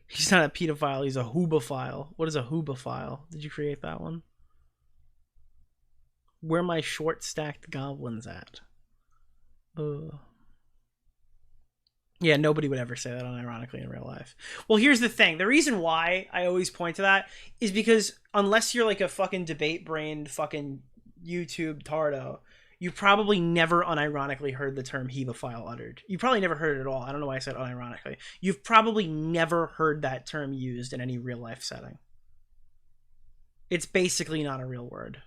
He's not a pedophile, he's a hoobophile. What is a hoobophile? Did you create that one? Where my short stacked goblins at? Yeah, nobody would ever say that unironically in real life. Well, here's the thing. The reason why I always point to that is because unless you're like a fucking debate-brained fucking YouTube tardo, you probably never unironically heard the term hebophile uttered. You probably never heard it at all. I don't know why I said unironically. You've probably never heard that term used in any real-life setting. It's basically not a real word.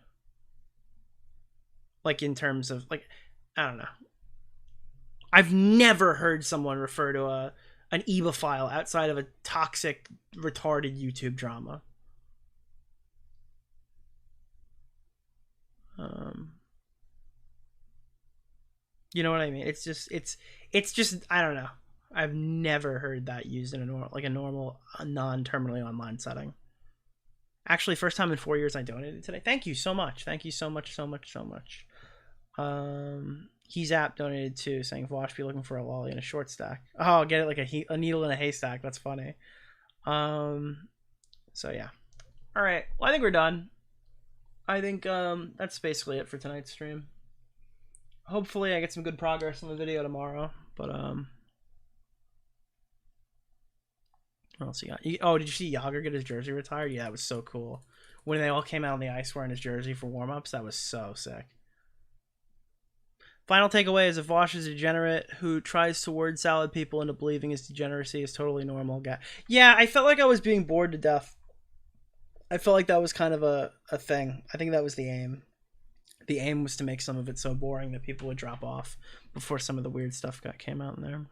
Like in terms of, like, I don't know. I've never heard someone refer to an ebophile outside of a toxic, retarded YouTube drama. You know what I mean? It's just I don't know. I've never heard that used in a normal non-terminally online setting. Actually, first time in 4 years I donated today. Thank you so much. Thank you so much. He's app donated too, saying Vaush be looking for a lolly in a short stack. Oh, get it like a needle in a haystack. That's funny. So yeah. All right. Well, I think we're done. I think that's basically it for tonight's stream. Hopefully I get some good progress on the video tomorrow. But what else you got? Oh, did you see Yager get his jersey retired? Yeah, it was so cool. When they all came out on the ice wearing his jersey for warm-ups, that was so sick. Final takeaway is if Vaush is a degenerate who tries to word salad people into believing his degeneracy is totally normal. Yeah, I felt like I was being bored to death. I felt like that was kind of a thing. I think that was the aim. The aim was to make some of it so boring that people would drop off before some of the weird stuff came out in there.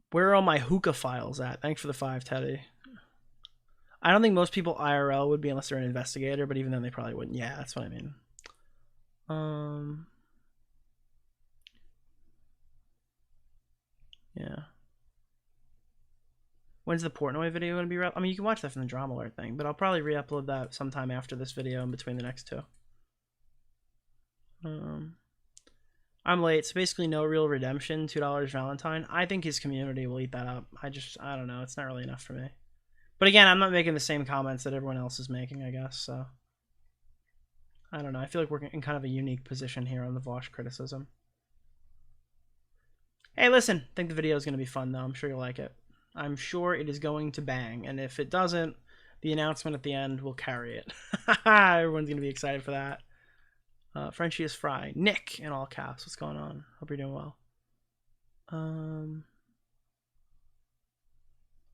Where are all my hookah files at? Thanks for the 5, Teddy. I don't think most people IRL would be unless they're an investigator, but even then they probably wouldn't. Yeah, that's what I mean. Yeah. When's the Portnoy video going to be? I mean, you can watch that from the Drama Alert thing, but I'll probably re-upload that sometime after this video in between the next two. I'm late, so basically no real redemption, $2 Valentine. I think his community will eat that up. I don't know. It's not really enough for me. But again, I'm not making the same comments that everyone else is making, I guess, so. I don't know. I feel like we're in kind of a unique position here on the Vaush criticism. Hey, listen. I think the video is going to be fun, though. I'm sure you'll like it. I'm sure it is going to bang. And if it doesn't, the announcement at the end will carry it. Everyone's going to be excited for that. Frenchie is Fry. Nick, in all caps. What's going on? Hope you're doing well.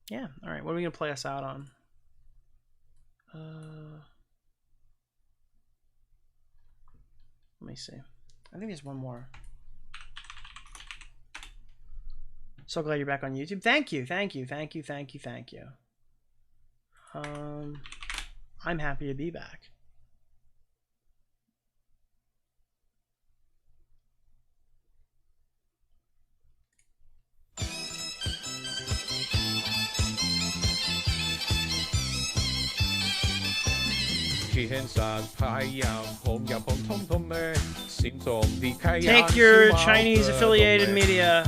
Yeah. All right. What are we going to play us out on? Let me see. I think there's one more. So glad you're back on YouTube. Thank you. I'm happy to be back. Take your Chinese affiliated media.